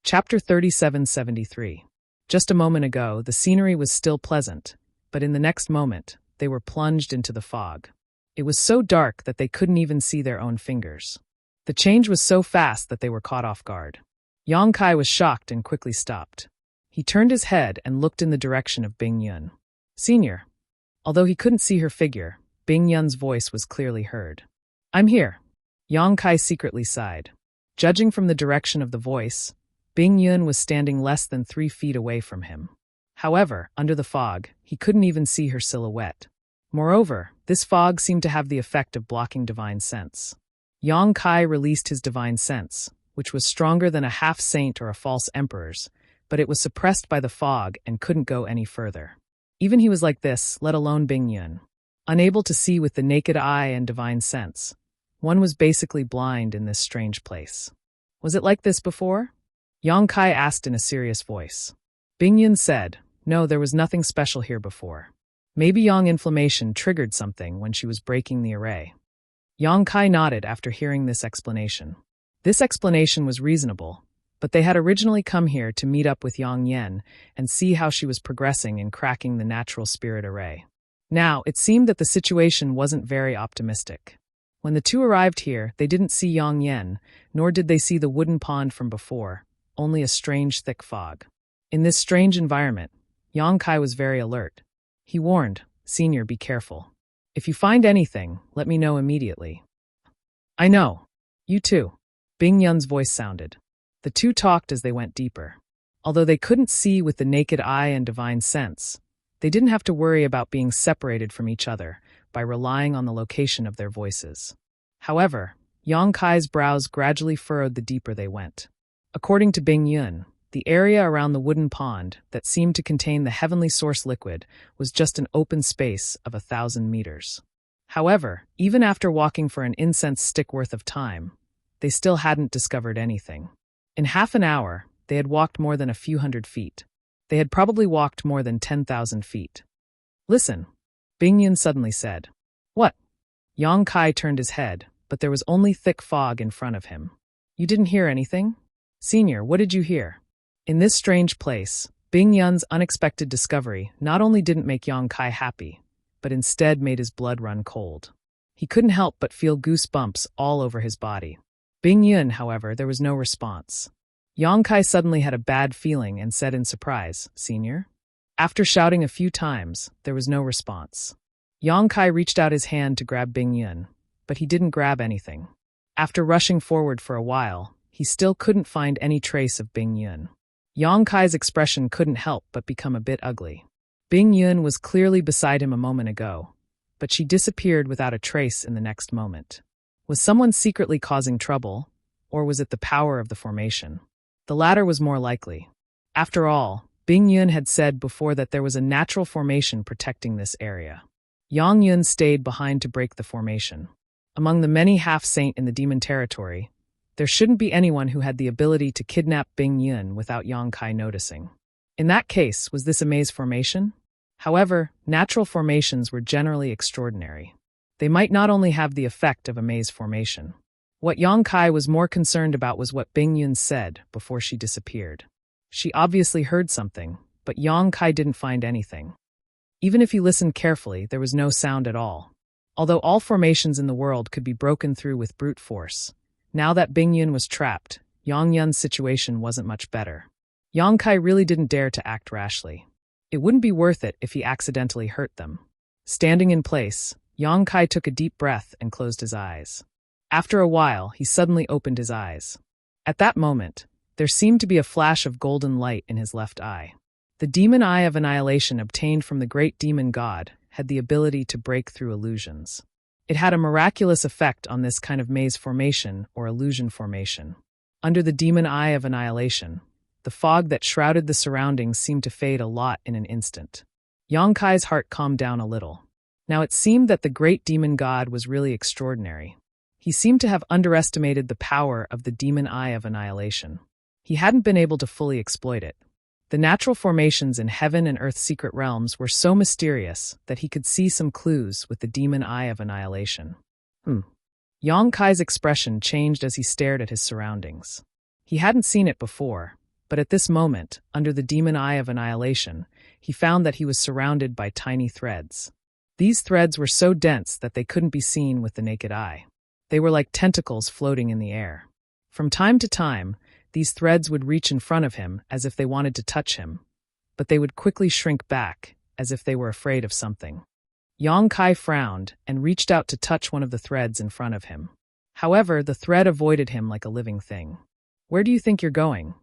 Chapter 3773. Just a moment ago, the scenery was still pleasant, but in the next moment, they were plunged into the fog. It was so dark that they couldn't even see their own fingers. The change was so fast that they were caught off guard. Yang Kai was shocked and quickly stopped. He turned his head and looked in the direction of Bing Yun. "Senior." Although he couldn't see her figure, Bing Yun's voice was clearly heard. "I'm here." Yang Kai secretly sighed. Judging from the direction of the voice, Bing Yun was standing less than 3 feet away from him. However, under the fog, he couldn't even see her silhouette. Moreover, this fog seemed to have the effect of blocking divine sense. Yang Kai released his divine sense, which was stronger than a half-saint or a false emperor's, but it was suppressed by the fog and couldn't go any further. Even he was like this, let alone Bing Yun. Unable to see with the naked eye and divine sense, one was basically blind in this strange place. Was it like this before? Yang Kai asked in a serious voice. Bing Yun said, "No, there was nothing special here before. Maybe Yang inflammation triggered something when she was breaking the array." Yang Kai nodded after hearing this explanation. This explanation was reasonable, but they had originally come here to meet up with Yang Yen and see how she was progressing in cracking the natural spirit array. Now, it seemed that the situation wasn't very optimistic. When the two arrived here, they didn't see Yang Yen, nor did they see the wooden pond from before, only a strange thick fog. In this strange environment, Yang Kai was very alert. He warned, "Senior, be careful. If you find anything, let me know immediately." "I know. You too." Bing Yun's voice sounded. The two talked as they went deeper. Although they couldn't see with the naked eye and divine sense, they didn't have to worry about being separated from each other by relying on the location of their voices. However, Yang Kai's brows gradually furrowed the deeper they went. According to Bing Yun, the area around the wooden pond that seemed to contain the heavenly source liquid was just an open space of 1,000 meters. However, even after walking for an incense stick worth of time, they still hadn't discovered anything. In half an hour, they had walked more than a few hundred feet. They had probably walked more than 10,000 feet. "Listen," Bing Yun suddenly said. "What?" Yang Kai turned his head, but there was only thick fog in front of him. "You didn't hear anything?" "Senior, what did you hear?" In this strange place, Bing Yun's unexpected discovery not only didn't make Yang Kai happy, but instead made his blood run cold. He couldn't help but feel goosebumps all over his body. Bing Yun, however, there was no response. Yang Kai suddenly had a bad feeling and said in surprise, "Senior?" After shouting a few times, there was no response. Yang Kai reached out his hand to grab Bing Yun, but he didn't grab anything. After rushing forward for a while, he still couldn't find any trace of Bing Yun. Yang Kai's expression couldn't help but become a bit ugly. Bing Yun was clearly beside him a moment ago, but she disappeared without a trace in the next moment. Was someone secretly causing trouble, or was it the power of the formation? The latter was more likely. After all, Bing Yun had said before that there was a natural formation protecting this area. Yang Yun stayed behind to break the formation. Among the many half-saint in the demon territory, there shouldn't be anyone who had the ability to kidnap Bing Yun without Yang Kai noticing. In that case, was this a maze formation? However, natural formations were generally extraordinary. They might not only have the effect of a maze formation. What Yang Kai was more concerned about was what Bing Yun said before she disappeared. She obviously heard something, but Yang Kai didn't find anything. Even if he listened carefully, there was no sound at all. Although all formations in the world could be broken through with brute force, now that Bing Yun was trapped, Yang Yun's situation wasn't much better. Yang Kai really didn't dare to act rashly. It wouldn't be worth it if he accidentally hurt them. Standing in place, Yang Kai took a deep breath and closed his eyes. After a while, he suddenly opened his eyes. At that moment, there seemed to be a flash of golden light in his left eye. The demon eye of annihilation obtained from the great demon god had the ability to break through illusions. It had a miraculous effect on this kind of maze formation or illusion formation. Under the demon eye of annihilation, the fog that shrouded the surroundings seemed to fade a lot in an instant. Yang Kai's heart calmed down a little. Now it seemed that the great demon god was really extraordinary. He seemed to have underestimated the power of the demon eye of annihilation. He hadn't been able to fully exploit it. The natural formations in heaven and earth's secret realms were so mysterious that he could see some clues with the demon eye of annihilation. Yang Kai's expression changed as he stared at his surroundings. He hadn't seen it before, But at this moment, under the demon eye of annihilation, he found that he was surrounded by tiny threads. These threads were so dense that they couldn't be seen with the naked eye. They were like tentacles floating in the air. From time to time, these threads would reach in front of him as if they wanted to touch him, but they would quickly shrink back, as if they were afraid of something. Yang Kai frowned and reached out to touch one of the threads in front of him. However, the thread avoided him like a living thing. "Where do you think you're going?"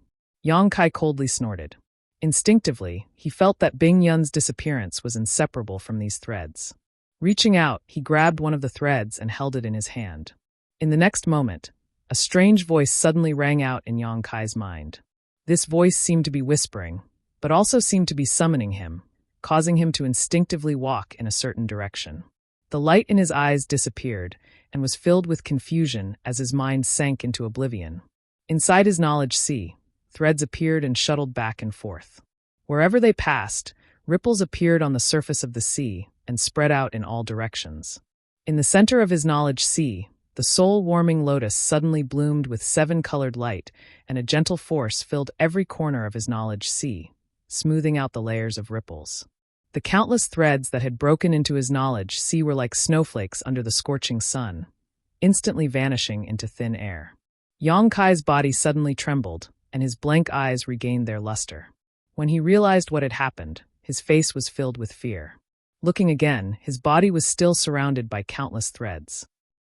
Yang Kai coldly snorted. Instinctively, he felt that Bing Yun's disappearance was inseparable from these threads. Reaching out, he grabbed one of the threads and held it in his hand. In the next moment, a strange voice suddenly rang out in Yang Kai's mind. This voice seemed to be whispering, but also seemed to be summoning him, causing him to instinctively walk in a certain direction. The light in his eyes disappeared and was filled with confusion as his mind sank into oblivion. Inside his knowledge sea, threads appeared and shuttled back and forth. Wherever they passed, ripples appeared on the surface of the sea and spread out in all directions. In the center of his knowledge sea, the soul-warming lotus suddenly bloomed with 7-colored light, and a gentle force filled every corner of his knowledge sea, smoothing out the layers of ripples. The countless threads that had broken into his knowledge sea were like snowflakes under the scorching sun, instantly vanishing into thin air. Yang Kai's body suddenly trembled, and his blank eyes regained their luster. When he realized what had happened, his face was filled with fear. Looking again, his body was still surrounded by countless threads.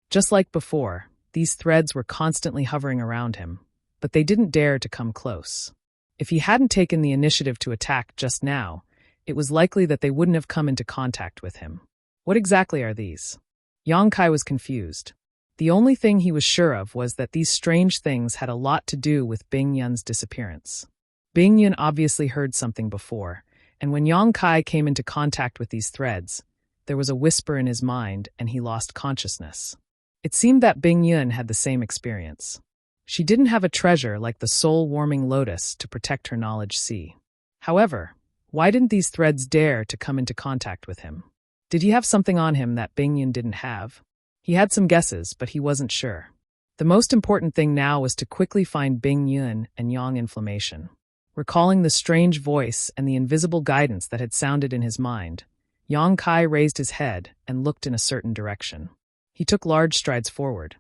Just like before, these threads were constantly hovering around him, but they didn't dare to come close. If he hadn't taken the initiative to attack just now, it was likely that they wouldn't have come into contact with him. What exactly are these? Yang Kai was confused. The only thing he was sure of was that these strange things had a lot to do with Bing Yun's disappearance. Bing Yun obviously heard something before, and when Yang Kai came into contact with these threads, there was a whisper in his mind and he lost consciousness. It seemed that Bing Yun had the same experience. She didn't have a treasure like the soul-warming lotus to protect her knowledge sea. However, why didn't these threads dare to come into contact with him? Did he have something on him that Bing Yun didn't have? He had some guesses, but he wasn't sure. The most important thing now was to quickly find Bing Yun and Yang Inflammation. Recalling the strange voice and the invisible guidance that had sounded in his mind, Yang Kai raised his head and looked in a certain direction. He took large strides forward.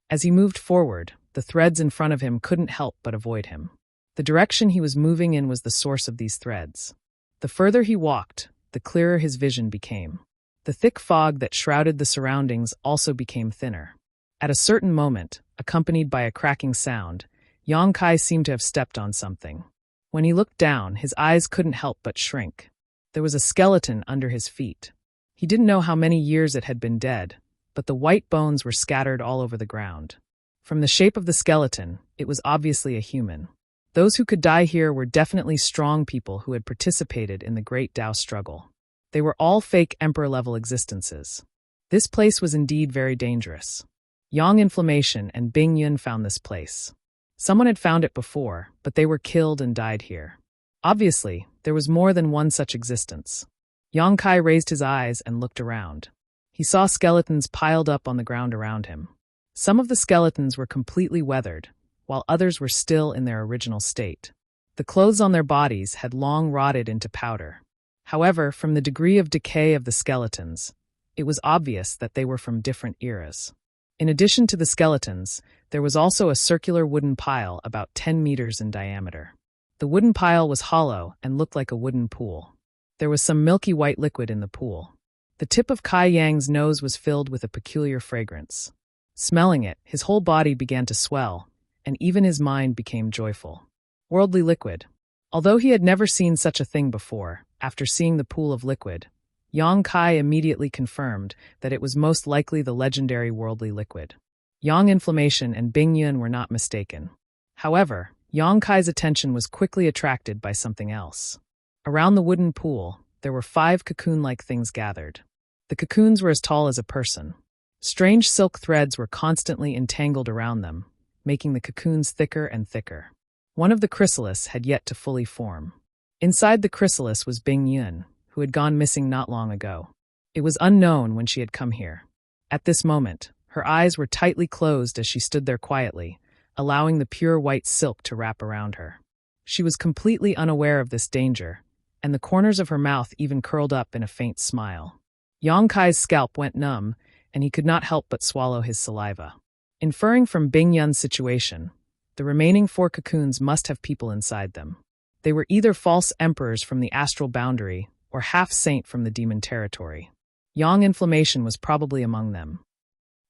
As he moved forward, the threads in front of him couldn't help but avoid him. The direction he was moving in was the source of these threads. The further he walked, the clearer his vision became. The thick fog that shrouded the surroundings also became thinner. At a certain moment, accompanied by a cracking sound, Yang Kai seemed to have stepped on something. When he looked down, his eyes couldn't help but shrink. There was a skeleton under his feet. He didn't know how many years it had been dead, but the white bones were scattered all over the ground. From the shape of the skeleton, it was obviously a human. Those who could die here were definitely strong people who had participated in the Great Tao struggle. They were all fake emperor-level existences. This place was indeed very dangerous. Yang Inflammation and Bing Yun found this place. Someone had found it before, but they were killed and died here. Obviously, there was more than one such existence. Yang Kai raised his eyes and looked around. He saw skeletons piled up on the ground around him. Some of the skeletons were completely weathered, while others were still in their original state. The clothes on their bodies had long rotted into powder. However, from the degree of decay of the skeletons, it was obvious that they were from different eras. In addition to the skeletons, there was also a circular wooden pile about 10 meters in diameter. The wooden pile was hollow and looked like a wooden pool. There was some milky white liquid in the pool. The tip of Kai Yang's nose was filled with a peculiar fragrance. Smelling it, his whole body began to swell, and even his mind became joyful. Worldly liquid. Although he had never seen such a thing before, after seeing the pool of liquid, Yang Kai immediately confirmed that it was most likely the legendary worldly liquid. Yang Inflammation and Bing Yun were not mistaken. However, Yang Kai's attention was quickly attracted by something else. Around the wooden pool, there were 5 cocoon-like things gathered. The cocoons were as tall as a person. Strange silk threads were constantly entangled around them, making the cocoons thicker and thicker. One of the chrysalis had yet to fully form. Inside the chrysalis was Bing Yun, who had gone missing not long ago. It was unknown when she had come here. At this moment, her eyes were tightly closed as she stood there quietly, allowing the pure white silk to wrap around her. She was completely unaware of this danger, and the corners of her mouth even curled up in a faint smile. Yang Kai's scalp went numb, and he could not help but swallow his saliva. Inferring from Bing Yun's situation, the remaining 4 cocoons must have people inside them. They were either false emperors from the astral boundary or half-saint from the demon territory. Yang Inflammation was probably among them.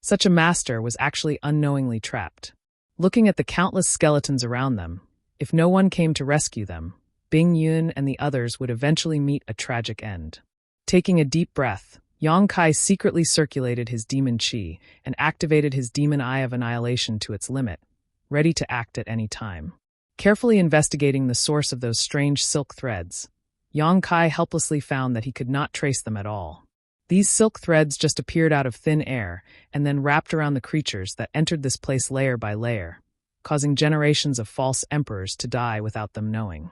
Such a master was actually unknowingly trapped. Looking at the countless skeletons around them, if no one came to rescue them, Bing Yun and the others would eventually meet a tragic end. Taking a deep breath, Yang Kai secretly circulated his demon qi and activated his demon eye of annihilation to its limit, ready to act at any time. Carefully investigating the source of those strange silk threads, Yang Kai helplessly found that he could not trace them at all. These silk threads just appeared out of thin air and then wrapped around the creatures that entered this place layer by layer, causing generations of false emperors to die without them knowing.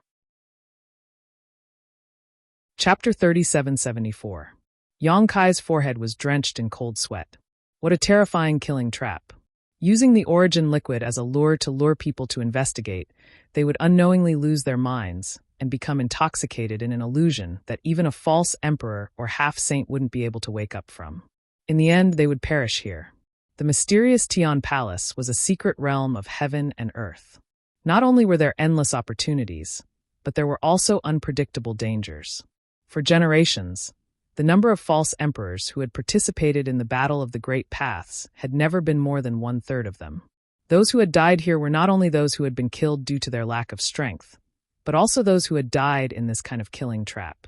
Chapter 3774. Yang Kai's forehead was drenched in cold sweat. What a terrifying killing trap. Using the origin liquid as a lure to lure people to investigate, they would unknowingly lose their minds and become intoxicated in an illusion that even a false emperor or half-saint wouldn't be able to wake up from. In the end, they would perish here. The mysterious Tian Palace was a secret realm of heaven and earth. Not only were there endless opportunities, but there were also unpredictable dangers. For generations, the number of false emperors who had participated in the Battle of the Great Paths had never been more than 1/3 of them. Those who had died here were not only those who had been killed due to their lack of strength, but also those who had died in this kind of killing trap.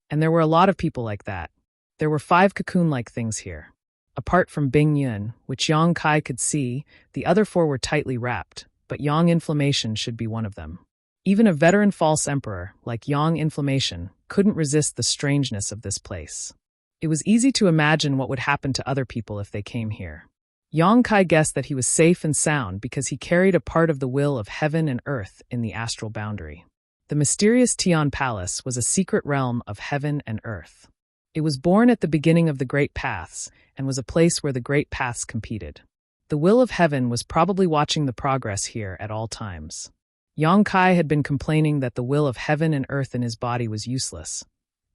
And there were a lot of people like that. There were 5 cocoon-like things here. Apart from Bing Yun, which Yang Kai could see, the other 4 were tightly wrapped, but Yang Inflammation should be one of them. Even a veteran false emperor, like Yang Inflammation, couldn't resist the strangeness of this place. It was easy to imagine what would happen to other people if they came here. Yang Kai guessed that he was safe and sound because he carried a part of the will of heaven and earth in the astral boundary. The mysterious Tian Palace was a secret realm of heaven and earth. It was born at the beginning of the Great Paths and was a place where the Great Paths competed. The will of heaven was probably watching the progress here at all times. Yang Kai had been complaining that the will of heaven and earth in his body was useless,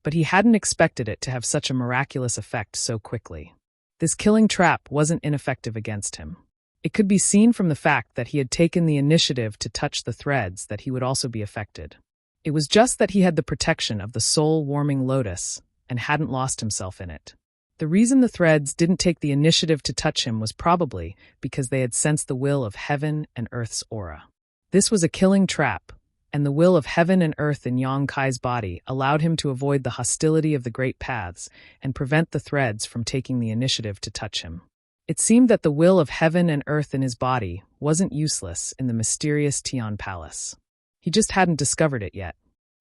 but he hadn't expected it to have such a miraculous effect so quickly. This killing trap wasn't ineffective against him. It could be seen from the fact that he had taken the initiative to touch the threads that he would also be affected. It was just that he had the protection of the soul-warming lotus and hadn't lost himself in it. The reason the threads didn't take the initiative to touch him was probably because they had sensed the will of heaven and earth's aura. This was a killing trap, and the will of heaven and earth in Yang Kai's body allowed him to avoid the hostility of the Great Paths and prevent the threads from taking the initiative to touch him. It seemed that the will of heaven and earth in his body wasn't useless in the mysterious Tian Palace. He just hadn't discovered it yet.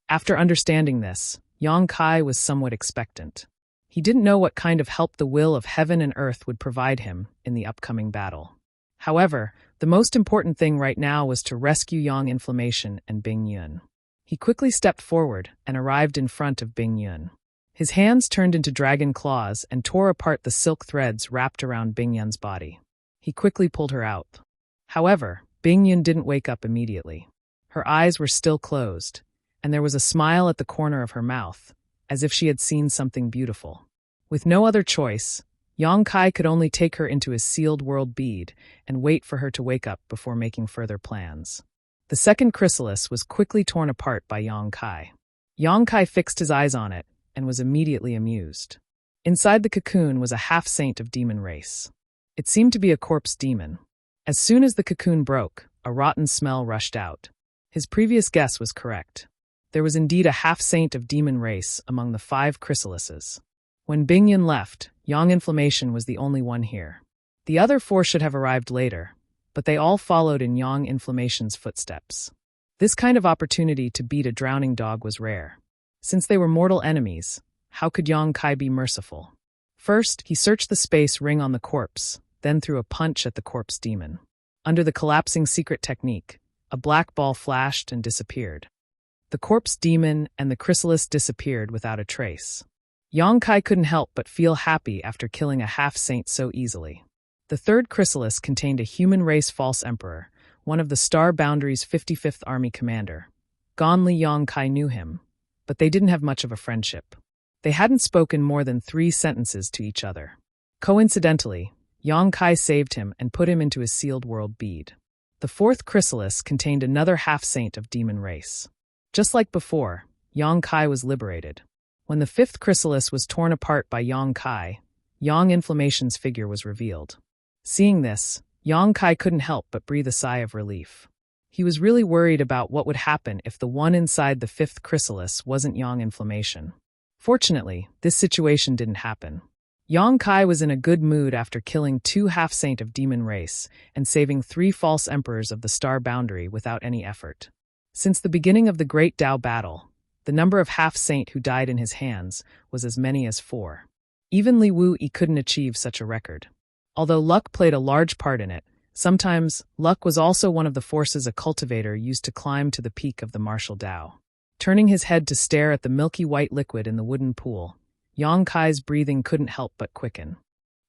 After understanding this, Yang Kai was somewhat expectant. He didn't know what kind of help the will of heaven and earth would provide him in the upcoming battle. However, the most important thing right now was to rescue Yang Inflammation and Bing Yun. He quickly stepped forward and arrived in front of Bing Yun. His hands turned into dragon claws and tore apart the silk threads wrapped around Bing Yun's body. He quickly pulled her out. However, Bing Yun didn't wake up immediately. Her eyes were still closed, and there was a smile at the corner of her mouth, as if she had seen something beautiful. With no other choice, Yang Kai could only take her into his sealed world bead and wait for her to wake up before making further plans. The second chrysalis was quickly torn apart by Yang Kai. Yang Kai fixed his eyes on it and was immediately amused. Inside the cocoon was a half-saint of demon race. It seemed to be a corpse demon. As soon as the cocoon broke, a rotten smell rushed out. His previous guess was correct. There was indeed a half-saint of demon race among the 5 chrysalises. When Bing Yun left, Yang Inflammation was the only one here. The other 4 should have arrived later, but they all followed in Yang Inflammation's footsteps. This kind of opportunity to beat a drowning dog was rare. Since they were mortal enemies, how could Yang Kai be merciful? First, he searched the space ring on the corpse, then threw a punch at the corpse demon. Under the collapsing secret technique, a black ball flashed and disappeared. The corpse demon and the chrysalis disappeared without a trace. Yang Kai couldn't help but feel happy after killing a half-saint so easily. The third chrysalis contained a human race false emperor, one of the Star Boundary's 55th Army commander, Gonli Yang Kai knew him, but they didn't have much of a friendship. They hadn't spoken more than 3 sentences to each other. Coincidentally, Yang Kai saved him and put him into his sealed world bead. The 4th chrysalis contained another half-saint of demon race. Just like before, Yang Kai was liberated. When the 5th chrysalis was torn apart by Yang Kai, Yang Inflammation's figure was revealed. Seeing this, Yang Kai couldn't help but breathe a sigh of relief. He was really worried about what would happen if the one inside the 5th chrysalis wasn't Yang Inflammation. Fortunately, this situation didn't happen. Yang Kai was in a good mood after killing 2 half-saint of demon race and saving 3 false emperors of the star boundary without any effort. Since the beginning of the Great Tao battle, the number of half-saint who died in his hands was as many as 4. Even Li Wu couldn't achieve such a record. Although luck played a large part in it, sometimes luck was also one of the forces a cultivator used to climb to the peak of the martial Tao. Turning his head to stare at the milky white liquid in the wooden pool, Yang Kai's breathing couldn't help but quicken.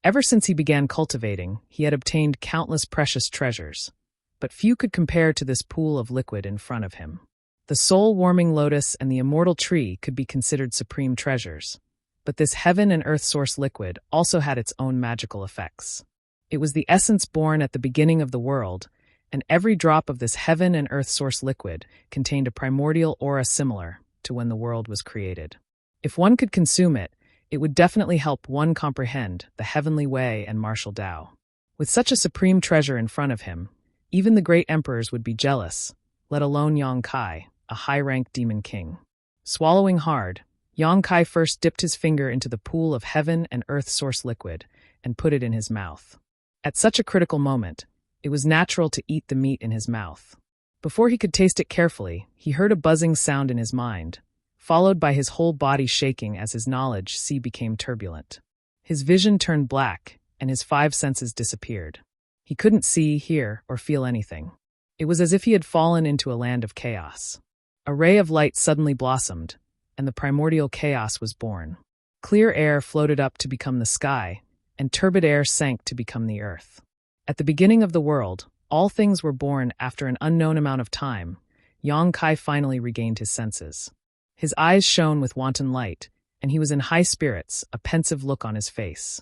Ever since he began cultivating, he had obtained countless precious treasures, but few could compare to this pool of liquid in front of him. The soul-warming lotus and the immortal tree could be considered supreme treasures, but this heaven and earth source liquid also had its own magical effects. It was the essence born at the beginning of the world, and every drop of this heaven and earth source liquid contained a primordial aura similar to when the world was created. If one could consume it, it would definitely help one comprehend the heavenly way and martial Tao. With such a supreme treasure in front of him, even the great emperors would be jealous, let alone Yang Kai, a high-ranked demon king. Swallowing hard, Yang Kai first dipped his finger into the pool of heaven and earth source liquid and put it in his mouth. At such a critical moment, it was natural to eat the meat in his mouth. Before he could taste it carefully, he heard a buzzing sound in his mind, followed by his whole body shaking as his knowledge sea became turbulent. His vision turned black, and his 5 senses disappeared. He couldn't see, hear, or feel anything. It was as if he had fallen into a land of chaos. A ray of light suddenly blossomed, and the primordial chaos was born. Clear air floated up to become the sky, and turbid air sank to become the earth. At the beginning of the world, all things were born after an unknown amount of time. Yang Kai finally regained his senses. His eyes shone with wanton light, and he was in high spirits, a pensive look on his face.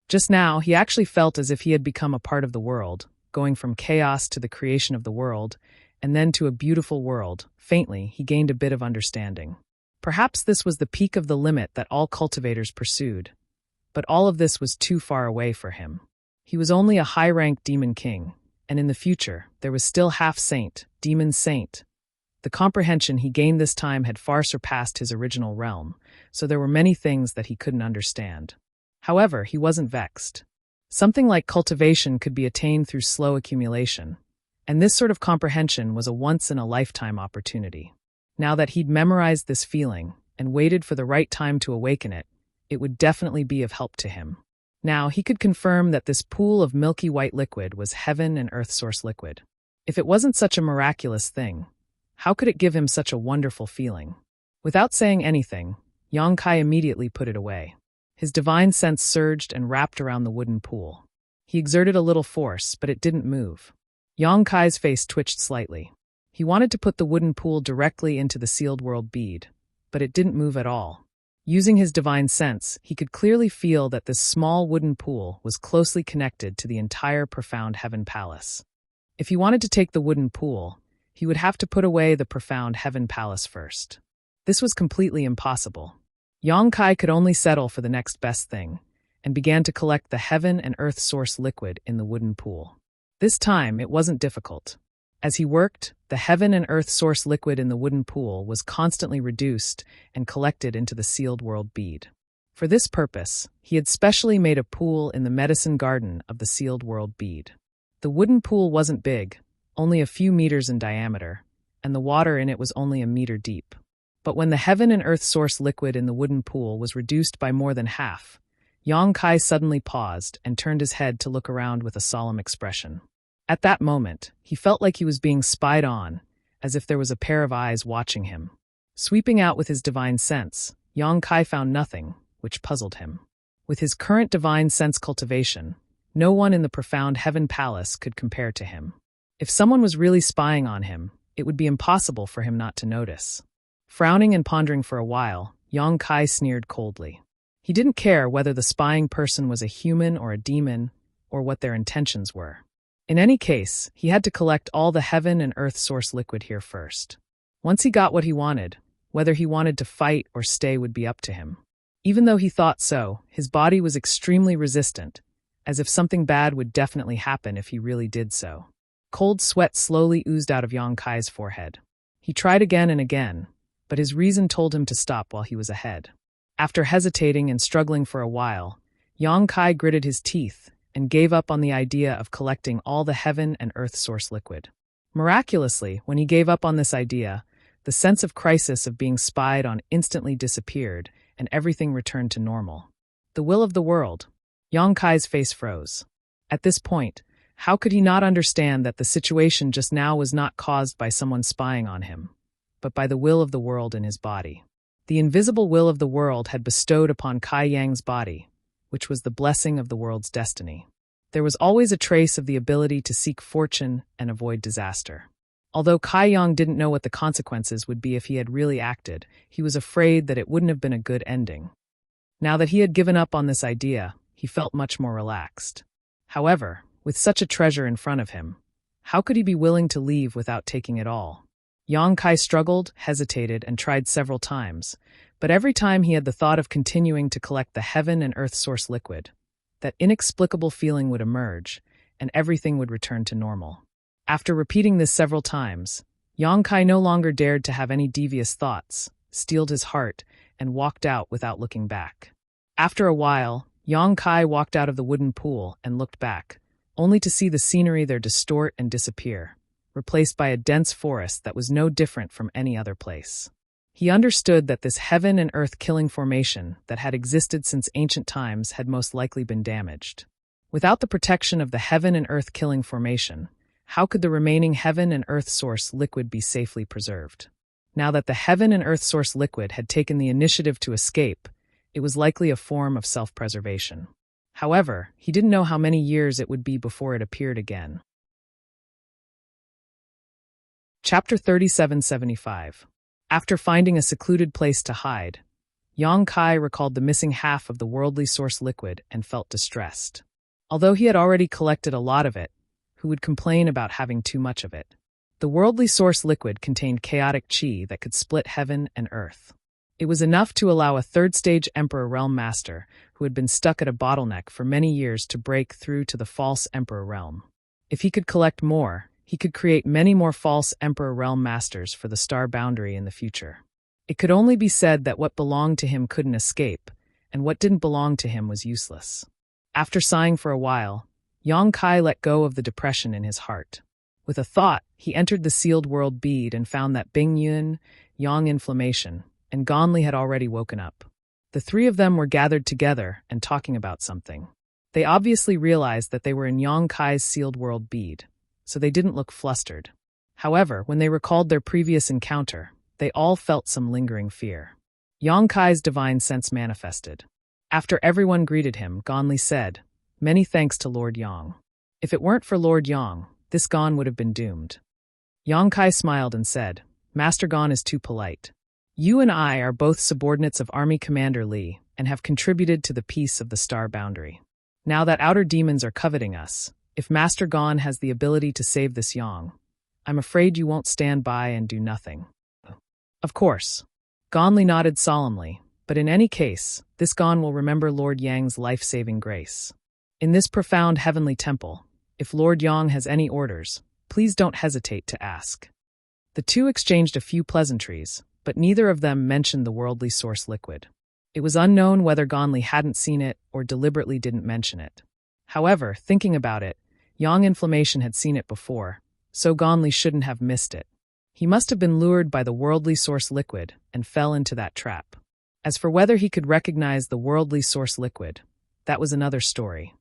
Just now, he actually felt as if he had become a part of the world, going from chaos to the creation of the world, and then to a beautiful world. Faintly, he gained a bit of understanding. Perhaps this was the peak of the limit that all cultivators pursued, but all of this was too far away for him. He was only a high-ranked demon king, and in the future, there was still half-saint, demon saint. The comprehension he gained this time had far surpassed his original realm, so there were many things that he couldn't understand. However, he wasn't vexed. Something like cultivation could be attained through slow accumulation, and this sort of comprehension was a once-in-a-lifetime opportunity. Now that he'd memorized this feeling and waited for the right time to awaken it, it would definitely be of help to him. Now, he could confirm that this pool of milky white liquid was heaven and earth source liquid. If it wasn't such a miraculous thing, how could it give him such a wonderful feeling? Without saying anything, Yang Kai immediately put it away. His divine sense surged and wrapped around the wooden pool. He exerted a little force, but it didn't move. Yang Kai's face twitched slightly. He wanted to put the wooden pool directly into the sealed world bead, but it didn't move at all. Using his divine sense, he could clearly feel that this small wooden pool was closely connected to the entire profound heaven palace. If he wanted to take the wooden pool, he would have to put away the profound heaven palace first. This was completely impossible. Yang Kai could only settle for the next best thing, and began to collect the heaven and earth source liquid in the wooden pool. This time, it wasn't difficult. As he worked, the heaven and earth source liquid in the wooden pool was constantly reduced and collected into the sealed world bead. For this purpose, he had specially made a pool in the medicine garden of the sealed world bead. The wooden pool wasn't big, only a few meters in diameter, and the water in it was only a meter deep. But when the heaven and earth source liquid in the wooden pool was reduced by more than half, Yang Kai suddenly paused and turned his head to look around with a solemn expression. At that moment, he felt like he was being spied on, as if there was a pair of eyes watching him. Sweeping out with his divine sense, Yang Kai found nothing, which puzzled him. With his current divine sense cultivation, no one in the profound heaven palace could compare to him. If someone was really spying on him, It would be impossible for him not to notice. Frowning and pondering for a while, Yang Kai sneered coldly. He didn't care whether the spying person was a human or a demon, or what their intentions were. In any case, he had to collect all the heaven and earth source liquid here first. Once he got what he wanted, whether he wanted to fight or stay would be up to him. Even though he thought so, his body was extremely resistant, as if something bad would definitely happen if he really did so. Cold sweat slowly oozed out of Yang Kai's forehead. He tried again and again, but his reason told him to stop while he was ahead. After hesitating and struggling for a while, Yang Kai gritted his teeth and gave up on the idea of collecting all the heaven and earth source liquid. Miraculously, when he gave up on this idea, the sense of crisis of being spied on instantly disappeared, and everything returned to normal. The will of the world. Yang Kai's face froze. At this point, how could he not understand that the situation just now was not caused by someone spying on him, but by the will of the world in his body? The invisible will of the world had bestowed upon Kai Yang's body, which was the blessing of the world's destiny. There was always a trace of the ability to seek fortune and avoid disaster. Although Kai Yang didn't know what the consequences would be if he had really acted, he was afraid that it wouldn't have been a good ending. Now that he had given up on this idea, he felt much more relaxed. However, with such a treasure in front of him, how could he be willing to leave without taking it all? Yang Kai struggled, hesitated, and tried several times, but every time he had the thought of continuing to collect the heaven and earth source liquid, that inexplicable feeling would emerge, and everything would return to normal. After repeating this several times, Yang Kai no longer dared to have any devious thoughts, steeled his heart, and walked out without looking back. After a while, Yang Kai walked out of the wooden pool and looked back, only to see the scenery there distort and disappear, replaced by a dense forest that was no different from any other place. He understood that this heaven and earth killing formation that had existed since ancient times had most likely been damaged. Without the protection of the heaven and earth killing formation, how could the remaining heaven and earth source liquid be safely preserved? Now that the heaven and earth source liquid had taken the initiative to escape, it was likely a form of self-preservation. However, he didn't know how many years it would be before it appeared again. Chapter 3775. After finding a secluded place to hide, Yang Kai recalled the missing half of the worldly source liquid and felt distressed. Although he had already collected a lot of it, who would complain about having too much of it? The worldly source liquid contained chaotic chi that could split heaven and earth. It was enough to allow a third-stage Emperor Realm Master who had been stuck at a bottleneck for many years to break through to the false Emperor Realm. If he could collect more, he could create many more false Emperor Realm Masters for the star boundary in the future. It could only be said that what belonged to him couldn't escape, and what didn't belong to him was useless. After sighing for a while, Yang Kai let go of the depression in his heart. With a thought, he entered the sealed world bead and found that Bing Yun, Yang Inflammation, and Gonli had already woken up. The three of them were gathered together and talking about something. They obviously realized that they were in Yang Kai's sealed world bead, so they didn't look flustered. However, when they recalled their previous encounter, they all felt some lingering fear. Yang Kai's divine sense manifested. After everyone greeted him, Gonli said, "Many thanks to Lord Yang. If it weren't for Lord Yang, this Gon would have been doomed." Yang Kai smiled and said, "Master Gon is too polite. You and I are both subordinates of Army Commander Li and have contributed to the peace of the star boundary. Now that outer demons are coveting us, if Master Gon has the ability to save this Yang, I'm afraid you won't stand by and do nothing." Of course. Gonli nodded solemnly, but in any case, this Gon will remember Lord Yang's life-saving grace. In this profound heavenly temple, if Lord Yang has any orders, please don't hesitate to ask. The two exchanged a few pleasantries, but neither of them mentioned the worldly source liquid. It was unknown whether Gonli hadn't seen it or deliberately didn't mention it. However, thinking about it, Yang Inflammation had seen it before, so Gonli shouldn't have missed it. He must have been lured by the worldly source liquid and fell into that trap. As for whether he could recognize the worldly source liquid, that was another story.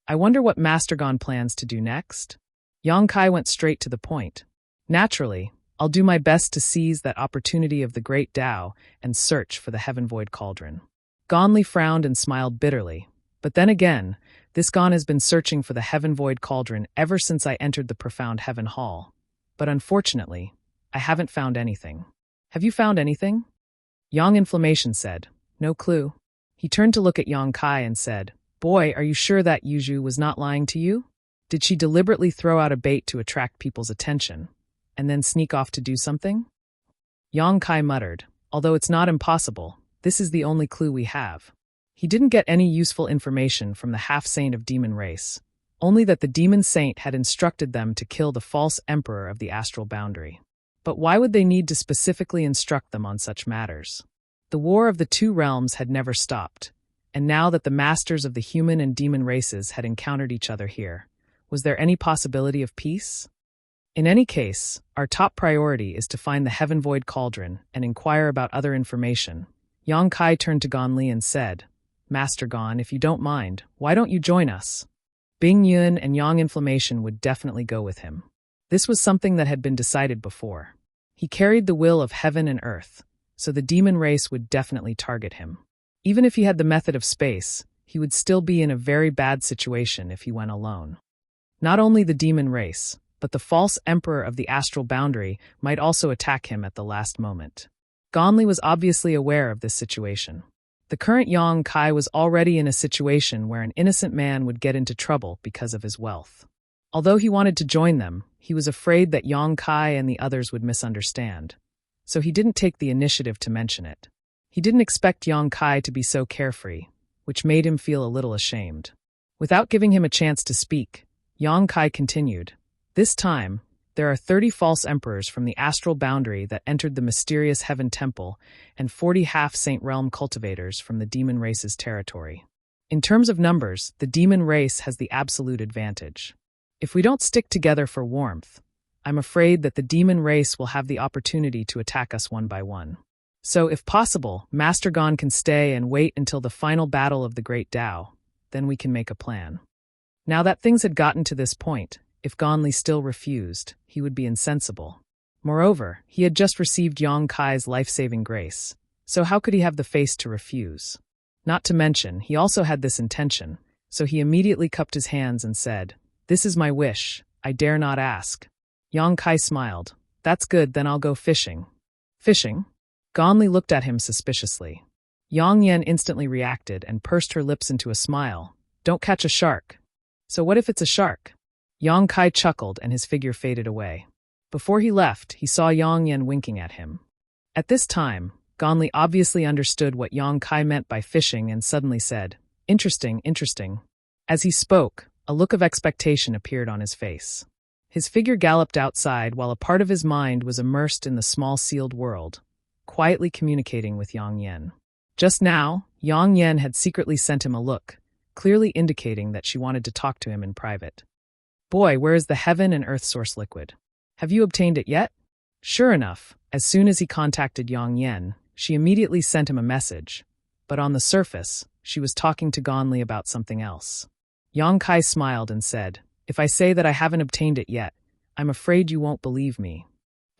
I wonder what Master Gon plans to do next? Yang Kai went straight to the point. Naturally, I'll do my best to seize that opportunity of the great Tao and search for the Heaven Void Cauldron. Gonli frowned and smiled bitterly, but then again, this Gon has been searching for the Heaven Void Cauldron ever since I entered the profound Heaven Hall. But unfortunately, I haven't found anything. Have you found anything? Yang Inflammation said, no clue. He turned to look at Yang Kai and said, boy, are you sure that Yuju was not lying to you? Did she deliberately throw out a bait to attract people's attention, and then sneak off to do something? Yang Kai muttered, although it's not impossible, this is the only clue we have. He didn't get any useful information from the half-saint of demon race, only that the demon saint had instructed them to kill the false emperor of the astral boundary. But why would they need to specifically instruct them on such matters? The war of the two realms had never stopped, and now that the masters of the human and demon races had encountered each other here, was there any possibility of peace? In any case, our top priority is to find the Heaven Void Cauldron and inquire about other information. Yang Kai turned to Gon Li and said, Master Gon, if you don't mind, why don't you join us? Bing Yun and Yang Inflammation would definitely go with him. This was something that had been decided before. He carried the will of heaven and earth, so the demon race would definitely target him. Even if he had the method of space, he would still be in a very bad situation if he went alone. Not only the demon race, but the false emperor of the astral boundary might also attack him at the last moment. Gon Li was obviously aware of this situation. The current Yang Kai was already in a situation where an innocent man would get into trouble because of his wealth. Although he wanted to join them, he was afraid that Yang Kai and the others would misunderstand, so he didn't take the initiative to mention it. He didn't expect Yang Kai to be so carefree, which made him feel a little ashamed. Without giving him a chance to speak, Yang Kai continued, this time, there are 30 false emperors from the astral boundary that entered the mysterious Heaven Temple and 40 half-saint realm cultivators from the demon race's territory. In terms of numbers, the demon race has the absolute advantage. If we don't stick together for warmth, I'm afraid that the demon race will have the opportunity to attack us one by one. So, if possible, Master Gon can stay and wait until the final battle of the Great Tao, then we can make a plan. Now that things had gotten to this point, if Gon Li still refused, he would be insensible. Moreover, he had just received Yang Kai's life-saving grace, so how could he have the face to refuse? Not to mention, he also had this intention, so he immediately cupped his hands and said, this is my wish, I dare not ask. Yang Kai smiled. That's good, then I'll go fishing. Fishing? Gon Li looked at him suspiciously. Yang Yan instantly reacted and pursed her lips into a smile. Don't catch a shark. So what if it's a shark? Yang Kai chuckled and his figure faded away. Before he left, he saw Yang Yan winking at him. At this time, Gon Li obviously understood what Yang Kai meant by fishing and suddenly said, interesting, interesting. As he spoke, a look of expectation appeared on his face. His figure galloped outside while a part of his mind was immersed in the small sealed world, quietly communicating with Yang Yan. Just now, Yang Yan had secretly sent him a look, clearly indicating that she wanted to talk to him in private. Boy, where is the heaven and earth source liquid? Have you obtained it yet? Sure enough, as soon as he contacted Yang Yan, she immediately sent him a message, but on the surface, she was talking to Gon Li about something else. Yang Kai smiled and said, if I say that I haven't obtained it yet, I'm afraid you won't believe me.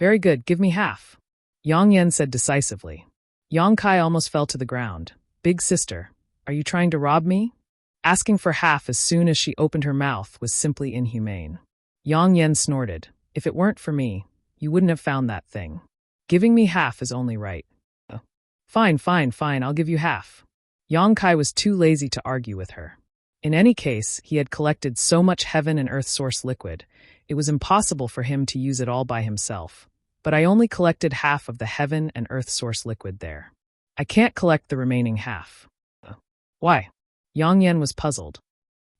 Very good, give me half. Yang Yan said decisively. Yang Kai almost fell to the ground. Big sister, are you trying to rob me? Asking for half as soon as she opened her mouth was simply inhumane. Yang Yan snorted. If it weren't for me, you wouldn't have found that thing. Giving me half is only right. Fine, I'll give you half. Yang Kai was too lazy to argue with her. In any case, he had collected so much heaven and earth source liquid, it was impossible for him to use it all by himself. But I only collected half of the heaven and earth source liquid there. I can't collect the remaining half. Why? Yang Yan was puzzled.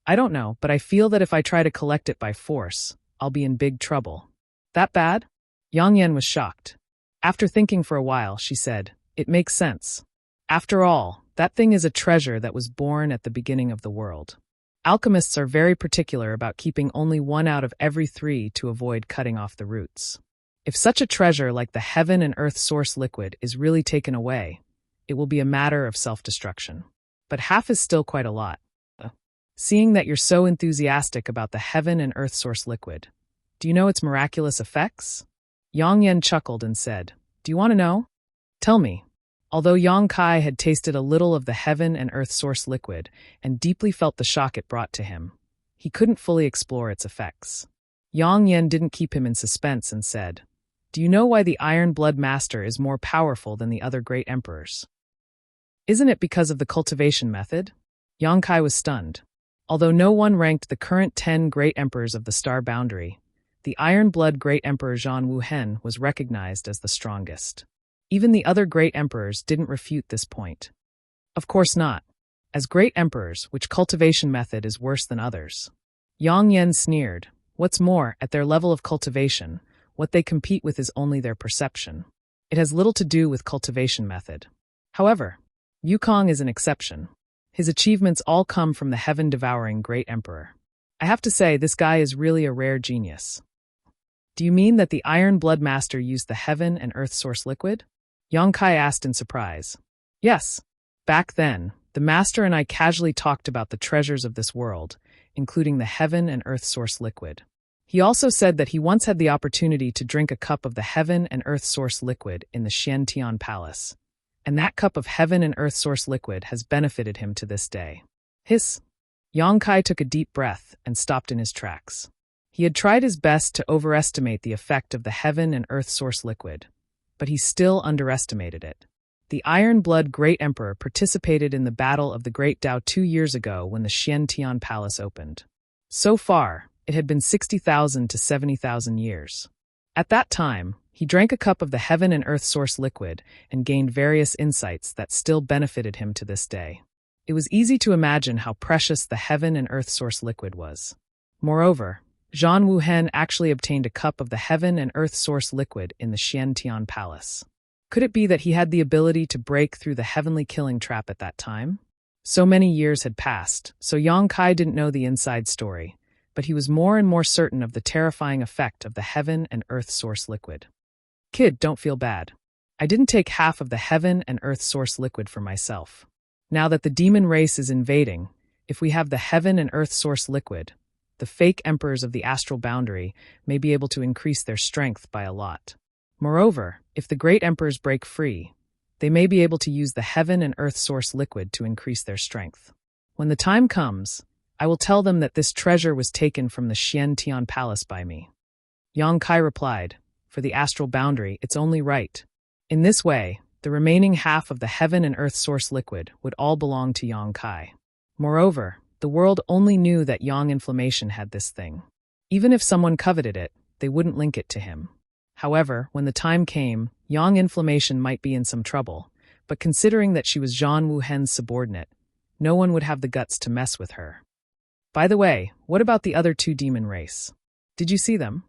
I don't know, but I feel that if I try to collect it by force, I'll be in big trouble. That bad? Yang Yan was shocked. After thinking for a while, she said, it makes sense. After all, that thing is a treasure that was born at the beginning of the world. Alchemists are very particular about keeping only one out of every 3 to avoid cutting off the roots. If such a treasure like the heaven and earth source liquid is really taken away, it will be a matter of self-destruction. But half is still quite a lot. Seeing that you're so enthusiastic about the heaven and earth source liquid, do you know its miraculous effects? Yang Yan chuckled and said, do you want to know? Tell me. Although Yang Kai had tasted a little of the heaven and earth source liquid and deeply felt the shock it brought to him, he couldn't fully explore its effects. Yang Yan didn't keep him in suspense and said, Do you know why the Iron Blood Master is more powerful than the other great emperors? Isn't it because of the cultivation method? Yang Kai was stunned. Although no one ranked the current 10 great emperors of the star boundary, the Iron Blood Great Emperor Zhang Wuhen was recognized as the strongest. Even the other great emperors didn't refute this point. Of course not. As great emperors, which cultivation method is worse than others? Yang Yen sneered. What's more, at their level of cultivation, what they compete with is only their perception. It has little to do with cultivation method. However, Yukong is an exception. His achievements all come from the heaven-devouring great emperor. I have to say, this guy is really a rare genius. Do you mean that the Iron Blood Master used the heaven and earth source liquid? Yang Kai asked in surprise. Yes. Back then, the master and I casually talked about the treasures of this world, including the heaven and earth source liquid. He also said that he once had the opportunity to drink a cup of the heaven and earth source liquid in the Xiantian Palace, and that cup of heaven and earth source liquid has benefited him to this day. Hiss! Yang Kai took a deep breath and stopped in his tracks. He had tried his best to overestimate the effect of the heaven and earth source liquid, but he still underestimated it. The Iron Blood Great Emperor participated in the Battle of the Great Dao 2 years ago when the Xiantian Palace opened. So far, it had been 60,000 to 70,000 years. At that time, he drank a cup of the heaven and earth source liquid and gained various insights that still benefited him to this day. It was easy to imagine how precious the heaven and earth source liquid was. Moreover, Zhang Wuhen actually obtained a cup of the heaven and earth source liquid in the Xiantian Palace. Could it be that he had the ability to break through the heavenly killing trap at that time? So many years had passed, so Yang Kai didn't know the inside story, but he was more and more certain of the terrifying effect of the heaven and earth source liquid. Kid, don't feel bad. I didn't take half of the heaven and earth source liquid for myself. Now that the demon race is invading, if we have the heaven and earth source liquid, the fake emperors of the astral boundary may be able to increase their strength by a lot. Moreover, if the great emperors break free, they may be able to use the heaven and earth source liquid to increase their strength. When the time comes, I will tell them that this treasure was taken from the Xiantian Palace by me. Yang Kai replied, for the astral boundary, it's only right. In this way, the remaining half of the heaven and earth source liquid would all belong to Yang Kai. Moreover, the world only knew that Yang Inflammation had this thing. Even if someone coveted it, they wouldn't link it to him. However, when the time came, Yang Inflammation might be in some trouble, but considering that she was Zhang Wuhen's subordinate, no one would have the guts to mess with her. By the way, what about the other 2 demon race? Did you see them?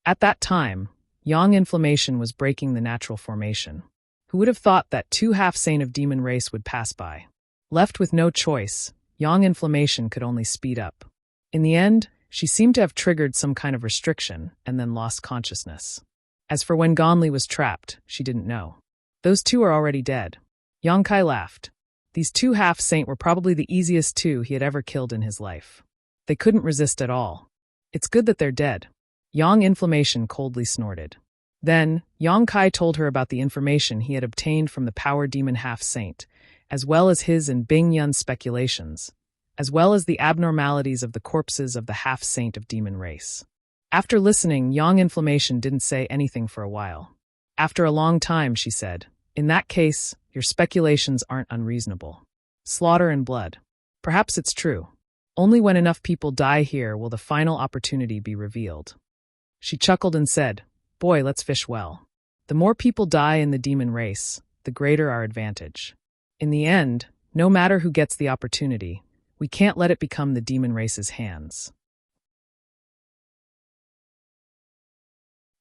At that time, Yang Inflammation was breaking the natural formation. Who would have thought that 2 half-sane of demon race would pass by? Left with no choice, Yang Inflammation could only speed up. In the end, she seemed to have triggered some kind of restriction and then lost consciousness. As for when Gonli was trapped, she didn't know. Those 2 are already dead. Yang Kai laughed. These 2 half-saint were probably the easiest 2 he had ever killed in his life. They couldn't resist at all. It's good that they're dead. Yang Inflammation coldly snorted. Then, Yang Kai told her about the information he had obtained from the power demon half-saint, as well as his and Bing Yun's speculations, as well as the abnormalities of the corpses of the half-saint of demon race. After listening, Yang Inflammation didn't say anything for a while. After a long time, she said, in that case, your speculations aren't unreasonable. Slaughter and blood. Perhaps it's true. Only when enough people die here will the final opportunity be revealed. She chuckled and said, boy, let's fish well. The more people die in the demon race, the greater our advantage. In the end, no matter who gets the opportunity, we can't let it become the demon race's hands.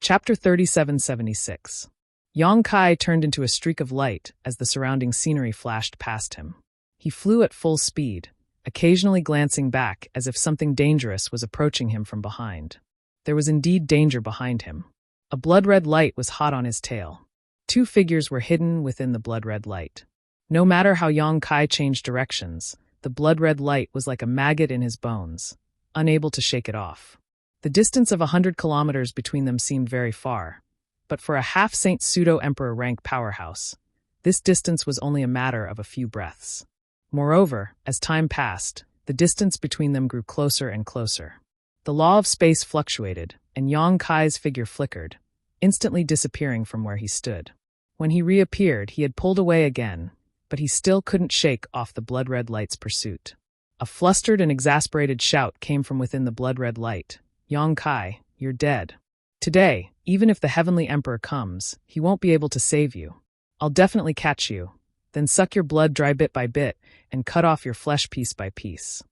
Chapter 3776. Yang Kai turned into a streak of light as the surrounding scenery flashed past him. He flew at full speed, occasionally glancing back as if something dangerous was approaching him from behind. There was indeed danger behind him. A blood-red light was hot on his tail. 2 figures were hidden within the blood-red light. No matter how Yang Kai changed directions, the blood-red light was like a maggot in his bones, unable to shake it off. The distance of 100 kilometers between them seemed very far, but for a half-saint pseudo-emperor rank powerhouse, this distance was only a matter of a few breaths. Moreover, as time passed, the distance between them grew closer and closer. The law of space fluctuated, and Yang Kai's figure flickered. instantly disappearing from where he stood. When he reappeared, he had pulled away again, but he still couldn't shake off the blood-red light's pursuit. A flustered and exasperated shout came from within the blood-red light. "Yong Kai, you're dead. Today, even if the Heavenly Emperor comes, he won't be able to save you. I'll definitely catch you, then suck your blood dry bit by bit and cut off your flesh piece by piece."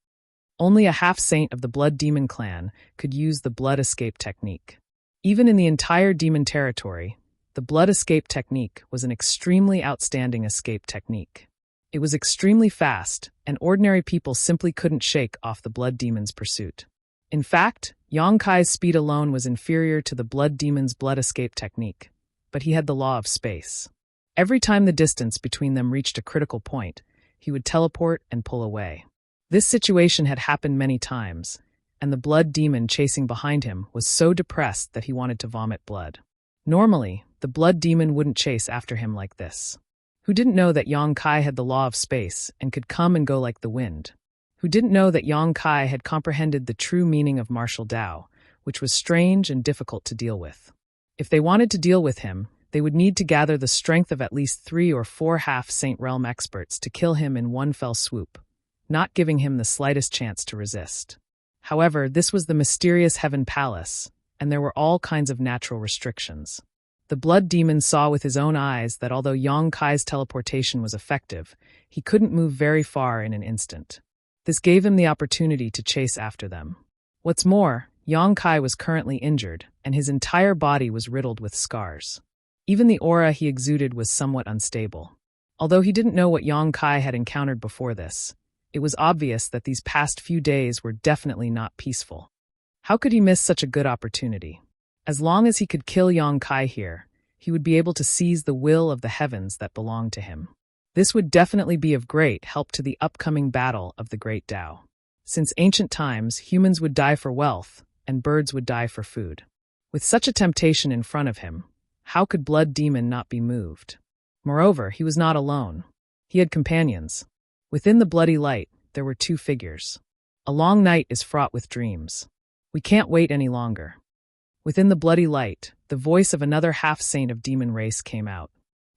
Only a half-saint of the Blood Demon clan could use the blood escape technique. Even in the entire demon territory, the blood escape technique was an extremely outstanding escape technique. It was extremely fast, and ordinary people simply couldn't shake off the blood demon's pursuit. In fact, Yong Kai's speed alone was inferior to the blood demon's blood escape technique, but he had the law of space. Every time the distance between them reached a critical point, he would teleport and pull away. This situation had happened many times, and the blood demon chasing behind him was so depressed that he wanted to vomit blood. Normally, the blood demon wouldn't chase after him like this. Who didn't know that Yong Kai had the law of space and could come and go like the wind? Who didn't know that Yong Kai had comprehended the true meaning of martial Tao, which was strange and difficult to deal with? If they wanted to deal with him, they would need to gather the strength of at least 3 or 4 half-saint realm experts to kill him in one fell swoop, not giving him the slightest chance to resist. However, this was the mysterious Heaven Palace, and there were all kinds of natural restrictions. The blood demon saw with his own eyes that although Yong Kai's teleportation was effective, he couldn't move very far in an instant. This gave him the opportunity to chase after them. What's more, Yong Kai was currently injured, and his entire body was riddled with scars. Even the aura he exuded was somewhat unstable. Although he didn't know what Yong Kai had encountered before this, it was obvious that these past few days were definitely not peaceful. How could he miss such a good opportunity? As long as he could kill Yong Kai here, he would be able to seize the will of the heavens that belonged to him. This would definitely be of great help to the upcoming battle of the Great Tao. Since ancient times, humans would die for wealth, and birds would die for food. With such a temptation in front of him, how could Blood Demon not be moved? Moreover, he was not alone. He had companions. Within the bloody light, there were 2 figures. A long night is fraught with dreams. We can't wait any longer. Within the bloody light, the voice of another half-saint of demon race came out.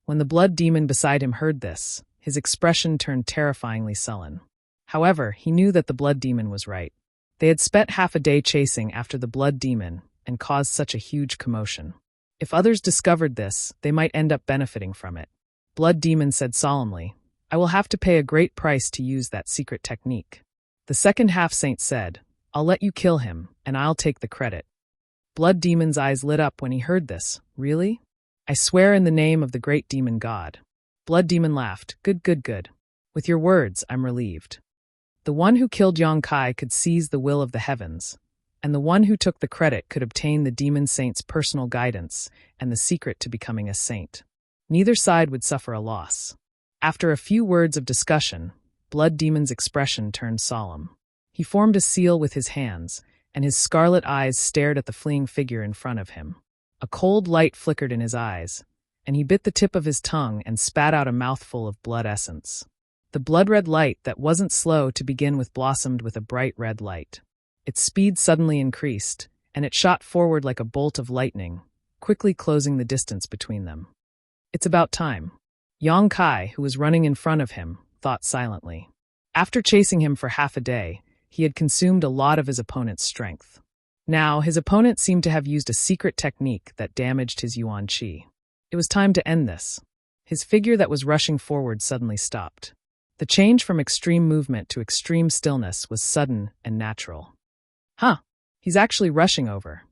When the blood demon beside him heard this, his expression turned terrifyingly sullen. However, he knew that the blood demon was right. They had spent half a day chasing after the blood demon and caused such a huge commotion. If others discovered this, they might end up benefiting from it. Blood demon said solemnly, "I will have to pay a great price to use that secret technique." The second half-saint said, "I'll let you kill him, and I'll take the credit." Blood Demon's eyes lit up when he heard this. "Really?" "I swear in the name of the great demon god." Blood Demon laughed. Good. With your words, I'm relieved. The one who killed Yong Kai could seize the will of the heavens, and the one who took the credit could obtain the demon saint's personal guidance and the secret to becoming a saint. Neither side would suffer a loss. After a few words of discussion, Blood Demon's expression turned solemn. He formed a seal with his hands, and his scarlet eyes stared at the fleeing figure in front of him. A cold light flickered in his eyes, and he bit the tip of his tongue and spat out a mouthful of blood essence. The blood-red light that wasn't slow to begin with blossomed with a bright red light. Its speed suddenly increased, and it shot forward like a bolt of lightning, quickly closing the distance between them. It's about time. Yong Kai, who was running in front of him, thought silently. After chasing him for half a day, he had consumed a lot of his opponent's strength. Now, his opponent seemed to have used a secret technique that damaged his yuan qi. It was time to end this. His figure that was rushing forward suddenly stopped. The change from extreme movement to extreme stillness was sudden and natural. He's actually rushing over.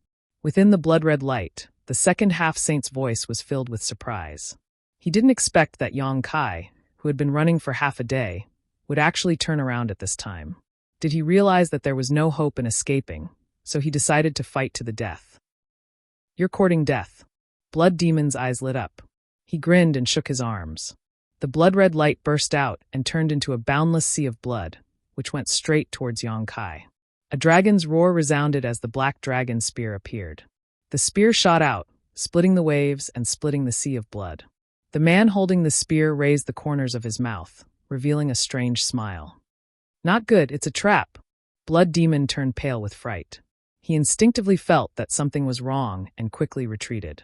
Within the blood-red light, the second half-saint's voice was filled with surprise. He didn't expect that Yong Kai, who had been running for half a day, would actually turn around at this time. Did he realize that there was no hope in escaping, so he decided to fight to the death? You're courting death. Blood Demon's eyes lit up. He grinned and shook his arms. The blood-red light burst out and turned into a boundless sea of blood, which went straight towards Yong Kai. A dragon's roar resounded as the black dragon spear appeared. The spear shot out, splitting the waves and splitting the sea of blood. The man holding the spear raised the corners of his mouth, revealing a strange smile. Not good, it's a trap. Blood Demon turned pale with fright. He instinctively felt that something was wrong and quickly retreated.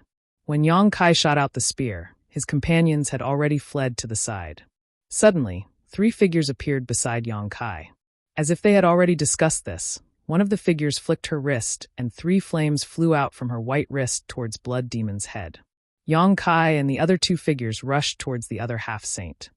When Yang Kai shot out the spear, his companions had already fled to the side. Suddenly, 3 figures appeared beside Yang Kai. As if they had already discussed this, one of the figures flicked her wrist and 3 flames flew out from her white wrist towards Blood Demon's head. Yang Kai and the other 2 figures rushed towards the other half-saint.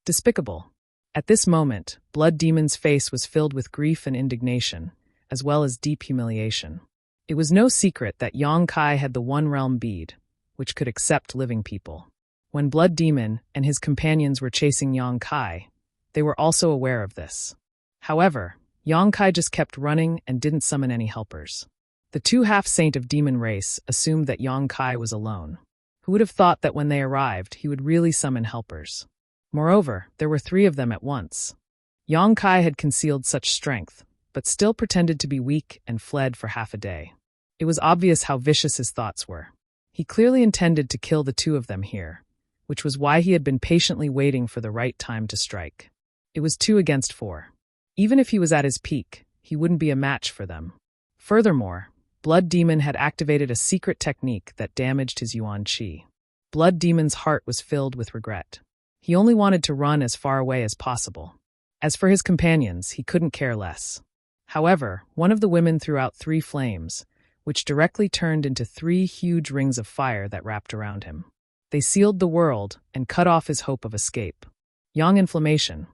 Despicable. At this moment, Blood Demon's face was filled with grief and indignation, as well as deep humiliation. It was no secret that Yang Kai had the One Realm bead, which could accept living people. When Blood Demon and his companions were chasing Yang Kai, they were also aware of this. However, Yang Kai just kept running and didn't summon any helpers. The 2 half-saint of demon race assumed that Yang Kai was alone. Who would have thought that when they arrived, he would really summon helpers? Moreover, there were 3 of them at once. Yang Kai had concealed such strength, but still pretended to be weak and fled for half a day. It was obvious how vicious his thoughts were. He clearly intended to kill the 2 of them here, which was why he had been patiently waiting for the right time to strike. It was 2 against 4. Even if he was at his peak, he wouldn't be a match for them. Furthermore, Blood Demon had activated a secret technique that damaged his Yuan Qi. Blood Demon's heart was filled with regret. He only wanted to run as far away as possible. As for his companions, he couldn't care less. However, one of the women threw out 3 flames, which directly turned into 3 huge rings of fire that wrapped around him. They sealed the world and cut off his hope of escape. Yang Inflammation.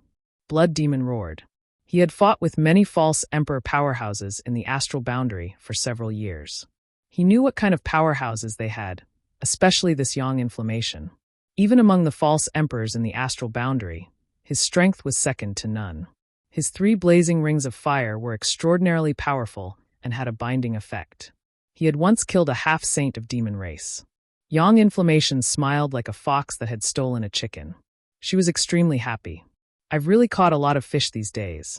Blood Demon roared. He had fought with many false emperor powerhouses in the astral boundary for several years. He knew what kind of powerhouses they had, especially this Yang Inflammation. Even among the false emperors in the astral boundary, his strength was second to none. His 3 blazing rings of fire were extraordinarily powerful and had a binding effect. He had once killed a half-saint of demon race. Yang Inflammation smiled like a fox that had stolen a chicken. She was extremely happy. I've really caught a lot of fish these days.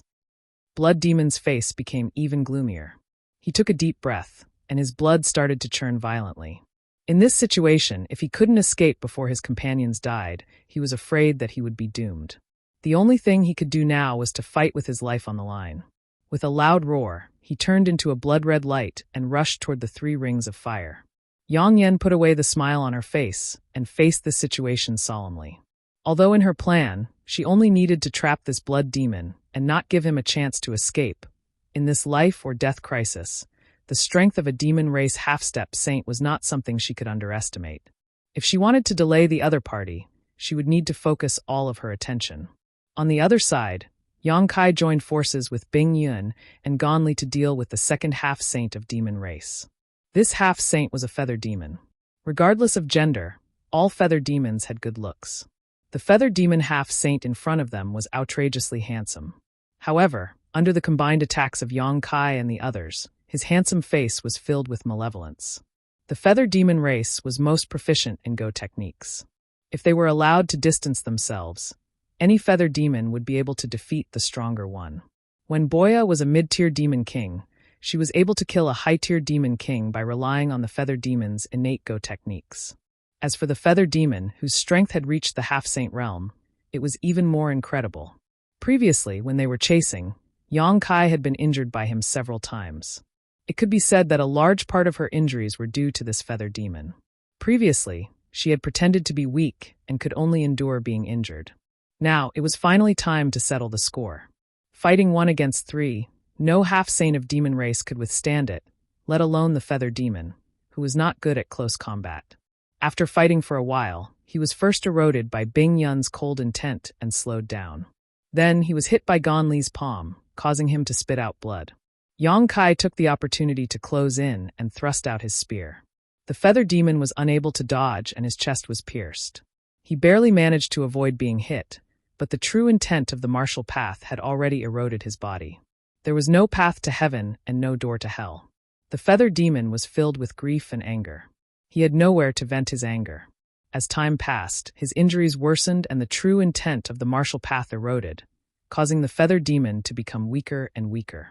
Blood Demon's face became even gloomier. He took a deep breath, and his blood started to churn violently. In this situation, if he couldn't escape before his companions died, he was afraid that he would be doomed. The only thing he could do now was to fight with his life on the line. With a loud roar, he turned into a blood-red light and rushed toward the 3 rings of fire. Yang Yen put away the smile on her face and faced the situation solemnly. Although in her plan, she only needed to trap this Blood Demon and not give him a chance to escape. In this life-or-death crisis, the strength of a demon race half-step saint was not something she could underestimate. If she wanted to delay the other party, she would need to focus all of her attention. On the other side, Yang Kai joined forces with Bing Yun and Gonli to deal with the second half-saint of demon race. This half-saint was a feather demon. Regardless of gender, all feather demons had good looks. The feather demon half-saint in front of them was outrageously handsome. However, under the combined attacks of Yang Kai and the others, his handsome face was filled with malevolence. The feather demon race was most proficient in Go techniques. If they were allowed to distance themselves, any feather demon would be able to defeat the stronger one. When Boya was a mid-tier demon king, she was able to kill a high-tier demon king by relying on the feather demon's innate Go techniques. As for the feather demon, whose strength had reached the half-saint realm, it was even more incredible. Previously, when they were chasing, Yang Kai had been injured by him several times. It could be said that a large part of her injuries were due to this feather demon. Previously, she had pretended to be weak and could only endure being injured. Now, it was finally time to settle the score. Fighting 1 against 3, no half-saint of demon race could withstand it, let alone the feather demon, who was not good at close combat. After fighting for a while, he was first eroded by Bing Yun's cold intent and slowed down. Then he was hit by Gon Li's palm, causing him to spit out blood. Yang Kai took the opportunity to close in and thrust out his spear. The feather demon was unable to dodge and his chest was pierced. He barely managed to avoid being hit, but the true intent of the martial path had already eroded his body. There was no path to heaven and no door to hell. The feather demon was filled with grief and anger. He had nowhere to vent his anger. As time passed, his injuries worsened and the true intent of the martial path eroded, causing the feather demon to become weaker and weaker.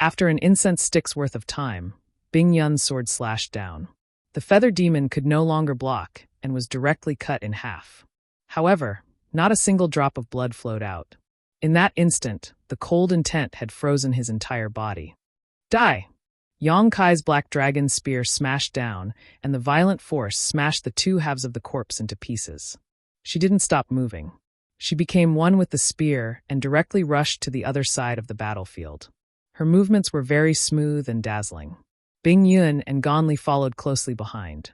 After an incense stick's worth of time, Bing Yun's sword slashed down. The feather demon could no longer block and was directly cut in half. However, not a single drop of blood flowed out. In that instant, the cold intent had frozen his entire body. Die! Yang Kai's black dragon spear smashed down, and the violent force smashed the two halves of the corpse into pieces. She didn't stop moving. She became one with the spear and directly rushed to the other side of the battlefield. Her movements were very smooth and dazzling. Bing Yun and Gan Li followed closely behind.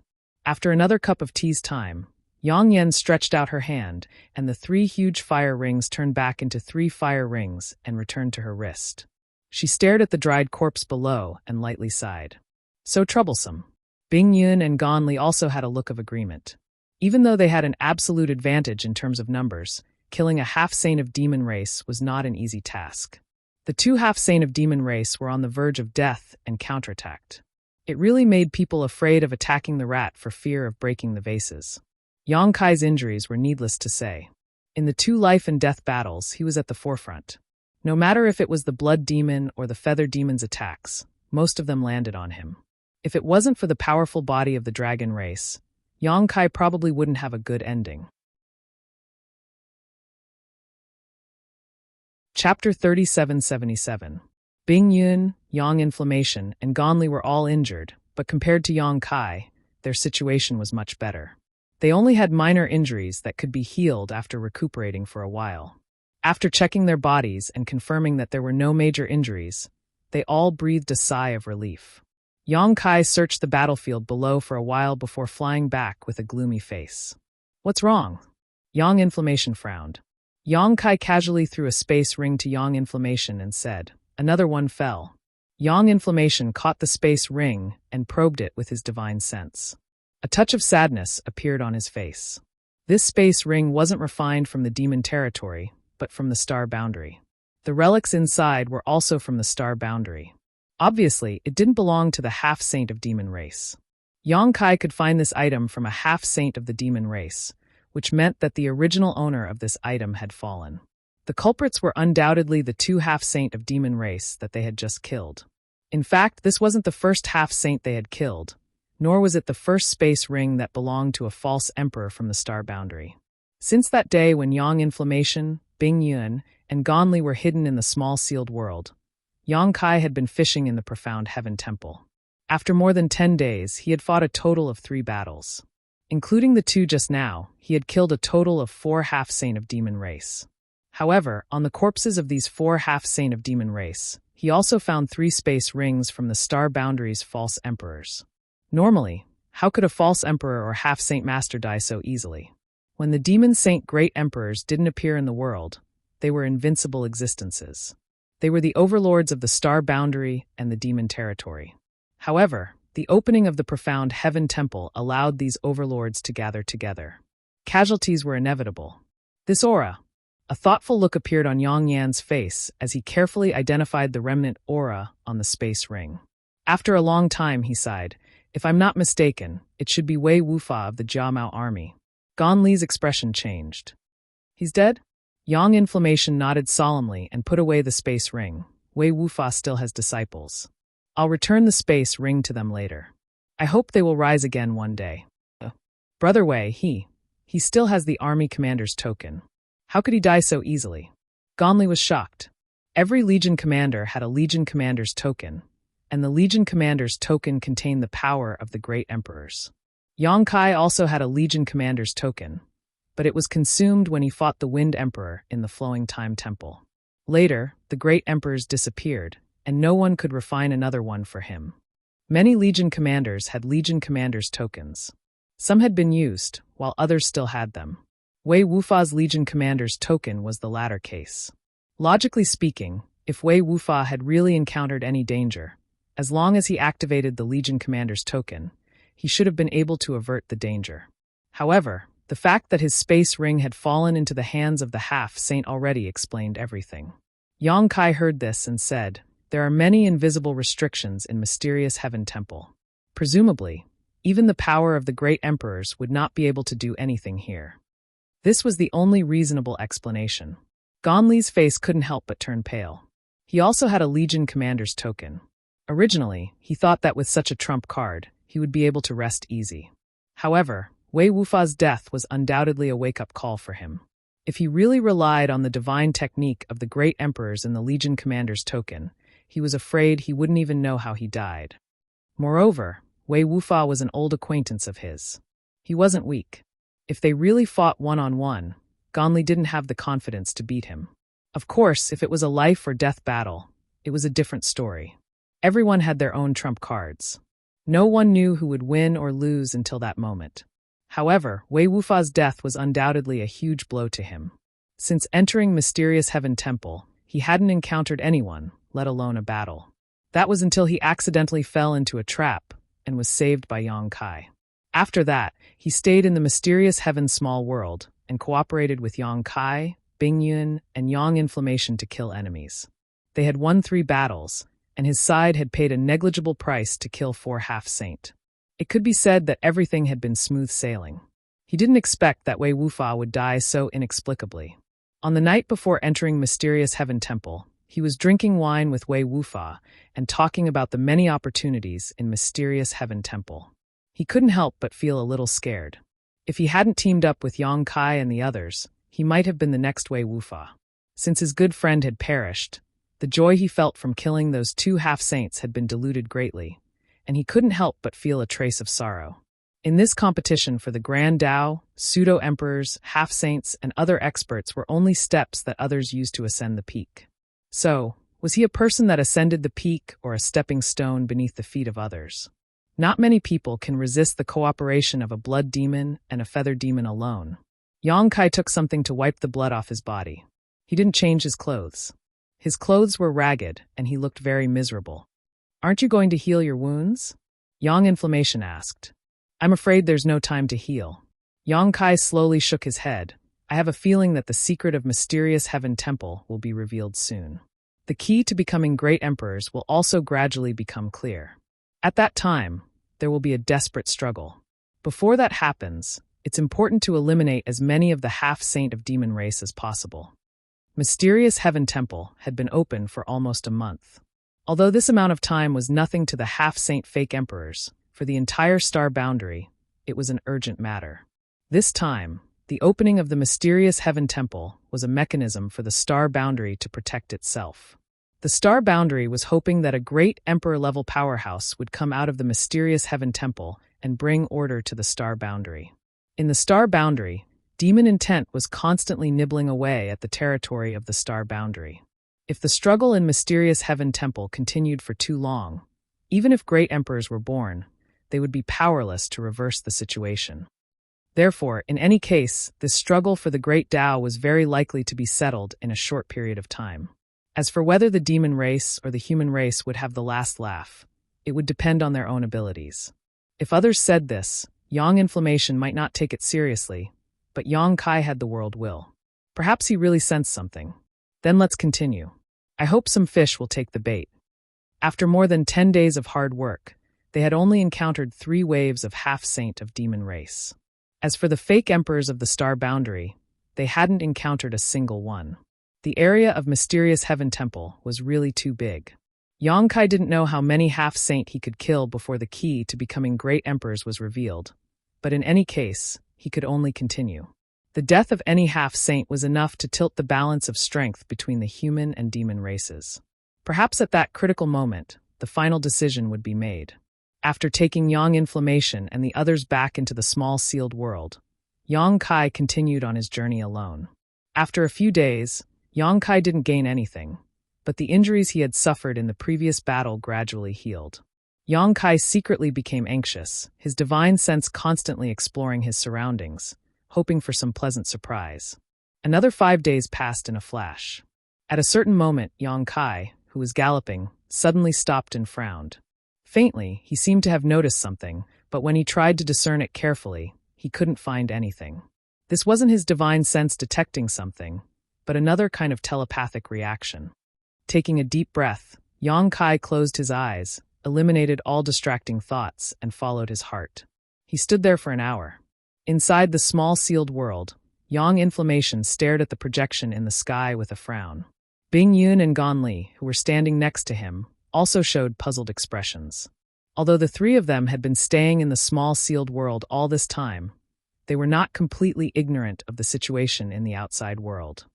After another cup of tea's time, Yang Yan stretched out her hand, and the 3 huge fire rings turned back into 3 fire rings and returned to her wrist. She stared at the dried corpse below and lightly sighed. So troublesome. Bing Yun and Gan Li also had a look of agreement. Even though they had an absolute advantage in terms of numbers, killing a half-saint of demon race was not an easy task. The 2 half-saint of demon race were on the verge of death and counterattacked. It really made people afraid of attacking the rat for fear of breaking the vases. Yang Kai's injuries were needless to say. In the 2 life and death battles, he was at the forefront. No matter if it was the blood demon or the feather demon's attacks, most of them landed on him. If it wasn't for the powerful body of the dragon race, Yang Kai probably wouldn't have a good ending. Chapter 3777. Bing Yun, Yang Inflammation, and Gan Li were all injured, but compared to Yang Kai, their situation was much better. They only had minor injuries that could be healed after recuperating for a while. After checking their bodies and confirming that there were no major injuries, they all breathed a sigh of relief. Yang Kai searched the battlefield below for a while before flying back with a gloomy face. "What's wrong?" Yang Inflammation frowned. Yang Kai casually threw a space ring to Yang Inflammation and said, "Another one fell." Yang Inflammation caught the space ring and probed it with his divine sense. A touch of sadness appeared on his face. This space ring wasn't refined from the demon territory, but from the star boundary. The relics inside were also from the star boundary. Obviously, it didn't belong to the half-saint of demon race. Yang Kai could find this item from a half-saint of the demon race, which meant that the original owner of this item had fallen. The culprits were undoubtedly the 2 half-saint of demon race that they had just killed. In fact, this wasn't the first half-saint they had killed, nor was it the first space ring that belonged to a false emperor from the star boundary. Since that day when Yang Inflammation, Bing Yun, and Gan Li were hidden in the small sealed world, Yang Kai had been fishing in the profound heaven temple. After more than 10 days, he had fought a total of 3 battles. Including the 2 just now, he had killed a total of 4 half-saint of demon race. However, on the corpses of these 4 half-saint of demon race, he also found 3 space rings from the star boundary's false emperors. Normally, how could a false emperor or half-saint master die so easily? When the demon saint great emperors didn't appear in the world, they were invincible existences. They were the overlords of the star boundary and the demon territory. However, the opening of the profound heaven temple allowed these overlords to gather together. Casualties were inevitable. This aura. A thoughtful look appeared on Yang Yan's face as he carefully identified the remnant aura on the space ring. After a long time, he sighed. "If I'm not mistaken, it should be Wei Wufa of the Jiamao army." Gan Li's expression changed. "He's dead?" Yang Inflammation nodded solemnly and put away the space ring. "Wei Wufa still has disciples. I'll return the space ring to them later. I hope they will rise again one day." Brother Wei, he still has the army commander's token. How could he die so easily? Gan Li was shocked. Every legion commander had a legion commander's token, and the legion commander's token contained the power of the great emperors. Yang Kai also had a legion commander's token, but it was consumed when he fought the Wind Emperor in the Flowing Time Temple. Later, the great emperors disappeared, and no one could refine another one for him. Many legion commanders had legion commanders' tokens. Some had been used, while others still had them. Wei Wufa's legion commander's token was the latter case. Logically speaking, if Wei Wufa had really encountered any danger, as long as he activated the legion commander's token, he should have been able to avert the danger. However, the fact that his space ring had fallen into the hands of the half-saint already explained everything. Yang Kai heard this and said, "There are many invisible restrictions in Mysterious Heaven Temple. Presumably, even the power of the great emperors would not be able to do anything here." This was the only reasonable explanation. Gan Li's face couldn't help but turn pale. He also had a legion commander's token. Originally, he thought that with such a trump card, he would be able to rest easy. However, Wei Wufa's death was undoubtedly a wake-up call for him. If he really relied on the divine technique of the great emperors in the legion commander's token, he was afraid he wouldn't even know how he died. Moreover, Wei Wufa was an old acquaintance of his. He wasn't weak. If they really fought one-on-one, Ganli didn't have the confidence to beat him. Of course, if it was a life-or-death battle, it was a different story. Everyone had their own trump cards. No one knew who would win or lose until that moment. However, Wei Wufa's death was undoubtedly a huge blow to him. Since entering Mysterious Heaven Temple, he hadn't encountered anyone, let alone a battle. That was until he accidentally fell into a trap and was saved by Yang Kai. After that, he stayed in the Mysterious Heaven Small World and cooperated with Yang Kai, Bing Yun, and Yang Inflammation to kill enemies. They had won 3 battles, and his side had paid a negligible price to kill 4 half-saint. It could be said that everything had been smooth sailing. He didn't expect that Wei Wufa would die so inexplicably. On the night before entering Mysterious Heaven Temple, he was drinking wine with Wei Wufa and talking about the many opportunities in Mysterious Heaven Temple. He couldn't help but feel a little scared. If he hadn't teamed up with Yang Kai and the others, he might have been the next Wei Wufa. Since his good friend had perished, the joy he felt from killing those 2 half-saints had been diluted greatly, and he couldn't help but feel a trace of sorrow. In this competition for the Grand Dao, pseudo-emperors, half-saints, and other experts were only steps that others used to ascend the peak. So, was he a person that ascended the peak or a stepping stone beneath the feet of others? Not many people can resist the cooperation of a blood demon and a feather demon alone. Yang Kai took something to wipe the blood off his body. He didn't change his clothes. His clothes were ragged, and he looked very miserable. "Aren't you going to heal your wounds?" Yang Inflammation asked. "I'm afraid there's no time to heal." Yang Kai slowly shook his head. "I have a feeling that the secret of Mysterious Heaven Temple will be revealed soon. The key to becoming great emperors will also gradually become clear. At that time, there will be a desperate struggle. Before that happens, it's important to eliminate as many of the half-saint of demon race as possible." Mysterious Heaven Temple had been open for almost a month. Although this amount of time was nothing to the half-saint fake emperors, for the entire star boundary, it was an urgent matter. This time, the opening of the Mysterious Heaven Temple was a mechanism for the star boundary to protect itself. The star boundary was hoping that a great emperor-level powerhouse would come out of the Mysterious Heaven Temple and bring order to the star boundary. In the star boundary, demon intent was constantly nibbling away at the territory of the star boundary. If the struggle in Mysterious Heaven Temple continued for too long, even if great emperors were born, they would be powerless to reverse the situation. Therefore, in any case, this struggle for the great Tao was very likely to be settled in a short period of time. As for whether the demon race or the human race would have the last laugh, it would depend on their own abilities. If others said this, Yang Inflammation might not take it seriously, but Yang Kai had the world will. Perhaps he really sensed something. Then let's continue. I hope some fish will take the bait. After more than 10 days of hard work, they had only encountered 3 waves of half-saint of demon race. As for the fake emperors of the star boundary, they hadn't encountered a single one. The area of Mysterious Heaven Temple was really too big. Yang Kai didn't know how many half-saint he could kill before the key to becoming great emperors was revealed, but in any case, he could only continue. The death of any half-saint was enough to tilt the balance of strength between the human and demon races. Perhaps at that critical moment, the final decision would be made. After taking Yang Inflammation and the others back into the small sealed world, Yang Kai continued on his journey alone. After a few days, Yang Kai didn't gain anything, but the injuries he had suffered in the previous battle gradually healed. Yang Kai secretly became anxious, his divine sense constantly exploring his surroundings, hoping for some pleasant surprise. Another 5 days passed in a flash. At a certain moment, Yang Kai, who was galloping, suddenly stopped and frowned. Faintly, he seemed to have noticed something, but when he tried to discern it carefully, he couldn't find anything. This wasn't his divine sense detecting something, but another kind of telepathic reaction. Taking a deep breath, Yang Kai closed his eyes, eliminated all distracting thoughts, and followed his heart. He stood there for an hour. Inside the small sealed world, Yang Inflammation stared at the projection in the sky with a frown. Bing Yun and Gan Li, who were standing next to him, also showed puzzled expressions. Although the 3 of them had been staying in the small sealed world all this time, they were not completely ignorant of the situation in the outside world.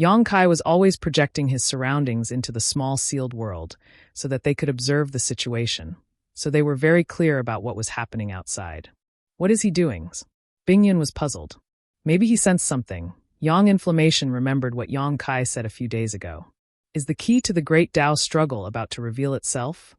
Yang Kai was always projecting his surroundings into the small sealed world so that they could observe the situation, so they were very clear about what was happening outside. What is he doing? Bingyun was puzzled. Maybe he sensed something. Yang Inflammation remembered what Yang Kai said a few days ago. Is the key to the great Tao struggle about to reveal itself?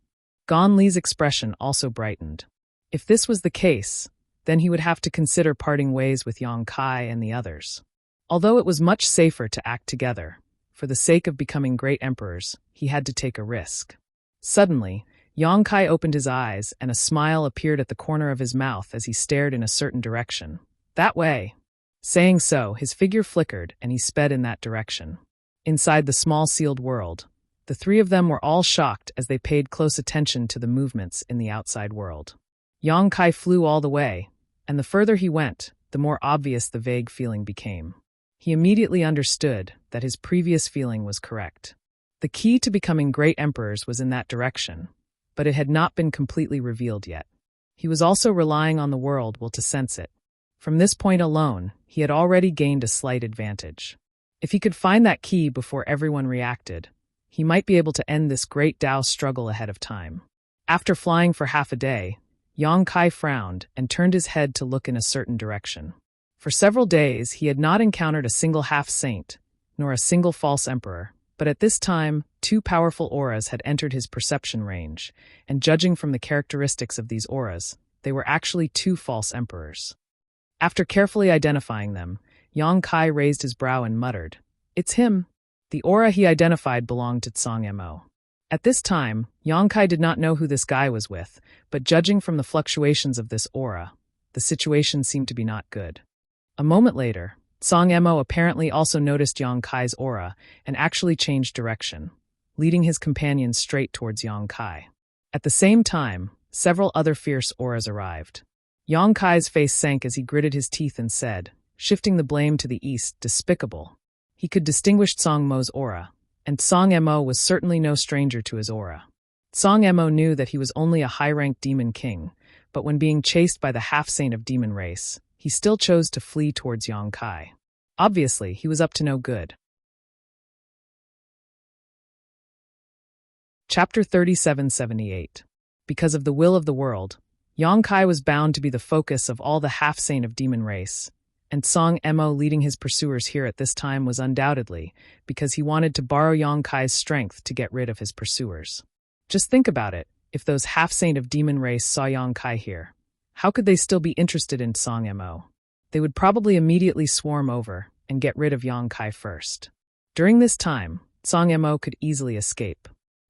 Gan Li's expression also brightened. If this was the case, then he would have to consider parting ways with Yang Kai and the others. Although it was much safer to act together, for the sake of becoming great emperors, he had to take a risk. Suddenly, Yang Kai opened his eyes and a smile appeared at the corner of his mouth as he stared in a certain direction. That way. Saying so, his figure flickered and he sped in that direction. Inside the small sealed world, the three of them were all shocked as they paid close attention to the movements in the outside world. Yang Kai flew all the way, and the further he went, the more obvious the vague feeling became. He immediately understood that his previous feeling was correct. The key to becoming great emperors was in that direction, but it had not been completely revealed yet. He was also relying on the world will to sense it. From this point alone, he had already gained a slight advantage. If he could find that key before everyone reacted, he might be able to end this great Tao struggle ahead of time. After flying for half a day, Yang Kai frowned and turned his head to look in a certain direction. For several days, he had not encountered a single half-saint, nor a single false emperor, but at this time, two powerful auras had entered his perception range, and judging from the characteristics of these auras, they were actually two false emperors. After carefully identifying them, Yang Kai raised his brow and muttered, "It's him." The aura he identified belonged to Tsang Mo. At this time, Yang Kai did not know who this guy was with, but judging from the fluctuations of this aura, the situation seemed to be not good. A moment later, Tsang Mo apparently also noticed Yang Kai's aura and actually changed direction, leading his companions straight towards Yang Kai. At the same time, several other fierce auras arrived. Yang Kai's face sank as he gritted his teeth and said, shifting the blame to the east, despicable. He could distinguish Tsang Mo's aura, and Tsang Mo was certainly no stranger to his aura. Tsang Mo knew that he was only a high-ranked demon king, but when being chased by the half-saint of demon race, he still chose to flee towards Yang Kai. Obviously, he was up to no good. Chapter 3778. Because of the will of the world, Yang Kai was bound to be the focus of all the half-saint of demon race, and Tsang Mo leading his pursuers here at this time was undoubtedly because he wanted to borrow Yang Kai's strength to get rid of his pursuers. Just think about it, if those half-saint of demon race saw Yang Kai here, how could they still be interested in Tsang Mo? They would probably immediately swarm over and get rid of Yang Kai first. During this time, Tsang Mo could easily escape.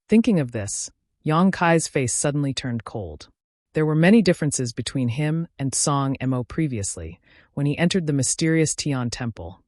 Thinking of this, Yang Kai's face suddenly turned cold. There were many differences between him and Tsang Mo previously, when he entered the mysterious Tian Temple.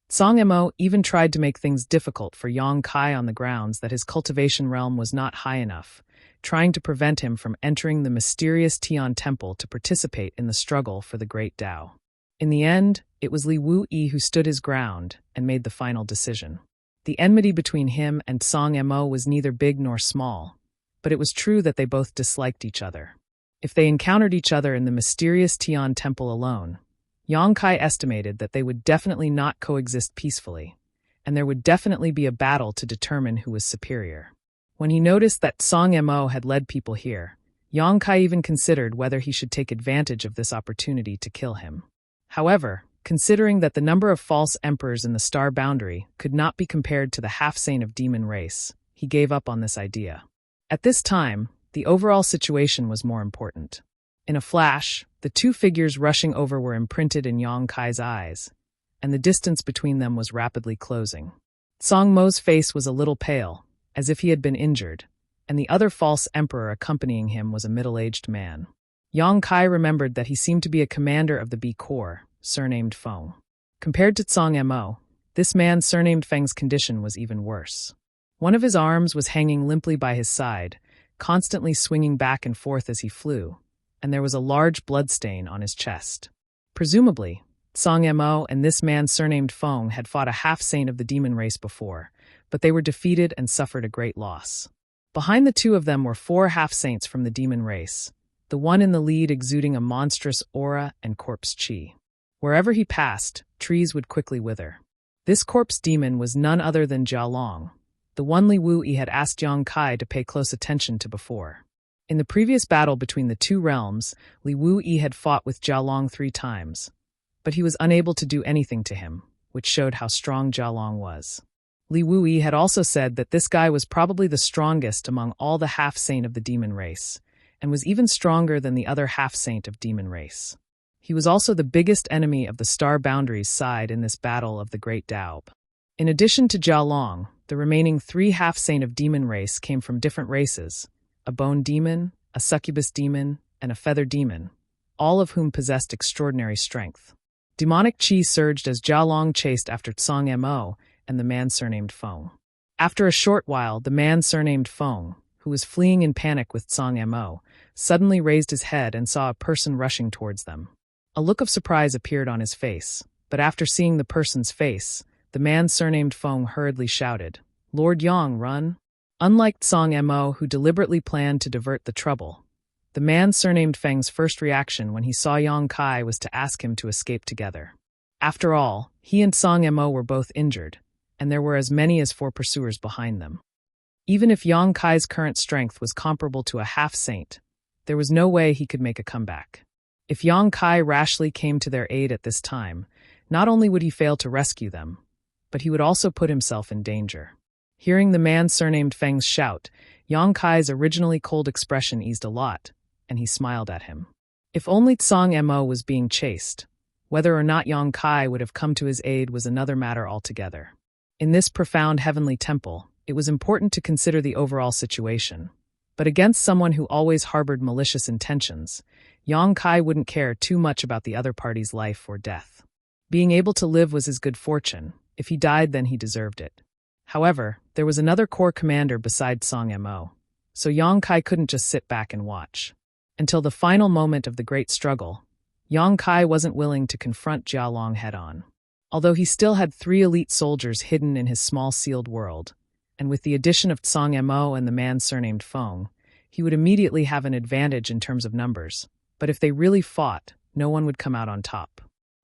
Tsang Mo even tried to make things difficult for Yang Kai on the grounds that his cultivation realm was not high enough, trying to prevent him from entering the mysterious Tian Temple to participate in the struggle for the Great Tao. In the end, it was Li Wu-yi who stood his ground and made the final decision. The enmity between him and Tsang Mo was neither big nor small, but it was true that they both disliked each other. If they encountered each other in the mysterious Tian Temple alone, Yang Kai estimated that they would definitely not coexist peacefully, and there would definitely be a battle to determine who was superior. When he noticed that Tsang Mo had led people here, Yang Kai even considered whether he should take advantage of this opportunity to kill him. However, considering that the number of false emperors in the star boundary could not be compared to the half-saint of demon race, he gave up on this idea. At this time, the overall situation was more important. In a flash, the two figures rushing over were imprinted in Yang Kai's eyes, and the distance between them was rapidly closing. Tsang Mo's face was a little pale, as if he had been injured, and the other false emperor accompanying him was a middle-aged man. Yang Kai remembered that he seemed to be a commander of the B Corps, surnamed Feng. Compared to Tsang Mo, this man surnamed Feng's condition was even worse. One of his arms was hanging limply by his side, constantly swinging back and forth as he flew, and there was a large bloodstain on his chest. Presumably, Tsang Mo and this man surnamed Feng had fought a half-saint of the demon race before, but they were defeated and suffered a great loss. Behind the two of them were 4 half-saints from the demon race, the one in the lead exuding a monstrous aura and corpse chi. Wherever he passed, trees would quickly wither. This corpse demon was none other than Jialong, the one Li Wuyi had asked Yang Kai to pay close attention to before. In the previous battle between the two realms, Li Wuyi had fought with Jialong 3 times, but he was unable to do anything to him, which showed how strong Jialong was. Li Wuyi had also said that this guy was probably the strongest among all the half-saint of the demon race, and was even stronger than the other half-saint of demon race. He was also the biggest enemy of the Star Boundaries side in this battle of the Great Daub. In addition to Jialong, the remaining 3 half-saint of demon race came from different races: a bone demon, a succubus demon, and a feather demon, all of whom possessed extraordinary strength. Demonic chi surged as Jialong chased after Tsang Mo and the man surnamed Feng. After a short while, the man surnamed Feng, who was fleeing in panic with Tsang Mo, suddenly raised his head and saw a person rushing towards them. A look of surprise appeared on his face, but after seeing the person's face, the man surnamed Feng hurriedly shouted, "Lord Yang, run!" Unlike Tsang Mo, who deliberately planned to divert the trouble, the man surnamed Feng's first reaction when he saw Yang Kai was to ask him to escape together. After all, he and Tsang Mo were both injured, and there were as many as 4 pursuers behind them. Even if Yang Kai's current strength was comparable to a half-saint, there was no way he could make a comeback. If Yang Kai rashly came to their aid at this time, not only would he fail to rescue them, but he would also put himself in danger. Hearing the man surnamed Feng's shout, Yang Kai's originally cold expression eased a lot, and he smiled at him. If only Tsang Mo was being chased, whether or not Yang Kai would have come to his aid was another matter altogether. In this profound heavenly temple, it was important to consider the overall situation. But against someone who always harbored malicious intentions, Yang Kai wouldn't care too much about the other party's life or death. Being able to live was his good fortune. If he died, then he deserved it. However, there was another core commander besides Tsang Mo, so Yang Kai couldn't just sit back and watch. Until the final moment of the great struggle, Yang Kai wasn't willing to confront Jialong head-on. Although he still had 3 elite soldiers hidden in his small sealed world, and with the addition of Tsang Mo and the man surnamed Feng, he would immediately have an advantage in terms of numbers. But if they really fought, no one would come out on top.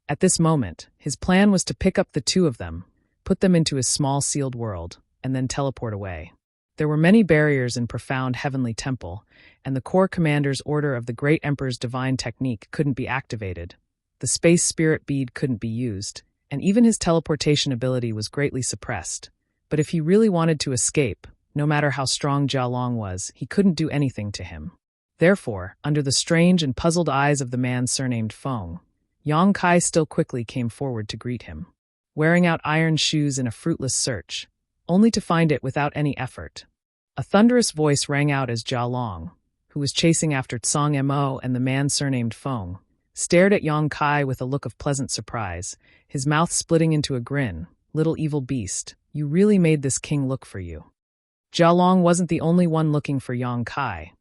At this moment, his plan was to pick up the 2 of them, put them into his small sealed world, and then teleport away. There were many barriers in profound heavenly temple, and the core commander's order of the Great Emperor's divine technique couldn't be activated. The space spirit bead couldn't be used, and even his teleportation ability was greatly suppressed. But if he really wanted to escape, no matter how strong Jialong was, he couldn't do anything to him. Therefore, under the strange and puzzled eyes of the man surnamed Feng, Yang Kai still quickly came forward to greet him, wearing out iron shoes in a fruitless search, only to find it without any effort. A thunderous voice rang out as Jialong, who was chasing after Tsang Mo and the man surnamed Feng, stared at Yang Kai with a look of pleasant surprise, his mouth splitting into a grin. "Little evil beast, you really made this king look for you." Jialong wasn't the only one looking for Yang Kai.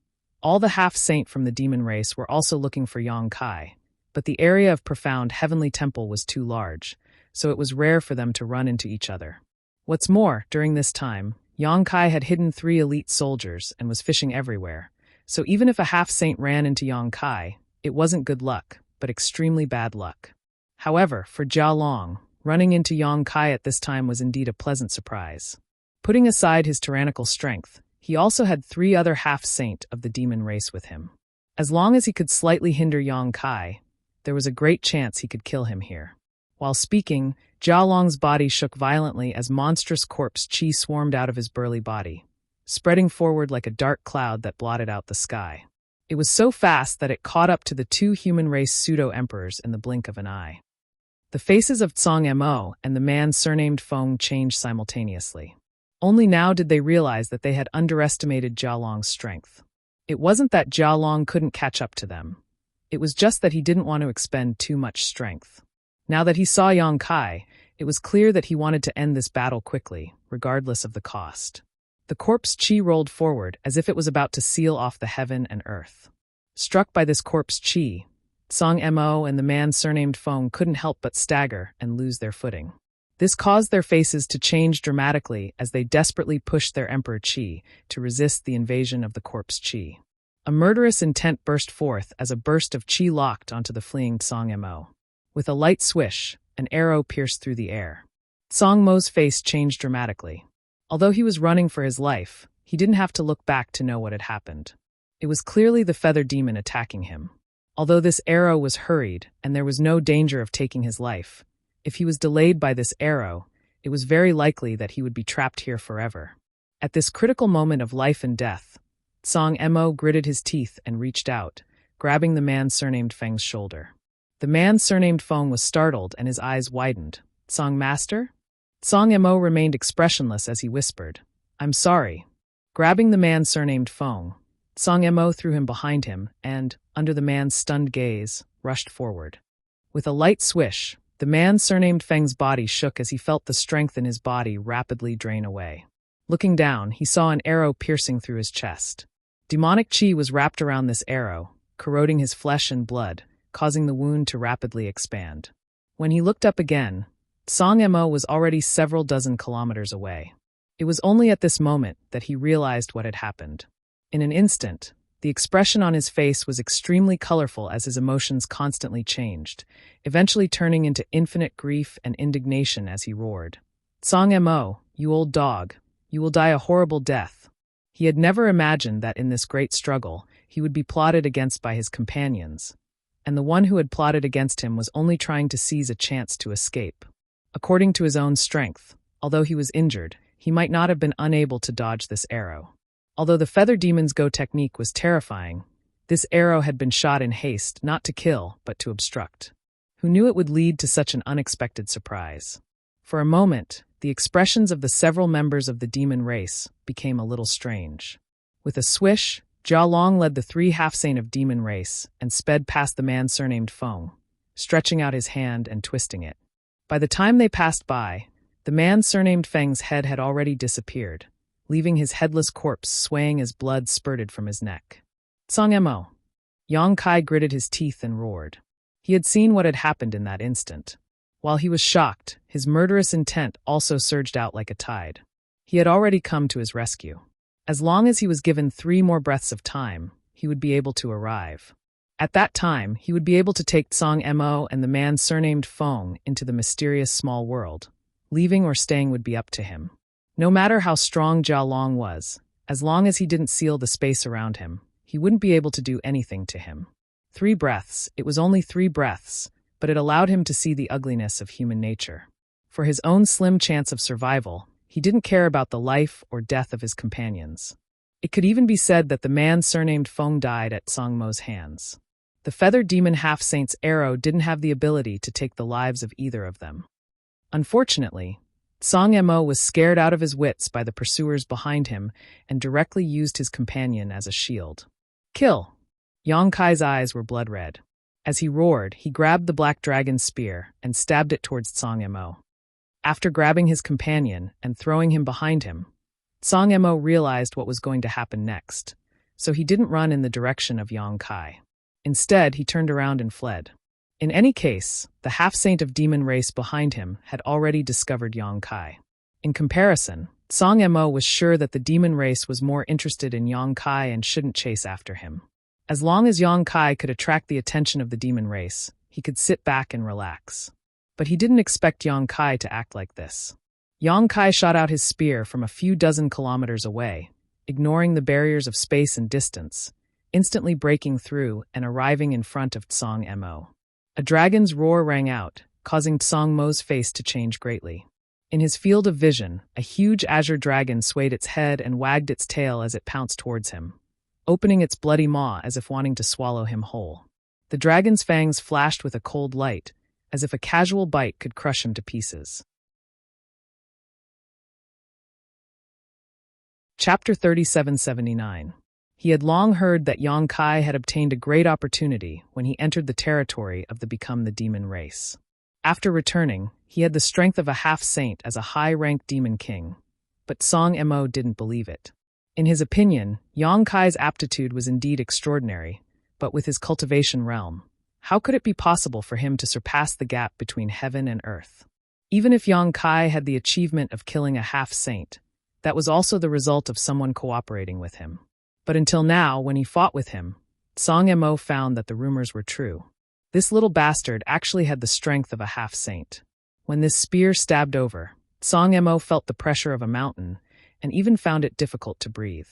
All the half-saint from the demon race were also looking for Yang Kai, but the area of profound heavenly temple was too large, so it was rare for them to run into each other. What's more, during this time, Yang Kai had hidden 3 elite soldiers and was fishing everywhere, so even if a half-saint ran into Yang Kai, it wasn't good luck, but extremely bad luck. However, for Jialong, running into Yang Kai at this time was indeed a pleasant surprise. Putting aside his tyrannical strength, he also had 3 other half-saint of the demon race with him. As long as he could slightly hinder Yang Kai, there was a great chance he could kill him here. While speaking, Jialong's body shook violently as monstrous corpse chi swarmed out of his burly body, spreading forward like a dark cloud that blotted out the sky. It was so fast that it caught up to the 2 human race pseudo-emperors in the blink of an eye. The faces of Tsang Mo and the man surnamed Feng changed simultaneously. Only now did they realize that they had underestimated Jialong's strength. It wasn't that Jialong couldn't catch up to them. It was just that he didn't want to expend too much strength. Now that he saw Yang Kai, it was clear that he wanted to end this battle quickly, regardless of the cost. The corpse chi rolled forward as if it was about to seal off the heaven and earth. Struck by this corpse chi, Tsang Mo and the man surnamed Feng couldn't help but stagger and lose their footing. This caused their faces to change dramatically as they desperately pushed their emperor chi to resist the invasion of the corpse chi. A murderous intent burst forth as a burst of chi locked onto the fleeing Tsang Mo. With a light swish, an arrow pierced through the air. Song Mo's face changed dramatically. Although he was running for his life, he didn't have to look back to know what had happened. It was clearly the feather demon attacking him. Although this arrow was hurried and there was no danger of taking his life, if he was delayed by this arrow, it was very likely that he would be trapped here forever. At this critical moment of life and death, Song Mo gritted his teeth and reached out, grabbing the man surnamed Feng's shoulder. The man surnamed Feng was startled and his eyes widened. Song Master? Song Mo remained expressionless as he whispered, I'm sorry. Grabbing the man surnamed Feng, Song Mo threw him behind him and, under the man's stunned gaze, rushed forward. With a light swish, the man surnamed Feng's body shook as he felt the strength in his body rapidly drain away. Looking down, he saw an arrow piercing through his chest. Demonic chi was wrapped around this arrow, corroding his flesh and blood, causing the wound to rapidly expand. When he looked up again, Song Mo was already several dozen kilometers away. It was only at this moment that he realized what had happened. In an instant, the expression on his face was extremely colorful as his emotions constantly changed, eventually turning into infinite grief and indignation as he roared. Song Mo, you old dog, you will die a horrible death. He had never imagined that in this great struggle, he would be plotted against by his companions, and the one who had plotted against him was only trying to seize a chance to escape. According to his own strength, although he was injured, he might not have been unable to dodge this arrow. Although the Feather Demon's go technique was terrifying, this arrow had been shot in haste not to kill, but to obstruct. Who knew it would lead to such an unexpected surprise? For a moment, the expressions of the several members of the demon race became a little strange. With a swish, Jia Long led the 3 half-saint of demon race and sped past the man surnamed Feng, stretching out his hand and twisting it. By the time they passed by, the man surnamed Feng's head had already disappeared, leaving his headless corpse swaying as blood spurted from his neck. Song Mo. Yang Kai gritted his teeth and roared. He had seen what had happened in that instant. While he was shocked, his murderous intent also surged out like a tide. He had already come to his rescue. As long as he was given 3 more breaths of time, he would be able to arrive. At that time, he would be able to take Song Mo and the man surnamed Feng into the mysterious small world. Leaving or staying would be up to him. No matter how strong Jia Long was, as long as he didn't seal the space around him, he wouldn't be able to do anything to him. 3 breaths, it was only 3 breaths, but it allowed him to see the ugliness of human nature. For his own slim chance of survival, he didn't care about the life or death of his companions. It could even be said that the man surnamed Feng died at Song Mo's hands. The Feather Demon Half-Saint's arrow didn't have the ability to take the lives of either of them. Unfortunately, Song Mo was scared out of his wits by the pursuers behind him and directly used his companion as a shield. Kill! Yang Kai's eyes were blood red. As he roared, he grabbed the black dragon's spear and stabbed it towards Song Mo. After grabbing his companion and throwing him behind him, Song Mo realized what was going to happen next, so he didn't run in the direction of Yang Kai. Instead, he turned around and fled. In any case, the half-saint of demon race behind him had already discovered Yang Kai. In comparison, Song Mo was sure that the demon race was more interested in Yang Kai and shouldn't chase after him. As long as Yang Kai could attract the attention of the demon race, he could sit back and relax. But he didn't expect Yang Kai to act like this. Yang Kai shot out his spear from a few dozen kilometers away, ignoring the barriers of space and distance, instantly breaking through and arriving in front of Song Mo. A dragon's roar rang out, causing Song Mo's face to change greatly. In his field of vision, a huge azure dragon swayed its head and wagged its tail as it pounced towards him, opening its bloody maw as if wanting to swallow him whole. The dragon's fangs flashed with a cold light, as if a casual bite could crush him to pieces. Chapter 3779. He had long heard that Yang Kai had obtained a great opportunity when he entered the territory of the Become the Demon race. After returning, he had the strength of a half-saint as a high-ranked demon king, but Song Mo didn't believe it. In his opinion, Yang Kai's aptitude was indeed extraordinary, but with his cultivation realm, how could it be possible for him to surpass the gap between heaven and earth? Even if Yang Kai had the achievement of killing a half-saint, that was also the result of someone cooperating with him. But until now, when he fought with him, Song Mo found that the rumors were true. This little bastard actually had the strength of a half-saint. When this spear stabbed over, Song Mo felt the pressure of a mountain and even found it difficult to breathe.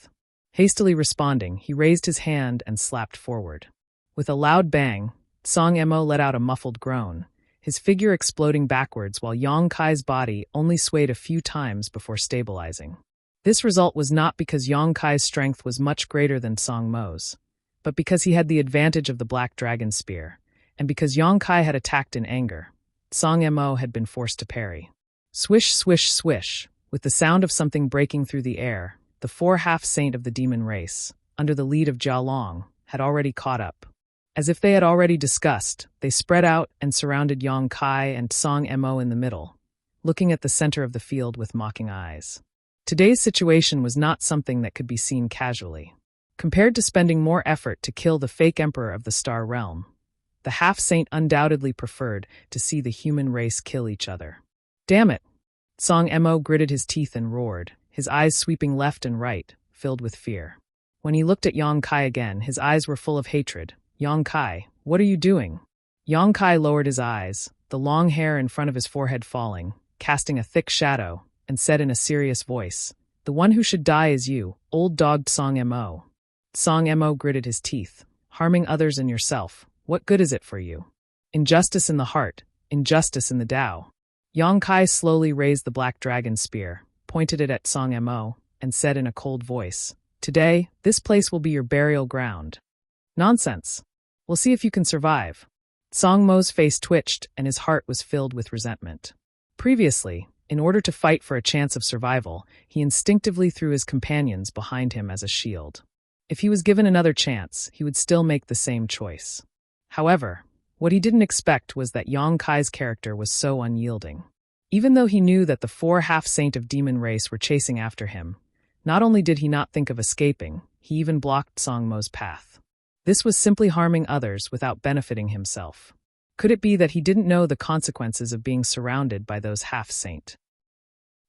Hastily responding, he raised his hand and slapped forward. With a loud bang, Song Mo let out a muffled groan, his figure exploding backwards while Yang Kai's body only swayed a few times before stabilizing. This result was not because Yang Kai's strength was much greater than Song Mo's, but because he had the advantage of the Black Dragon Spear, and because Yang Kai had attacked in anger. Song Mo had been forced to parry. Swish, swish, swish, with the sound of something breaking through the air, the four half-saint of the demon race, under the lead of Jia Long, had already caught up. As if they had already discussed, they spread out and surrounded Yang Kai and Song Mo in the middle, looking at the center of the field with mocking eyes. Today's situation was not something that could be seen casually. Compared to spending more effort to kill the fake emperor of the Star Realm, the half-saint undoubtedly preferred to see the human race kill each other. Damn it! Song Mo gritted his teeth and roared, his eyes sweeping left and right, filled with fear. When he looked at Yang Kai again, his eyes were full of hatred. Yang Kai, what are you doing? Yang Kai lowered his eyes, the long hair in front of his forehead falling, casting a thick shadow, and said in a serious voice, "The one who should die is you, old dogged Song Mo." Song Mo gritted his teeth. Harming others and yourself, what good is it for you? Injustice in the heart, injustice in the Tao. Yang Kai slowly raised the Black Dragon Spear, pointed it at Song Mo, and said in a cold voice, "Today, this place will be your burial ground." Nonsense. We'll see if you can survive. Song Mo's face twitched and his heart was filled with resentment. Previously, in order to fight for a chance of survival, he instinctively threw his companions behind him as a shield. If he was given another chance, he would still make the same choice. However, what he didn't expect was that Yang Kai's character was so unyielding. Even though he knew that the four half-saint of demon race were chasing after him, not only did he not think of escaping, he even blocked Song Mo's path. This was simply harming others without benefiting himself. Could it be that he didn't know the consequences of being surrounded by those half-saint?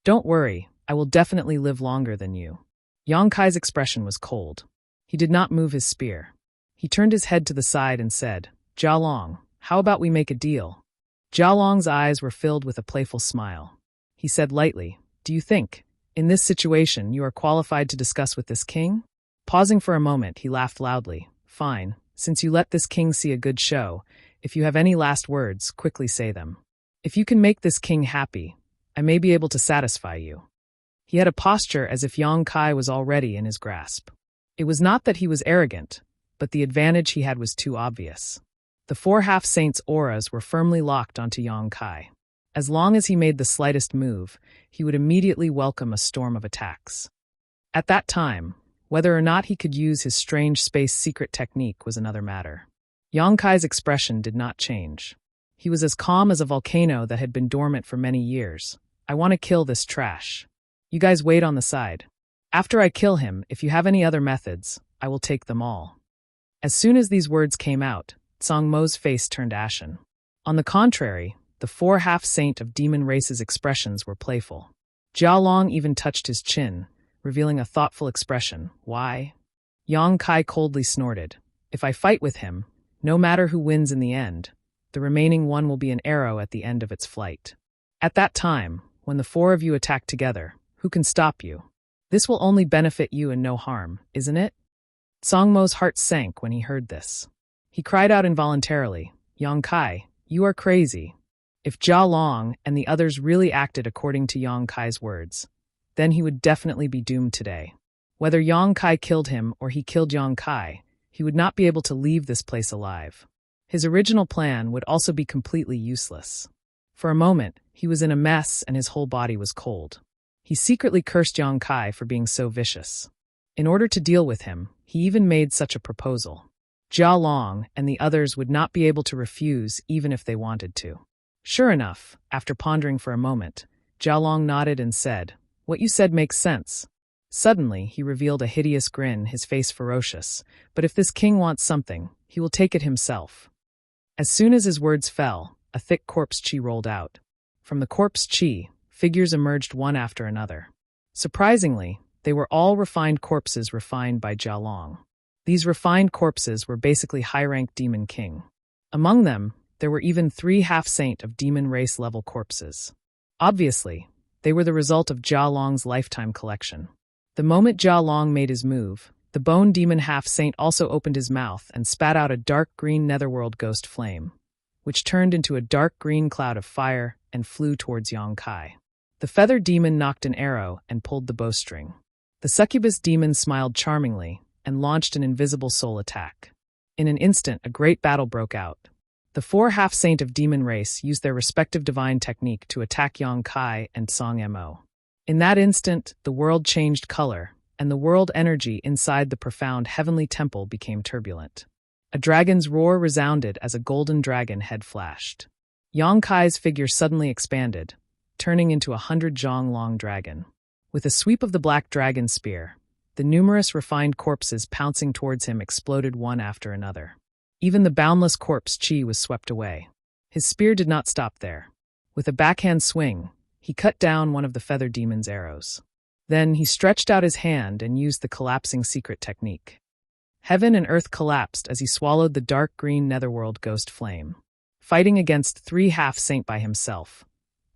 Don't worry, I will definitely live longer than you. Yang Kai's expression was cold. He did not move his spear. He turned his head to the side and said, "Jia Long, how about we make a deal?" Jia Long's eyes were filled with a playful smile. He said lightly, "Do you think, in this situation, you are qualified to discuss with this king?" Pausing for a moment, he laughed loudly. "Fine, since you let this king see a good show, if you have any last words, quickly say them. If you can make this king happy, I may be able to satisfy you." He had a posture as if Yang Kai was already in his grasp. It was not that he was arrogant, but the advantage he had was too obvious. The four half-saints' auras were firmly locked onto Yang Kai. As long as he made the slightest move, he would immediately welcome a storm of attacks. At that time, whether or not he could use his strange space secret technique was another matter. Yang Kai's expression did not change. He was as calm as a volcano that had been dormant for many years. "I want to kill this trash. You guys wait on the side. After I kill him, if you have any other methods, I will take them all." As soon as these words came out, Song Mo's face turned ashen. On the contrary, the four half-saint of demon race's expressions were playful. Jia Long even touched his chin, revealing a thoughtful expression. "Why?" Yang Kai coldly snorted. "If I fight with him, no matter who wins in the end, the remaining one will be an arrow at the end of its flight. At that time, when the four of you attack together, who can stop you? This will only benefit you and no harm, isn't it?" Song Mo's heart sank when he heard this. He cried out involuntarily, "Yang Kai, you are crazy." If Jia Long and the others really acted according to Yang Kai's words, then he would definitely be doomed today. Whether Yang Kai killed him or he killed Yang Kai, he would not be able to leave this place alive. His original plan would also be completely useless. For a moment, he was in a mess and his whole body was cold. He secretly cursed Yang Kai for being so vicious. In order to deal with him, he even made such a proposal. Jia Long and the others would not be able to refuse even if they wanted to. Sure enough, after pondering for a moment, Jia Long nodded and said, "What you said makes sense." Suddenly, he revealed a hideous grin, his face ferocious. "But if this king wants something, he will take it himself." As soon as his words fell, a thick corpse chi rolled out. From the corpse chi, figures emerged one after another. Surprisingly, they were all refined corpses refined by Jia Long. These refined corpses were basically high-ranked demon king. Among them, there were even 3 half-saint of demon race-level corpses. Obviously, They were the result of Jia Long's lifetime collection. The moment Jia Long made his move, the bone demon half-saint also opened his mouth and spat out a dark green netherworld ghost flame, which turned into a dark green cloud of fire and flew towards Yang Kai. The feather demon knocked an arrow and pulled the bowstring. The succubus demon smiled charmingly and launched an invisible soul attack. In an instant, a great battle broke out. The four half-saint of demon race used their respective divine technique to attack Yang Kai and Song Mo. In that instant, the world changed color, and the world energy inside the profound heavenly temple became turbulent. A dragon's roar resounded as a golden dragon head flashed. Yang Kai's figure suddenly expanded, turning into a 100-jong-long dragon. With a sweep of the black dragon spear, the numerous refined corpses pouncing towards him exploded one after another. Even the boundless corpse chi was swept away. His spear did not stop there. With a backhand swing, he cut down one of the feather demon's arrows. Then he stretched out his hand and used the collapsing secret technique. Heaven and earth collapsed as he swallowed the dark green netherworld ghost flame. Fighting against three half-saint by himself.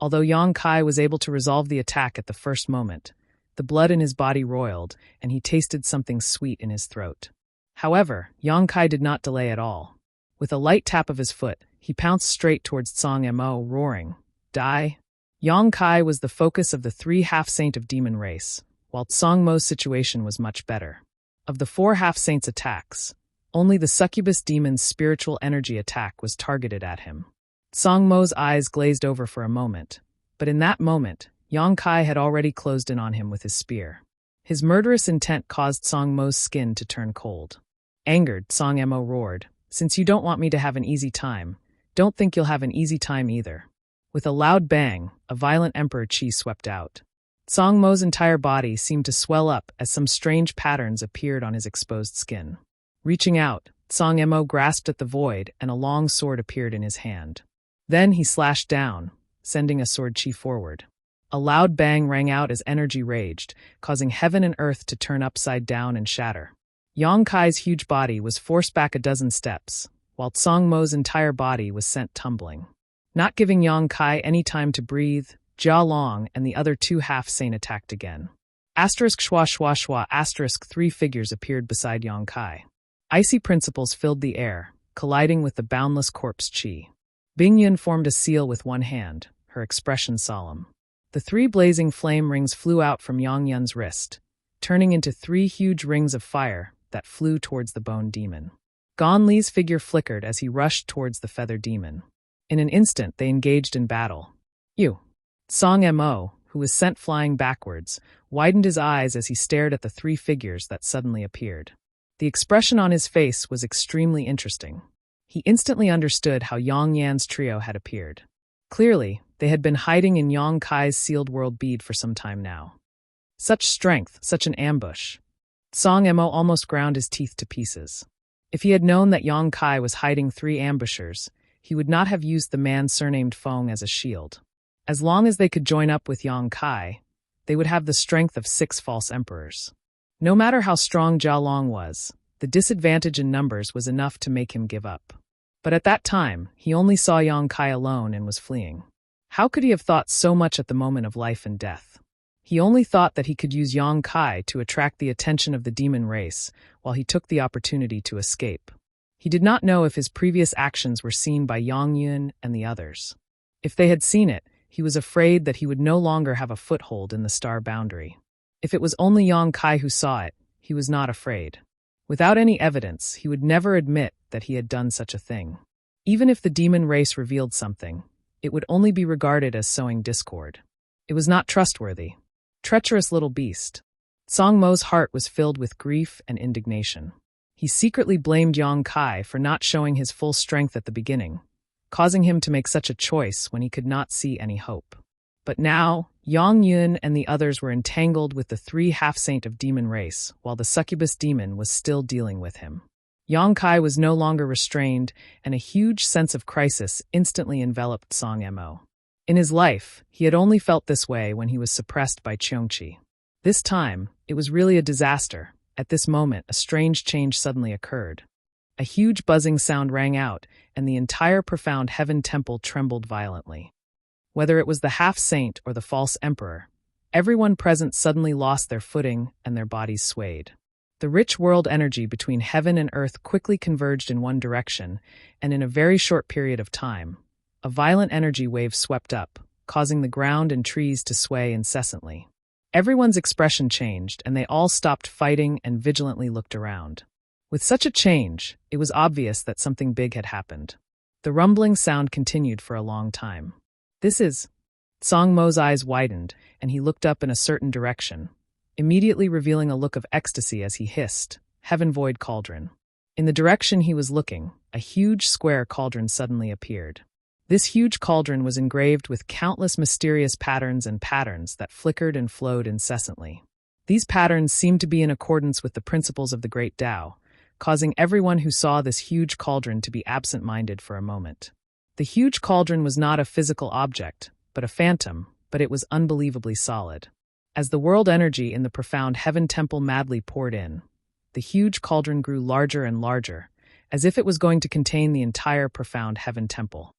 Although Yang Kai was able to resolve the attack at the first moment, the blood in his body roiled, and he tasted something sweet in his throat. However, Yang Kai did not delay at all. With a light tap of his foot, he pounced straight towards Song Mo, roaring, "Die!" Yang Kai was the focus of the three half-saint of demon race, while Song Mo's situation was much better. Of the four half-saints' attacks, only the succubus demon's spiritual energy attack was targeted at him. Song Mo's eyes glazed over for a moment, but in that moment, Yang Kai had already closed in on him with his spear. His murderous intent caused Song Mo's skin to turn cold. Angered, Song Mo roared, "Since you don't want me to have an easy time, don't think you'll have an easy time either." With a loud bang, a violent emperor chi swept out. Song Mo's entire body seemed to swell up as some strange patterns appeared on his exposed skin. Reaching out, Song Mo grasped at the void and a long sword appeared in his hand. Then he slashed down, sending a sword chi forward. A loud bang rang out as energy raged, causing heaven and earth to turn upside down and shatter. Yang Kai's huge body was forced back a dozen steps, while Song Mo's entire body was sent tumbling. Not giving Yang Kai any time to breathe, Jia Long and the other two half-saint attacked again. Asterisk schwa schwa schwa asterisk three figures appeared beside Yang Kai. Icy principles filled the air, colliding with the boundless corpse chi. Bing Yun formed a seal with one hand, her expression solemn. The three blazing flame rings flew out from Yang Yun's wrist, turning into three huge rings of fire that flew towards the bone demon. Gon Li's figure flickered as he rushed towards the feather demon. In an instant, they engaged in battle. "You!" Song Mo, who was sent flying backwards, widened his eyes as he stared at the three figures that suddenly appeared. The expression on his face was extremely interesting. He instantly understood how Yang Yan's trio had appeared. Clearly, they had been hiding in Yang Kai's sealed world bead for some time now. Such strength, such an ambush. Song Mo almost ground his teeth to pieces. If he had known that Yang Kai was hiding three ambushers, he would not have used the man surnamed Feng as a shield. As long as they could join up with Yang Kai, they would have the strength of 6 false emperors. No matter how strong Jia Long was, the disadvantage in numbers was enough to make him give up. But at that time, he only saw Yang Kai alone and was fleeing. How could he have thought so much at the moment of life and death? He only thought that he could use Yang Kai to attract the attention of the demon race, while he took the opportunity to escape. He did not know if his previous actions were seen by Yang Yun and the others. If they had seen it, he was afraid that he would no longer have a foothold in the star boundary. If it was only Yang Kai who saw it, he was not afraid. Without any evidence, he would never admit that he had done such a thing. Even if the demon race revealed something, it would only be regarded as sowing discord. It was not trustworthy. Treacherous little beast. Song Mo's heart was filled with grief and indignation. He secretly blamed Yang Kai for not showing his full strength at the beginning, causing him to make such a choice when he could not see any hope. But now, Yang Yun and the others were entangled with the 3 half-saint of demon race, while the succubus demon was still dealing with him. Yang Kai was no longer restrained, and a huge sense of crisis instantly enveloped Song Mo. In his life, he had only felt this way when he was suppressed by Cheongqi. This time, it was really a disaster. At this moment, a strange change suddenly occurred. A huge buzzing sound rang out, and the entire profound heaven temple trembled violently. Whether it was the half-saint or the false emperor, everyone present suddenly lost their footing and their bodies swayed. The rich world energy between heaven and earth quickly converged in one direction, and in a very short period of time, a violent energy wave swept up, causing the ground and trees to sway incessantly. Everyone's expression changed, and they all stopped fighting and vigilantly looked around. With such a change, it was obvious that something big had happened. The rumbling sound continued for a long time. "This is..." Song Mo's eyes widened, and he looked up in a certain direction, immediately revealing a look of ecstasy as he hissed, "Heaven Void Cauldron." In the direction he was looking, a huge square cauldron suddenly appeared. This huge cauldron was engraved with countless mysterious patterns that flickered and flowed incessantly. These patterns seemed to be in accordance with the principles of the Great Tao, causing everyone who saw this huge cauldron to be absent-minded for a moment. The huge cauldron was not a physical object, but a phantom, but it was unbelievably solid. As the world energy in the profound heaven temple madly poured in, the huge cauldron grew larger and larger, as if it was going to contain the entire profound heaven temple.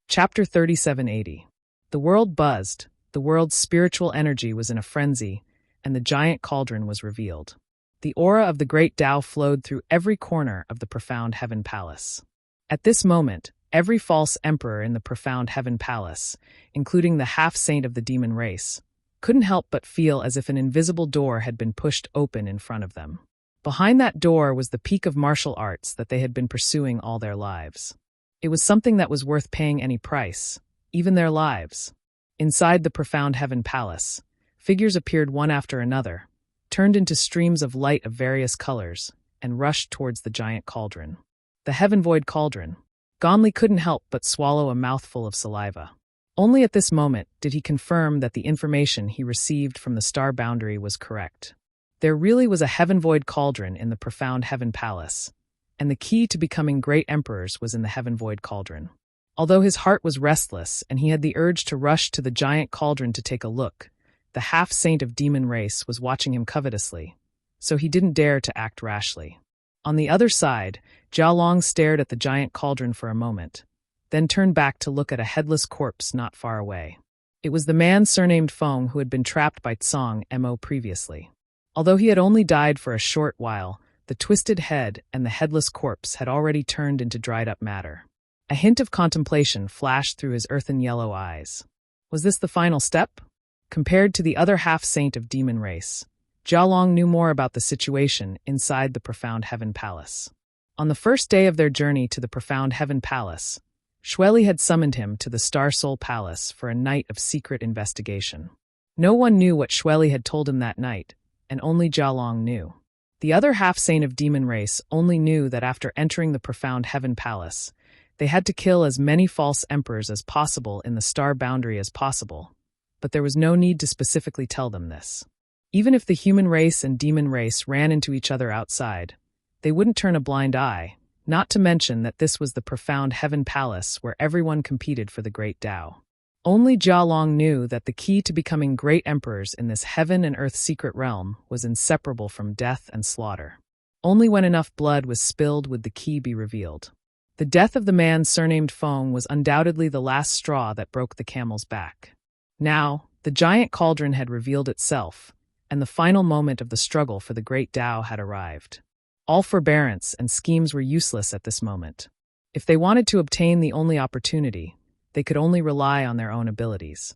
Chapter 3780. The world buzzed, the world's spiritual energy was in a frenzy, and the giant cauldron was revealed. The aura of the great Tao flowed through every corner of the profound heaven palace. At this moment, every false emperor in the profound heaven palace, including the half-saint of the demon race, couldn't help but feel as if an invisible door had been pushed open in front of them. Behind that door was the peak of martial arts that they had been pursuing all their lives. It was something that was worth paying any price, even their lives. Inside the profound heaven palace, figures appeared one after another, turned into streams of light of various colors, and rushed towards the giant cauldron. The heaven void cauldron. Gonli couldn't help but swallow a mouthful of saliva. Only at this moment did he confirm that the information he received from the star boundary was correct. There really was a heaven void cauldron in the profound heaven palace, and the key to becoming great emperors was in the heaven void cauldron. Although his heart was restless and he had the urge to rush to the giant cauldron to take a look, the half-saint of demon race was watching him covetously, so he didn't dare to act rashly. On the other side, Jialong stared at the giant cauldron for a moment, then turned back to look at a headless corpse not far away. It was the man surnamed Feng who had been trapped by Soaring previously. Although he had only died for a short while, the twisted head and the headless corpse had already turned into dried-up matter. A hint of contemplation flashed through his earthen yellow eyes. Was this the final step? Compared to the other half-saint of demon race, Jialong knew more about the situation inside the profound heaven palace. On the first day of their journey to the profound heaven palace, Xueli had summoned him to the Star Soul Palace for a night of secret investigation. No one knew what Xueli had told him that night, and only Jialong knew. The other half-saint of demon race only knew that after entering the profound heaven palace, they had to kill as many false emperors as possible in the star boundary as possible, but there was no need to specifically tell them this. Even if the human race and demon race ran into each other outside, they wouldn't turn a blind eye, not to mention that this was the profound heaven palace where everyone competed for the great Tao. Only Jialong knew that the key to becoming great emperors in this heaven and earth secret realm was inseparable from death and slaughter. Only when enough blood was spilled would the key be revealed. The death of the man surnamed Feng was undoubtedly the last straw that broke the camel's back. Now, the giant cauldron had revealed itself, and the final moment of the struggle for the great Tao had arrived. All forbearance and schemes were useless at this moment. If they wanted to obtain the only opportunity, they could only rely on their own abilities.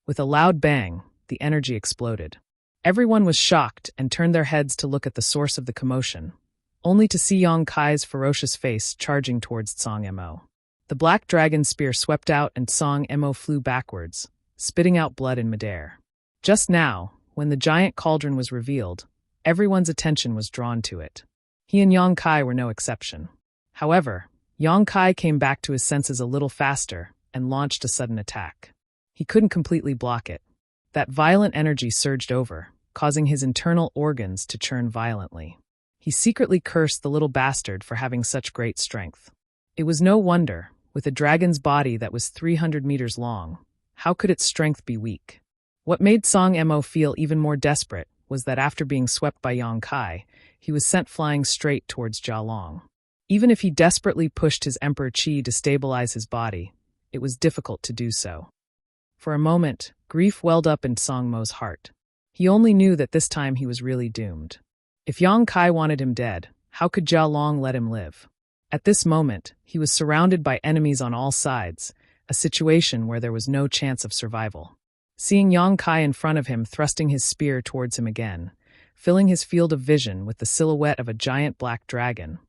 With a loud bang, the energy exploded. Everyone was shocked and turned their heads to look at the source of the commotion, only to see Yang Kai's ferocious face charging towards Tsang Mo. The black dragon spear swept out and Tsang Mo flew backwards, spitting out blood in midair. Just now, when the giant cauldron was revealed, everyone's attention was drawn to it. He and Yang Kai were no exception. However, Yang Kai came back to his senses a little faster and launched a sudden attack. He couldn't completely block it. That violent energy surged over, causing his internal organs to churn violently. He secretly cursed the little bastard for having such great strength. It was no wonder, with a dragon's body that was 300 meters long, how could its strength be weak? What made Tsang Mo feel even more desperate was that after being swept by Yang Kai, he was sent flying straight towards Jialong. Even if he desperately pushed his Emperor Qi to stabilize his body, it was difficult to do so. For a moment, grief welled up in Song Mo's heart. He only knew that this time he was really doomed. If Yang Kai wanted him dead, how could Jia Long let him live? At this moment, he was surrounded by enemies on all sides, a situation where there was no chance of survival. Seeing Yang Kai in front of him thrusting his spear towards him again, filling his field of vision with the silhouette of a giant black dragon,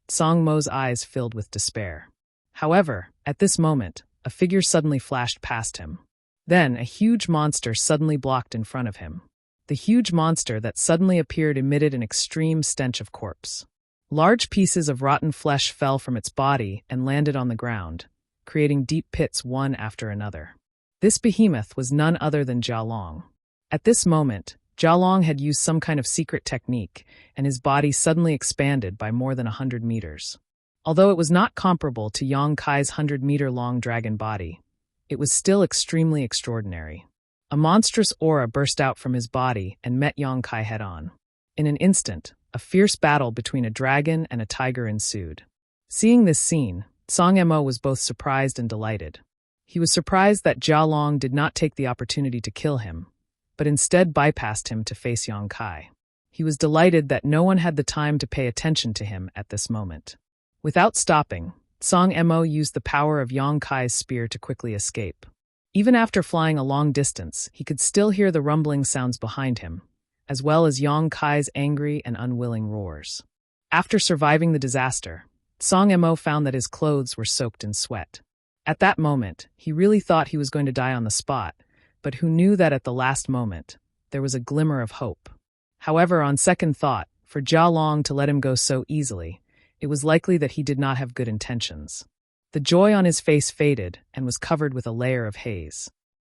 Song Mo's eyes filled with despair. However, at this moment, a figure suddenly flashed past him. Then, a huge monster suddenly blocked in front of him. The huge monster that suddenly appeared emitted an extreme stench of corpse. Large pieces of rotten flesh fell from its body and landed on the ground, creating deep pits one after another. This behemoth was none other than Jia Long. At this moment, Jia Long had used some kind of secret technique, and his body suddenly expanded by more than 100 meters. Although it was not comparable to Yang Kai's 100-meter-long dragon body, it was still extremely extraordinary. A monstrous aura burst out from his body and met Yang Kai head-on. In an instant, a fierce battle between a dragon and a tiger ensued. Seeing this scene, Song Mo was both surprised and delighted. He was surprised that Jia Long did not take the opportunity to kill him, but instead bypassed him to face Yang Kai. He was delighted that no one had the time to pay attention to him at this moment. Without stopping, Song Mo used the power of Yang Kai's spear to quickly escape. Even after flying a long distance, he could still hear the rumbling sounds behind him, as well as Yang Kai's angry and unwilling roars. After surviving the disaster, Song Mo found that his clothes were soaked in sweat. At that moment, he really thought he was going to die on the spot, but who knew that at the last moment, there was a glimmer of hope. However, on second thought, for Jia Long to let him go so easily, it was likely that he did not have good intentions. The joy on his face faded and was covered with a layer of haze.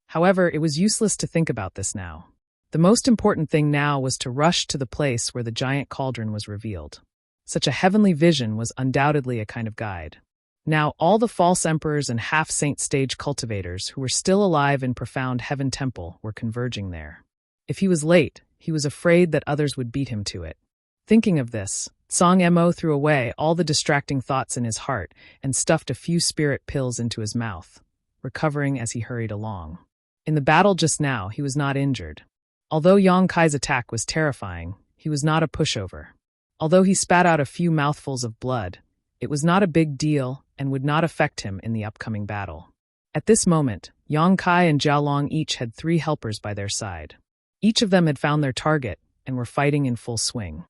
However, it was useless to think about this now. The most important thing now was to rush to the place where the giant cauldron was revealed. Such a heavenly vision was undoubtedly a kind of guide. Now, all the false emperors and half-saint stage cultivators who were still alive in profound heaven temple were converging there. If he was late, he was afraid that others would beat him to it. Thinking of this, Song Mo threw away all the distracting thoughts in his heart and stuffed a few spirit pills into his mouth, recovering as he hurried along. In the battle just now, he was not injured. Although Yang Kai's attack was terrifying, he was not a pushover. Although he spat out a few mouthfuls of blood, it was not a big deal and would not affect him in the upcoming battle. At this moment, Yang Kai and Jia Long each had 3 helpers by their side. Each of them had found their target and were fighting in full swing.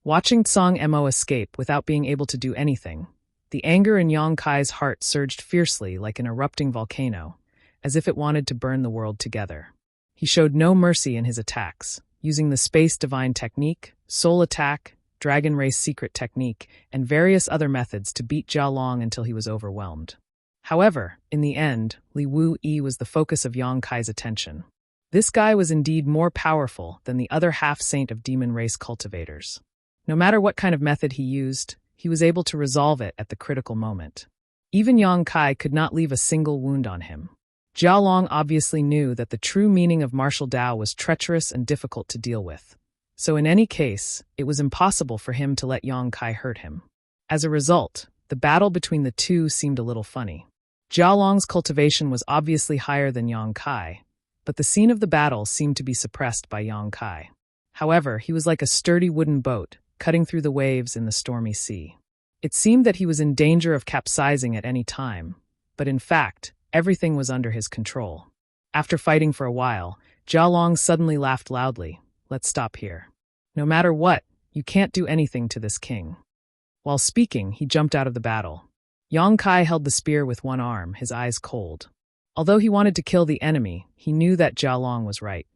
Watching Song Mo escape without being able to do anything, the anger in Yang Kai's heart surged fiercely like an erupting volcano, as if it wanted to burn the world together. He showed no mercy in his attacks, using the Space Divine Technique, Soul Attack, Dragon Race Secret Technique, and various other methods to beat Jia Long until he was overwhelmed. However, in the end, Li Wu Yi was the focus of Yang Kai's attention. This guy was indeed more powerful than the other half-saint of demon race cultivators. No matter what kind of method he used, he was able to resolve it at the critical moment. Even Yang Kai could not leave a single wound on him. Jia Long obviously knew that the true meaning of martial Dao was treacherous and difficult to deal with. So in any case, it was impossible for him to let Yang Kai hurt him. As a result, the battle between the two seemed a little funny. Jia Long's cultivation was obviously higher than Yang Kai, but the scene of the battle seemed to be suppressed by Yang Kai. However, he was like a sturdy wooden boat, cutting through the waves in the stormy sea. It seemed that he was in danger of capsizing at any time, but in fact, everything was under his control. After fighting for a while, Jia Long suddenly laughed loudly. "Let's stop here. No matter what, you can't do anything to this king." While speaking, he jumped out of the battle. Yang Kai held the spear with one arm, his eyes cold. Although he wanted to kill the enemy, he knew that Jia Long was right.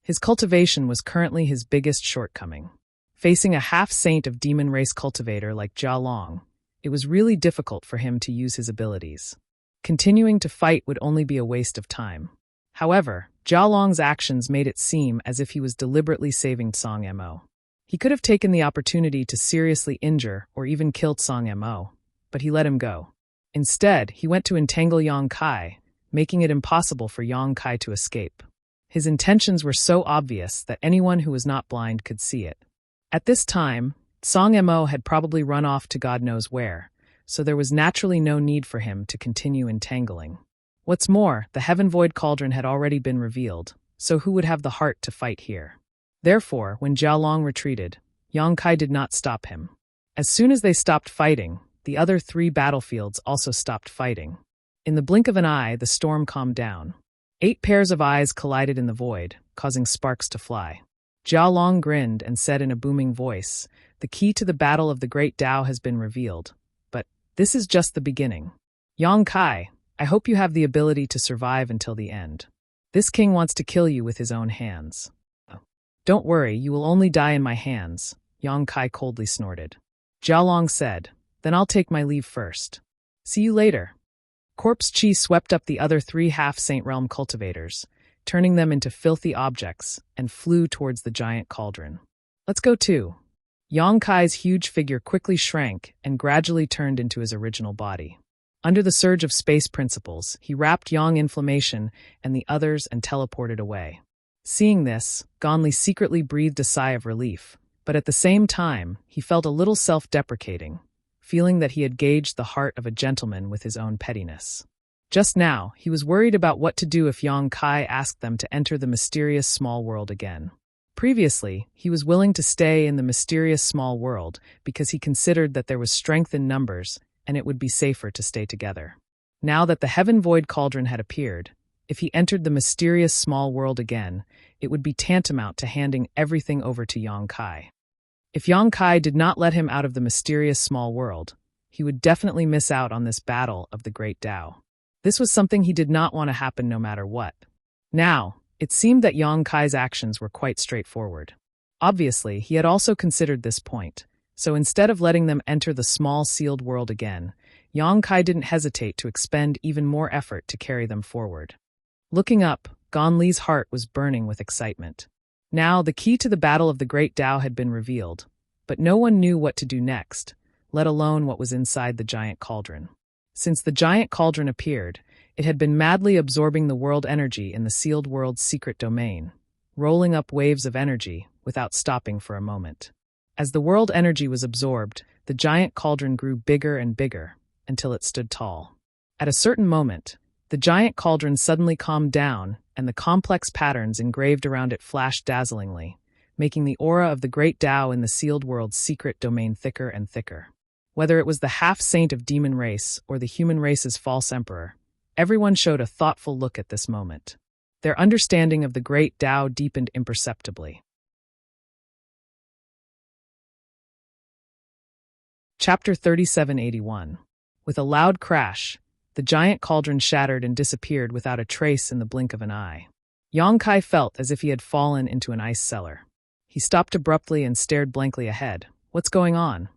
His cultivation was currently his biggest shortcoming. Facing a half-saint of demon race cultivator like Jia Long, it was really difficult for him to use his abilities. Continuing to fight would only be a waste of time. However, Jia Long's actions made it seem as if he was deliberately saving Song Mo. He could have taken the opportunity to seriously injure or even killed Song Mo, but he let him go. Instead, he went to entangle Yang Kai, making it impossible for Yang Kai to escape. His intentions were so obvious that anyone who was not blind could see it. At this time, Song Mo had probably run off to God knows where, so there was naturally no need for him to continue entangling. What's more, the Heaven Void Cauldron had already been revealed, so who would have the heart to fight here? Therefore, when Jialong retreated, Yang Kai did not stop him. As soon as they stopped fighting, the other 3 battlefields also stopped fighting. In the blink of an eye, the storm calmed down. 8 pairs of eyes collided in the void, causing sparks to fly. Jialong grinned and said in a booming voice, "The key to the battle of the Great Tao has been revealed. But this is just the beginning. Yang Kai, I hope you have the ability to survive until the end. This king wants to kill you with his own hands." "Don't worry, you will only die in my hands," Yang Kai coldly snorted. Jialong said, "Then I'll take my leave first. See you later." Corpse Chi swept up the other 3 half-Saint Realm cultivators, turning them into filthy objects, and flew towards the giant cauldron. "Let's go too." Yang Kai's huge figure quickly shrank and gradually turned into his original body. Under the surge of space principles, he wrapped Yang Inflammation and the others and teleported away. Seeing this, Gonli secretly breathed a sigh of relief, but at the same time, he felt a little self-deprecating, feeling that he had gauged the heart of a gentleman with his own pettiness. Just now, he was worried about what to do if Yang Kai asked them to enter the mysterious small world again. Previously, he was willing to stay in the mysterious small world because he considered that there was strength in numbers and it would be safer to stay together. Now that the Heaven Void Cauldron had appeared, if he entered the mysterious small world again, it would be tantamount to handing everything over to Yang Kai. If Yang Kai did not let him out of the mysterious small world, he would definitely miss out on this battle of the Great Tao. This was something he did not want to happen no matter what. Now, it seemed that Yang Kai's actions were quite straightforward. Obviously, he had also considered this point, so instead of letting them enter the small sealed world again, Yang Kai didn't hesitate to expend even more effort to carry them forward. Looking up, Gonli's heart was burning with excitement. Now, the key to the battle of the Great Tao had been revealed, but no one knew what to do next, let alone what was inside the giant cauldron. Since the giant cauldron appeared, it had been madly absorbing the world energy in the sealed world's secret domain, rolling up waves of energy without stopping for a moment. As the world energy was absorbed, the giant cauldron grew bigger and bigger, until it stood tall. At a certain moment, the giant cauldron suddenly calmed down, and the complex patterns engraved around it flashed dazzlingly, making the aura of the Great Tao in the sealed world's secret domain thicker and thicker. Whether it was the half-saint of demon race or the human race's false emperor, everyone showed a thoughtful look at this moment. Their understanding of the Great Tao deepened imperceptibly. Chapter 3781. With a loud crash, the giant cauldron shattered and disappeared without a trace in the blink of an eye. Yang Kai felt as if he had fallen into an ice cellar. He stopped abruptly and stared blankly ahead. What's going on?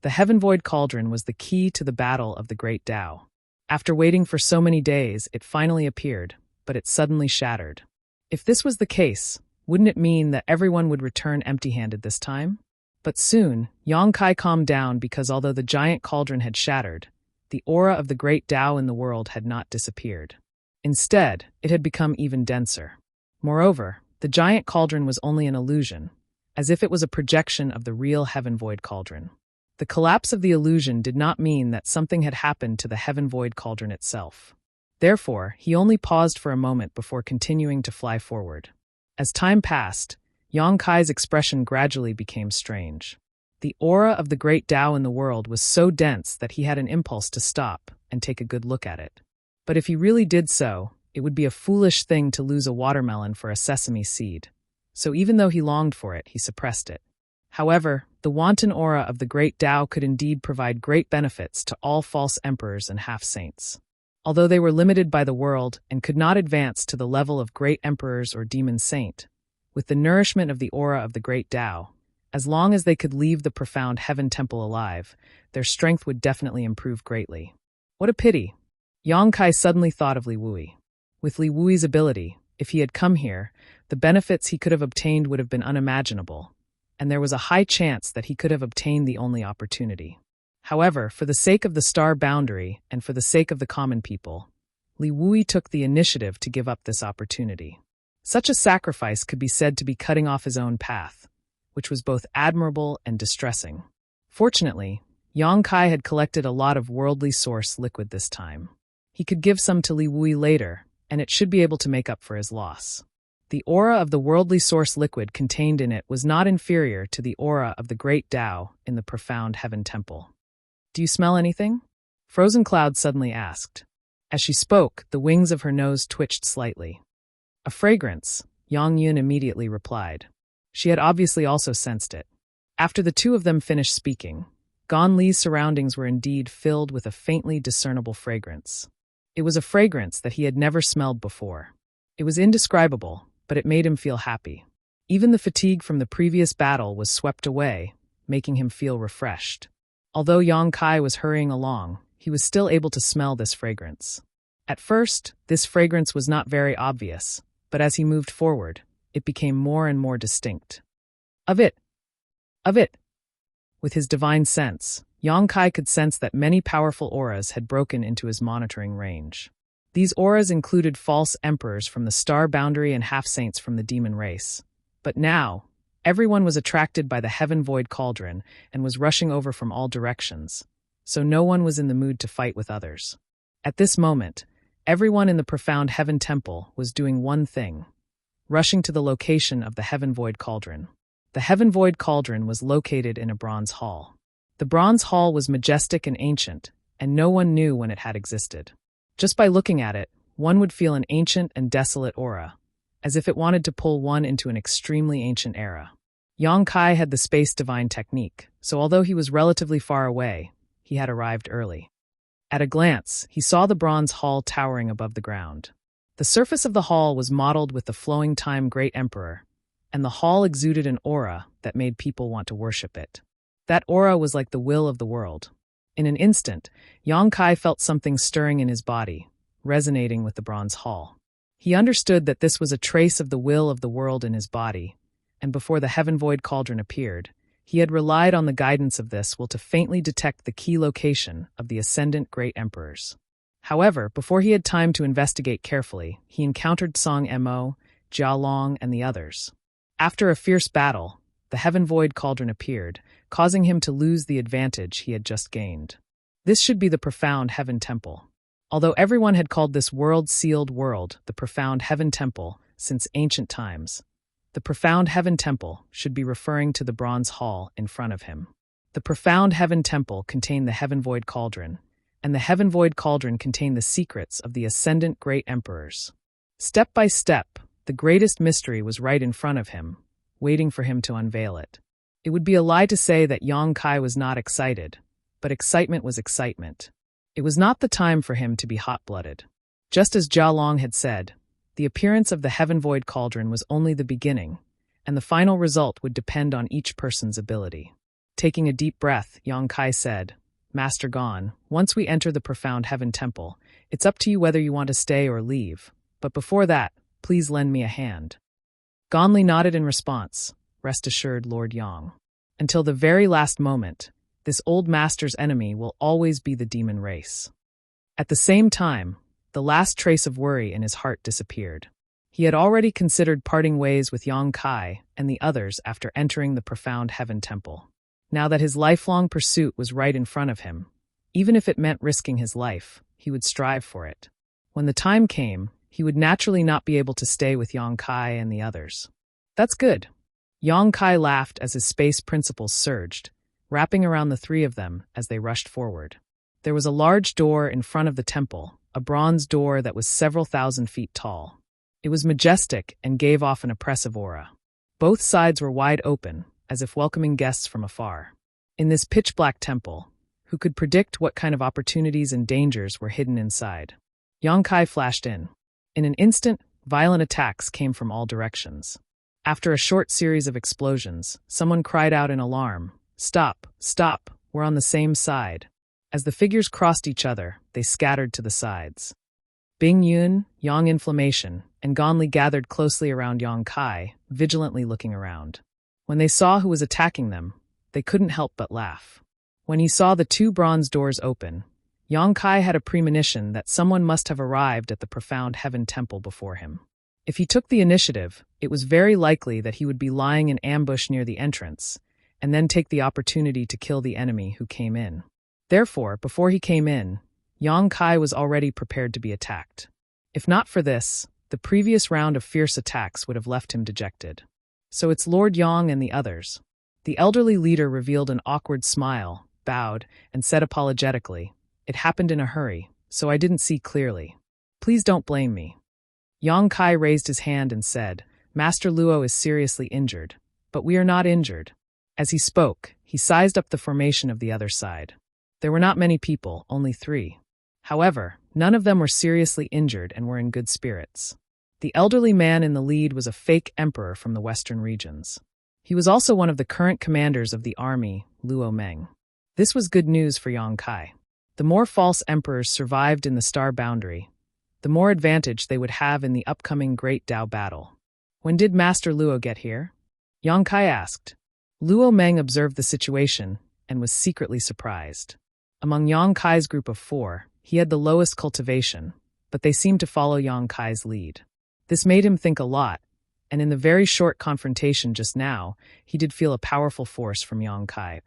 The Heaven Void Cauldron was the key to the battle of the Great Tao. After waiting for so many days, it finally appeared, but it suddenly shattered. If this was the case, wouldn't it mean that everyone would return empty-handed this time? But soon, Yang Kai calmed down because although the giant cauldron had shattered, the aura of the Great Tao in the world had not disappeared. Instead, it had become even denser. Moreover, the giant cauldron was only an illusion, as if it was a projection of the real Heaven Void Cauldron. The collapse of the illusion did not mean that something had happened to the Heaven Void Cauldron itself. Therefore, he only paused for a moment before continuing to fly forward. As time passed, Yang Kai's expression gradually became strange. The aura of the Great Tao in the world was so dense that he had an impulse to stop and take a good look at it. But if he really did so, it would be a foolish thing to lose a watermelon for a sesame seed. So even though he longed for it, he suppressed it. However, the wanton aura of the Great Tao could indeed provide great benefits to all false emperors and half-saints. Although they were limited by the world and could not advance to the level of great emperors or demon saint, with the nourishment of the aura of the Great Tao, as long as they could leave the profound heaven temple alive, their strength would definitely improve greatly. What a pity! Yang Kai suddenly thought of Li Wui. With Li Wui's ability, if he had come here, the benefits he could have obtained would have been unimaginable, and there was a high chance that he could have obtained the only opportunity. However, for the sake of the star boundary and for the sake of the common people, Li Wui took the initiative to give up this opportunity. Such a sacrifice could be said to be cutting off his own path, which was both admirable and distressing. Fortunately, Yang Kai had collected a lot of worldly source liquid this time. He could give some to Li Wui later, and it should be able to make up for his loss. The aura of the worldly source liquid contained in it was not inferior to the aura of the great Tao in the profound heaven temple. "Do you smell anything?" Frozen Cloud suddenly asked. As she spoke, the wings of her nose twitched slightly. "A fragrance," Yang Yun immediately replied. She had obviously also sensed it. After the two of them finished speaking, Gan Li's surroundings were indeed filled with a faintly discernible fragrance. It was a fragrance that he had never smelled before. It was indescribable, but it made him feel happy. Even the fatigue from the previous battle was swept away, making him feel refreshed. Although Yang Kai was hurrying along, he was still able to smell this fragrance. At first, this fragrance was not very obvious, but as he moved forward, it became more and more distinct. Of it! With his divine sense, Yang Kai could sense that many powerful auras had broken into his monitoring range. These auras included false emperors from the star boundary and half-saints from the demon race. But now, everyone was attracted by the heaven void cauldron and was rushing over from all directions, so no one was in the mood to fight with others. At this moment, everyone in the profound heaven temple was doing one thing: rushing to the location of the heaven void cauldron. The heaven void cauldron was located in a bronze hall. The bronze hall was majestic and ancient, and no one knew when it had existed. Just by looking at it, one would feel an ancient and desolate aura, as if it wanted to pull one into an extremely ancient era. Yang Kai had the space divine technique, so although he was relatively far away, he had arrived early. At a glance, he saw the bronze hall towering above the ground. The surface of the hall was modeled with the flowing time Great Emperor, and the hall exuded an aura that made people want to worship it. That aura was like the will of the world. In an instant, Yang Kai felt something stirring in his body, resonating with the bronze hall. He understood that this was a trace of the will of the world in his body, and before the heaven void cauldron appeared, he had relied on the guidance of this will to faintly detect the key location of the ascendant great emperors. However, before he had time to investigate carefully, he encountered Song Mo, Jia Long, and the others. After a fierce battle, the heaven void cauldron appeared, causing him to lose the advantage he had just gained. This should be the profound heaven temple. Although everyone had called this world-sealed world the profound heaven temple since ancient times, the profound heaven temple should be referring to the bronze hall in front of him. The profound heaven temple contained the heaven void cauldron, and the heaven void cauldron contained the secrets of the ascendant great emperors. Step by step, the greatest mystery was right in front of him, waiting for him to unveil it. It would be a lie to say that Yang Kai was not excited, but excitement was excitement. It was not the time for him to be hot-blooded. Just as Jia Long had said, the appearance of the heaven void cauldron was only the beginning, and the final result would depend on each person's ability. Taking a deep breath, Yang Kai said, "Master Gon, once we enter the profound heaven temple, it's up to you whether you want to stay or leave, but before that, please lend me a hand." Gon Li nodded in response. "Rest assured, Lord Yang. Until the very last moment, this old master's enemy will always be the demon race." At the same time, the last trace of worry in his heart disappeared. He had already considered parting ways with Yang Kai and the others after entering the profound heaven temple. Now that his lifelong pursuit was right in front of him, even if it meant risking his life, he would strive for it. When the time came, he would naturally not be able to stay with Yang Kai and the others. "That's good." Yang Kai laughed as his space principles surged, wrapping around the three of them as they rushed forward. There was a large door in front of the temple, a bronze door that was several thousand feet tall. It was majestic and gave off an oppressive aura. Both sides were wide open, as if welcoming guests from afar. In this pitch-black temple, who could predict what kind of opportunities and dangers were hidden inside? Yang Kai flashed in. In an instant, violent attacks came from all directions. After a short series of explosions, someone cried out in alarm, "Stop, stop, we're on the same side." As the figures crossed each other, they scattered to the sides. Bing Yun, Yang Inflammation, and Gon Li gathered closely around Yang Kai, vigilantly looking around. When they saw who was attacking them, they couldn't help but laugh. When he saw the two bronze doors open, Yang Kai had a premonition that someone must have arrived at the profound heaven temple before him. If he took the initiative, it was very likely that he would be lying in ambush near the entrance, and then take the opportunity to kill the enemy who came in. Therefore, before he came in, Yang Kai was already prepared to be attacked. If not for this, the previous round of fierce attacks would have left him dejected. So it's Lord Yang and the others. The elderly leader revealed an awkward smile, bowed, and said apologetically, "It happened in a hurry, so I didn't see clearly. Please don't blame me." Yang Kai raised his hand and said, "Master Luo is seriously injured, but we are not injured." As he spoke, he sized up the formation of the other side. There were not many people, only 3. However, none of them were seriously injured and were in good spirits. The elderly man in the lead was a fake emperor from the western regions. He was also one of the current commanders of the army, Luo Meng. This was good news for Yang Kai. The more false emperors survived in the star boundary, the more advantage they would have in the upcoming Great Dao battle. "When did Master Luo get here?" Yang Kai asked. Luo Meng observed the situation and was secretly surprised. Among Yang Kai's group of 4, he had the lowest cultivation, but they seemed to follow Yang Kai's lead. This made him think a lot, and in the very short confrontation just now, he did feel a powerful force from Yang Kai.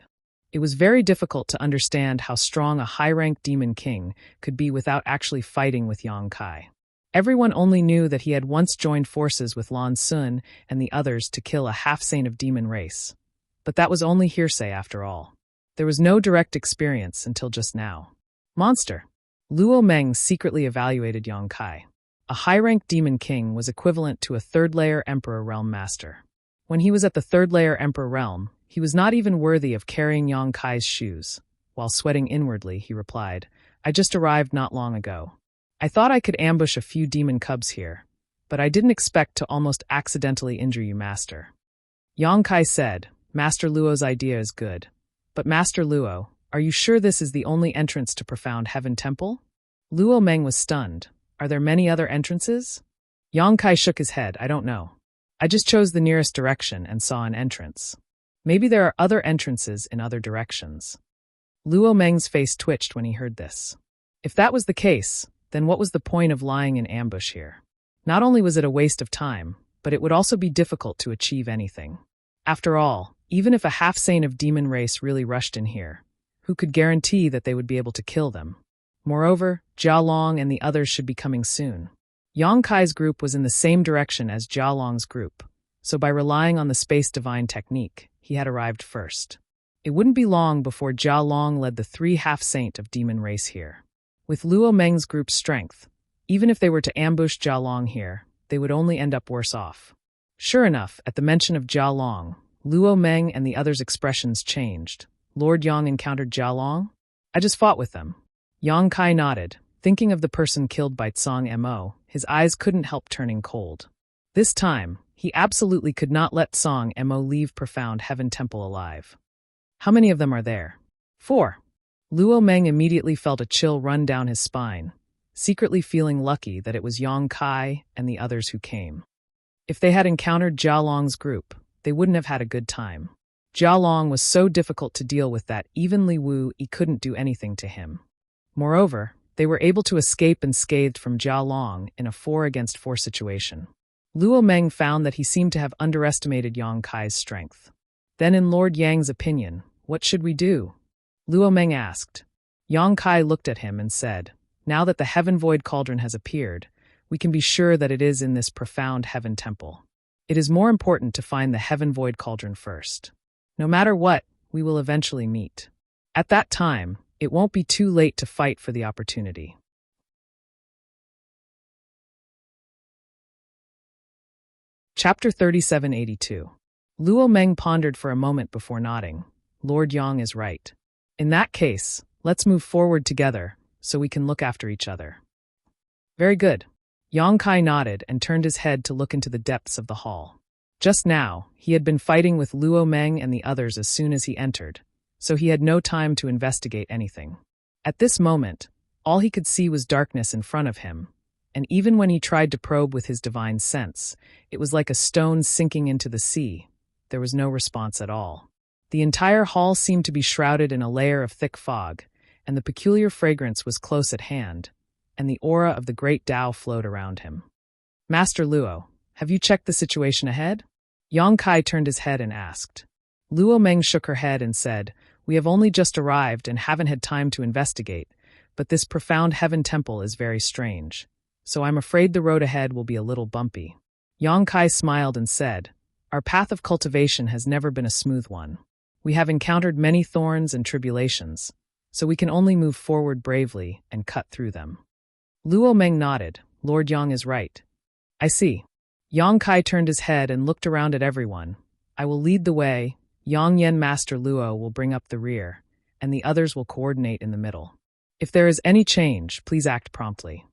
It was very difficult to understand how strong a high-ranked demon king could be without actually fighting with Yang Kai. Everyone only knew that he had once joined forces with Lan Sun and the others to kill a half-saint of demon race. But that was only hearsay after all. There was no direct experience until just now. Monster. Luo Meng secretly evaluated Yang Kai. A high-ranked demon king was equivalent to a third-layer emperor realm master. When he was at the third-layer emperor realm, he was not even worthy of carrying Yang Kai's shoes. While sweating inwardly, he replied, "I just arrived not long ago. I thought I could ambush a few demon cubs here, but I didn't expect to almost accidentally injure you, Master." Yang Kai said, "Master Luo's idea is good. But Master Luo, are you sure this is the only entrance to Profound Heaven Temple?" Luo Meng was stunned. "Are there many other entrances?" Yang Kai shook his head. "I don't know. I just chose the nearest direction and saw an entrance. Maybe there are other entrances in other directions." Luo Meng's face twitched when he heard this. If that was the case, then what was the point of lying in ambush here? Not only was it a waste of time, but it would also be difficult to achieve anything. After all, even if a half-saint of demon race really rushed in here, who could guarantee that they would be able to kill them? Moreover, Jia Long and the others should be coming soon. Yang Kai's group was in the same direction as Jia Long's group, so by relying on the space divine technique, he had arrived first. It wouldn't be long before Jia Long led the 3 half-saint of demon race here. With Luo Meng's group's strength, even if they were to ambush Jia Long here, they would only end up worse off. Sure enough, at the mention of Jia Long, Luo Meng and the others' expressions changed. "Lord Yang encountered Jia Long? I just fought with them." Yang Kai nodded. Thinking of the person killed by Tsang Mo, his eyes couldn't help turning cold. This time, he absolutely could not let Tsang Mo leave Profound Heaven Temple alive. "How many of them are there?" 4. Luo Meng immediately felt a chill run down his spine, secretly feeling lucky that it was Yang Kai and the others who came. If they had encountered Jia Long's group, they wouldn't have had a good time. Jia Long was so difficult to deal with that even Li Wu couldn't do anything to him. Moreover, they were able to escape unscathed from Jia Long in a 4-against-4 situation. Luo Meng found that he seemed to have underestimated Yang Kai's strength. Then in Lord Yang's opinion, what should we do? Luo Meng asked. Yang Kai looked at him and said, "Now that the Heaven Void Cauldron has appeared, we can be sure that it is in this Profound Heaven Temple. It is more important to find the Heaven Void Cauldron first. No matter what, we will eventually meet. At that time, it won't be too late to fight for the opportunity." Chapter 3782. Luo Meng pondered for a moment before nodding. Lord Yang is right. In that case, let's move forward together, so we can look after each other. Very good. Yang Kai nodded and turned his head to look into the depths of the hall. Just now, he had been fighting with Luo Meng and the others as soon as he entered, so he had no time to investigate anything. At this moment, all he could see was darkness in front of him, and even when he tried to probe with his divine sense, it was like a stone sinking into the sea. There was no response at all. The entire hall seemed to be shrouded in a layer of thick fog, and the peculiar fragrance was close at hand, and the aura of the great Tao flowed around him. Master Luo, have you checked the situation ahead? Yang Kai turned his head and asked. Luo Meng shook her head and said, We have only just arrived and haven't had time to investigate, but this profound heaven temple is very strange, so I'm afraid the road ahead will be a little bumpy. Yang Kai smiled and said, Our path of cultivation has never been a smooth one. We have encountered many thorns and tribulations, so we can only move forward bravely and cut through them. Luo Meng nodded. Lord Yang is right. I see. Yang Kai turned his head and looked around at everyone. I will lead the way, Yang Yen Master Luo will bring up the rear, and the others will coordinate in the middle. If there is any change, please act promptly.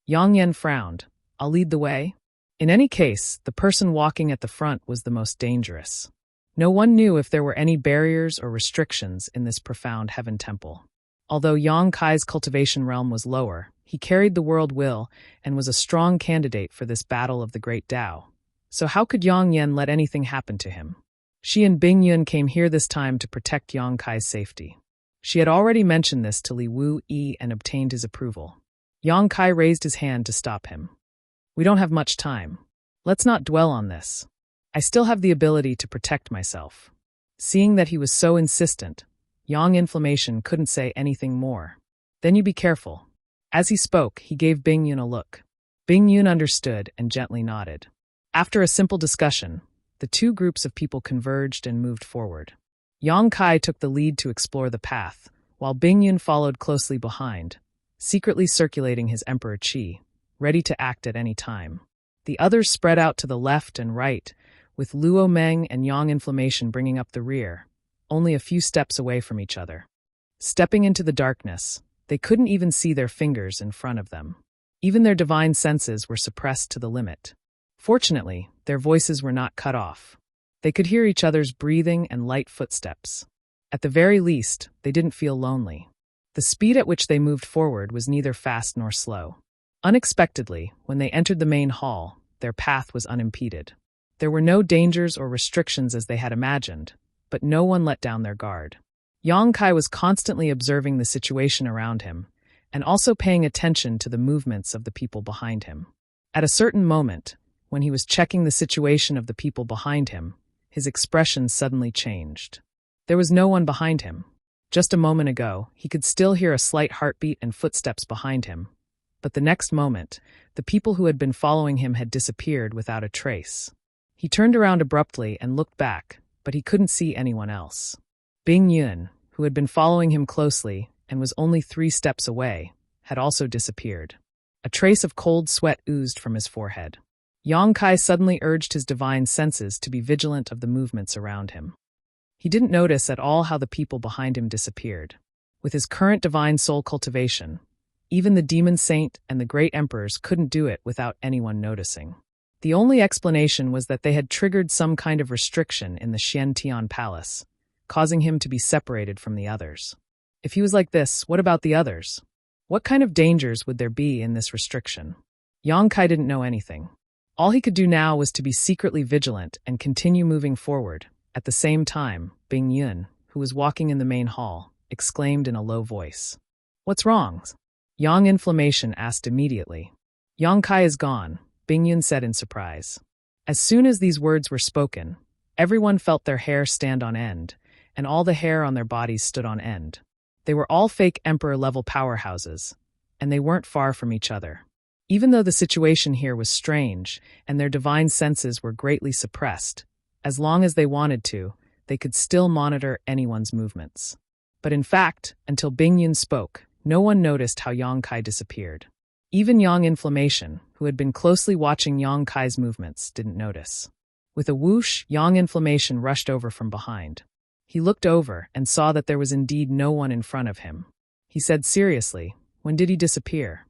Yang Yen frowned. I'll lead the way? In any case, the person walking at the front was the most dangerous. No one knew if there were any barriers or restrictions in this profound heaven temple. Although Yang Kai's cultivation realm was lower, he carried the world will and was a strong candidate for this battle of the great Tao. So how could Yang Yen let anything happen to him? She and Bing Yun came here this time to protect Yang Kai's safety. She had already mentioned this to Li Wu Yi and obtained his approval. Yang Kai raised his hand to stop him. We don't have much time. Let's not dwell on this. I still have the ability to protect myself. Seeing that he was so insistent, Yang Inflammation couldn't say anything more. Then you be careful. As he spoke, he gave Bing Yun a look. Bing Yun understood and gently nodded. After a simple discussion, the two groups of people converged and moved forward. Yang Kai took the lead to explore the path, while Bing Yun followed closely behind, secretly circulating his Emperor Qi, ready to act at any time. The others spread out to the left and right, with Luo Meng and Yang Inflammation bringing up the rear, only a few steps away from each other. Stepping into the darkness, they couldn't even see their fingers in front of them. Even their divine senses were suppressed to the limit. Fortunately, their voices were not cut off. They could hear each other's breathing and light footsteps. At the very least, they didn't feel lonely. The speed at which they moved forward was neither fast nor slow. Unexpectedly, when they entered the main hall, their path was unimpeded. There were no dangers or restrictions as they had imagined, but no one let down their guard. Yang Kai was constantly observing the situation around him, and also paying attention to the movements of the people behind him. At a certain moment, when he was checking the situation of the people behind him, his expression suddenly changed. There was no one behind him. Just a moment ago, he could still hear a slight heartbeat and footsteps behind him, but the next moment, the people who had been following him had disappeared without a trace. He turned around abruptly and looked back, but he couldn't see anyone else. Bing Yun, who had been following him closely and was only 3 steps away, had also disappeared. A trace of cold sweat oozed from his forehead. Yang Kai suddenly urged his divine senses to be vigilant of the movements around him. He didn't notice at all how the people behind him disappeared. With his current divine soul cultivation, even the demon saint and the great emperors couldn't do it without anyone noticing. The only explanation was that they had triggered some kind of restriction in the Xian Tian Palace, causing him to be separated from the others. If he was like this, what about the others? What kind of dangers would there be in this restriction? Yang Kai didn't know anything. All he could do now was to be secretly vigilant and continue moving forward. At the same time, Bing Yun, who was walking in the main hall, exclaimed in a low voice. What's wrong? Yang Inflammation asked immediately. Yang Kai is gone, Bing Yun said in surprise. As soon as these words were spoken, everyone felt their hair stand on end, and all the hair on their bodies stood on end. They were all fake emperor-level powerhouses, and they weren't far from each other. Even though the situation here was strange, and their divine senses were greatly suppressed, as long as they wanted to, they could still monitor anyone's movements. But in fact, until Bing Yun spoke, no one noticed how Yang Kai disappeared. Even Yang Inflammation, who had been closely watching Yang Kai's movements, didn't notice. With a whoosh, Yang Inflammation rushed over from behind. He looked over and saw that there was indeed no one in front of him. He said seriously, "When did he disappear?"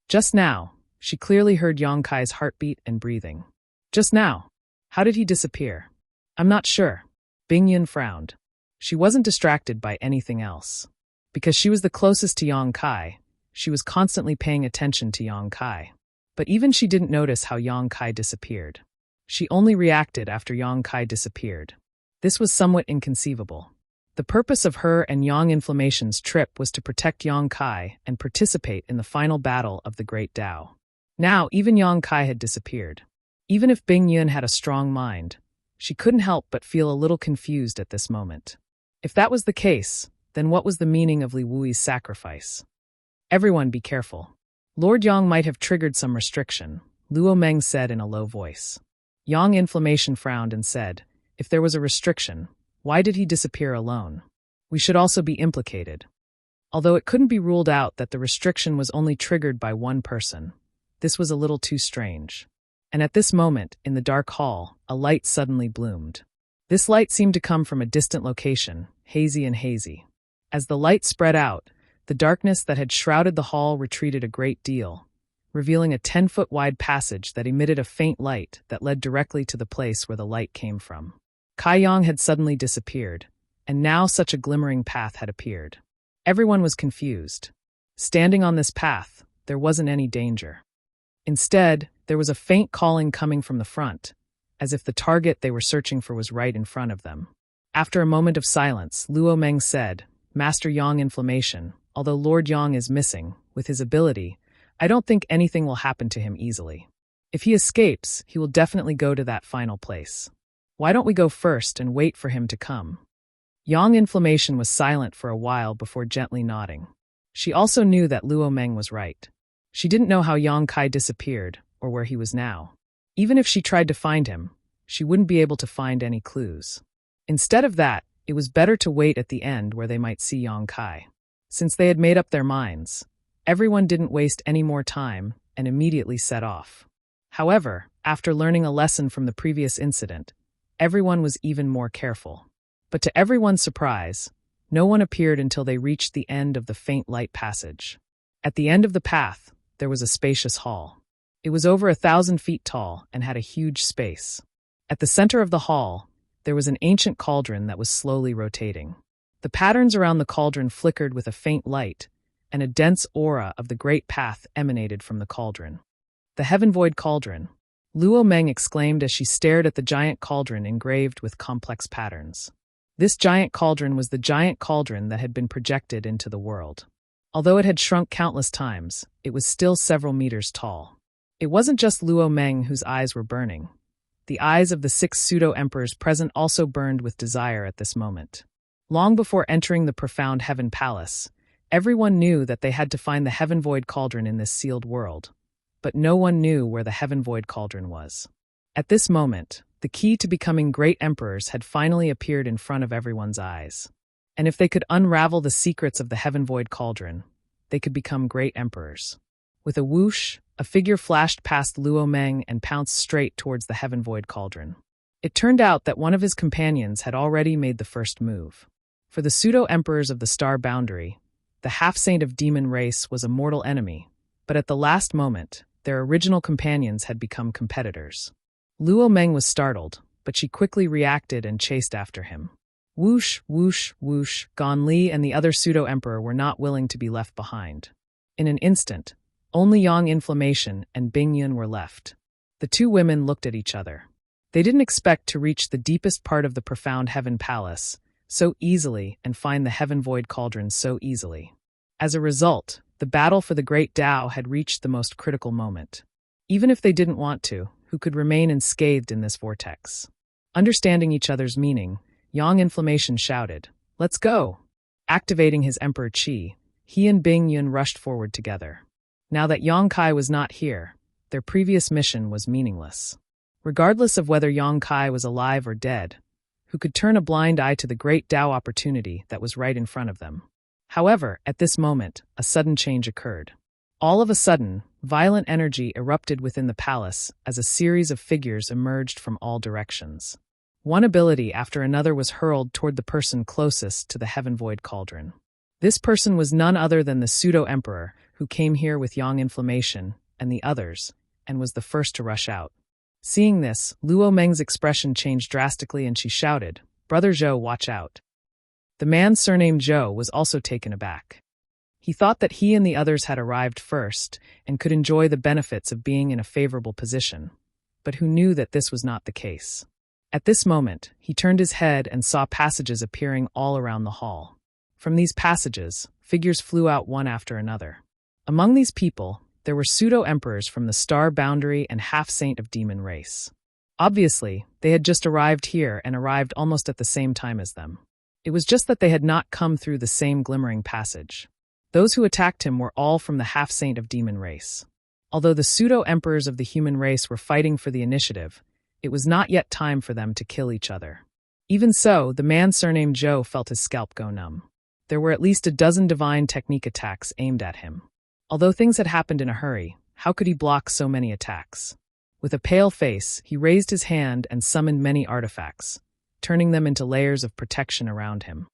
Just now. She clearly heard Yang Kai's heartbeat and breathing. Just now. How did he disappear? I'm not sure. Bing Yun frowned. She wasn't distracted by anything else. Because she was the closest to Yang Kai, she was constantly paying attention to Yang Kai. But even she didn't notice how Yang Kai disappeared. She only reacted after Yang Kai disappeared. This was somewhat inconceivable. The purpose of her and Yang Inflammation's trip was to protect Yang Kai and participate in the final battle of the Great Tao. Now, even Yang Kai had disappeared. Even if Bing Yun had a strong mind, she couldn't help but feel a little confused at this moment. If that was the case, then what was the meaning of Li Wui's sacrifice? Everyone be careful. Lord Yang might have triggered some restriction, Luo Meng said in a low voice. Yang Inflammation frowned and said, if there was a restriction, why did he disappear alone? We should also be implicated. Although it couldn't be ruled out that the restriction was only triggered by one person, this was a little too strange. And at this moment, in the dark hall, a light suddenly bloomed. This light seemed to come from a distant location, hazy and hazy. As the light spread out, the darkness that had shrouded the hall retreated a great deal, revealing a 10-foot wide passage that emitted a faint light that led directly to the place where the light came from. Kai Yang had suddenly disappeared, and now such a glimmering path had appeared. Everyone was confused. Standing on this path, there wasn't any danger. Instead, there was a faint calling coming from the front, as if the target they were searching for was right in front of them. After a moment of silence, Luo Meng said, Master Yang Inflammation, although Lord Yang is missing, with his ability, I don't think anything will happen to him easily. If he escapes, he will definitely go to that final place. Why don't we go first and wait for him to come? Yang Inflammation was silent for a while before gently nodding. She also knew that Luo Meng was right. She didn't know how Yang Kai disappeared, or where he was now. Even if she tried to find him, she wouldn't be able to find any clues. Instead of that, it was better to wait at the end where they might see Yang Kai. Since they had made up their minds, everyone didn't waste any more time and immediately set off. However, after learning a lesson from the previous incident, everyone was even more careful. But to everyone's surprise, no one appeared until they reached the end of the faint light passage. At the end of the path, there was a spacious hall. It was over 1,000 feet tall and had a huge space. At the center of the hall, there was an ancient cauldron that was slowly rotating. The patterns around the cauldron flickered with a faint light, and a dense aura of the great path emanated from the cauldron. The Heaven Void Cauldron, Luo Meng exclaimed as she stared at the giant cauldron engraved with complex patterns. This giant cauldron was the giant cauldron that had been projected into the world. Although it had shrunk countless times, it was still several meters tall. It wasn't just Luo Meng whose eyes were burning. The eyes of the 6 pseudo-emperors present also burned with desire at this moment. Long before entering the profound Heaven Palace, everyone knew that they had to find the Heaven Void Cauldron in this sealed world, but no one knew where the Heaven Void Cauldron was. At this moment, the key to becoming great emperors had finally appeared in front of everyone's eyes. And if they could unravel the secrets of the Heaven Void Cauldron, they could become great emperors. With a whoosh, a figure flashed past Luo Meng and pounced straight towards the Heaven Void Cauldron. It turned out that one of his companions had already made the first move. For the pseudo-emperors of the Star Boundary, the half-saint of demon race was a mortal enemy, but at the last moment, their original companions had become competitors. Luo Meng was startled, but she quickly reacted and chased after him. Whoosh, whoosh, whoosh, Gan Li and the other pseudo-emperor were not willing to be left behind. In an instant, only Yang Inflammation and Bing Yun were left. The two women looked at each other. They didn't expect to reach the deepest part of the profound Heaven Palace so easily and find the Heaven Void Cauldron so easily. As a result, the battle for the Great Tao had reached the most critical moment. Even if they didn't want to, who could remain unscathed in this vortex? Understanding each other's meaning, Yang Inflammation shouted, "Let's go!" Activating his Emperor Qi, he and Bing Yun rushed forward together. Now that Yang Kai was not here, their previous mission was meaningless. Regardless of whether Yang Kai was alive or dead, who could turn a blind eye to the great Tao opportunity that was right in front of them. However, at this moment, a sudden change occurred. All of a sudden, violent energy erupted within the palace as a series of figures emerged from all directions. One ability after another was hurled toward the person closest to the Heaven Void Cauldron. This person was none other than the pseudo-emperor who came here with Yang Inflammation and the others, and was the first to rush out. Seeing this, Luo Meng's expression changed drastically and she shouted, "Brother Zhou, watch out." The man surnamed Zhou was also taken aback. He thought that he and the others had arrived first and could enjoy the benefits of being in a favorable position, but who knew that this was not the case. At this moment, he turned his head and saw passages appearing all around the hall. From these passages, figures flew out one after another. Among these people, There were pseudo-emperors from the star boundary and half-saint of demon race. Obviously, they had just arrived here and arrived almost at the same time as them. It was just that they had not come through the same glimmering passage. Those who attacked him were all from the half-saint of demon race. Although the pseudo-emperors of the human race were fighting for the initiative, it was not yet time for them to kill each other. Even so, the man surnamed Joe felt his scalp go numb. There were at least a dozen divine technique attacks aimed at him. Although things had happened in a hurry, how could he block so many attacks? With a pale face, he raised his hand and summoned many artifacts, turning them into layers of protection around him.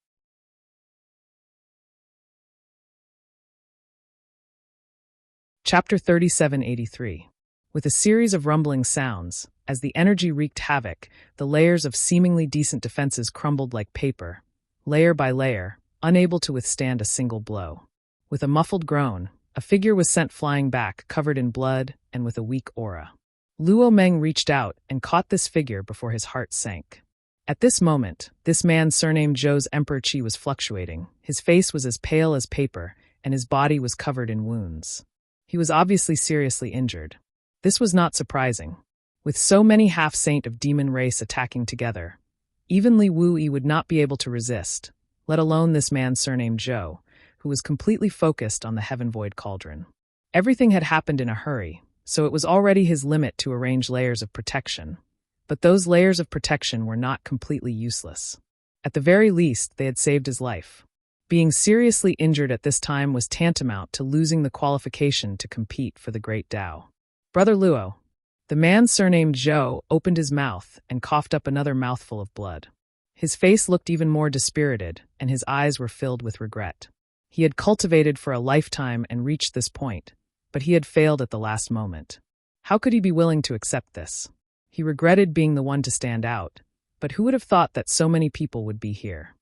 Chapter 3783. With a series of rumbling sounds, as the energy wreaked havoc, the layers of seemingly decent defenses crumbled like paper, layer by layer, unable to withstand a single blow. With a muffled groan, a figure was sent flying back, covered in blood and with a weak aura. Luo Meng reached out and caught this figure before his heart sank. At this moment, this man surnamed Zhou's emperor qi was fluctuating. His face was as pale as paper, and his body was covered in wounds. He was obviously seriously injured. This was not surprising. With so many half-saint of demon race attacking together, even Li Wuyi would not be able to resist, let alone this man surnamed Zhou, who was completely focused on the heaven-void cauldron. Everything had happened in a hurry, so it was already his limit to arrange layers of protection. But those layers of protection were not completely useless. At the very least, they had saved his life. Being seriously injured at this time was tantamount to losing the qualification to compete for the Great Tao. Brother Luo. The man surnamed Zhou opened his mouth and coughed up another mouthful of blood. His face looked even more dispirited, and his eyes were filled with regret. He had cultivated for a lifetime and reached this point, but he had failed at the last moment. How could he be willing to accept this? He regretted being the one to stand out, but who would have thought that so many people would be here?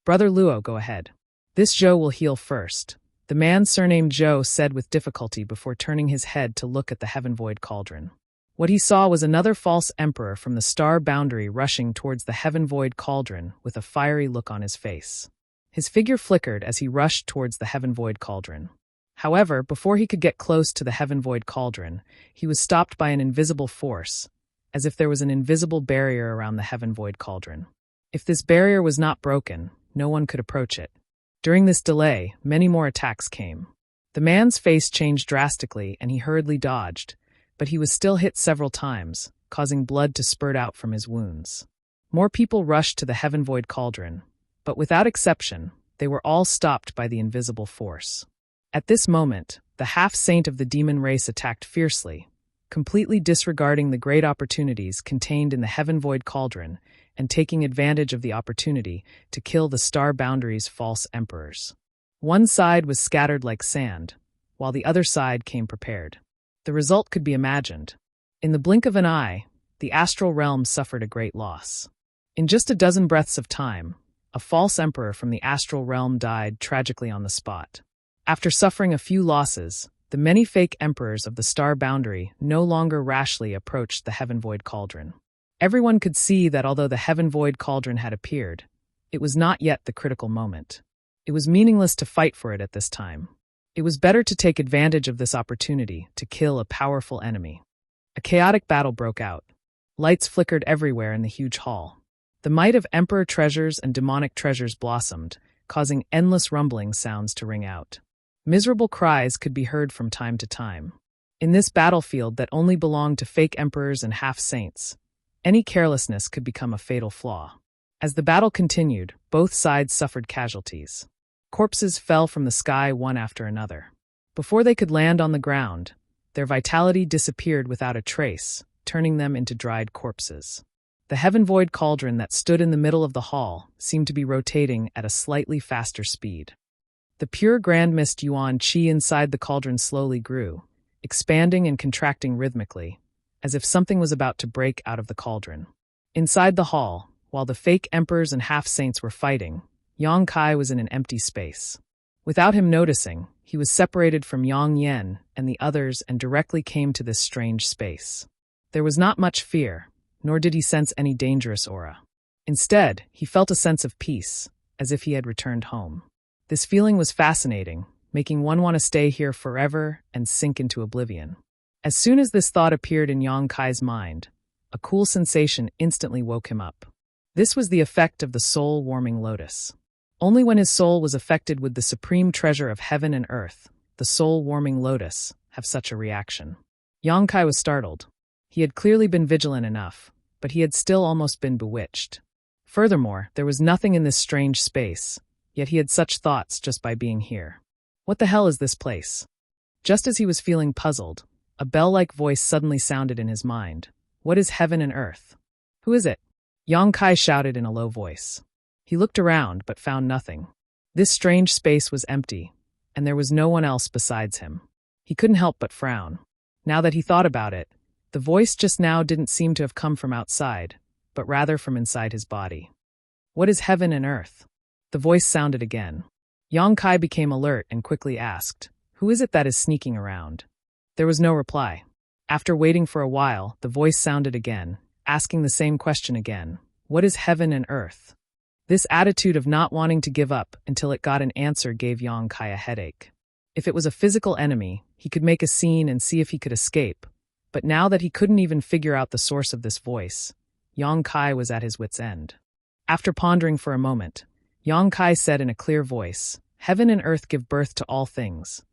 Brother Luo, go ahead. This Zhou will heal first, the man surnamed Zhou said with difficulty before turning his head to look at the heaven-void cauldron. What he saw was another false emperor from the star boundary rushing towards the heaven-void cauldron with a fiery look on his face. His figure flickered as he rushed towards the heaven-void cauldron. However, before he could get close to the heaven-void cauldron, he was stopped by an invisible force, as if there was an invisible barrier around the heaven-void cauldron. If this barrier was not broken, no one could approach it. During this delay, many more attacks came. The man's face changed drastically and he hurriedly dodged, but he was still hit several times, causing blood to spurt out from his wounds. More people rushed to the heaven-void cauldron, but without exception, they were all stopped by the invisible force. At this moment, the half-saint of the demon race attacked fiercely, completely disregarding the great opportunities contained in the heaven-void cauldron and taking advantage of the opportunity to kill the star boundary's false emperors. One side was scattered like sand, while the other side came prepared. The result could be imagined. In the blink of an eye, the astral realm suffered a great loss. In just a dozen breaths of time, a false emperor from the astral realm died tragically on the spot. After suffering a few losses, the many fake emperors of the star boundary no longer rashly approached the heaven-void cauldron. Everyone could see that although the heaven-void cauldron had appeared, it was not yet the critical moment. It was meaningless to fight for it at this time. It was better to take advantage of this opportunity to kill a powerful enemy. A chaotic battle broke out. Lights flickered everywhere in the huge hall. The might of emperor treasures and demonic treasures blossomed, causing endless rumbling sounds to ring out. Miserable cries could be heard from time to time. In this battlefield that only belonged to fake emperors and half-saints, any carelessness could become a fatal flaw. As the battle continued, both sides suffered casualties. Corpses fell from the sky one after another. Before they could land on the ground, their vitality disappeared without a trace, turning them into dried corpses. The heaven-void cauldron that stood in the middle of the hall seemed to be rotating at a slightly faster speed. The pure grand mist yuan qi inside the cauldron slowly grew, expanding and contracting rhythmically, as if something was about to break out of the cauldron. Inside the hall, while the fake emperors and half-saints were fighting, Yang Kai was in an empty space. Without him noticing, he was separated from Yang Yen and the others and directly came to this strange space. There was not much fear, nor did he sense any dangerous aura. Instead, he felt a sense of peace, as if he had returned home. This feeling was fascinating, making one want to stay here forever and sink into oblivion. As soon as this thought appeared in Yang Kai's mind, a cool sensation instantly woke him up. This was the effect of the soul-warming lotus. Only when his soul was affected with the supreme treasure of heaven and earth, the soul-warming lotus, have such a reaction. Yang Kai was startled. He had clearly been vigilant enough, but he had still almost been bewitched. Furthermore, there was nothing in this strange space, yet he had such thoughts just by being here. What the hell is this place? Just as he was feeling puzzled, a bell-like voice suddenly sounded in his mind. What is heaven and earth? Who is it? Yang Kai shouted in a low voice. He looked around but found nothing. This strange space was empty, and there was no one else besides him. He couldn't help but frown. Now that he thought about it, the voice just now didn't seem to have come from outside, but rather from inside his body. What is heaven and earth? The voice sounded again. Yang Kai became alert and quickly asked, Who is it that is sneaking around? There was no reply. After waiting for a while, the voice sounded again, asking the same question again. What is heaven and earth? This attitude of not wanting to give up until it got an answer gave Yang Kai a headache. If it was a physical enemy, he could make a scene and see if he could escape, but now that he couldn't even figure out the source of this voice, Yang Kai was at his wit's end. After pondering for a moment, Yang Kai said in a clear voice, Heaven and earth give birth to all things.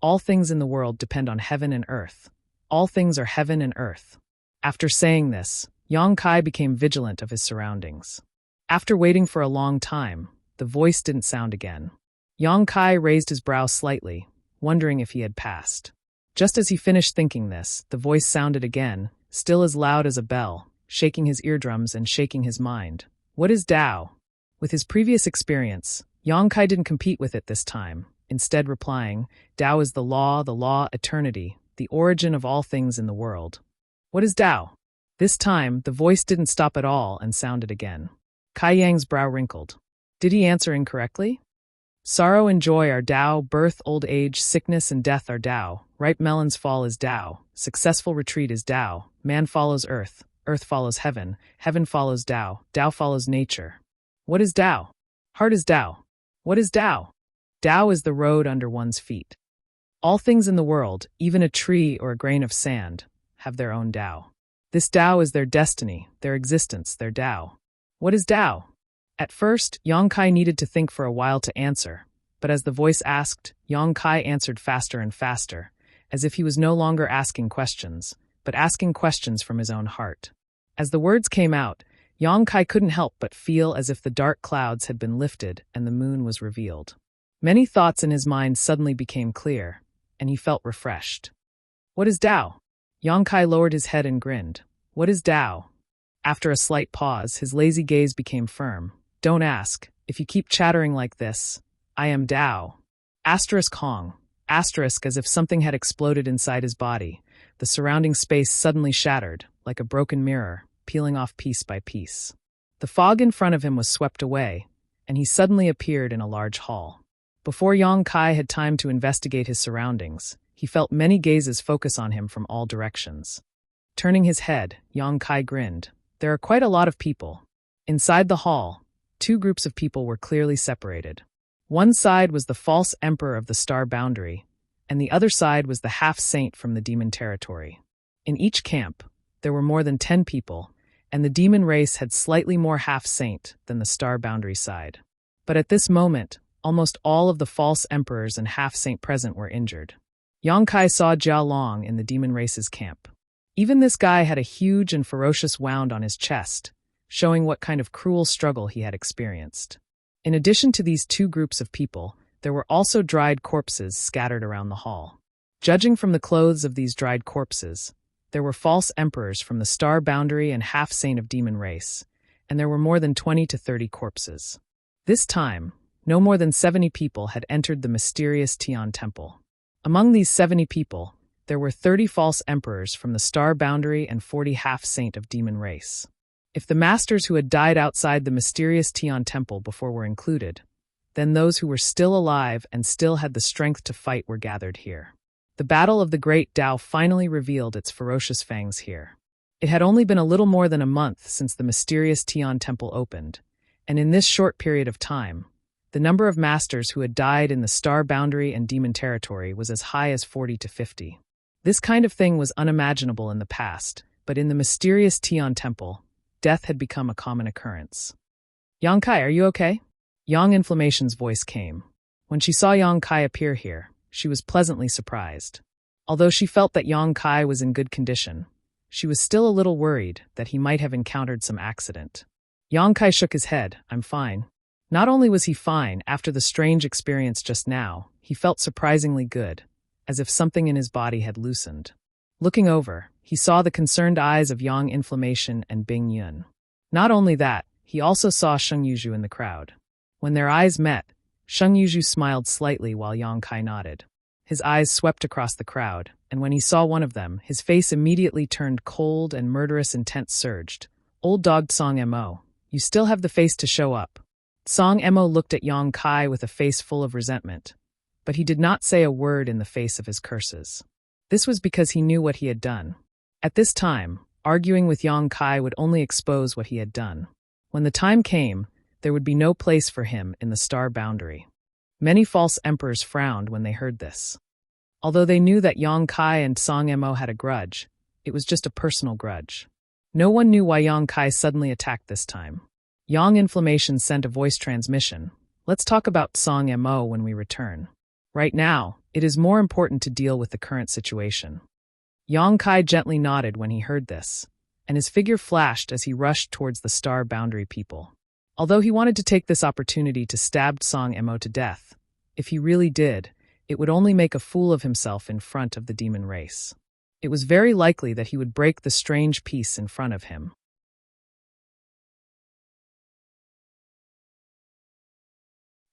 All things in the world depend on heaven and earth. All things are heaven and earth. After saying this, Yang Kai became vigilant of his surroundings. After waiting for a long time, the voice didn't sound again. Yang Kai raised his brow slightly, wondering if he had passed. Just as he finished thinking this, the voice sounded again, still as loud as a bell, shaking his eardrums and shaking his mind. What is Tao? With his previous experience, Yang Kai didn't compete with it this time, instead replying, Tao is the law, eternity, the origin of all things in the world. What is Tao? This time, the voice didn't stop at all and sounded again. Kai Yang's brow wrinkled. Did he answer incorrectly? Sorrow and joy are Tao, birth, old age, sickness and death are Tao, ripe melons fall is Tao, successful retreat is Tao, man follows earth follows heaven, heaven follows Tao, Tao follows nature. What is Tao? Heart is Tao. What is Tao? Tao is the road under one's feet. All things in the world, even a tree or a grain of sand, have their own Tao. This Tao is their destiny, their existence, their Tao. What is Tao? At first, Yang Kai needed to think for a while to answer, but as the voice asked, Yang Kai answered faster and faster, as if he was no longer asking questions, but asking questions from his own heart. As the words came out, Yang Kai couldn't help but feel as if the dark clouds had been lifted and the moon was revealed. Many thoughts in his mind suddenly became clear, and he felt refreshed. What is Tao? Yang Kai lowered his head and grinned. What is Tao? After a slight pause, his lazy gaze became firm. Don't ask. If you keep chattering like this, I am Tao. Asterisk Hong. Asterisk as if something had exploded inside his body. The surrounding space suddenly shattered, like a broken mirror, peeling off piece by piece. The fog in front of him was swept away, and he suddenly appeared in a large hall. Before Yang Kai had time to investigate his surroundings, he felt many gazes focus on him from all directions. Turning his head, Yang Kai grinned. There are quite a lot of people. Inside the hall, two groups of people were clearly separated. One side was the false emperor of the star boundary, and the other side was the half-saint from the demon territory. In each camp, there were more than 10 people, and the demon race had slightly more half-saint than the star boundary side. But at this moment, almost all of the false emperors and half-saint present were injured. Yang Kai saw Jia Long in the demon race's camp. Even this guy had a huge and ferocious wound on his chest, showing what kind of cruel struggle he had experienced. In addition to these two groups of people, there were also dried corpses scattered around the hall. Judging from the clothes of these dried corpses, there were false emperors from the star boundary and half-saint of demon race, and there were more than 20 to 30 corpses. This time, no more than 70 people had entered the mysterious Tian temple. Among these 70 people, there were 30 false emperors from the star boundary and 40 half-saint of demon race. If the masters who had died outside the mysterious Tian temple before were included, then those who were still alive and still had the strength to fight were gathered here. The battle of the great Tao finally revealed its ferocious fangs here. It had only been a little more than a month since the mysterious Tian temple opened, and in this short period of time, The number of masters who had died in the star boundary and demon territory was as high as 40 to 50. This kind of thing was unimaginable in the past, but in the mysterious Tian Temple, death had become a common occurrence. Yang Kai, are you okay? Yang Inflammation's voice came. When she saw Yang Kai appear here, she was pleasantly surprised. Although she felt that Yang Kai was in good condition, she was still a little worried that he might have encountered some accident. Yang Kai shook his head. I'm fine. Not only was he fine after the strange experience just now, he felt surprisingly good, as if something in his body had loosened. Looking over, he saw the concerned eyes of Yang Inflammation and Bing Yun. Not only that, he also saw Sheng Yuzhu in the crowd. When their eyes met, Sheng Yuzhu smiled slightly while Yang Kai nodded. His eyes swept across the crowd, and when he saw one of them, his face immediately turned cold and murderous intent surged. Old dog Song Mo, you still have the face to show up. Song Mo looked at Yang Kai with a face full of resentment, but he did not say a word in the face of his curses. This was because he knew what he had done. At this time, arguing with Yang Kai would only expose what he had done. When the time came, there would be no place for him in the star boundary. Many false emperors frowned when they heard this. Although they knew that Yang Kai and Song Mo had a grudge, it was just a personal grudge. No one knew why Yang Kai suddenly attacked this time. Yang Inflammation sent a voice transmission. Let's talk about Song Mo when we return. Right now, it is more important to deal with the current situation. Yang Kai gently nodded when he heard this, and his figure flashed as he rushed towards the star boundary people. Although he wanted to take this opportunity to stab Song Mo to death, if he really did, it would only make a fool of himself in front of the demon race. It was very likely that he would break the strange peace in front of him.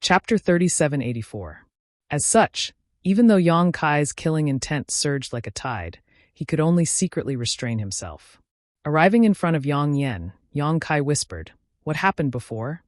Chapter 3784. As such, even though Yang Kai's killing intent surged like a tide, he could only secretly restrain himself. Arriving in front of Yang Yen, Yang Kai whispered, "What happened before?"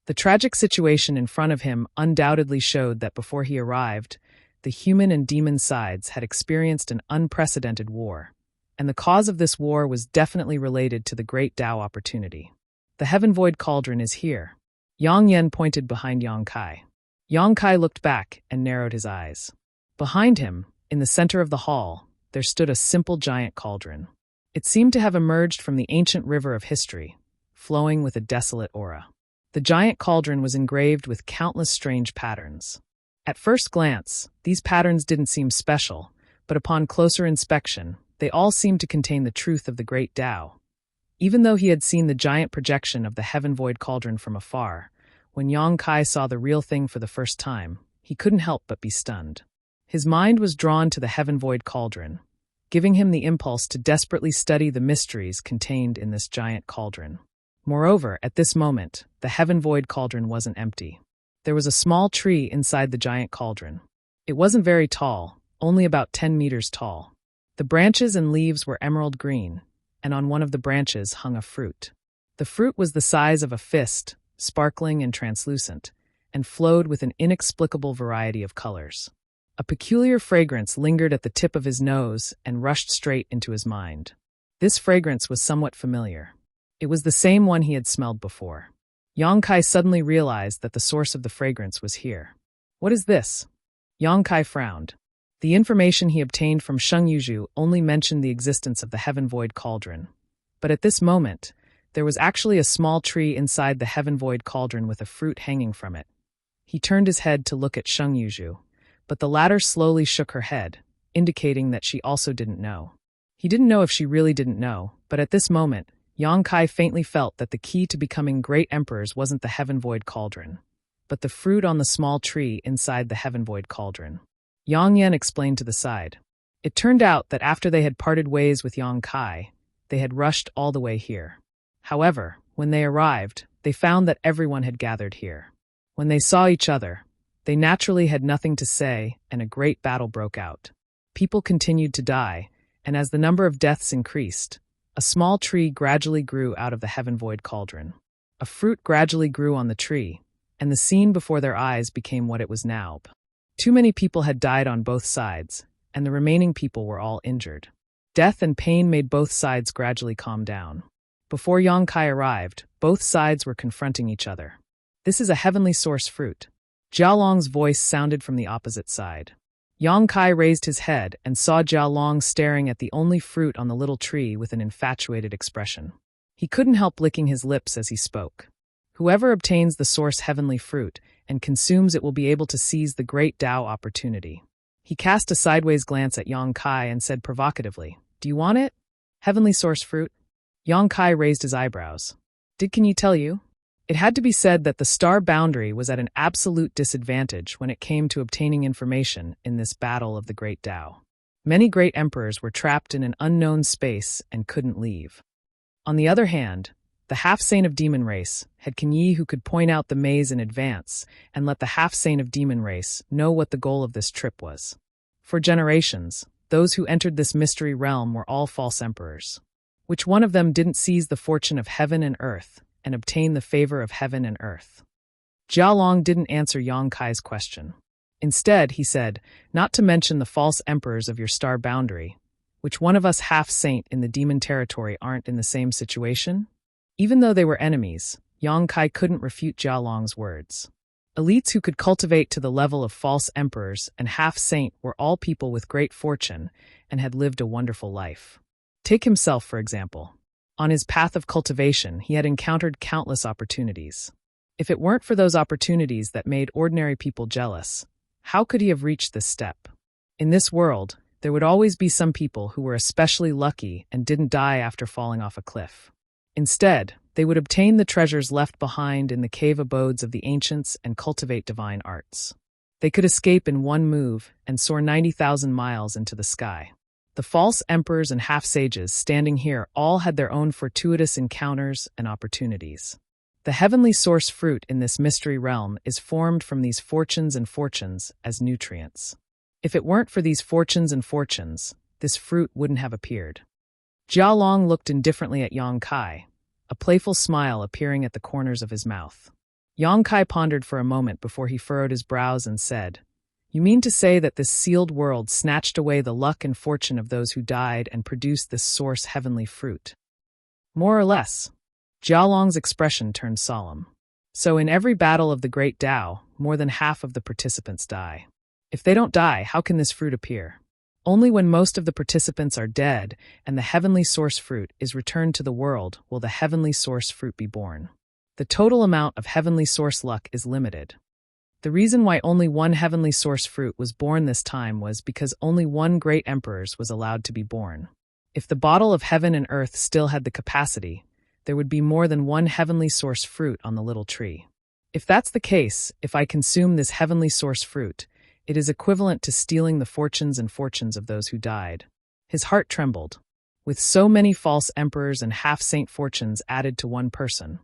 The tragic situation in front of him undoubtedly showed that before he arrived, the human and demon sides had experienced an unprecedented war, and the cause of this war was definitely related to the Great Tao opportunity. The Heaven Void Cauldron is here. Yang Yen pointed behind Yang Kai. Yang Kai looked back and narrowed his eyes. Behind him, in the center of the hall, there stood a simple giant cauldron. It seemed to have emerged from the ancient river of history, flowing with a desolate aura. The giant cauldron was engraved with countless strange patterns. At first glance, these patterns didn't seem special, but upon closer inspection, they all seemed to contain the truth of the Great Tao. Even though he had seen the giant projection of the Heaven Void Cauldron from afar, when Yang Kai saw the real thing for the first time, he couldn't help but be stunned. His mind was drawn to the Heaven Void Cauldron, giving him the impulse to desperately study the mysteries contained in this giant cauldron. Moreover, at this moment, the Heaven Void Cauldron wasn't empty. There was a small tree inside the giant cauldron. It wasn't very tall, only about 10 meters tall. The branches and leaves were emerald green, and on one of the branches hung a fruit. The fruit was the size of a fist, sparkling and translucent, and flowed with an inexplicable variety of colors. A peculiar fragrance lingered at the tip of his nose and rushed straight into his mind. This fragrance was somewhat familiar. It was the same one he had smelled before. Yang Kai suddenly realized that the source of the fragrance was here. What is this? Yang Kai frowned. The information he obtained from Sheng Yuzhu only mentioned the existence of the Heaven Void Cauldron. But at this moment, there was actually a small tree inside the Heaven Void Cauldron with a fruit hanging from it. He turned his head to look at Sheng Yuzhu, but the latter slowly shook her head, indicating that she also didn't know. He didn't know if she really didn't know, but at this moment, Yang Kai faintly felt that the key to becoming great emperors wasn't the Heaven Void Cauldron, but the fruit on the small tree inside the Heaven Void Cauldron. Yang Yen explained to the side. It turned out that after they had parted ways with Yang Kai, they had rushed all the way here. However, when they arrived, they found that everyone had gathered here. When they saw each other, they naturally had nothing to say, and a great battle broke out. People continued to die, and as the number of deaths increased, a small tree gradually grew out of the Heaven Void Cauldron. A fruit gradually grew on the tree, and the scene before their eyes became what it was now. Too many people had died on both sides, and the remaining people were all injured. Death and pain made both sides gradually calm down. Before Yang Kai arrived, both sides were confronting each other. This is a heavenly source fruit. Jia Long's voice sounded from the opposite side. Yang Kai raised his head and saw Jia Long staring at the only fruit on the little tree with an infatuated expression. He couldn't help licking his lips as he spoke. Whoever obtains the source heavenly fruit and consumes it will be able to seize the great Tao opportunity. He cast a sideways glance at Yang Kai and said provocatively, "Do you want it? Heavenly source fruit?" Yang Kai raised his eyebrows. Can you tell you? It had to be said that the star boundary was at an absolute disadvantage when it came to obtaining information in this battle of the great Tao. Many great emperors were trapped in an unknown space and couldn't leave. On the other hand, the half-saint of demon race had Kan Yi who could point out the maze in advance and let the half-saint of demon race know what the goal of this trip was. For generations, those who entered this mystery realm were all false emperors. Which one of them didn't seize the fortune of heaven and earth and obtain the favor of heaven and earth? Jia Long didn't answer Yang Kai's question. Instead, he said, "Not to mention the false emperors of your star boundary, which one of us half-saint in the demon territory aren't in the same situation?" Even though they were enemies, Yang Kai couldn't refute Jia Long's words. Elites who could cultivate to the level of false emperors and half-saint were all people with great fortune and had lived a wonderful life. Take himself, for example. On his path of cultivation, he had encountered countless opportunities. If it weren't for those opportunities that made ordinary people jealous, how could he have reached this step? In this world, there would always be some people who were especially lucky and didn't die after falling off a cliff. Instead, they would obtain the treasures left behind in the cave abodes of the ancients and cultivate divine arts. They could escape in one move and soar 90,000 miles into the sky. The false emperors and half-sages standing here all had their own fortuitous encounters and opportunities. The heavenly source fruit in this mystery realm is formed from these fortunes and fortunes as nutrients. If it weren't for these fortunes and fortunes, this fruit wouldn't have appeared. Jia Long looked indifferently at Yang Kai, a playful smile appearing at the corners of his mouth. Yang Kai pondered for a moment before he furrowed his brows and said, "You mean to say that this sealed world snatched away the luck and fortune of those who died and produced this source heavenly fruit?" "More or less." Jia Long's expression turned solemn. "So in every battle of the great Tao, more than half of the participants die. If they don't die, how can this fruit appear? Only when most of the participants are dead and the heavenly source fruit is returned to the world will the heavenly source fruit be born. The total amount of heavenly source luck is limited. The reason why only one heavenly source fruit was born this time was because only one great emperor was allowed to be born. If the bottle of heaven and earth still had the capacity, there would be more than one heavenly source fruit on the little tree. If that's the case, if I consume this heavenly source fruit, it is equivalent to stealing the fortunes and fortunes of those who died." His heart trembled. With so many false emperors and half-saint fortunes added to one person,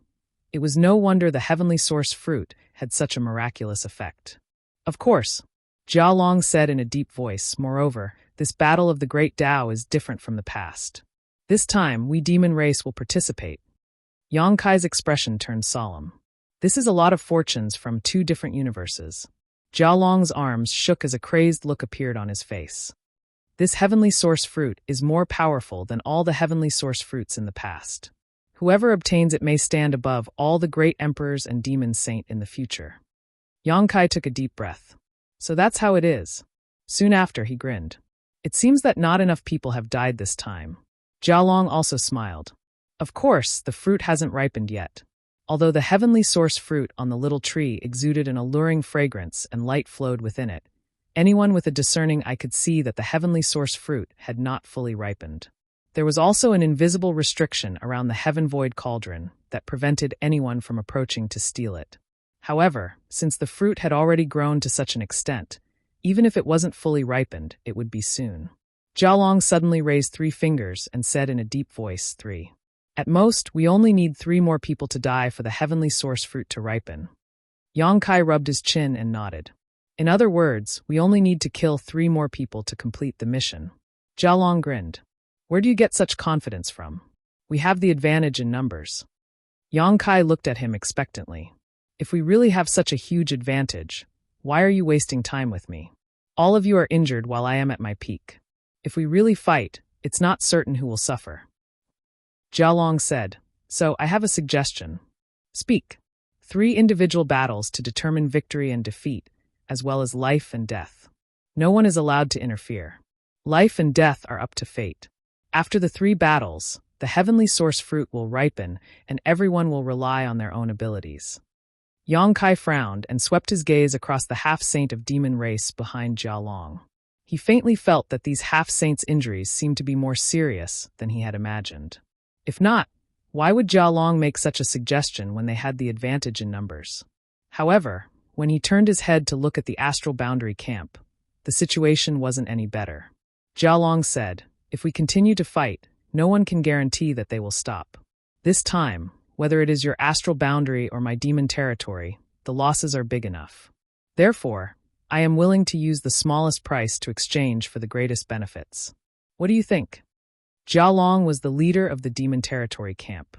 it was no wonder the heavenly source fruit had such a miraculous effect. "Of course," Jia Long said in a deep voice. "Moreover, this battle of the great Tao is different from the past. This time, we demon race will participate." Yang Kai's expression turned solemn. "This is a lot of fortunes from two different universes." Jia Long's arms shook as a crazed look appeared on his face. "This heavenly source fruit is more powerful than all the heavenly source fruits in the past. Whoever obtains it may stand above all the great emperors and demon saint in the future." Yang Kai took a deep breath. "So that's how it is." Soon after, he grinned. "It seems that not enough people have died this time." Jia Long also smiled. "Of course, the fruit hasn't ripened yet. Although the heavenly source fruit on the little tree exuded an alluring fragrance and light flowed within it, anyone with a discerning eye could see that the heavenly source fruit had not fully ripened. There was also an invisible restriction around the heaven-void cauldron that prevented anyone from approaching to steal it. However, since the fruit had already grown to such an extent, even if it wasn't fully ripened, it would be soon. Jia Long suddenly raised 3 fingers and said in a deep voice, 3. At most, we only need 3 more people to die for the heavenly source fruit to ripen." Yang Kai rubbed his chin and nodded. "In other words, we only need to kill 3 more people to complete the mission." Jia Long grinned. "Where do you get such confidence from? We have the advantage in numbers." Yang Kai looked at him expectantly. "If we really have such a huge advantage, why are you wasting time with me? All of you are injured while I am at my peak. If we really fight, it's not certain who will suffer." Jia Long said, "So I have a suggestion." "Speak." 3 individual battles to determine victory and defeat, as well as life and death. No one is allowed to interfere. Life and death are up to fate. After the 3 battles, the heavenly source fruit will ripen, and everyone will rely on their own abilities. Yang Kai frowned and swept his gaze across the half-saint of demon race behind Jia Long. He faintly felt that these half-saints' injuries seemed to be more serious than he had imagined. If not, why would Jia Long make such a suggestion when they had the advantage in numbers? However, when he turned his head to look at the astral boundary camp, the situation wasn't any better. Jia Long said, "If we continue to fight, no one can guarantee that they will stop. This time, whether it is your astral boundary or my demon territory, the losses are big enough. Therefore, I am willing to use the smallest price to exchange for the greatest benefits. What do you think?" Jia Long was the leader of the demon territory camp.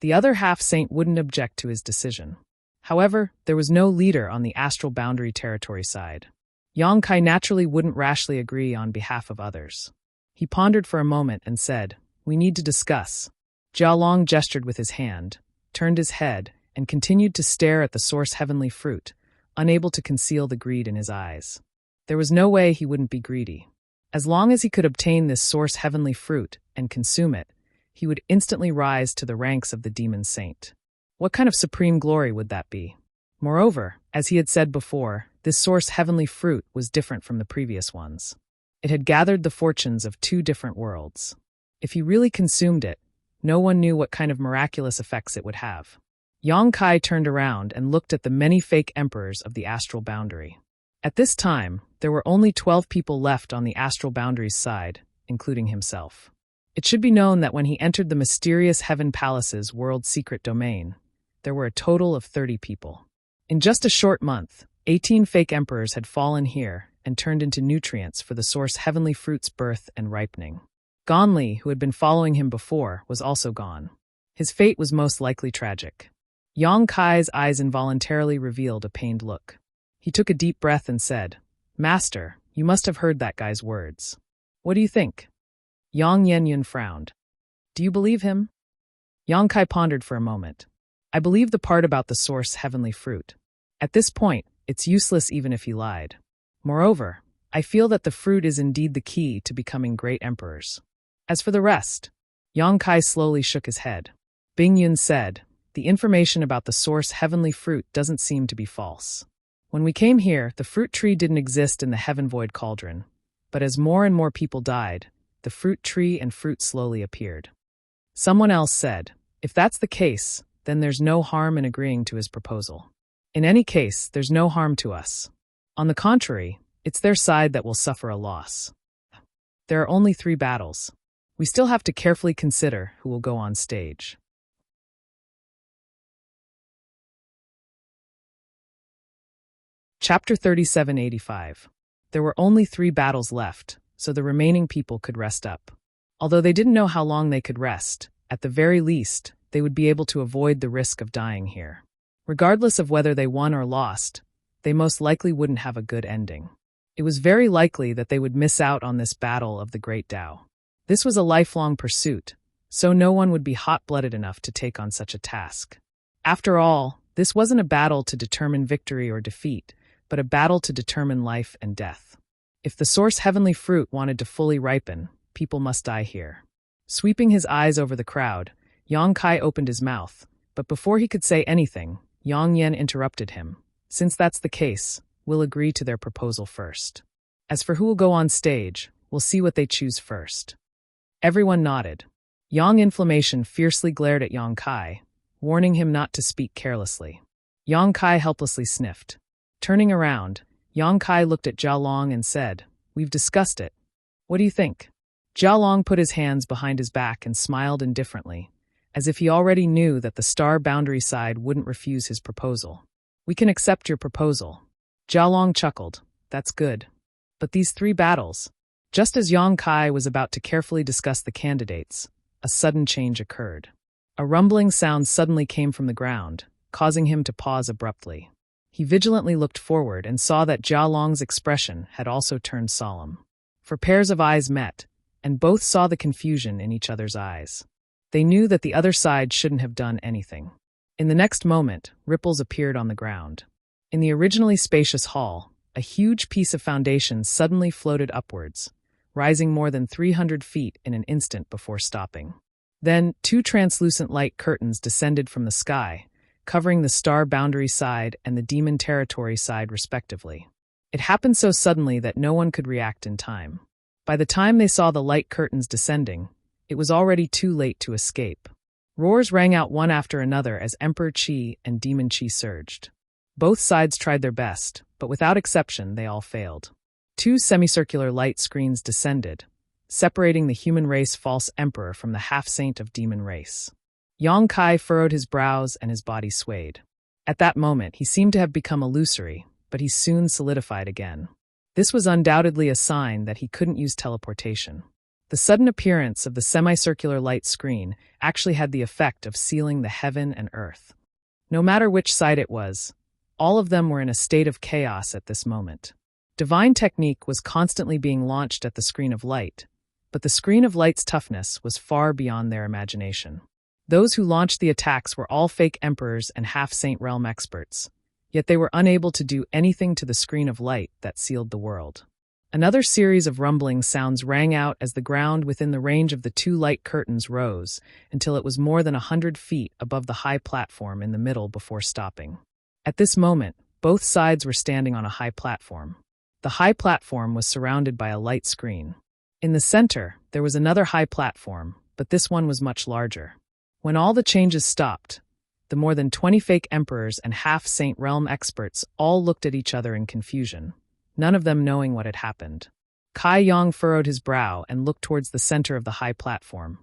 The other half-saint wouldn't object to his decision. However, there was no leader on the astral boundary territory side. Yang Kai naturally wouldn't rashly agree on behalf of others. He pondered for a moment and said, "We need to discuss." Jia Long gestured with his hand, turned his head, and continued to stare at the source heavenly fruit, unable to conceal the greed in his eyes. There was no way he wouldn't be greedy. As long as he could obtain this source heavenly fruit and consume it, he would instantly rise to the ranks of the demon saint. What kind of supreme glory would that be? Moreover, as he had said before, this source heavenly fruit was different from the previous ones. It had gathered the fortunes of 2 different worlds. If he really consumed it, no one knew what kind of miraculous effects it would have. Yang Kai turned around and looked at the many fake emperors of the astral boundary. At this time, there were only 12 people left on the astral boundary's side, including himself. It should be known that when he entered the mysterious Heaven Palace's world secret domain, there were a total of 30 people. In just a short month, 18 fake emperors had fallen here and turned into nutrients for the source heavenly fruit's birth and ripening. Gonli, who had been following him before, was also gone. His fate was most likely tragic. Yang Kai's eyes involuntarily revealed a pained look. He took a deep breath and said, "Master, you must have heard that guy's words. What do you think?" Yang Yenyun frowned. "Do you believe him?" Yang Kai pondered for a moment. "I believe the part about the source heavenly fruit. At this point, it's useless even if he lied. Moreover, I feel that the fruit is indeed the key to becoming great emperors. As for the rest," Yang Kai slowly shook his head. Bing Yun said, "The information about the source heavenly fruit doesn't seem to be false. When we came here, the fruit tree didn't exist in the heaven void cauldron, but as more and more people died, the fruit tree and fruit slowly appeared." Someone else said, "If that's the case, then there's no harm in agreeing to his proposal. In any case, there's no harm to us. On the contrary, it's their side that will suffer a loss. There are only 3 battles. We still have to carefully consider who will go on stage." Chapter 3785. There were only 3 battles left, so the remaining people could rest up. Although they didn't know how long they could rest, at the very least, they would be able to avoid the risk of dying here. Regardless of whether they won or lost, they most likely wouldn't have a good ending. It was very likely that they would miss out on this battle of the Great Tao. This was a lifelong pursuit, so no one would be hot-blooded enough to take on such a task. After all, this wasn't a battle to determine victory or defeat, but a battle to determine life and death. If the source heavenly fruit wanted to fully ripen, people must die here. Sweeping his eyes over the crowd, Yang Kai opened his mouth, but before he could say anything, Yang Yen interrupted him. "Since that's the case, we'll agree to their proposal first. As for who will go on stage, we'll see what they choose first." Everyone nodded. Yang Inflammation fiercely glared at Yang Kai, warning him not to speak carelessly. Yang Kai helplessly sniffed. Turning around, Yang Kai looked at Jia Long and said, "We've discussed it. What do you think?" Jia Long put his hands behind his back and smiled indifferently, as if he already knew that the star boundary side wouldn't refuse his proposal. "We can accept your proposal." Jia Long chuckled. "That's good. But these 3 battles..." Just as Yang Kai was about to carefully discuss the candidates, a sudden change occurred. A rumbling sound suddenly came from the ground, causing him to pause abruptly. He vigilantly looked forward and saw that Jia Long's expression had also turned solemn. For pairs of eyes met, and both saw the confusion in each other's eyes. They knew that the other side shouldn't have done anything. In the next moment, ripples appeared on the ground. In the originally spacious hall, a huge piece of foundation suddenly floated upwards, rising more than 300 feet in an instant before stopping. Then, two translucent light curtains descended from the sky, covering the star boundary side and the demon territory side respectively. It happened so suddenly that no one could react in time. By the time they saw the light curtains descending, it was already too late to escape. Roars rang out one after another as Emperor Qi and Demon Qi surged. Both sides tried their best, but without exception they all failed. Two semicircular light screens descended, separating the human race false emperor from the half-saint of demon race. Yang Kai furrowed his brows and his body swayed. At that moment he seemed to have become illusory, but he soon solidified again. This was undoubtedly a sign that he couldn't use teleportation. The sudden appearance of the semicircular light screen actually had the effect of sealing the heaven and earth. No matter which side it was, all of them were in a state of chaos at this moment. Divine technique was constantly being launched at the screen of light, but the screen of light's toughness was far beyond their imagination. Those who launched the attacks were all fake emperors and half-saint realm experts, yet they were unable to do anything to the screen of light that sealed the world. Another series of rumbling sounds rang out as the ground within the range of the two light curtains rose until it was more than 100 feet above the high platform in the middle before stopping. At this moment, both sides were standing on a high platform. The high platform was surrounded by a light screen. In the center, there was another high platform, but this one was much larger. When all the changes stopped, the more than 20 fake emperors and half-saint realm experts all looked at each other in confusion, none of them knowing what had happened. Kai Yang furrowed his brow and looked towards the center of the high platform.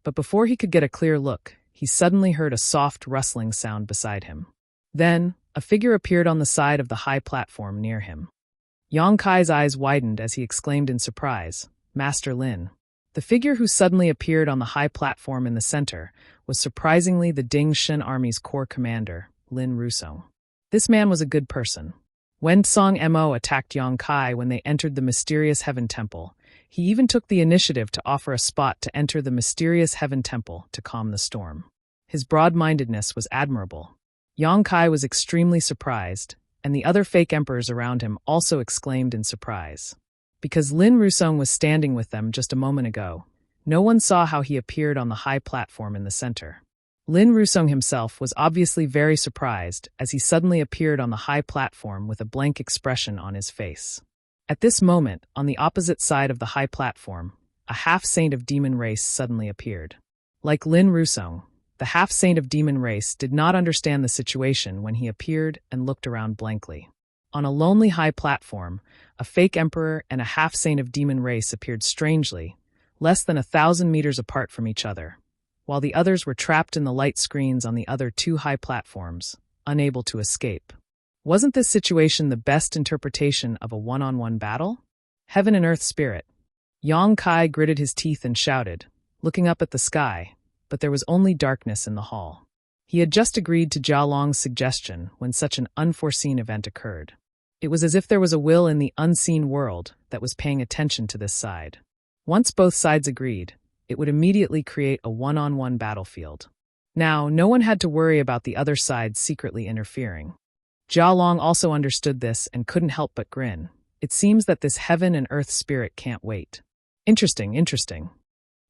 But before he could get a clear look, he suddenly heard a soft rustling sound beside him. Then, a figure appeared on the side of the high platform near him. Yang Kai's eyes widened as he exclaimed in surprise, "Master Lin." The figure who suddenly appeared on the high platform in the center was surprisingly the Ding Shen Army's corps commander, Lin Rusong. This man was a good person. When Song Mo attacked Yang Kai when they entered the mysterious Heaven Temple, he even took the initiative to offer a spot to enter the mysterious Heaven Temple to calm the storm. His broad-mindedness was admirable. Yang Kai was extremely surprised, and the other fake emperors around him also exclaimed in surprise. Because Lin Rusong was standing with them just a moment ago, no one saw how he appeared on the high platform in the center. Lin Rusong himself was obviously very surprised as he suddenly appeared on the high platform with a blank expression on his face. At this moment, on the opposite side of the high platform, a half-saint of demon race suddenly appeared. Like Lin Rusong, the half-saint of demon race did not understand the situation when he appeared and looked around blankly. On a lonely high platform, a fake emperor and a half-saint of demon race appeared strangely, less than 1,000 meters apart from each other, while the others were trapped in the light screens on the other two high platforms, unable to escape. Wasn't this situation the best interpretation of a one-on-one battle? Heaven and earth spirit. Yang Kai gritted his teeth and shouted, looking up at the sky, but there was only darkness in the hall. He had just agreed to Jia Long's suggestion when such an unforeseen event occurred. It was as if there was a will in the unseen world that was paying attention to this side. Once both sides agreed, it would immediately create a one-on-one battlefield. Now, no one had to worry about the other side secretly interfering. Jia Long also understood this and couldn't help but grin. It seems that this heaven and earth spirit can't wait. Interesting.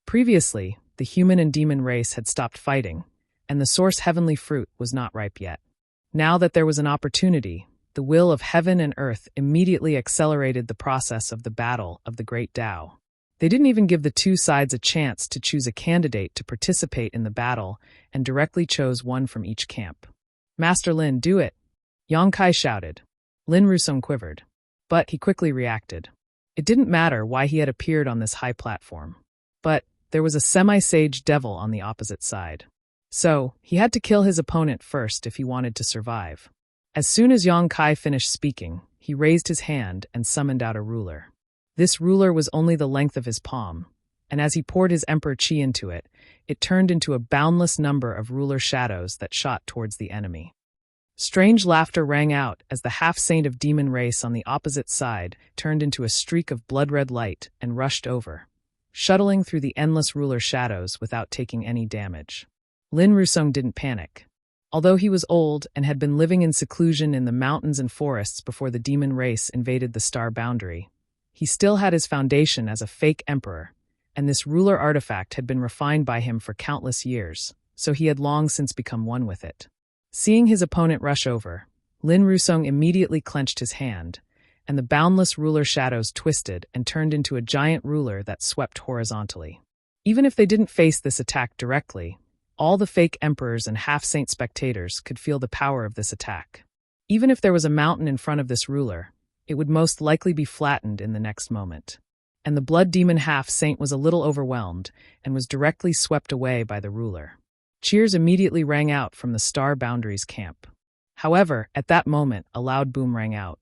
Previously, the human and demon race had stopped fighting, and the source heavenly fruit was not ripe yet. Now that there was an opportunity, the will of heaven and earth immediately accelerated the process of the battle of the Great Tao. They didn't even give the two sides a chance to choose a candidate to participate in the battle and directly chose one from each camp. "Master Lin, do it!" Yang Kai shouted. Lin Rusong quivered, but he quickly reacted. It didn't matter why he had appeared on this high platform. But there was a semi-sage devil on the opposite side. So, he had to kill his opponent first if he wanted to survive. As soon as Yang Kai finished speaking, he raised his hand and summoned out a ruler. This ruler was only the length of his palm, and as he poured his Emperor Qi into it, it turned into a boundless number of ruler shadows that shot towards the enemy. Strange laughter rang out as the half-saint of demon race on the opposite side turned into a streak of blood-red light and rushed over, shuttling through the endless ruler shadows without taking any damage. Lin Rusong didn't panic. Although he was old and had been living in seclusion in the mountains and forests before the demon race invaded the star boundary, he still had his foundation as a fake emperor, and this ruler artifact had been refined by him for countless years, so he had long since become one with it. Seeing his opponent rush over, Lin Rusong immediately clenched his hand, and the boundless ruler shadows twisted and turned into a giant ruler that swept horizontally. Even if they didn't face this attack directly, all the fake emperors and half-saint spectators could feel the power of this attack. Even if there was a mountain in front of this ruler, it would most likely be flattened in the next moment. And the blood demon half-saint was a little overwhelmed and was directly swept away by the ruler. Cheers immediately rang out from the Star Boundaries camp. However, at that moment, a loud boom rang out.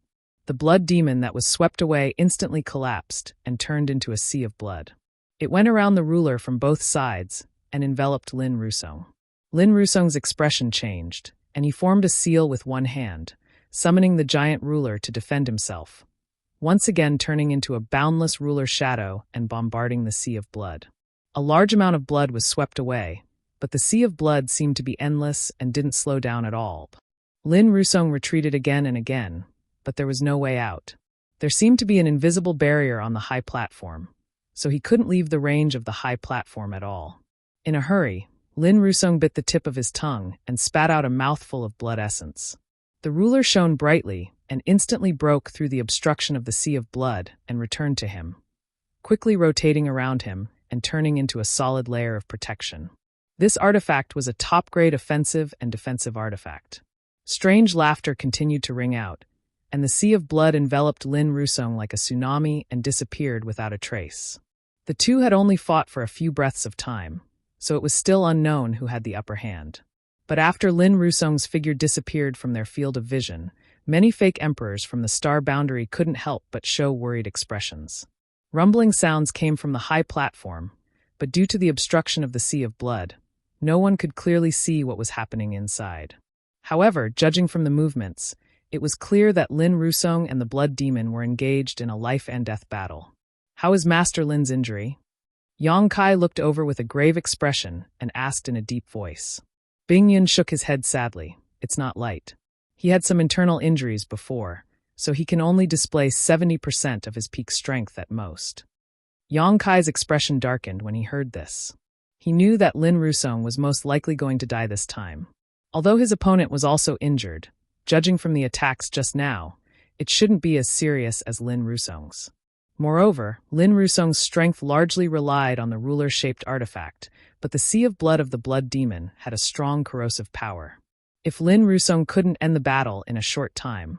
The blood demon that was swept away instantly collapsed and turned into a sea of blood. It went around the ruler from both sides and enveloped Lin Rusong. Lin Rusong's expression changed, and he formed a seal with one hand, summoning the giant ruler to defend himself, once again turning into a boundless ruler shadow and bombarding the sea of blood. A large amount of blood was swept away, but the sea of blood seemed to be endless and didn't slow down at all. Lin Rusong retreated again and again, but there was no way out. There seemed to be an invisible barrier on the high platform, so he couldn't leave the range of the high platform at all. In a hurry, Lin Rusong bit the tip of his tongue and spat out a mouthful of blood essence. The ruler shone brightly and instantly broke through the obstruction of the sea of blood and returned to him, quickly rotating around him and turning into a solid layer of protection. This artifact was a top-grade offensive and defensive artifact. Strange laughter continued to ring out, and the sea of blood enveloped Lin Rusong like a tsunami and disappeared without a trace. The two had only fought for a few breaths of time, so it was still unknown who had the upper hand. But after Lin Rusong's figure disappeared from their field of vision, many fake emperors from the star boundary couldn't help but show worried expressions. Rumbling sounds came from the high platform, but due to the obstruction of the sea of blood, no one could clearly see what was happening inside. However, judging from the movements, it was clear that Lin Rusong and the blood demon were engaged in a life-and-death battle. "How is Master Lin's injury?" Yang Kai looked over with a grave expression and asked in a deep voice. Bing Yun shook his head sadly. "It's not light. He had some internal injuries before, so he can only display 70% of his peak strength at most." Yang Kai's expression darkened when he heard this. He knew that Lin Rusong was most likely going to die this time. Although his opponent was also injured, judging from the attacks just now, it shouldn't be as serious as Lin Rusong's. Moreover, Lin Rusong's strength largely relied on the ruler-shaped artifact, but the sea of blood of the blood demon had a strong corrosive power. If Lin Rusong couldn't end the battle in a short time,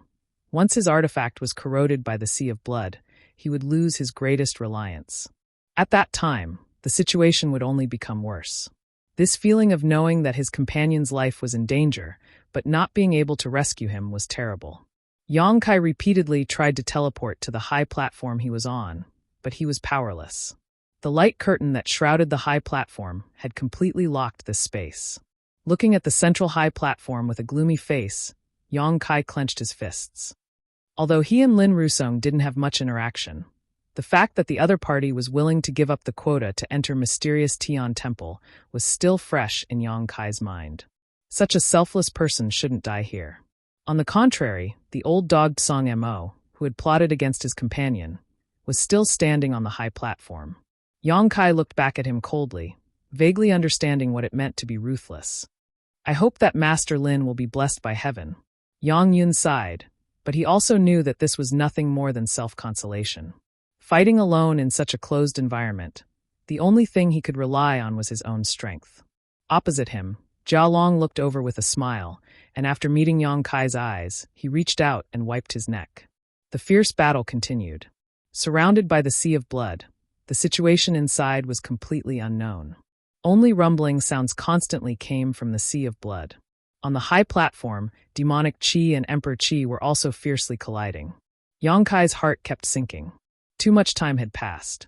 once his artifact was corroded by the sea of blood, he would lose his greatest reliance. At that time, the situation would only become worse. This feeling of knowing that his companion's life was in danger, but not being able to rescue him was terrible. Yang Kai repeatedly tried to teleport to the high platform he was on, but he was powerless. The light curtain that shrouded the high platform had completely locked this space. Looking at the central high platform with a gloomy face, Yang Kai clenched his fists. Although he and Lin Rusong didn't have much interaction, the fact that the other party was willing to give up the quota to enter mysterious Tian Temple was still fresh in Yang Kai's mind. Such a selfless person shouldn't die here. On the contrary, the old dog Song Mo, who had plotted against his companion, was still standing on the high platform. Yang Kai looked back at him coldly, vaguely understanding what it meant to be ruthless. "I hope that Master Lin will be blessed by heaven." Yang Yun sighed, but he also knew that this was nothing more than self-consolation. Fighting alone in such a closed environment, the only thing he could rely on was his own strength. Opposite him, Jia Long looked over with a smile, and after meeting Yang Kai's eyes, he reached out and wiped his neck. The fierce battle continued. Surrounded by the sea of blood, the situation inside was completely unknown. Only rumbling sounds constantly came from the sea of blood. On the high platform, demonic Qi and Emperor Qi were also fiercely colliding. Yang Kai's heart kept sinking. Too much time had passed.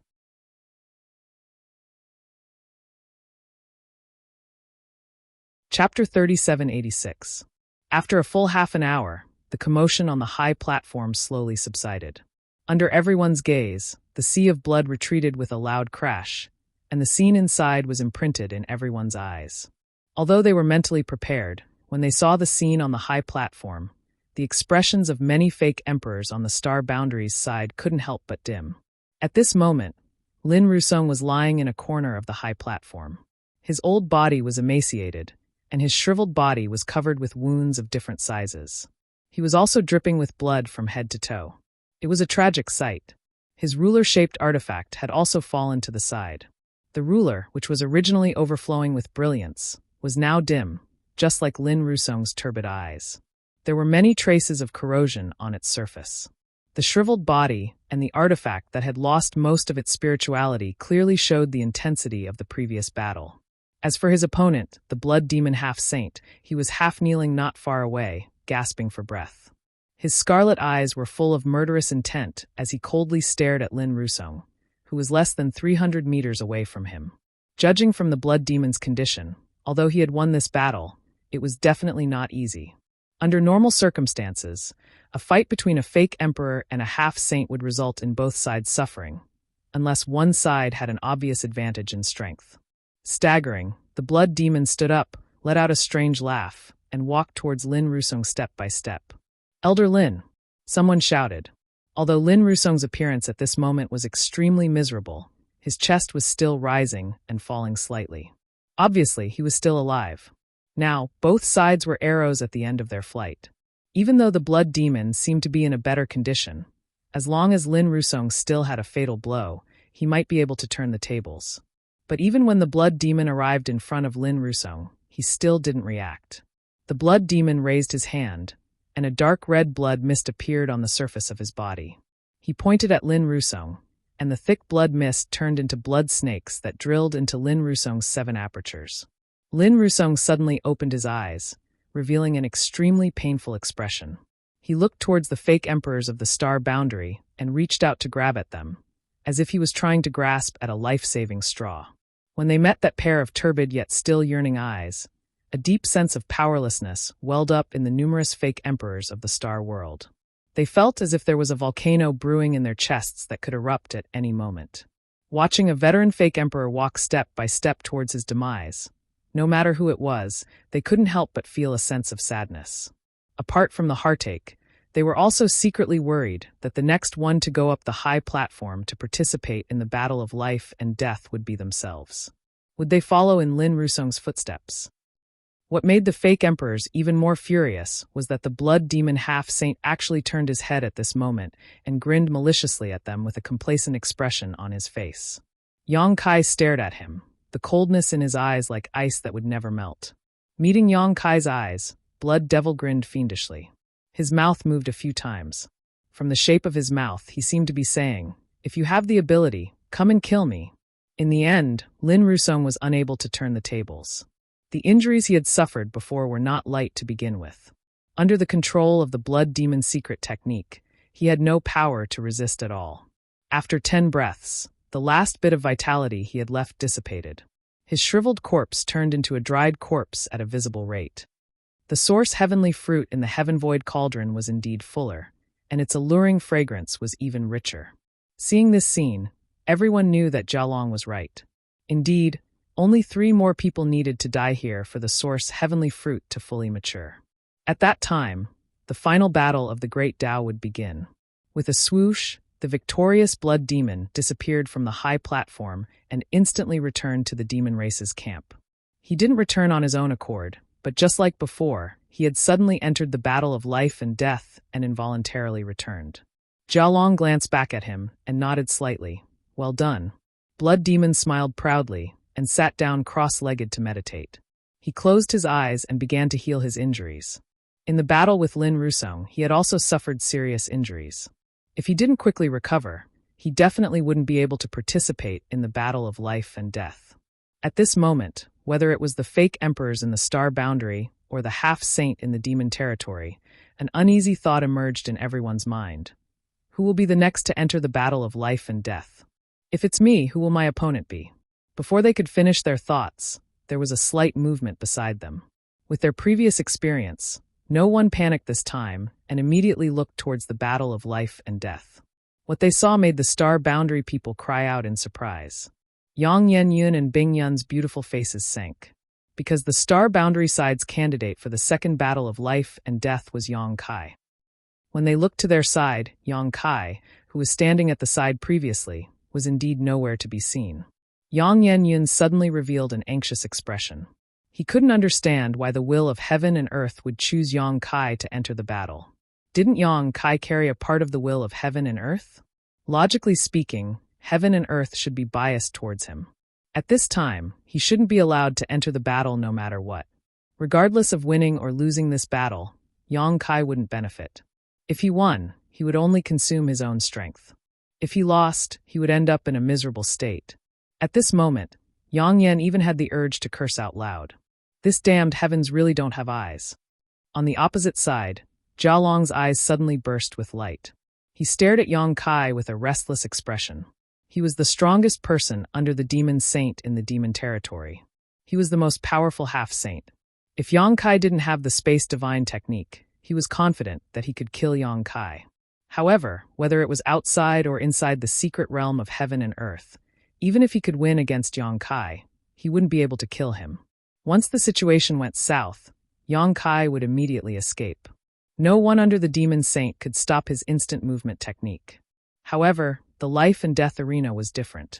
Chapter 3786. After a full half an hour, the commotion on the high platform slowly subsided. Under everyone's gaze, the sea of blood retreated with a loud crash, and the scene inside was imprinted in everyone's eyes. Although they were mentally prepared, When they saw the scene on the high platform, the expressions of many fake emperors on the star boundary's side couldn't help but dim. At this moment, Lin Rusong was lying in a corner of the high platform. His old body was emaciated, and his shriveled body was covered with wounds of different sizes. He was also dripping with blood from head to toe. It was a tragic sight. His ruler-shaped artifact had also fallen to the side. The ruler, which was originally overflowing with brilliance, was now dim, just like Lin Rusong's turbid eyes. There were many traces of corrosion on its surface. The shriveled body and the artifact that had lost most of its spirituality clearly showed the intensity of the previous battle. As for his opponent, the blood demon half-saint, he was half-kneeling not far away, gasping for breath. His scarlet eyes were full of murderous intent as he coldly stared at Lin Rusong, who was less than 300 meters away from him. Judging from the blood demon's condition, although he had won this battle, it was definitely not easy. Under normal circumstances, a fight between a fake emperor and a half-saint would result in both sides suffering, unless one side had an obvious advantage in strength. Staggering, the blood demon stood up, let out a strange laugh, and walked towards Lin Rusong step by step. "Elder Lin," someone shouted. Although Lin Rusong's appearance at this moment was extremely miserable, his chest was still rising and falling slightly. Obviously, he was still alive. Now, both sides were arrows at the end of their flight. Even though the blood demon seemed to be in a better condition, as long as Lin Rusong still had a fatal blow, he might be able to turn the tables. But even when the blood demon arrived in front of Lin Rusong, he still didn't react. The blood demon raised his hand, and a dark red blood mist appeared on the surface of his body. He pointed at Lin Rusong, and the thick blood mist turned into blood snakes that drilled into Lin Rusong's 7 apertures. Lin Rusong suddenly opened his eyes, revealing an extremely painful expression. He looked towards the fake emperors of the star boundary and reached out to grab at them, as if he was trying to grasp at a life-saving straw. When they met that pair of turbid yet still yearning eyes, a deep sense of powerlessness welled up in the numerous fake emperors of the star world. They felt as if there was a volcano brewing in their chests that could erupt at any moment. Watching a veteran fake emperor walk step by step towards his demise, no matter who it was, they couldn't help but feel a sense of sadness. Apart from the heartache, they were also secretly worried that the next one to go up the high platform to participate in the battle of life and death would be themselves. Would they follow in Lin Rusong's footsteps? What made the fake emperors even more furious was that the blood demon half-saint actually turned his head at this moment and grinned maliciously at them with a complacent expression on his face. Yang Kai stared at him, the coldness in his eyes like ice that would never melt. Meeting Yang Kai's eyes, Blood Devil grinned fiendishly. His mouth moved a few times. From the shape of his mouth, he seemed to be saying, "If you have the ability, come and kill me." In the end, Lin Rusong was unable to turn the tables. The injuries he had suffered before were not light to begin with. Under the control of the blood demon's secret technique, he had no power to resist at all. After 10 breaths, the last bit of vitality he had left dissipated. His shriveled corpse turned into a dried corpse at a visible rate. The source heavenly fruit in the heaven-void cauldron was indeed fuller, and its alluring fragrance was even richer. Seeing this scene, everyone knew that Jialong was right. Indeed, only 3 more people needed to die here for the source heavenly fruit to fully mature. At that time, the final battle of the great Tao would begin. With a swoosh, the victorious blood demon disappeared from the high platform and instantly returned to the demon race's camp. He didn't return on his own accord, but just like before, he had suddenly entered the battle of life and death and involuntarily returned. Jialong glanced back at him and nodded slightly. "Well done." Blood Demon smiled proudly and sat down cross-legged to meditate. He closed his eyes and began to heal his injuries. In the battle with Lin Rusong, he had also suffered serious injuries. If he didn't quickly recover, he definitely wouldn't be able to participate in the battle of life and death. At this moment, whether it was the fake emperors in the star boundary or the half-saint in the demon territory, an uneasy thought emerged in everyone's mind. Who will be the next to enter the battle of life and death? If it's me, who will my opponent be? Before they could finish their thoughts, there was a slight movement beside them. With their previous experience, no one panicked this time and immediately looked towards the battle of life and death. What they saw made the star boundary people cry out in surprise. Yang Yen Yun and Bing Yun's beautiful faces sank. because the star boundary side's candidate for the second battle of life and death was Yang Kai. When they looked to their side, Yang Kai, who was standing at the side previously, was indeed nowhere to be seen. Yang Yenyun suddenly revealed an anxious expression. He couldn't understand why the will of heaven and earth would choose Yang Kai to enter the battle. Didn't Yang Kai carry a part of the will of heaven and earth? Logically speaking, heaven and earth should be biased towards him. At this time, he shouldn't be allowed to enter the battle no matter what. Regardless of winning or losing this battle, Yang Kai wouldn't benefit. If he won, he would only consume his own strength. If he lost, he would end up in a miserable state. At this moment, Yang Yan even had the urge to curse out loud. This damned heavens really don't have eyes. On the opposite side, Jia Long's eyes suddenly burst with light. He stared at Yang Kai with a restless expression. He was the strongest person under the demon saint in the demon territory. He was the most powerful half-saint. If Yang Kai didn't have the space divine technique, he was confident that he could kill Yang Kai. However, whether it was outside or inside the secret realm of heaven and earth, even if he could win against Yang Kai, he wouldn't be able to kill him. Once the situation went south, Yang Kai would immediately escape. No one under the demon saint could stop his instant movement technique. However, the life and death arena was different.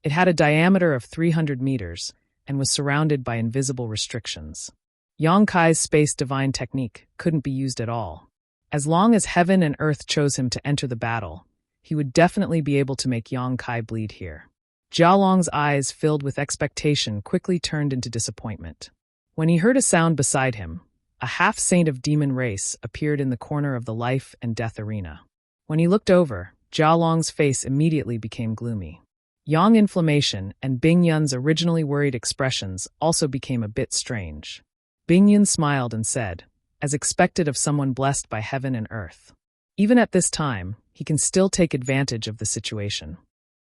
It had a diameter of 300 meters and was surrounded by invisible restrictions. Yang Kai's space divine technique couldn't be used at all. As long as heaven and earth chose him to enter the battle, he would definitely be able to make Yang Kai bleed here. Jia Long's eyes, filled with expectation, quickly turned into disappointment. When he heard a sound beside him, a half-saint of demon race appeared in the corner of the life and death arena. When he looked over, Jia Long's face immediately became gloomy. Yang Inflammation and Bing Yun's originally worried expressions also became a bit strange. Bing Yun smiled and said, as expected of someone blessed by heaven and earth. Even at this time, he can still take advantage of the situation.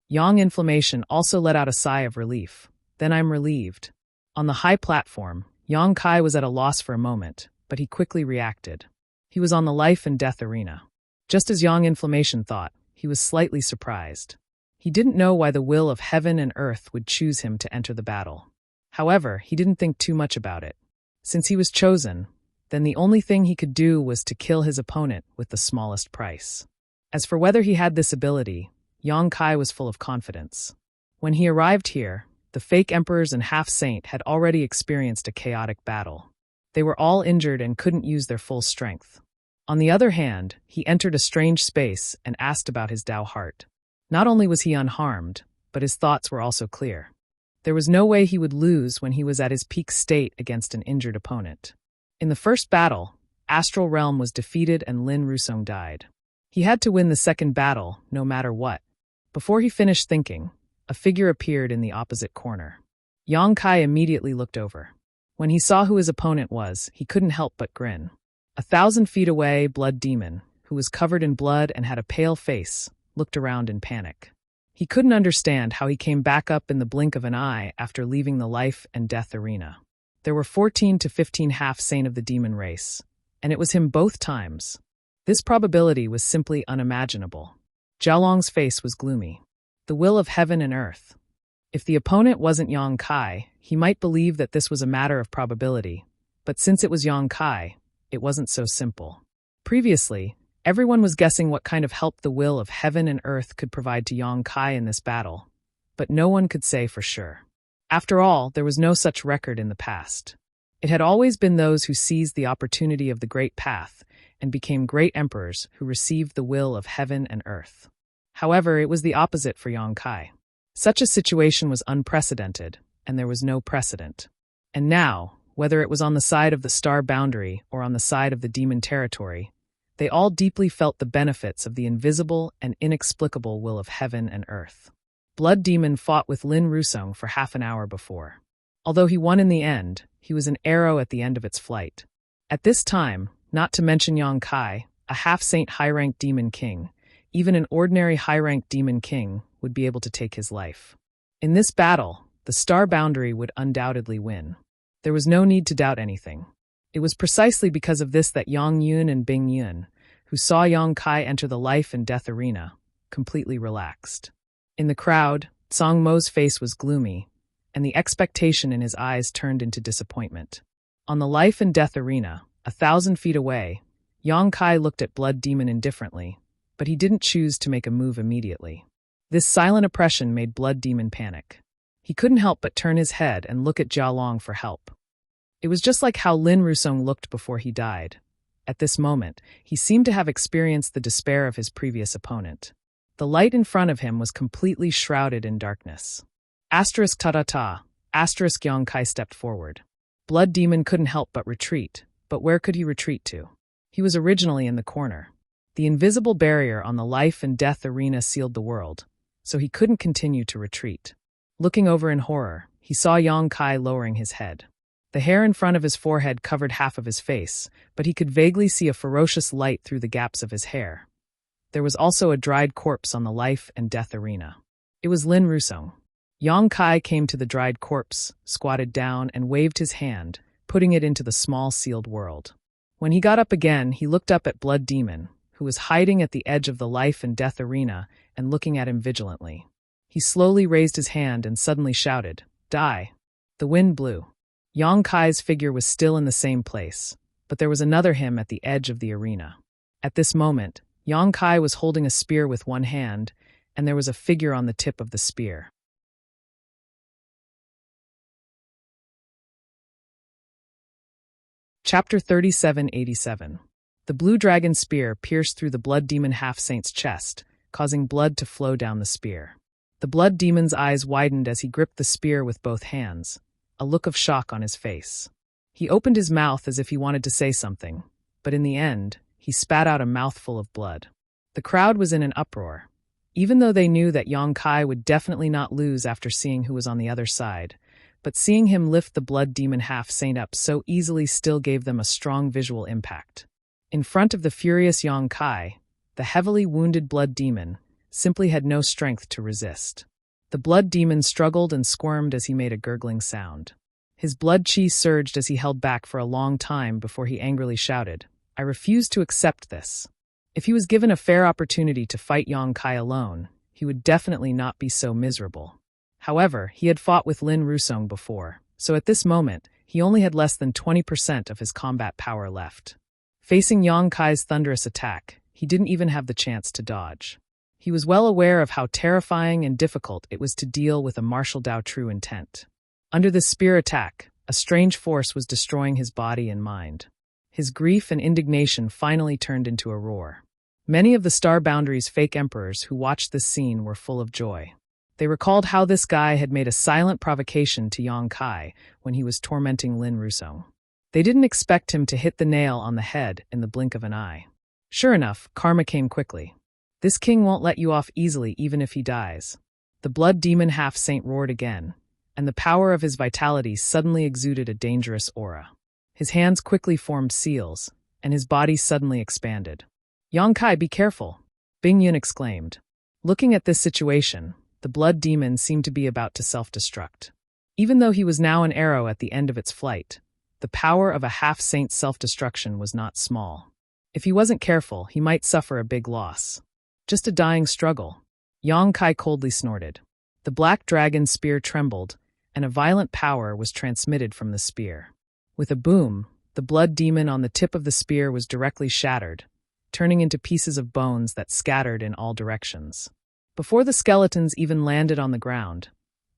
Yang Inflammation also let out a sigh of relief. Then I'm relieved. On the high platform, Yang Kai was at a loss for a moment, but he quickly reacted. He was on the life and death arena. Just as Yang Inflammation thought, he was slightly surprised. He didn't know why the will of heaven and earth would choose him to enter the battle. However, he didn't think too much about it. Since he was chosen, then the only thing he could do was to kill his opponent with the smallest price. As for whether he had this ability, Yang Kai was full of confidence. When he arrived here, the fake emperors and half-saint had already experienced a chaotic battle. They were all injured and couldn't use their full strength. On the other hand, he entered a strange space and asked about his Tao heart. Not only was he unharmed, but his thoughts were also clear. There was no way he would lose when he was at his peak state against an injured opponent. In the first battle, Astral Realm was defeated and Lin Rusong died. He had to win the second battle, no matter what. Before he finished thinking, a figure appeared in the opposite corner. Yang Kai immediately looked over. When he saw who his opponent was, he couldn't help but grin. 1,000 feet away, Blood Demon, who was covered in blood and had a pale face, looked around in panic. He couldn't understand how he came back up in the blink of an eye after leaving the life and death arena. There were 14 to 15 half-saint of the demon race, and it was him both times. This probability was simply unimaginable. Jia Long's face was gloomy. The will of heaven and earth. If the opponent wasn't Yang Kai, he might believe that this was a matter of probability, but since it was Yang Kai, it wasn't so simple. Previously, everyone was guessing what kind of help the will of heaven and earth could provide to Yang Kai in this battle, but no one could say for sure. After all, there was no such record in the past. It had always been those who seized the opportunity of the great path and became great emperors who received the will of heaven and earth. However, it was the opposite for Yang Kai. Such a situation was unprecedented, and there was no precedent. And now, whether it was on the side of the star boundary or on the side of the demon territory, they all deeply felt the benefits of the invisible and inexplicable will of heaven and earth. Blood Demon fought with Lin Rusong for half an hour before. Although he won in the end, he was an arrow at the end of its flight. At this time, not to mention Yang Kai, a half-saint high-ranked demon king, even an ordinary high-ranked demon king would be able to take his life. In this battle, the star boundary would undoubtedly win. There was no need to doubt anything. It was precisely because of this that Yang Yun and Bing Yun, who saw Yang Kai enter the life and death arena, completely relaxed. In the crowd, Tsang Mo's face was gloomy, and the expectation in his eyes turned into disappointment. On the life and death arena, 1,000 feet away, Yang Kai looked at Blood Demon indifferently, but he didn't choose to make a move immediately. This silent oppression made Blood Demon panic. He couldn't help but turn his head and look at Jialong for help. It was just like how Lin Rusong looked before he died. At this moment, he seemed to have experienced the despair of his previous opponent. The light in front of him was completely shrouded in darkness. Asterisk ta-ta-ta, asterisk Yang Kai stepped forward. Blood Demon couldn't help but retreat, but where could he retreat to? He was originally in the corner. The invisible barrier on the life and death arena sealed the world, so he couldn't continue to retreat. Looking over in horror, he saw Yang Kai lowering his head. The hair in front of his forehead covered half of his face, but he could vaguely see a ferocious light through the gaps of his hair. There was also a dried corpse on the life and death arena. It was Lin Rusong. Yang Kai came to the dried corpse, squatted down, and waved his hand, putting it into the small sealed world. When he got up again, he looked up at Blood Demon, who was hiding at the edge of the life and death arena and looking at him vigilantly. He slowly raised his hand and suddenly shouted, "Die!" The wind blew. Yang Kai's figure was still in the same place, but there was another him at the edge of the arena. At this moment, Yang Kai was holding a spear with one hand, and there was a figure on the tip of the spear. Chapter 3787. The blue dragon spear pierced through the Blood Demon half-saint's chest, causing blood to flow down the spear. The Blood Demon's eyes widened as he gripped the spear with both hands, a look of shock on his face. He opened his mouth as if he wanted to say something, but in the end, he spat out a mouthful of blood. The crowd was in an uproar. Even though they knew that Yang Kai would definitely not lose after seeing who was on the other side, but seeing him lift the Blood Demon half-saint up so easily still gave them a strong visual impact. In front of the furious Yang Kai, the heavily wounded Blood Demon simply had no strength to resist. The Blood Demon struggled and squirmed as he made a gurgling sound. His blood chi surged as he held back for a long time before he angrily shouted, "I refuse to accept this." If he was given a fair opportunity to fight Yang Kai alone, he would definitely not be so miserable. However, he had fought with Lin Rusong before, so at this moment, he only had less than 20% of his combat power left. Facing Yang Kai's thunderous attack, he didn't even have the chance to dodge. He was well aware of how terrifying and difficult it was to deal with a martial Dao true intent. Under this spear attack, a strange force was destroying his body and mind. His grief and indignation finally turned into a roar. Many of the Star Boundary's fake emperors who watched this scene were full of joy. They recalled how this guy had made a silent provocation to Yang Kai when he was tormenting Lin Rusong. They didn't expect him to hit the nail on the head in the blink of an eye. Sure enough, karma came quickly. This king won't let you off easily even if he dies. The Blood Demon half-saint roared again, and the power of his vitality suddenly exuded a dangerous aura. His hands quickly formed seals, and his body suddenly expanded. "Yang Kai, be careful!" Bing Yun exclaimed. Looking at this situation, the Blood Demon seemed to be about to self-destruct. Even though he was now an arrow at the end of its flight, the power of a half-saint's self-destruction was not small. If he wasn't careful, he might suffer a big loss. Just a dying struggle. Yang Kai coldly snorted. The black dragon spear trembled, and a violent power was transmitted from the spear. With a boom, the Blood Demon on the tip of the spear was directly shattered, turning into pieces of bones that scattered in all directions. Before the skeletons even landed on the ground,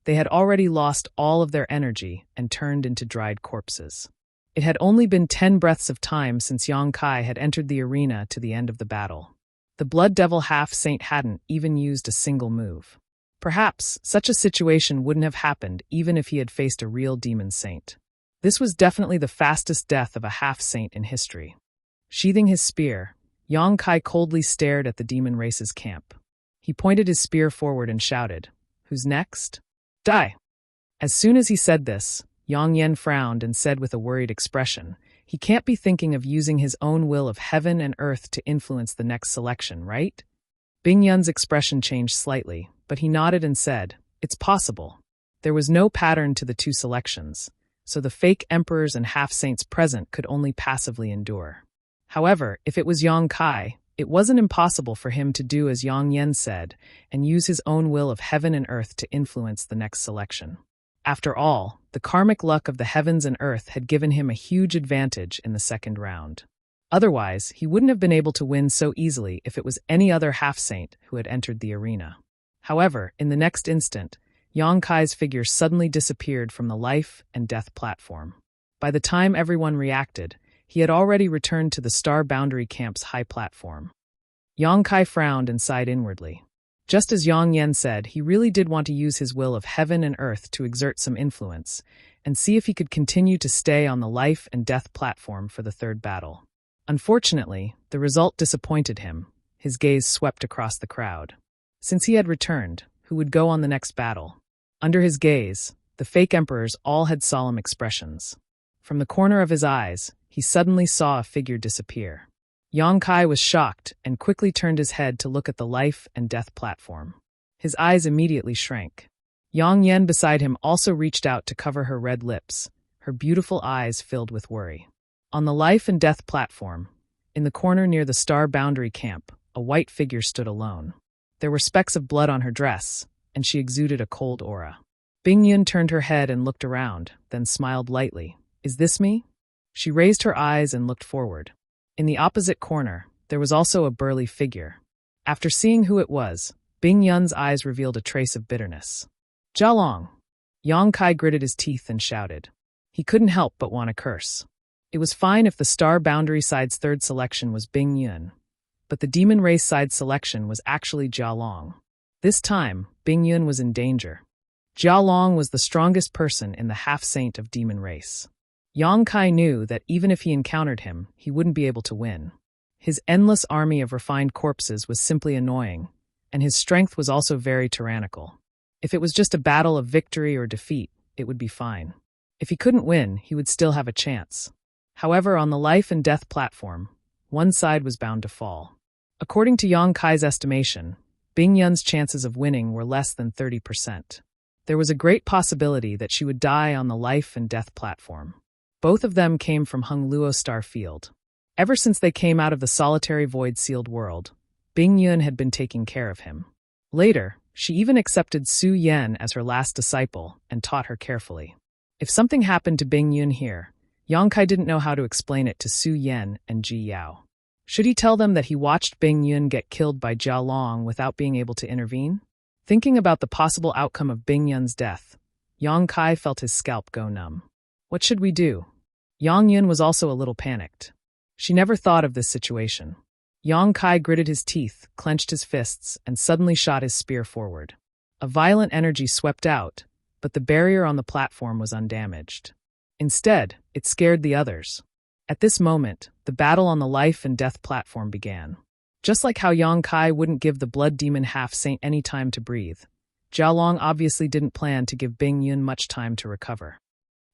they had already lost all of their energy and turned into dried corpses. It had only been 10 breaths of time since Yang Kai had entered the arena to the end of the battle. The Blood Devil half-saint hadn't even used a single move. Perhaps such a situation wouldn't have happened even if he had faced a real demon saint. This was definitely the fastest death of a half-saint in history. Sheathing his spear, Yang Kai coldly stared at the demon race's camp. He pointed his spear forward and shouted, "Who's next? Die!" As soon as he said this, Yang Yen frowned and said with a worried expression, "He can't be thinking of using his own will of heaven and earth to influence the next selection, right?" Bing Yun's expression changed slightly, but he nodded and said, "It's possible." There was no pattern to the two selections, so the fake emperors and half-saints present could only passively endure. However, if it was Yang Kai, it wasn't impossible for him to do as Yang Yen said and use his own will of heaven and earth to influence the next selection. After all, the karmic luck of the heavens and earth had given him a huge advantage in the second round. Otherwise, he wouldn't have been able to win so easily if it was any other half-saint who had entered the arena. However, in the next instant, Yang Kai's figure suddenly disappeared from the life and death platform. By the time everyone reacted, he had already returned to the Star Boundary Camp's high platform. Yang Kai frowned and sighed inwardly. Just as Yang Yen said, he really did want to use his will of heaven and earth to exert some influence, and see if he could continue to stay on the life and death platform for the third battle. Unfortunately, the result disappointed him. His gaze swept across the crowd. Since he had returned, who would go on the next battle? Under his gaze, the fake emperors all had solemn expressions. From the corner of his eyes, he suddenly saw a figure disappear. Yang Kai was shocked and quickly turned his head to look at the life and death platform. His eyes immediately shrank. Yang Yen beside him also reached out to cover her red lips, her beautiful eyes filled with worry. On the life and death platform, in the corner near the Star Boundary Camp, a white figure stood alone. There were specks of blood on her dress, and she exuded a cold aura. Bing Yun turned her head and looked around, then smiled lightly. "Is this me?" She raised her eyes and looked forward. In the opposite corner, there was also a burly figure. After seeing who it was, Bing Yun's eyes revealed a trace of bitterness. "Jialong!" Yang Kai gritted his teeth and shouted. He couldn't help but want to curse. It was fine if the Star Boundary side's third selection was Bing Yun, but the Demon Race side selection was actually Jialong. This time, Bing Yun was in danger. Jialong was the strongest person in the half-saint of Demon Race. Yang Kai knew that even if he encountered him, he wouldn't be able to win. His endless army of refined corpses was simply annoying, and his strength was also very tyrannical. If it was just a battle of victory or defeat, it would be fine. If he couldn't win, he would still have a chance. However, on the life and death platform, one side was bound to fall. According to Yang Kai's estimation, Bing Yun's chances of winning were less than 30%. There was a great possibility that she would die on the life and death platform. Both of them came from Hung Luo Star Field. Ever since they came out of the solitary void-sealed world, Bing Yun had been taking care of him. Later, she even accepted Su Yen as her last disciple and taught her carefully. If something happened to Bing Yun here, Yang Kai didn't know how to explain it to Su Yen and Ji Yao. Should he tell them that he watched Bing Yun get killed by Jialong without being able to intervene? Thinking about the possible outcome of Bing Yun's death, Yang Kai felt his scalp go numb. What should we do? Yang Yun was also a little panicked. She never thought of this situation. Yang Kai gritted his teeth, clenched his fists, and suddenly shot his spear forward. A violent energy swept out, but the barrier on the platform was undamaged. Instead, it scared the others. At this moment, the battle on the life and death platform began. Just like how Yang Kai wouldn't give the blood demon half-saint any time to breathe, Jialong obviously didn't plan to give Bing Yun much time to recover.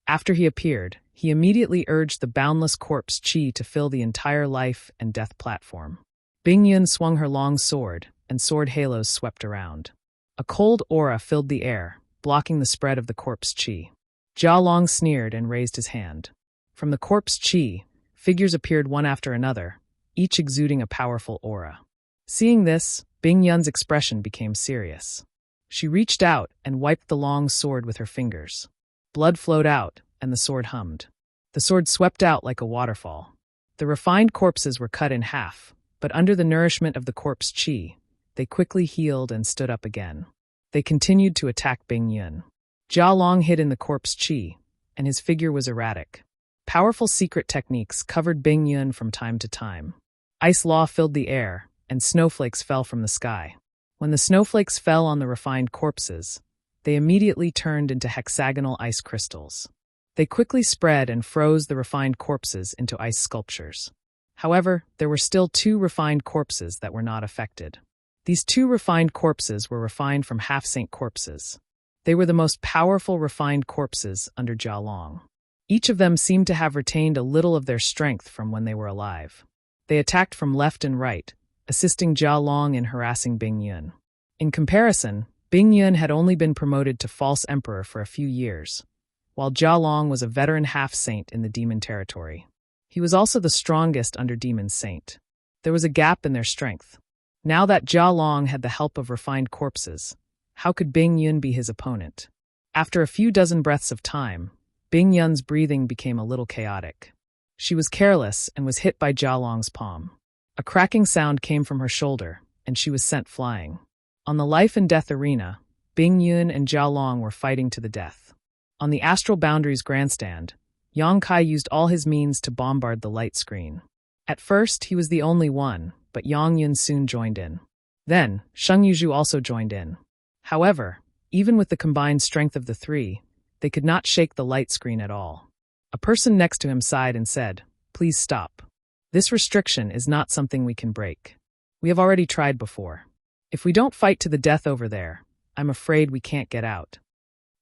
After he appeared, he immediately urged the boundless corpse Qi to fill the entire life and death platform. Bing Yun swung her long sword, and sword halos swept around. A cold aura filled the air, blocking the spread of the corpse Qi. Jialong sneered and raised his hand. From the corpse Qi, figures appeared one after another, each exuding a powerful aura. Seeing this, Bing Yun's expression became serious. She reached out and wiped the long sword with her fingers. Blood flowed out, and the sword hummed. The sword swept out like a waterfall. The refined corpses were cut in half, but under the nourishment of the corpse Qi, they quickly healed and stood up again. They continued to attack Bing Yun. Jialong hid in the corpse Qi, and his figure was erratic. Powerful secret techniques covered Bing Yun from time to time. Ice law filled the air, and snowflakes fell from the sky. When the snowflakes fell on the refined corpses, they immediately turned into hexagonal ice crystals. They quickly spread and froze the refined corpses into ice sculptures. However, there were still 2 refined corpses that were not affected. These 2 refined corpses were refined from half-saint corpses. They were the most powerful refined corpses under Jialong. Each of them seemed to have retained a little of their strength from when they were alive. They attacked from left and right, assisting Jialong in harassing Bing Yun. In comparison, Bing Yun had only been promoted to false emperor for a few years, while Jialong was a veteran half-saint in the demon territory. He was also the strongest under Demon Saint. There was a gap in their strength. Now that Jialong had the help of refined corpses, how could Bing Yun be his opponent? After a few dozen breaths of time, Bing Yun's breathing became a little chaotic. She was careless and was hit by Jia Long's palm. A cracking sound came from her shoulder, and she was sent flying. On the life and death arena, Bing Yun and Jia Long were fighting to the death. On the Astral Boundaries grandstand, Yang Kai used all his means to bombard the light screen. At first, he was the only one, but Yang Yun soon joined in. Then, Sheng Yuzhu also joined in. However, even with the combined strength of the three, they could not shake the light screen at all. A person next to him sighed and said, "Please stop. This restriction is not something we can break. We have already tried before. If we don't fight to the death over there, I'm afraid we can't get out."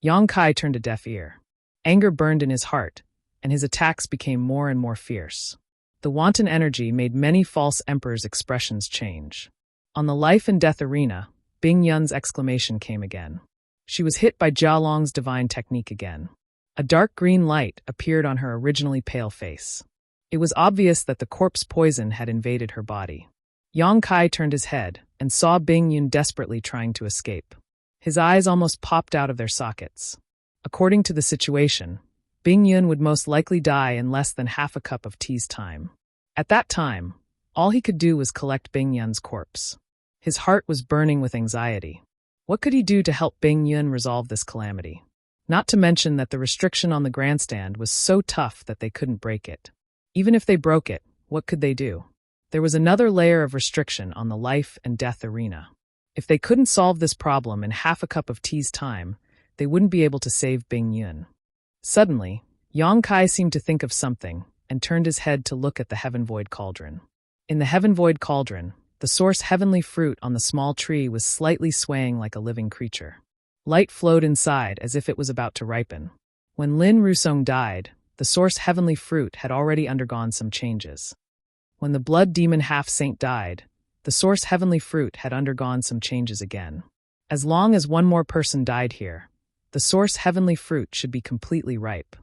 Yang Kai turned a deaf ear. Anger burned in his heart, and his attacks became more and more fierce. The wanton energy made many false emperors' expressions change. On the life and death arena, Bing Yun's exclamation came again. She was hit by Jia Long's divine technique again. A dark green light appeared on her originally pale face. It was obvious that the corpse poison had invaded her body. Yang Kai turned his head and saw Bing Yun desperately trying to escape. His eyes almost popped out of their sockets. According to the situation, Bing Yun would most likely die in less than half a cup of tea's time. At that time, all he could do was collect Bing Yun's corpse. His heart was burning with anxiety. What could he do to help Bing Yun resolve this calamity? Not to mention that the restriction on the grandstand was so tough that they couldn't break it. Even if they broke it, what could they do? There was another layer of restriction on the life and death arena. If they couldn't solve this problem in half a cup of tea's time, they wouldn't be able to save Bing Yun. Suddenly, Yang Kai seemed to think of something and turned his head to look at the Heaven Void Cauldron. In the Heaven Void Cauldron, the source heavenly fruit on the small tree was slightly swaying like a living creature. Light flowed inside as if it was about to ripen. When Lin Rusong died, the source heavenly fruit had already undergone some changes. When the blood demon half-saint died, the source heavenly fruit had undergone some changes again. As long as one more person died here, the source heavenly fruit should be completely ripe.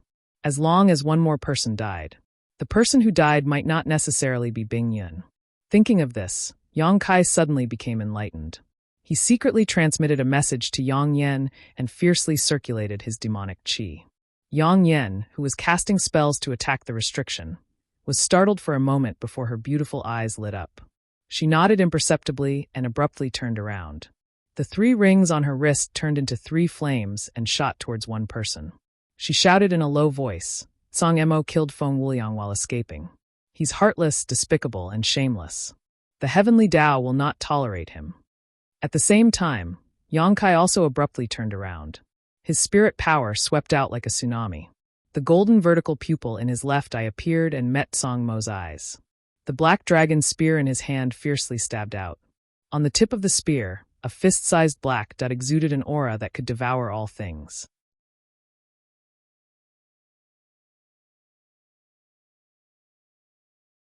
As long as one more person died, the person who died might not necessarily be Bing Yun. Thinking of this, Yang Kai suddenly became enlightened. He secretly transmitted a message to Yang Yen and fiercely circulated his demonic qi. Yang Yen, who was casting spells to attack the restriction, was startled for a moment before her beautiful eyes lit up. She nodded imperceptibly and abruptly turned around. The 3 rings on her wrist turned into 3 flames and shot towards one person. She shouted in a low voice, "Song Mo killed Feng Wuliang while escaping. He's heartless, despicable, and shameless. The heavenly Tao will not tolerate him." At the same time, Yang Kai also abruptly turned around. His spirit power swept out like a tsunami. The golden vertical pupil in his left eye appeared and met Song Mo's eyes. The black dragon spear in his hand fiercely stabbed out. On the tip of the spear, a fist-sized black dot exuded an aura that could devour all things.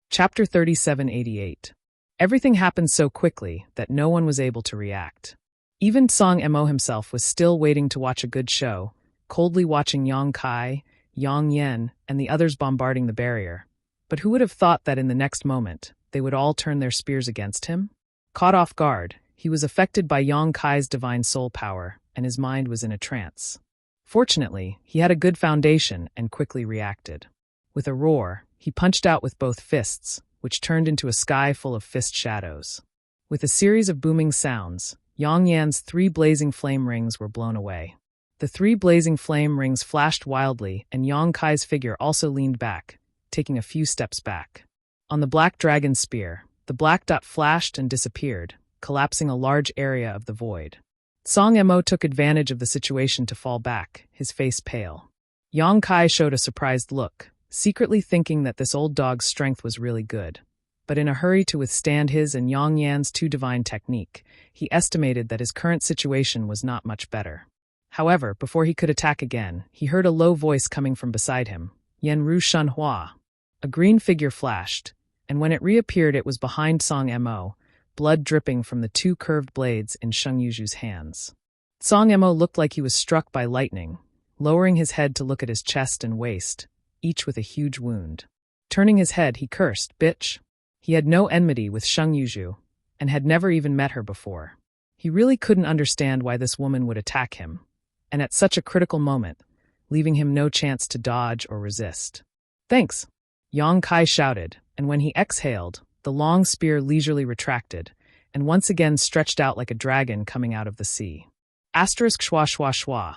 Chapter 3788. Everything happened so quickly that no one was able to react. Even Song Mo himself was still waiting to watch a good show, coldly watching Yang Kai, Yang Yen, and the others bombarding the barrier. But who would have thought that in the next moment, they would all turn their spears against him? Caught off guard, he was affected by Yang Kai's divine soul power, and his mind was in a trance. Fortunately, he had a good foundation and quickly reacted. With a roar, he punched out with both fists, which turned into a sky full of fist shadows. With a series of booming sounds, Yang Yan's 3 blazing flame rings were blown away. The 3 blazing flame rings flashed wildly, and Yang Kai's figure also leaned back, taking a few steps back. On the black dragon spear, the black dot flashed and disappeared, collapsing a large area of the void. Song Mo took advantage of the situation to fall back, his face pale. Yang Kai showed a surprised look, secretly thinking that this old dog's strength was really good. But in a hurry to withstand his and Yang Yan's 2 divine technique, he estimated that his current situation was not much better. However, before he could attack again, he heard a low voice coming from beside him, "Yen Ru Shun Hua." A green figure flashed, and when it reappeared it was behind Song Mo, blood dripping from the 2 curved blades in Sheng Yuzhu's hands. Song Mo looked like he was struck by lightning, lowering his head to look at his chest and waist, each with a huge wound. Turning his head, he cursed, "Bitch." He had no enmity with Sheng Yuzhu, and had never even met her before. He really couldn't understand why this woman would attack him. and at such a critical moment, leaving him no chance to dodge or resist. "Thanks," Yang Kai shouted, and when he exhaled, the long spear leisurely retracted, and once again stretched out like a dragon coming out of the sea. Asterisk schwa schwa schwa.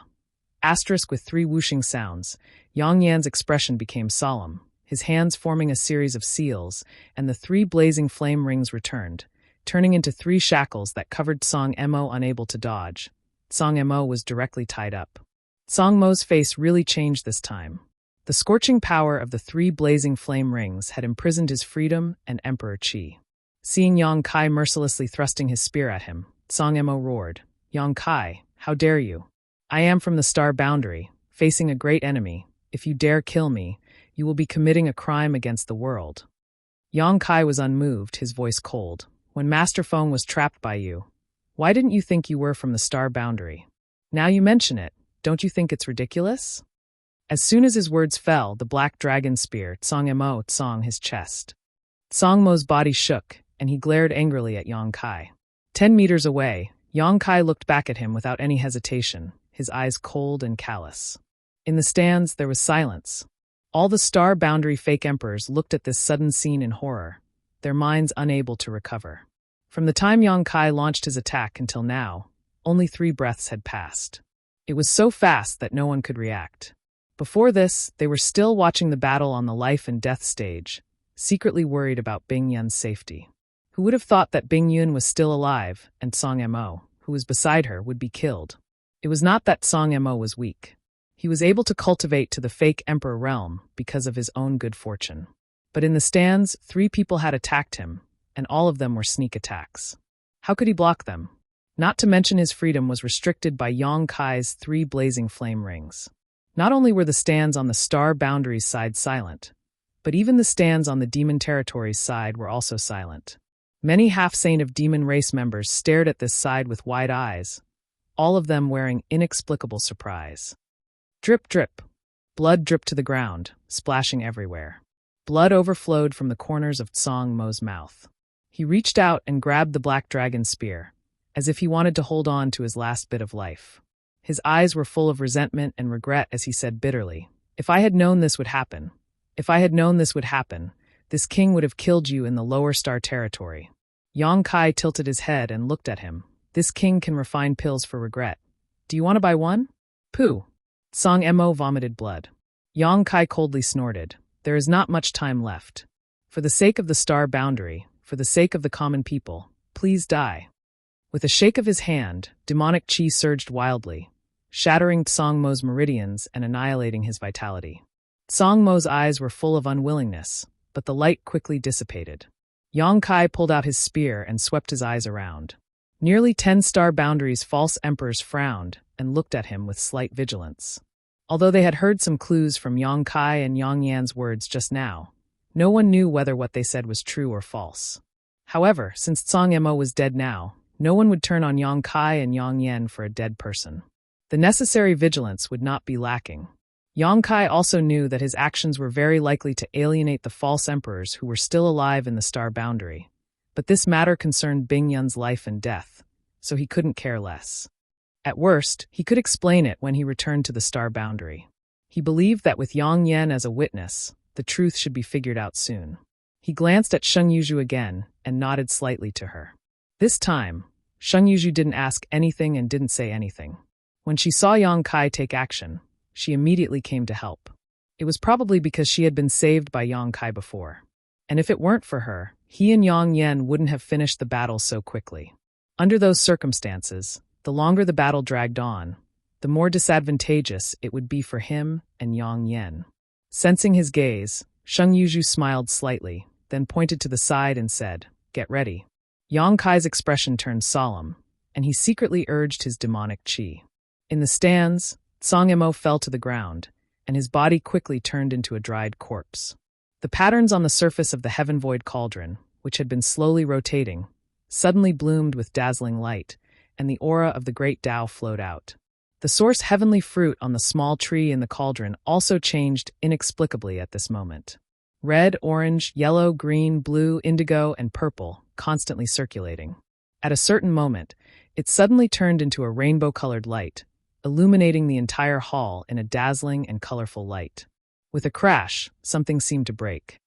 Asterisk with 3 whooshing sounds. Yang Yan's expression became solemn, his hands forming a series of seals, and the 3 blazing flame rings returned, turning into 3 shackles that covered Song Mo unable to dodge. Song Mo was directly tied up. Song Mo's face really changed this time. The scorching power of the 3 blazing flame rings had imprisoned his freedom and Emperor Qi. Seeing Yang Kai mercilessly thrusting his spear at him, Song Mo roared, "Yang Kai, how dare you? I am from the Star Boundary, facing a great enemy. If you dare kill me, you will be committing a crime against the world." Yang Kai was unmoved, his voice cold. "When Master Feng was trapped by you, why didn't you think you were from the Star Boundary? Now you mention it, don't you think it's ridiculous?" As soon as his words fell, the black dragon spear Tsang Mo tsong his chest. Song Mo's body shook, and he glared angrily at Yang Kai. 10 meters away, Yang Kai looked back at him without any hesitation, his eyes cold and callous. In the stands, there was silence. All the Star Boundary fake emperors looked at this sudden scene in horror, their minds unable to recover. From the time Yang Kai launched his attack until now, only 3 breaths had passed. It was so fast that no one could react. Before this, they were still watching the battle on the life and death stage, secretly worried about Bing Yun's safety. Who would have thought that Bing Yun was still alive and Song Mo, who was beside her, would be killed? It was not that Song Mo was weak. He was able to cultivate to the fake emperor realm because of his own good fortune. But in the stands, 3 people had attacked him, and all of them were sneak attacks. How could he block them? Not to mention his freedom was restricted by Yang Kai's 3 blazing flame rings. Not only were the stands on the Star Boundaries side silent, but even the stands on the Demon Territories side were also silent. Many half-saint of demon race members stared at this side with wide eyes, all of them wearing inexplicable surprise. Drip, drip. Blood dripped to the ground, splashing everywhere. Blood overflowed from the corners of Song Mo's mouth. He reached out and grabbed the black dragon spear, as if he wanted to hold on to his last bit of life. His eyes were full of resentment and regret as he said bitterly, "If I had known this would happen, this king would have killed you in the lower Star Territory." Yang Kai tilted his head and looked at him. "This king can refine pills for regret. Do you want to buy one?" "Pooh." Song Mo vomited blood. Yang Kai coldly snorted, "There is not much time left. For the sake of the Star Boundary, for the sake of the common people, please die." With a shake of his hand, demonic chi surged wildly, shattering Song Mo's meridians and annihilating his vitality. Song Mo's eyes were full of unwillingness, but the light quickly dissipated. Yang Kai pulled out his spear and swept his eyes around. Nearly 10 Star Boundaries false emperors frowned and looked at him with slight vigilance. Although they had heard some clues from Yang Kai and Yang Yan's words just now, no one knew whether what they said was true or false. However, since Song Mo was dead now, no one would turn on Yang Kai and Yang Yan for a dead person. The necessary vigilance would not be lacking. Yang Kai also knew that his actions were very likely to alienate the false emperors who were still alive in the Star Boundary. But this matter concerned Bing Yun's life and death, so he couldn't care less. At worst, he could explain it when he returned to the Star Boundary. He believed that with Yang Yan as a witness, the truth should be figured out soon. He glanced at Sheng Yuzhu again and nodded slightly to her. This time, Sheng Yuzhu didn't ask anything and didn't say anything. When she saw Yang Kai take action, she immediately came to help. It was probably because she had been saved by Yang Kai before. And if it weren't for her, he and Yang Yan wouldn't have finished the battle so quickly. Under those circumstances, the longer the battle dragged on, the more disadvantageous it would be for him and Yang Yan. Sensing his gaze, Sheng Yuzhu smiled slightly, then pointed to the side and said, "Get ready." Yang Kai's expression turned solemn, and he secretly urged his demonic chi. In the stands, Song Mo fell to the ground, and his body quickly turned into a dried corpse. The patterns on the surface of the Heaven Void cauldron, which had been slowly rotating, suddenly bloomed with dazzling light, and the aura of the great Tao flowed out. The source heavenly fruit on the small tree in the cauldron also changed inexplicably at this moment. Red, orange, yellow, green, blue, indigo, and purple, constantly circulating. At a certain moment, it suddenly turned into a rainbow-colored light, illuminating the entire hall in a dazzling and colorful light. With a crash, something seemed to break.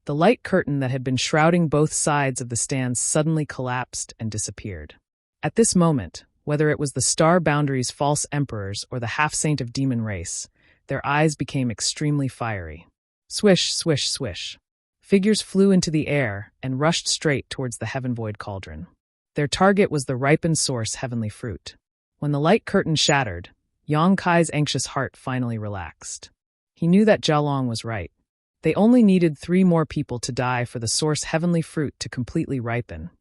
The light curtain that had been shrouding both sides of the stands suddenly collapsed and disappeared. At this moment, whether it was the Star Boundary's false emperors or the half-saint of demon race, their eyes became extremely fiery. Swish, swish, swish. Figures flew into the air and rushed straight towards the heaven void cauldron. Their target was the ripened source heavenly fruit. When the light curtain shattered, Yang Kai's anxious heart finally relaxed. He knew that Jia Long was right. They only needed 3 more people to die for the source heavenly fruit to completely ripen,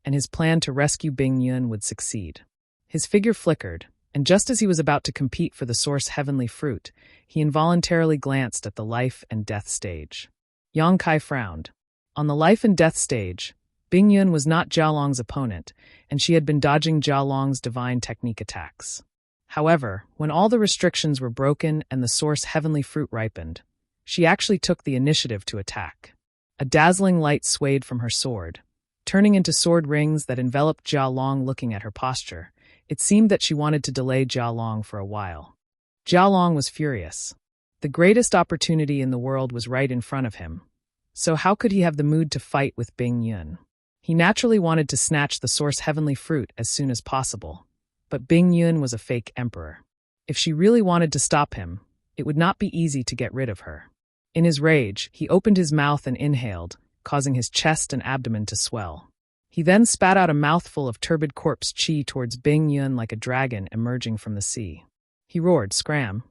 and his plan to rescue Bing Yun would succeed. His figure flickered, and just as he was about to compete for the source heavenly fruit, he involuntarily glanced at the life and death stage. Yang Kai frowned. On the life and death stage, Bing Yun was not Jia Long's opponent, and she had been dodging Jia Long's divine technique attacks. However, when all the restrictions were broken and the source heavenly fruit ripened, she actually took the initiative to attack. A dazzling light swayed from her sword, turning into sword rings that enveloped Jia Long. Looking at her posture, it seemed that she wanted to delay Jia Long for a while. Jia Long was furious. The greatest opportunity in the world was right in front of him, so how could he have the mood to fight with Bing Yun? He naturally wanted to snatch the source heavenly fruit as soon as possible, but Bing Yun was a fake emperor. If she really wanted to stop him, it would not be easy to get rid of her. In his rage, he opened his mouth and inhaled, causing his chest and abdomen to swell. He then spat out a mouthful of turbid corpse chi towards Bing Yun like a dragon emerging from the sea. He roared, "Scram!"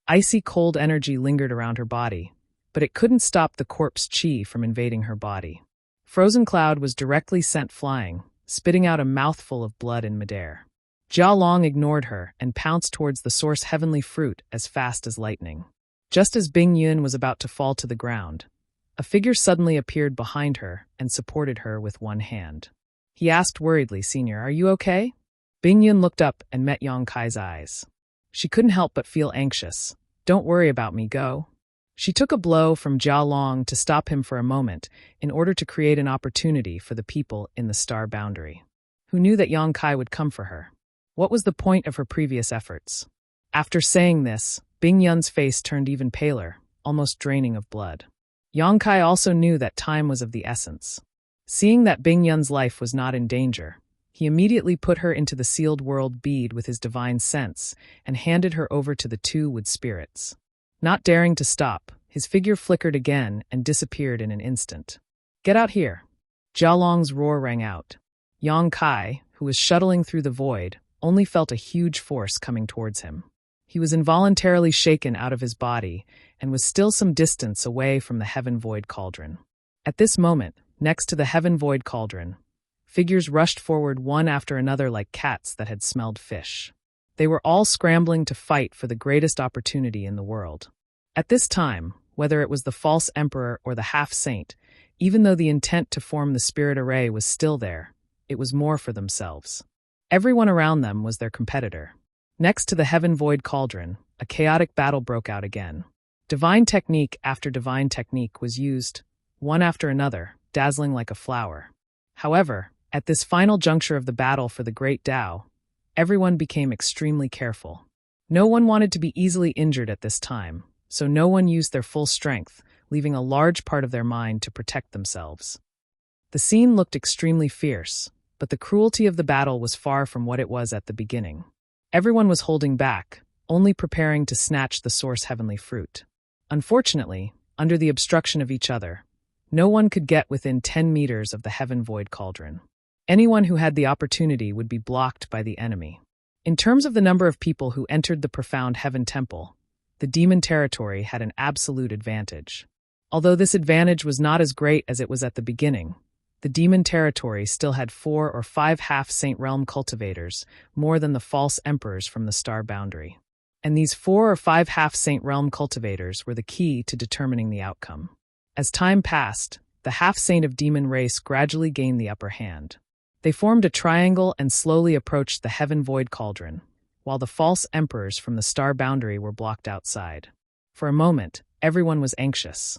Icy cold energy lingered around her body, but it couldn't stop the corpse chi from invading her body. Frozen Cloud was directly sent flying, spitting out a mouthful of blood in midair. Jia Long ignored her and pounced towards the source heavenly fruit as fast as lightning. Just as Bing Yun was about to fall to the ground, a figure suddenly appeared behind her and supported her with one hand. He asked worriedly, "Senior, are you okay?" Bing Yun looked up and met Yang Kai's eyes. She couldn't help but feel anxious. "Don't worry about me, go." She took a blow from Jia Long to stop him for a moment in order to create an opportunity for the people in the Star Boundary, who knew that Yang Kai would come for her. What was the point of her previous efforts? After saying this, Bing Yun's face turned even paler, almost draining of blood. Yang Kai also knew that time was of the essence. Seeing that Bing Yun's life was not in danger, he immediately put her into the sealed world bead with his divine sense and handed her over to the 2 wood spirits. Not daring to stop, his figure flickered again and disappeared in an instant. "Get out here!" Jia Long's roar rang out. Yang Kai, who was shuttling through the void, only felt a huge force coming towards him. He was involuntarily shaken out of his body and was still some distance away from the heaven void cauldron. At this moment, next to the heaven void cauldron, figures rushed forward one after another like cats that had smelled fish. They were all scrambling to fight for the greatest opportunity in the world. At this time, whether it was the false emperor or the half-saint, even though the intent to form the spirit array was still there, it was more for themselves. Everyone around them was their competitor. Next to the heaven void cauldron, a chaotic battle broke out again. Divine technique after divine technique was used, one after another, dazzling like a flower. However, at this final juncture of the battle for the Great Tao, everyone became extremely careful. No one wanted to be easily injured at this time, so no one used their full strength, leaving a large part of their mind to protect themselves. The scene looked extremely fierce, but the cruelty of the battle was far from what it was at the beginning. Everyone was holding back, only preparing to snatch the source heavenly fruit. Unfortunately, under the obstruction of each other, no one could get within 10 meters of the heaven void cauldron. Anyone who had the opportunity would be blocked by the enemy. In terms of the number of people who entered the profound heaven temple, the demon territory had an absolute advantage. Although this advantage was not as great as it was at the beginning, the demon territory still had 4 or 5 half-saint realm cultivators, more than the false emperors from the Star Boundary. And these 4 or 5 half-saint realm cultivators were the key to determining the outcome. As time passed, the half-saint of demon race gradually gained the upper hand. They formed a triangle and slowly approached the heaven void cauldron, while the false emperors from the Star Boundary were blocked outside. For a moment, everyone was anxious.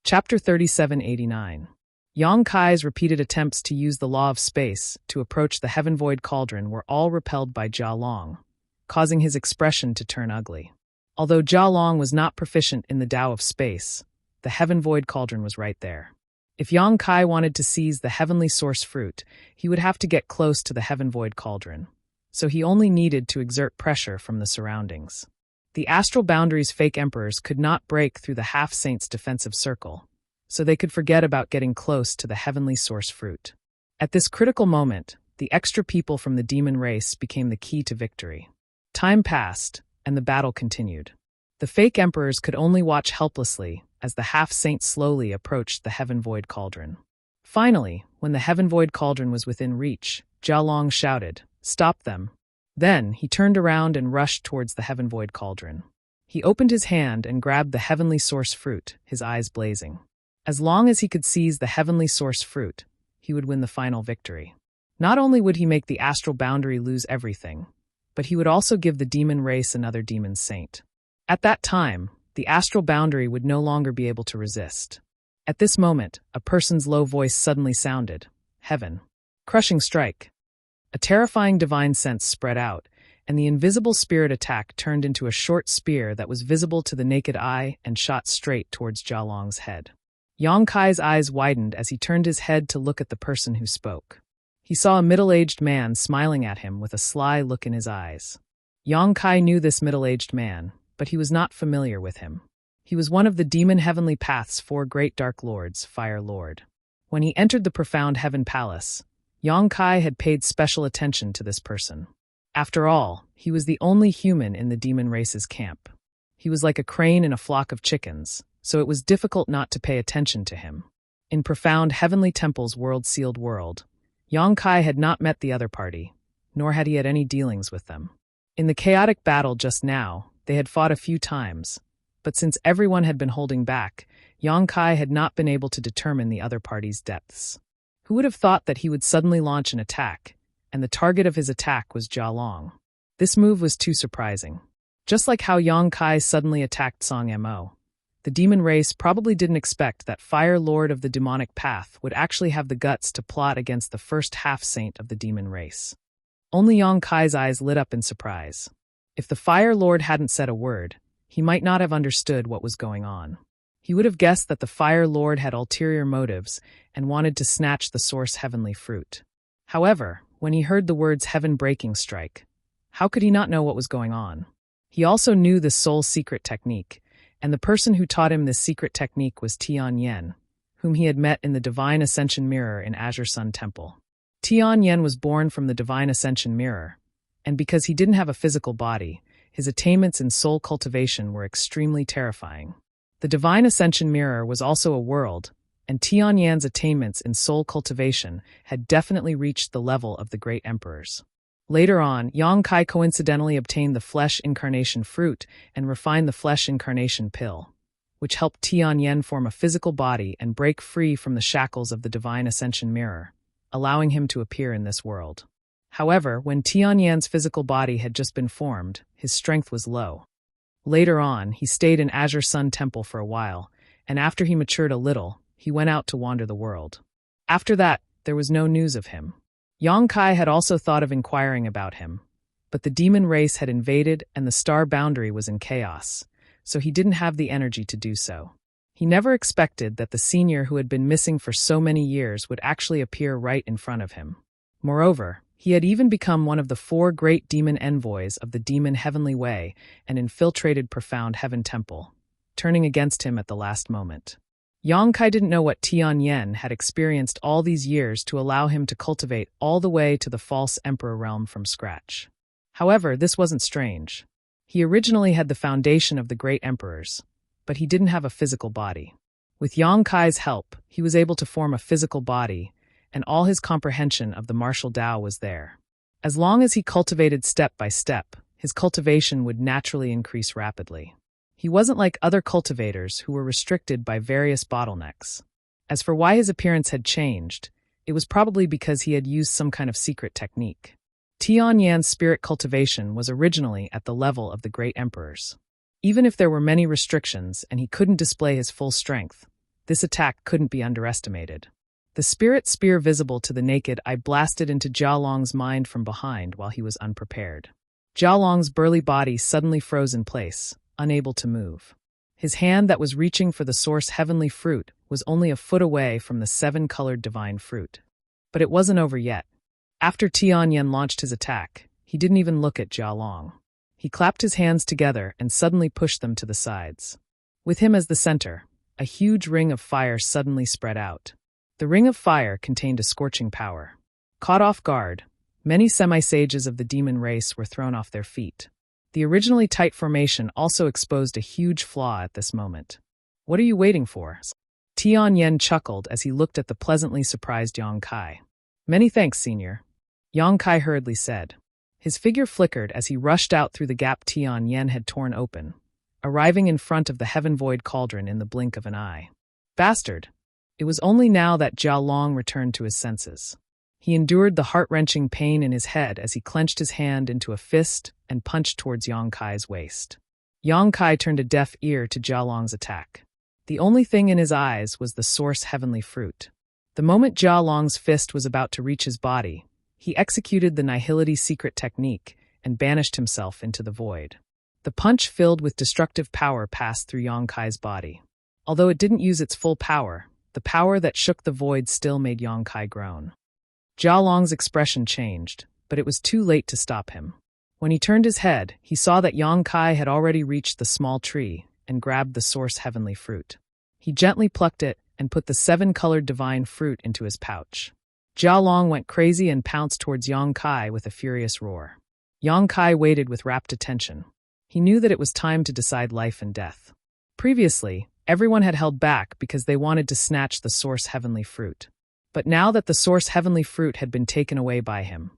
Chapter 3789. Yang Kai's repeated attempts to use the law of space to approach the Heaven Void Cauldron were all repelled by Jia Long, causing his expression to turn ugly. Although Jia Long was not proficient in the Tao of space, the Heaven Void Cauldron was right there. If Yang Kai wanted to seize the Heavenly Source fruit, he would have to get close to the Heaven Void Cauldron, so he only needed to exert pressure from the surroundings. The astral boundary's fake emperors could not break through the half-saint's defensive circle, so they could forget about getting close to the Heavenly Source fruit. At this critical moment, the extra people from the demon race became the key to victory. Time passed, and the battle continued. The fake emperors could only watch helplessly as the half-saint slowly approached the Heaven Void Cauldron. Finally, when the Heaven Void Cauldron was within reach, Jia Long shouted, "Stop them." Then, he turned around and rushed towards the Heaven Void Cauldron. He opened his hand and grabbed the Heavenly Source fruit, his eyes blazing. As long as he could seize the Heavenly Source fruit, he would win the final victory. Not only would he make the astral boundary lose everything, but he would also give the demon race another demon saint. At that time, the astral boundary would no longer be able to resist. At this moment, a person's low voice suddenly sounded, "Heaven. Crushing strike." A terrifying divine sense spread out, and the invisible spirit attack turned into a short spear that was visible to the naked eye and shot straight towards Jia Long's head. Yang Kai's eyes widened as he turned his head to look at the person who spoke. He saw a middle-aged man smiling at him with a sly look in his eyes. Yang Kai knew this middle-aged man, but he was not familiar with him. He was one of the demon heavenly path's 4 great dark lords, Fire Lord. When he entered the profound heaven palace, Yang Kai had paid special attention to this person. After all, he was the only human in the demon race's camp. He was like a crane in a flock of chickens, so it was difficult not to pay attention to him. In profound heavenly temple's world-sealed world, Yang Kai had not met the other party, nor had he had any dealings with them. In the chaotic battle just now, they had fought a few times, but since everyone had been holding back, Yang Kai had not been able to determine the other party's depths. Who would have thought that he would suddenly launch an attack, and the target of his attack was Jia Long? This move was too surprising. Just like how Yang Kai suddenly attacked Song Mo, the demon race probably didn't expect that Fire Lord of the demonic path would actually have the guts to plot against the first half-saint of the demon race. Only Yang Kai's eyes lit up in surprise. If the Fire Lord hadn't said a word, he might not have understood what was going on. He would have guessed that the Fire Lord had ulterior motives and wanted to snatch the source heavenly fruit. However, when he heard the words heaven-breaking strike, how could he not know what was going on? He also knew the soul secret technique, and the person who taught him this secret technique was Tian Yen, whom he had met in the Divine Ascension Mirror in Azure Sun Temple. Tian Yen was born from the Divine Ascension Mirror, and because he didn't have a physical body, his attainments in soul cultivation were extremely terrifying. The Divine Ascension Mirror was also a world, and Tian Yan's attainments in soul cultivation had definitely reached the level of the great emperors. Later on, Yang Kai coincidentally obtained the flesh incarnation fruit and refined the flesh incarnation pill, which helped Tian Yan form a physical body and break free from the shackles of the Divine Ascension Mirror, allowing him to appear in this world. However, when Tian Yan's physical body had just been formed, his strength was low. Later on, he stayed in Azure Sun Temple for a while, and after he matured a little, he went out to wander the world. After that, there was no news of him. Yang Kai had also thought of inquiring about him, but the demon race had invaded and the star boundary was in chaos, so he didn't have the energy to do so. He never expected that the senior who had been missing for so many years would actually appear right in front of him. Moreover, he had even become one of the 4 great demon envoys of the demon heavenly way and infiltrated profound heaven temple, turning against him at the last moment. Yang Kai didn't know what Tian Yen had experienced all these years to allow him to cultivate all the way to the false emperor realm from scratch. However, this wasn't strange. He originally had the foundation of the great emperors, but he didn't have a physical body. With Yang Kai's help, he was able to form a physical body, and all his comprehension of the martial Tao was there. As long as he cultivated step by step, his cultivation would naturally increase rapidly. He wasn't like other cultivators who were restricted by various bottlenecks. As for why his appearance had changed, it was probably because he had used some kind of secret technique. Tian Yan's spirit cultivation was originally at the level of the great emperors. Even if there were many restrictions and he couldn't display his full strength, this attack couldn't be underestimated. The spirit spear visible to the naked eye blasted into Jia Long's mind from behind while he was unprepared. Jia Long's burly body suddenly froze in place, unable to move. His hand that was reaching for the source heavenly fruit was only a foot away from the 7-colored divine fruit. But it wasn't over yet. After Tianyan launched his attack, he didn't even look at Jia Long. He clapped his hands together and suddenly pushed them to the sides. With him as the center, a huge ring of fire suddenly spread out. The ring of fire contained a scorching power. Caught off guard, many semi-sages of the demon race were thrown off their feet. The originally tight formation also exposed a huge flaw at this moment. "What are you waiting for?" Tianyan chuckled as he looked at the pleasantly surprised Yang Kai. "Many thanks, senior," Yang Kai hurriedly said. His figure flickered as he rushed out through the gap Tianyan had torn open, arriving in front of the heaven-void cauldron in the blink of an eye. Bastard! It was only now that Jia Long returned to his senses. He endured the heart-wrenching pain in his head as he clenched his hand into a fist and punched towards Yang Kai's waist. Yang Kai turned a deaf ear to Jia Long's attack. The only thing in his eyes was the source heavenly fruit. The moment Jia Long's fist was about to reach his body, he executed the Nihility secret technique and banished himself into the void. The punch filled with destructive power passed through Yang Kai's body. Although it didn't use its full power, the power that shook the void still made Yang Kai groan. Jia Long's expression changed, but it was too late to stop him. When he turned his head, he saw that Yang Kai had already reached the small tree and grabbed the source heavenly fruit. He gently plucked it and put the 7-colored divine fruit into his pouch. Jia Long went crazy and pounced towards Yang Kai with a furious roar. Yang Kai waited with rapt attention. He knew that it was time to decide life and death. Previously, everyone had held back because they wanted to snatch the source heavenly fruit. But now that the source heavenly fruit had been taken away by him,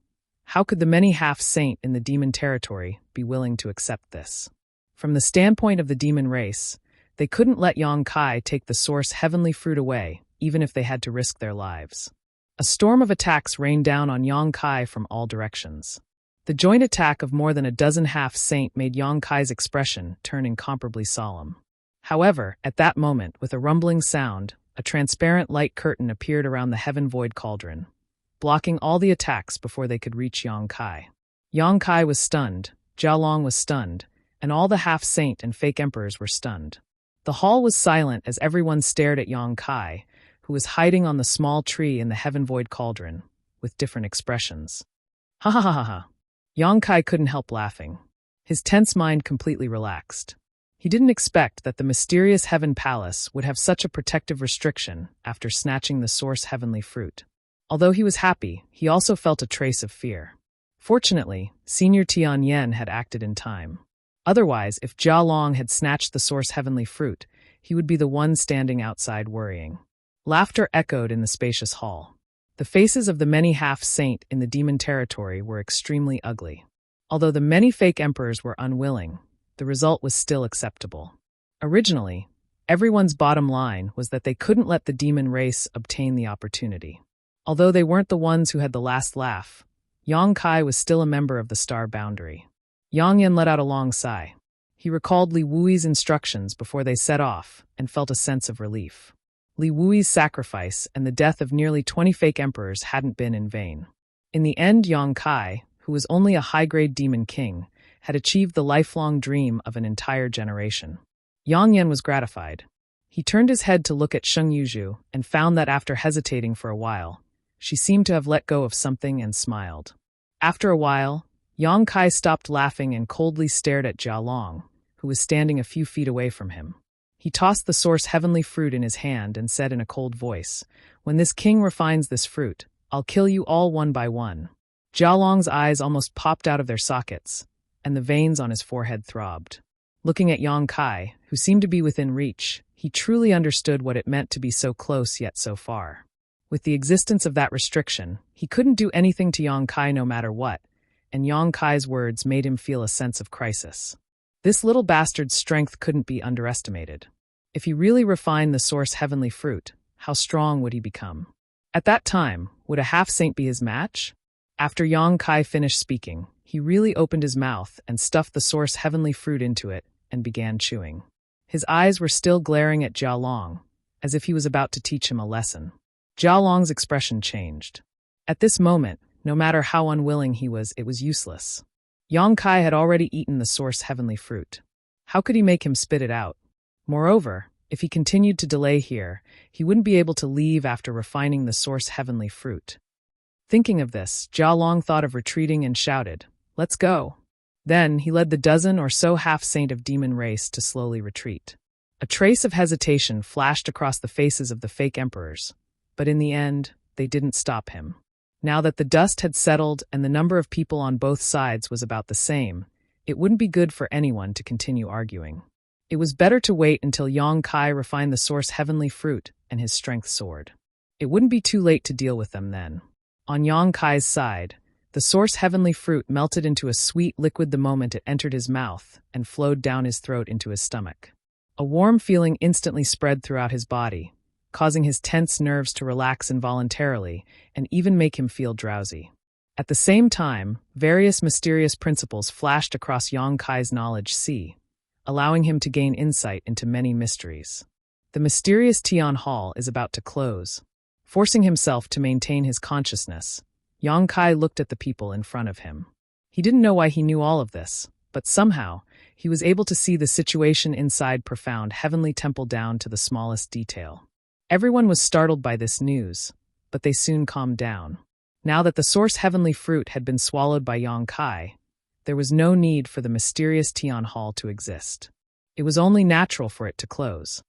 how could the many half-saint in the demon territory be willing to accept this? From the standpoint of the demon race, they couldn't let Yang Kai take the source heavenly fruit away, even if they had to risk their lives. A storm of attacks rained down on Yang Kai from all directions. The joint attack of more than a dozen half-saint made Yang Kai's expression turn incomparably solemn. However, at that moment, with a rumbling sound, a transparent light curtain appeared around the heaven-void cauldron, blocking all the attacks before they could reach Yang Kai. Yang Kai was stunned, Jia Long was stunned, and all the half-saint and fake emperors were stunned. The hall was silent as everyone stared at Yang Kai, who was hiding on the small tree in the heaven-void cauldron, with different expressions. Ha ha ha ha ha. Yang Kai couldn't help laughing. His tense mind completely relaxed. He didn't expect that the mysterious heaven palace would have such a protective restriction after snatching the source heavenly fruit. Although he was happy, he also felt a trace of fear. Fortunately, Senior Tianyan had acted in time. Otherwise, if Jia Long had snatched the source heavenly fruit, he would be the one standing outside worrying. Laughter echoed in the spacious hall. The faces of the many half-saint in the demon territory were extremely ugly. Although the many fake emperors were unwilling, the result was still acceptable. Originally, everyone's bottom line was that they couldn't let the demon race obtain the opportunity. Although they weren't the ones who had the last laugh, Yang Kai was still a member of the star boundary. Yang Yan let out a long sigh. He recalled Li Wui's instructions before they set off and felt a sense of relief. Li Wui's sacrifice and the death of nearly 20 fake emperors hadn't been in vain. In the end, Yang Kai, who was only a high-grade demon king, had achieved the lifelong dream of an entire generation. Yang Yan was gratified. He turned his head to look at Sheng Yuzhu and found that after hesitating for a while, she seemed to have let go of something and smiled. After a while, Yang Kai stopped laughing and coldly stared at Jia Long, who was standing a few feet away from him. He tossed the source heavenly fruit in his hand and said in a cold voice, "When this king refines this fruit, I'll kill you all one by one." Jia Long's eyes almost popped out of their sockets, and the veins on his forehead throbbed. Looking at Yang Kai, who seemed to be within reach, he truly understood what it meant to be so close yet so far. With the existence of that restriction, he couldn't do anything to Yang Kai no matter what, and Yang Kai's words made him feel a sense of crisis. This little bastard's strength couldn't be underestimated. If he really refined the source heavenly fruit, how strong would he become? At that time, would a half-saint be his match? After Yang Kai finished speaking, he really opened his mouth and stuffed the source heavenly fruit into it and began chewing. His eyes were still glaring at Jia Long, as if he was about to teach him a lesson. Jialong's expression changed. At this moment, no matter how unwilling he was, it was useless. Yang Kai had already eaten the source heavenly fruit. How could he make him spit it out? Moreover, if he continued to delay here, he wouldn't be able to leave after refining the source heavenly fruit. Thinking of this, Jialong thought of retreating and shouted, "Let's go." Then he led the dozen or so half-saint of demon race to slowly retreat. A trace of hesitation flashed across the faces of the fake emperors, but in the end, they didn't stop him. Now that the dust had settled and the number of people on both sides was about the same, it wouldn't be good for anyone to continue arguing. It was better to wait until Yang Kai refined the source heavenly fruit and his strength soared. It wouldn't be too late to deal with them then. On Yang Kai's side, the source heavenly fruit melted into a sweet liquid the moment it entered his mouth and flowed down his throat into his stomach. A warm feeling instantly spread throughout his body, causing his tense nerves to relax involuntarily and even make him feel drowsy. At the same time, various mysterious principles flashed across Yang Kai's knowledge sea, allowing him to gain insight into many mysteries. The mysterious Tian Hall is about to close. Forcing himself to maintain his consciousness, Yang Kai looked at the people in front of him. He didn't know why he knew all of this, but somehow, he was able to see the situation inside profound heavenly temple down to the smallest detail. Everyone was startled by this news, but they soon calmed down. Now that the source heavenly fruit had been swallowed by Yang Kai, there was no need for the mysterious Tian Hall to exist. It was only natural for it to close.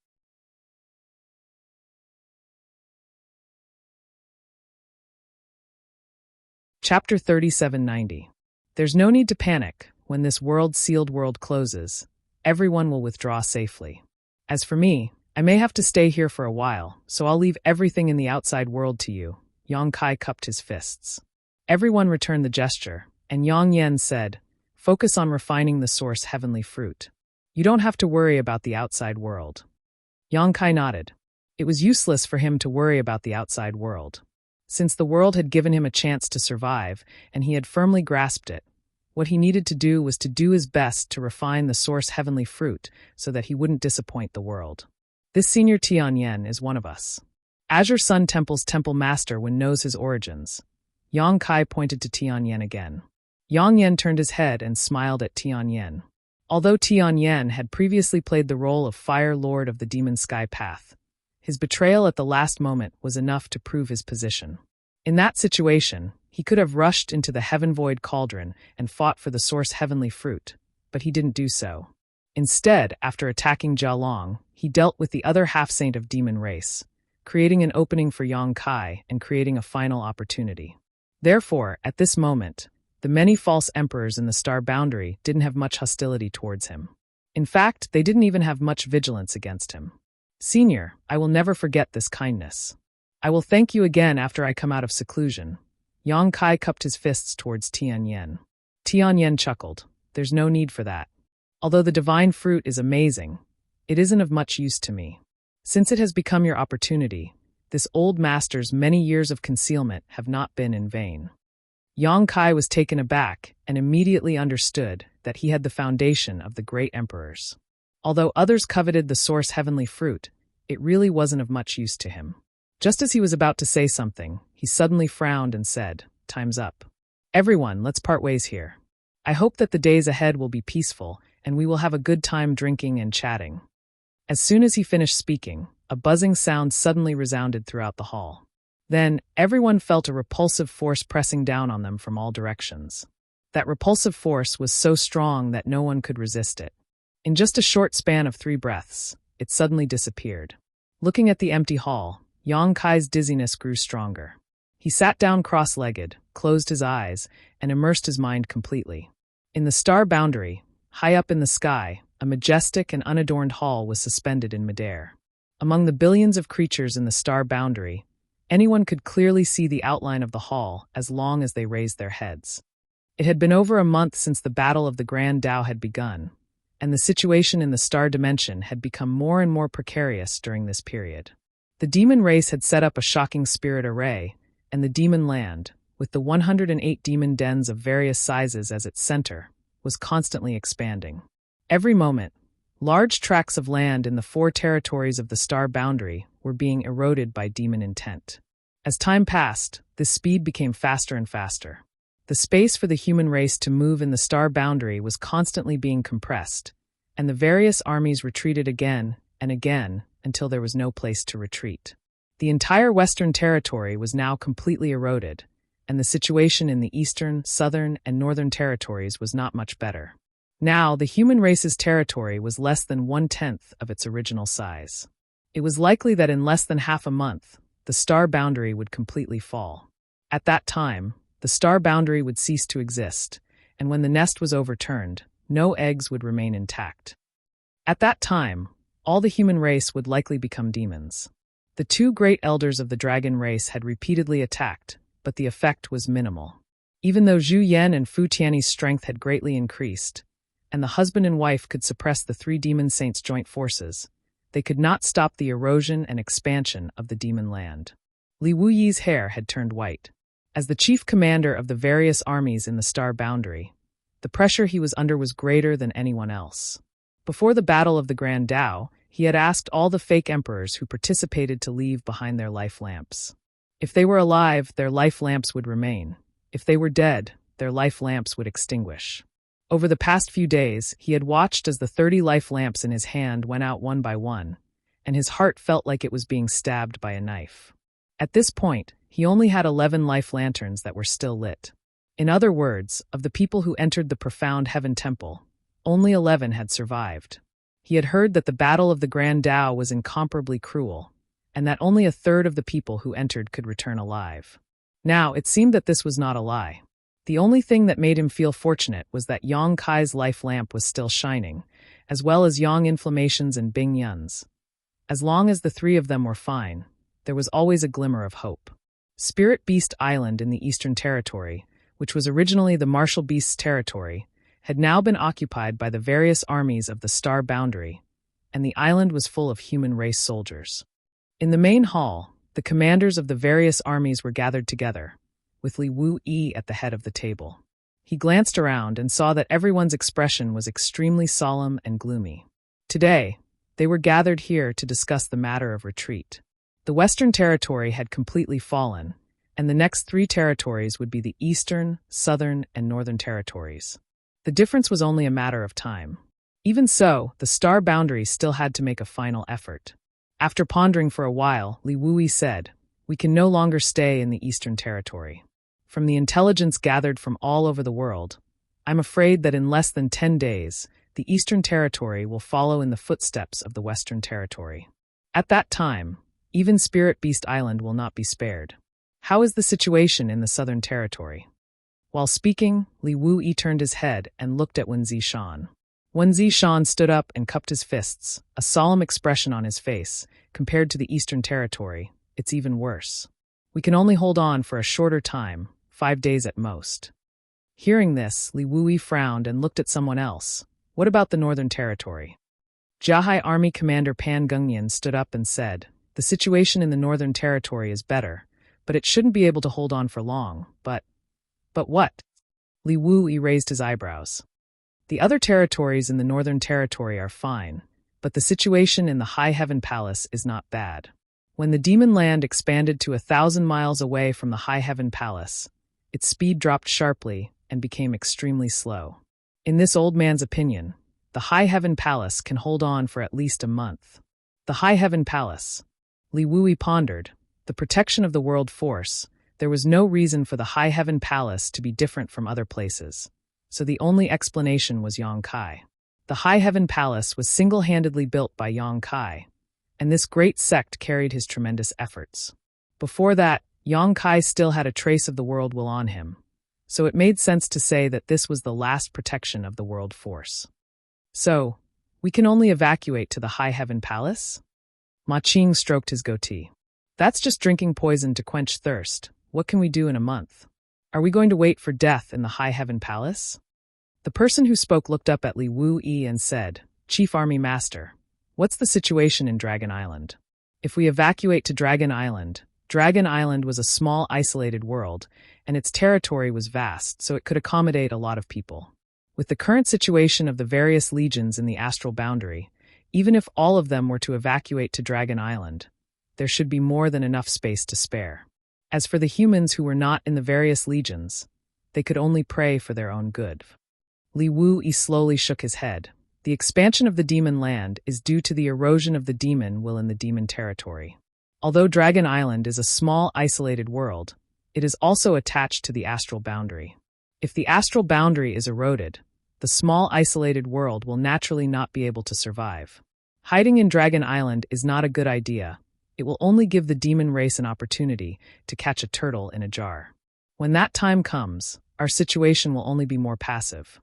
Chapter 3790. There's no need to panic. When this world-sealed world closes, everyone will withdraw safely. As for me, I may have to stay here for a while, so I'll leave everything in the outside world to you. Yang Kai cupped his fists. Everyone returned the gesture, and Yang Yen said, "Focus on refining the source heavenly fruit. You don't have to worry about the outside world." Yang Kai nodded. It was useless for him to worry about the outside world. Since the world had given him a chance to survive, and he had firmly grasped it, what he needed to do was to do his best to refine the source heavenly fruit so that he wouldn't disappoint the world. This senior Tian Yen is one of us. Azure Sun Temple's temple master knows his origins. Yang Kai pointed to Tian Yen again. Yang Yen turned his head and smiled at Tian Yen. Although Tian Yen had previously played the role of Fire Lord of the Demon Sky Path, his betrayal at the last moment was enough to prove his position. In that situation, he could have rushed into the Heaven Void Cauldron and fought for the source heavenly fruit, but he didn't do so. Instead, after attacking Jialong, he dealt with the other half-saint of demon race, creating an opening for Yang Kai and creating a final opportunity. Therefore, at this moment, the many false emperors in the star boundary didn't have much hostility towards him. In fact, they didn't even have much vigilance against him. "Senior, I will never forget this kindness. I will thank you again after I come out of seclusion." Yang Kai cupped his fists towards Tian Yen. Tian Yen chuckled. "There's no need for that. Although the divine fruit is amazing, it isn't of much use to me. Since it has become your opportunity, this old master's many years of concealment have not been in vain." Yang Kai was taken aback and immediately understood that he had the foundation of the great emperors. Although others coveted the source heavenly fruit, it really wasn't of much use to him. Just as he was about to say something, he suddenly frowned and said, "Time's up. Everyone, let's part ways here. I hope that the days ahead will be peaceful, and we will have a good time drinking and chatting." As soon as he finished speaking, a buzzing sound suddenly resounded throughout the hall. Then, everyone felt a repulsive force pressing down on them from all directions. That repulsive force was so strong that no one could resist it. In just a short span of 3 breaths, it suddenly disappeared. Looking at the empty hall, Yang Kai's dizziness grew stronger. He sat down cross-legged, closed his eyes, and immersed his mind completely. In the star boundary, high up in the sky, a majestic and unadorned hall was suspended in midair. Among the billions of creatures in the star boundary, anyone could clearly see the outline of the hall as long as they raised their heads. It had been over a month since the Battle of the Grand Tao had begun, and the situation in the star dimension had become more and more precarious during this period. The demon race had set up a shocking spirit array, and the demon land, with the 108 demon dens of various sizes as its center, was constantly expanding. Every moment, large tracts of land in the 4 territories of the star boundary were being eroded by demon intent. As time passed, this speed became faster and faster. The space for the human race to move in the star boundary was constantly being compressed, and the various armies retreated again and again until there was no place to retreat. The entire Western territory was now completely eroded, and the situation in the Eastern, Southern, and Northern territories was not much better. Now, the human race's territory was less than 1/10 of its original size. It was likely that in less than half a month, the star boundary would completely fall. At that time, the star boundary would cease to exist, and when the nest was overturned, no eggs would remain intact. At that time, all the human race would likely become demons. The two great elders of the dragon race had repeatedly attacked, but the effect was minimal. Even though Zhu Yan and Fu Tianyi's strength had greatly increased, and the husband and wife could suppress the three demon saints' joint forces, they could not stop the erosion and expansion of the demon land. Li Wuyi's hair had turned white. As the chief commander of the various armies in the star boundary, the pressure he was under was greater than anyone else. Before the Battle of the Grand Tao, he had asked all the fake emperors who participated to leave behind their life lamps. If they were alive, their life lamps would remain. If they were dead, their life lamps would extinguish. Over the past few days, he had watched as the 30 life lamps in his hand went out one by one, and his heart felt like it was being stabbed by a knife. At this point, he only had 11 life lanterns that were still lit. In other words, of the people who entered the profound heaven temple, only 11 had survived. He had heard that the Battle of the Grand Tao was incomparably cruel, and that only 1/3 of the people who entered could return alive. Now, it seemed that this was not a lie. The only thing that made him feel fortunate was that Yang Kai's life lamp was still shining, as well as Yang Inflammation's and Bing Yun's. As long as the three of them were fine, there was always a glimmer of hope. Spirit Beast Island in the Eastern Territory, which was originally the Martial Beast's territory, had now been occupied by the various armies of the Star Boundary, and the island was full of human race soldiers. In the main hall, the commanders of the various armies were gathered together, with Li Wuyi at the head of the table. He glanced around and saw that everyone's expression was extremely solemn and gloomy. Today, they were gathered here to discuss the matter of retreat. The Western Territory had completely fallen, and the next 3 territories would be the Eastern, Southern, and Northern Territories. The difference was only a matter of time. Even so, the Star Boundary still had to make a final effort. After pondering for a while, Li Wuyi said, "We can no longer stay in the Eastern Territory. From the intelligence gathered from all over the world, I'm afraid that in less than 10 days, the Eastern Territory will follow in the footsteps of the Western Territory. At that time, even Spirit Beast Island will not be spared. How is the situation in the Southern Territory?" While speaking, Li Wuyi turned his head and looked at Wen Zishan. Wen Zishan stood up and cupped his fists, a solemn expression on his face. Compared to the Eastern Territory, it's even worse. We can only hold on for a shorter time, 5 days at most. Hearing this, Li Wuyi frowned and looked at someone else. What about the Northern Territory? Jiahai Army Commander Pan Gengyan stood up and said, "The situation in the Northern Territory is better, but it shouldn't be able to hold on for long, But what?" Li Wuyi raised his eyebrows. "The other territories in the Northern Territory are fine, but the situation in the High Heaven Palace is not bad. When the demon land expanded to 1,000 miles away from the High Heaven Palace, its speed dropped sharply and became extremely slow. In this old man's opinion, the High Heaven Palace can hold on for at least a month." The High Heaven Palace. Li Wuyi pondered. The protection of the world force. There was no reason for the High Heaven Palace to be different from other places, so the only explanation was Yang Kai. The High Heaven Palace was single-handedly built by Yang Kai, and this great sect carried his tremendous efforts. Before that, Yang Kai still had a trace of the world will on him, so it made sense to say that this was the last protection of the world force. "So, we can only evacuate to the High Heaven Palace?" Ma Qing stroked his goatee. "That's just drinking poison to quench thirst. What can we do in a month? Are we going to wait for death in the High Heaven Palace?" The person who spoke looked up at Li Wuyi and said, "Chief Army Master, what's the situation in Dragon Island? If we evacuate to Dragon Island was a small isolated world, and its territory was vast, so it could accommodate a lot of people. With the current situation of the various legions in the astral boundary, even if all of them were to evacuate to Dragon Island, there should be more than enough space to spare. As for the humans who were not in the various legions, they could only pray for their own good. Li Wuyi slowly shook his head. The expansion of the demon land is due to the erosion of the demon will in the demon territory. Although Dragon Island is a small, isolated world, it is also attached to the astral boundary. If the astral boundary is eroded, the small, isolated world will naturally not be able to survive. Hiding in Dragon Island is not a good idea. It will only give the demon race an opportunity to catch a turtle in a jar. When that time comes, our situation will only be more passive.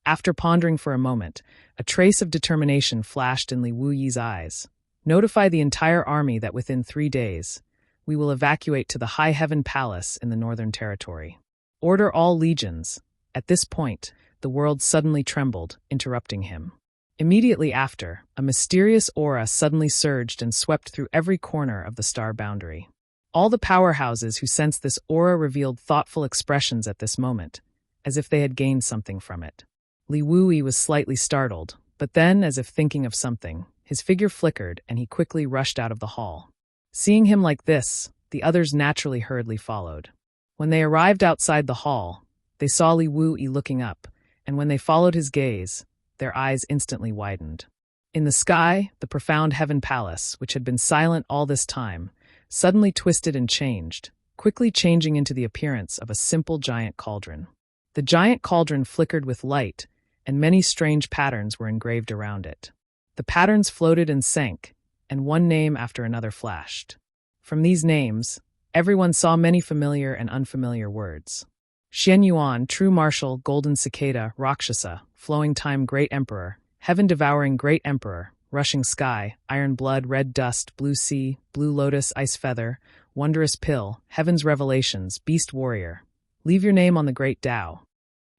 After pondering for a moment, a trace of determination flashed in Li Wuyi's eyes. Notify the entire army that within 3 days, we will evacuate to the High Heaven Palace in the Northern Territory. Order all legions. At this point, the world suddenly trembled, interrupting him. Immediately after, a mysterious aura suddenly surged and swept through every corner of the star boundary. All the powerhouses who sensed this aura revealed thoughtful expressions at this moment, as if they had gained something from it. Li Wuyi was slightly startled, but then, as if thinking of something, his figure flickered and he quickly rushed out of the hall. Seeing him like this, the others naturally hurriedly followed. When they arrived outside the hall, they saw Li Wuyi looking up, and when they followed his gaze, their eyes instantly widened. In the sky, the profound Heaven Palace, which had been silent all this time, suddenly twisted and changed, quickly changing into the appearance of a simple giant cauldron. The giant cauldron flickered with light, and many strange patterns were engraved around it. The patterns floated and sank, and one name after another flashed. From these names, everyone saw many familiar and unfamiliar words. Xian Yuan, True Martial, Golden Cicada, Rakshasa, Flowing Time, Great Emperor, Heaven-Devouring Great Emperor, Rushing Sky, Iron Blood, Red Dust, Blue Sea, Blue Lotus, Ice Feather, Wondrous Pill, Heaven's Revelations, Beast Warrior. Leave your name on the Great Tao.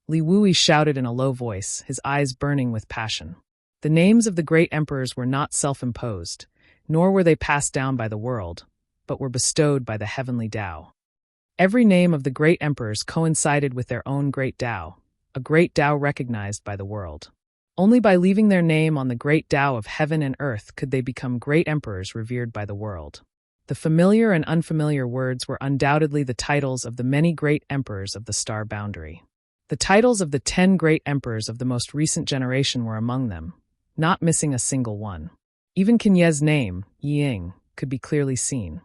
Li Wuyi shouted in a low voice, his eyes burning with passion. The names of the great emperors were not self-imposed, nor were they passed down by the world, but were bestowed by the heavenly Tao. Every name of the great emperors coincided with their own great Tao, a great Tao recognized by the world. Only by leaving their name on the great Tao of heaven and earth could they become great emperors revered by the world. The familiar and unfamiliar words were undoubtedly the titles of the many great emperors of the star boundary. The titles of the 10 great emperors of the most recent generation were among them, not missing a single one. Even Qinye's name, Ying, could be clearly seen.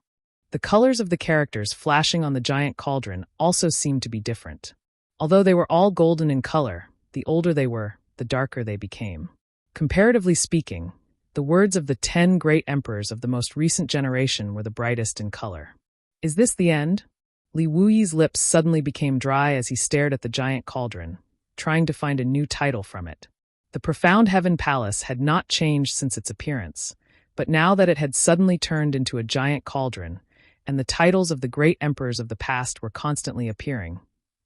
The colors of the characters flashing on the giant cauldron also seemed to be different. Although they were all golden in color, the older they were, the darker they became. Comparatively speaking, the words of the 10 great emperors of the most recent generation were the brightest in color. Is this the end? Li Wuyi's lips suddenly became dry as he stared at the giant cauldron, trying to find a new title from it. The profound Heaven Palace had not changed since its appearance, but now that it had suddenly turned into a giant cauldron, and the titles of the great emperors of the past were constantly appearing,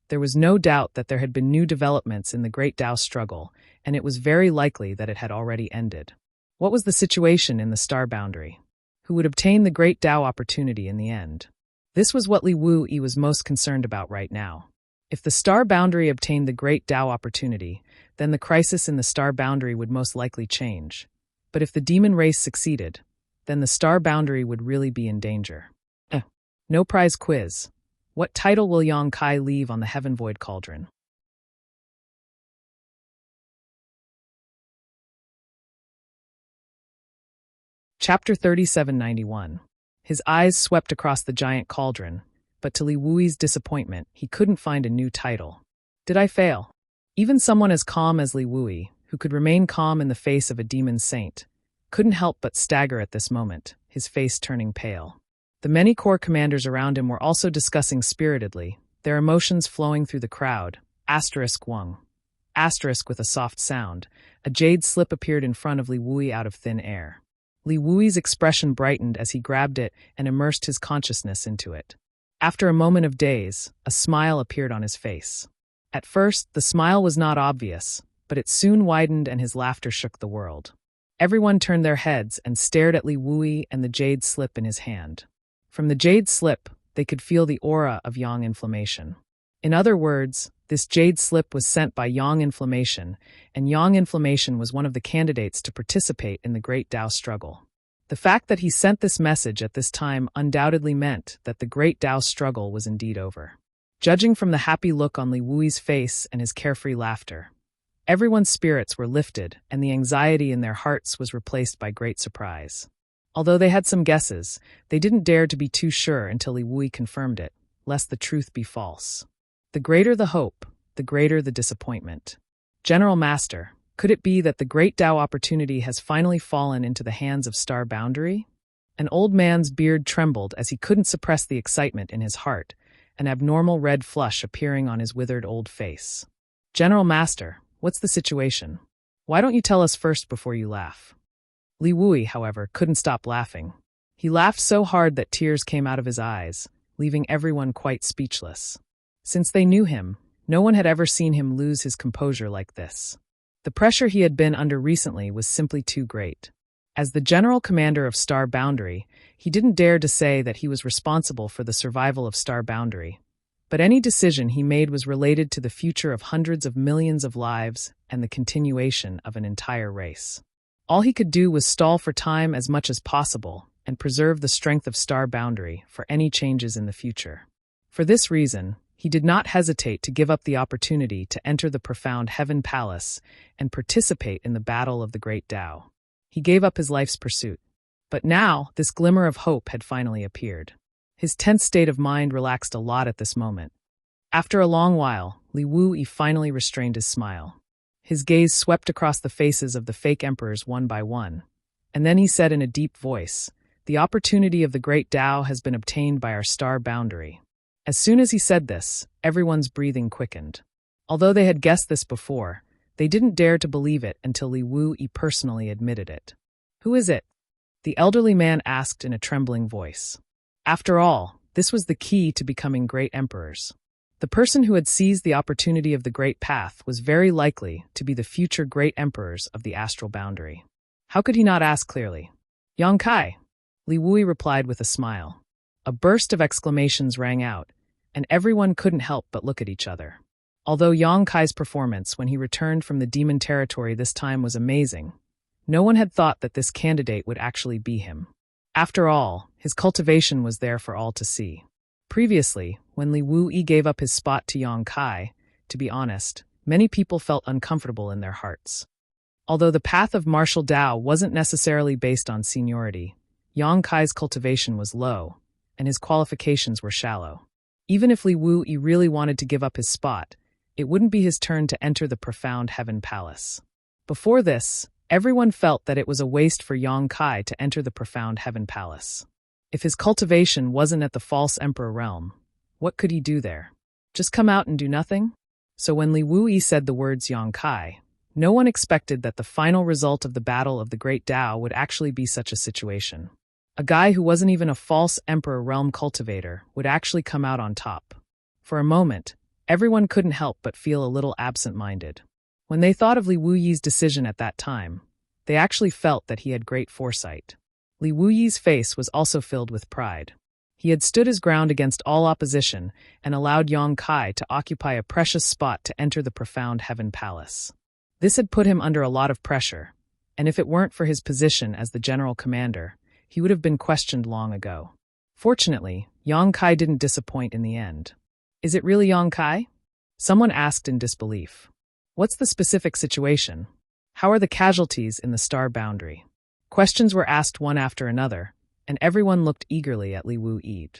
there was no doubt that there had been new developments in the Great Tao struggle, and it was very likely that it had already ended. What was the situation in the star boundary? Who would obtain the Great Tao opportunity in the end? This was what Li Wuyi was most concerned about right now. If the star boundary obtained the Great Tao opportunity, then the crisis in the star boundary would most likely change. But if the demon race succeeded, then the star boundary would really be in danger. No prize quiz. What title will Yang Kai leave on the Heaven Void Cauldron? Chapter 3791. His eyes swept across the giant cauldron, but to Li Wuyi's disappointment, he couldn't find a new title. Did I fail? Even someone as calm as Li Wuyi, who could remain calm in the face of a demon saint, couldn't help but stagger at this moment, his face turning pale. The many corps commanders around him were also discussing spiritedly, their emotions flowing through the crowd. Wang. With a soft sound, a jade slip appeared in front of Li Wuyi out of thin air. Li Wuyi's expression brightened as he grabbed it and immersed his consciousness into it. After a moment of daze, a smile appeared on his face. At first, the smile was not obvious, but it soon widened and his laughter shook the world. Everyone turned their heads and stared at Li Wuyi and the jade slip in his hand. From the jade slip, they could feel the aura of Yang Inflammation. In other words, this jade slip was sent by Yang Inflammation, and Yang Inflammation was one of the candidates to participate in the Great Tao struggle. The fact that he sent this message at this time undoubtedly meant that the Great Tao struggle was indeed over. Judging from the happy look on Li Wuyi's face and his carefree laughter, everyone's spirits were lifted and the anxiety in their hearts was replaced by great surprise. Although they had some guesses, they didn't dare to be too sure until Li Wuyi confirmed it, lest the truth be false. The greater the hope, the greater the disappointment. General Master, could it be that the Great Tao opportunity has finally fallen into the hands of Star Boundary? An old man's beard trembled as he couldn't suppress the excitement in his heart, an abnormal red flush appearing on his withered old face. General Master, what's the situation? Why don't you tell us first before you laugh? Li Wuyi, however, couldn't stop laughing. He laughed so hard that tears came out of his eyes, leaving everyone quite speechless. Since they knew him, no one had ever seen him lose his composure like this. The pressure he had been under recently was simply too great. As the general commander of Star Boundary, he didn't dare to say that he was responsible for the survival of Star Boundary, but any decision he made was related to the future of hundreds of millions of lives and the continuation of an entire race. All he could do was stall for time as much as possible and preserve the strength of Star Boundary for any changes in the future. For this reason, he did not hesitate to give up the opportunity to enter the profound Heaven Palace and participate in the battle of the Great Tao. He gave up his life's pursuit. But now, this glimmer of hope had finally appeared. His tense state of mind relaxed a lot at this moment. After a long while, Li Wuyi finally restrained his smile. His gaze swept across the faces of the fake emperors one by one, and then he said in a deep voice, "The opportunity of the Great Tao has been obtained by our Star Boundary." As soon as he said this, everyone's breathing quickened. Although they had guessed this before, they didn't dare to believe it until Li Wuyi personally admitted it. "Who is it?" the elderly man asked in a trembling voice. After all, this was the key to becoming great emperors. The person who had seized the opportunity of the Great Path was very likely to be the future great emperors of the astral boundary. How could he not ask clearly? "Yang Kai," Li Wuyi replied with a smile. A burst of exclamations rang out, and everyone couldn't help but look at each other. Although Yang Kai's performance when he returned from the demon territory this time was amazing, no one had thought that this candidate would actually be him. After all, his cultivation was there for all to see. Previously, when Li Wuyi gave up his spot to Yang Kai, to be honest, many people felt uncomfortable in their hearts. Although the path of martial Tao wasn't necessarily based on seniority, Yang Kai's cultivation was low, and his qualifications were shallow. Even if Li Wuyi really wanted to give up his spot, it wouldn't be his turn to enter the profound Heaven Palace. Before this, everyone felt that it was a waste for Yang Kai to enter the profound Heaven Palace. If his cultivation wasn't at the false emperor realm, what could he do there? Just come out and do nothing? So when Li Wuyi said the words Yang Kai, no one expected that the final result of the battle of the Great Tao would actually be such a situation. A guy who wasn't even a false emperor realm cultivator would actually come out on top. For a moment, everyone couldn't help but feel a little absent-minded. When they thought of Li Wuyi's decision at that time, they actually felt that he had great foresight. Li Wuyi's face was also filled with pride. He had stood his ground against all opposition and allowed Yang Kai to occupy a precious spot to enter the profound Heaven Palace. This had put him under a lot of pressure, and if it weren't for his position as the general commander, he would have been questioned long ago. Fortunately, Yang Kai didn't disappoint in the end. "Is it really Yang Kai?" someone asked in disbelief. "What's the specific situation? How are the casualties in the Star Boundary?" Questions were asked one after another, and everyone looked eagerly at Li Wuyi.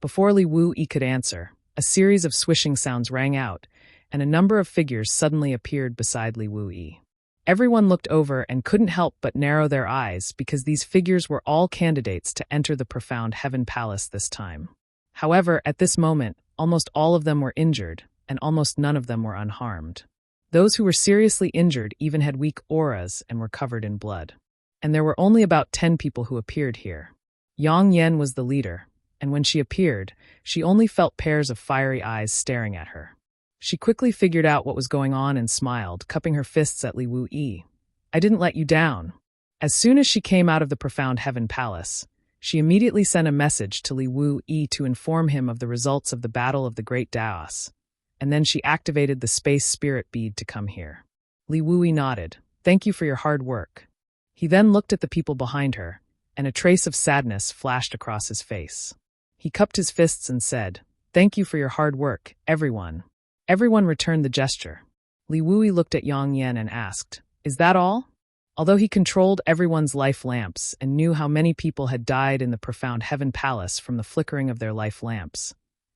Before Li Wuyi could answer, a series of swishing sounds rang out, and a number of figures suddenly appeared beside Li Wuyi. Everyone looked over and couldn't help but narrow their eyes because these figures were all candidates to enter the profound Heaven Palace this time. However, at this moment, almost all of them were injured, and almost none of them were unharmed. Those who were seriously injured even had weak auras and were covered in blood. And there were only about 10 people who appeared here. Yang Yen was the leader, and when she appeared, she only felt pairs of fiery eyes staring at her. She quickly figured out what was going on and smiled, cupping her fists at Li Wuyi. "I didn't let you down." As soon as she came out of the profound Heaven Palace, she immediately sent a message to Li Wuyi to inform him of the results of the Battle of the Great Taos, and then she activated the Space Spirit Bead to come here. Li Wuyi nodded. "Thank you for your hard work." He then looked at the people behind her, and a trace of sadness flashed across his face. He cupped his fists and said, "Thank you for your hard work, everyone." Everyone returned the gesture. Li Wui looked at Yang Yan and asked, "Is that all?" Although he controlled everyone's life lamps and knew how many people had died in the profound heaven palace from the flickering of their life lamps,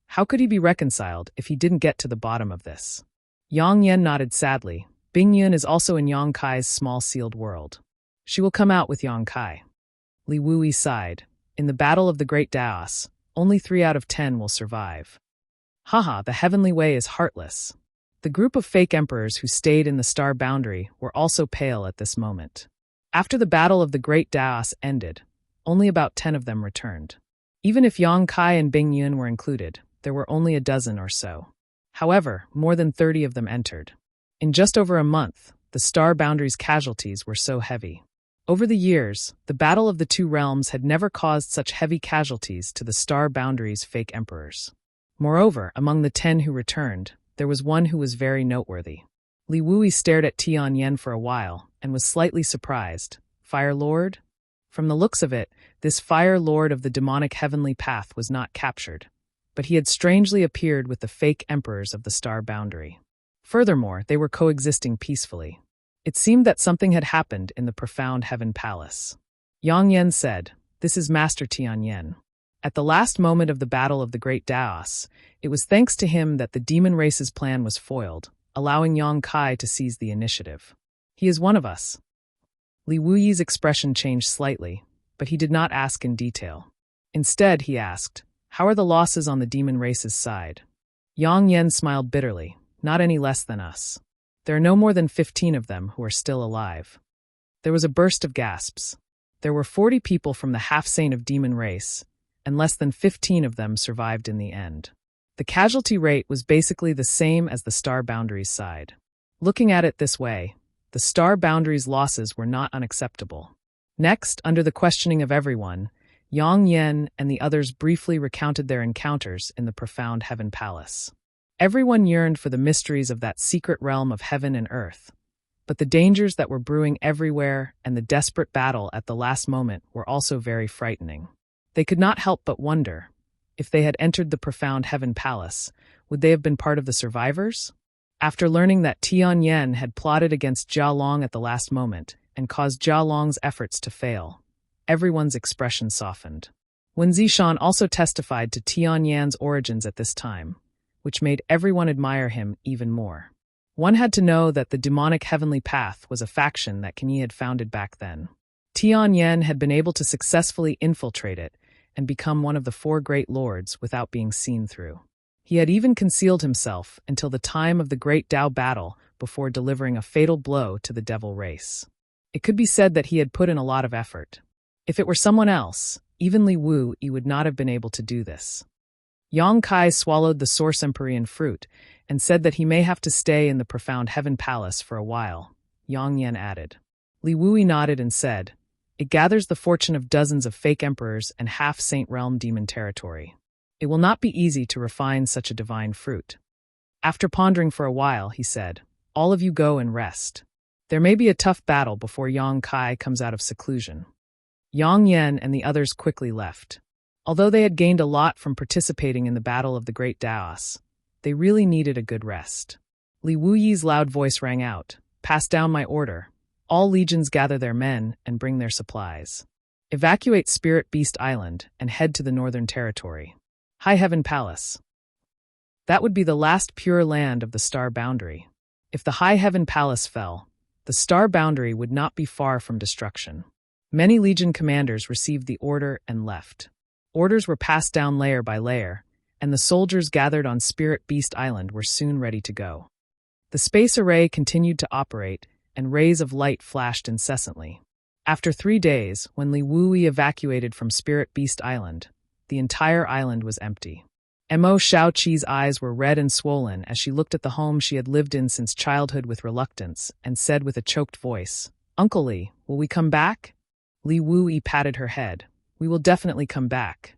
how could he be reconciled if he didn't get to the bottom of this? Yang Yan nodded sadly. Bing Yun is also in Yang Kai's small sealed world. She will come out with Yang Kai. Li Wui sighed. In the battle of the Great Daos, only 3 out of 10 will survive. Haha, the heavenly way is heartless. The group of fake emperors who stayed in the star boundary were also pale at this moment. After the battle of the Great Daos ended, only about 10 of them returned. Even if Yang Kai and Bing Yun were included, there were only a dozen or so. However, more than 30 of them entered. In just over a month, the star boundary's casualties were so heavy. Over the years, the battle of the two realms had never caused such heavy casualties to the star boundary's fake emperors. Moreover, among the 10 who returned, there was one who was very noteworthy. Li Wui stared at Tian Yen for a while and was slightly surprised. Fire Lord? From the looks of it, this Fire Lord of the demonic heavenly path was not captured, but he had strangely appeared with the fake emperors of the star boundary. Furthermore, they were coexisting peacefully. It seemed that something had happened in the profound heaven palace. Yang Yen said, "This is Master Tian Yen. At the last moment of the battle of the Great Daos, it was thanks to him that the demon race's plan was foiled, allowing Yang Kai to seize the initiative. He is one of us." Li Wuyi's expression changed slightly, but he did not ask in detail. Instead, he asked, "How are the losses on the demon race's side?" Yang Yen smiled bitterly, "Not any less than us. There are no more than 15 of them who are still alive." There was a burst of gasps. There were 40 people from the half-saint of demon race, and less than 15 of them survived in the end. The casualty rate was basically the same as the star boundary's side. Looking at it this way, the star boundary's losses were not unacceptable. Next, under the questioning of everyone, Yang Yen and the others briefly recounted their encounters in the profound heaven palace. Everyone yearned for the mysteries of that secret realm of heaven and earth, but the dangers that were brewing everywhere and the desperate battle at the last moment were also very frightening. They could not help but wonder, if they had entered the profound heaven palace, would they have been part of the survivors? After learning that Tian Yen had plotted against Jia Long at the last moment and caused Jia Long's efforts to fail, everyone's expression softened. Wen Zishan also testified to Tian Yan's origins at this time, which made everyone admire him even more. One had to know that the demonic heavenly path was a faction that Kenyi had founded back then. Tian Yen had been able to successfully infiltrate it and become one of the 4 great lords without being seen through. He had even concealed himself until the time of the Great Dao battle before delivering a fatal blow to the devil race. It could be said that he had put in a lot of effort. If it were someone else, even Li Wui would not have been able to do this. Yang Kai swallowed the source empyrean fruit and said that he may have to stay in the profound heaven palace for a while. Yang Yan added. Li Wui nodded and said, "It gathers the fortune of dozens of fake emperors and half-saint realm demon territory. It will not be easy to refine such a divine fruit." After pondering for a while, he said, "All of you go and rest. There may be a tough battle before Yang Kai comes out of seclusion." Yang Yan and the others quickly left. Although they had gained a lot from participating in the battle of the Great Daos, they really needed a good rest. Li Wuyi's loud voice rang out, "Pass down my order. All legions gather their men and bring their supplies. Evacuate Spirit Beast Island and head to the Northern Territory. High Heaven Palace." That would be the last pure land of the star boundary. If the High Heaven Palace fell, the star boundary would not be far from destruction. Many legion commanders received the order and left. Orders were passed down layer by layer, and the soldiers gathered on Spirit Beast Island were soon ready to go. The space array continued to operate, and rays of light flashed incessantly. After 3 days, when Li Wui evacuated from Spirit Beast Island, the entire island was empty. Mo Shaoqi's eyes were red and swollen as she looked at the home she had lived in since childhood with reluctance, and said with a choked voice, "Uncle Li, will we come back?" Li Wui patted her head. "We will definitely come back."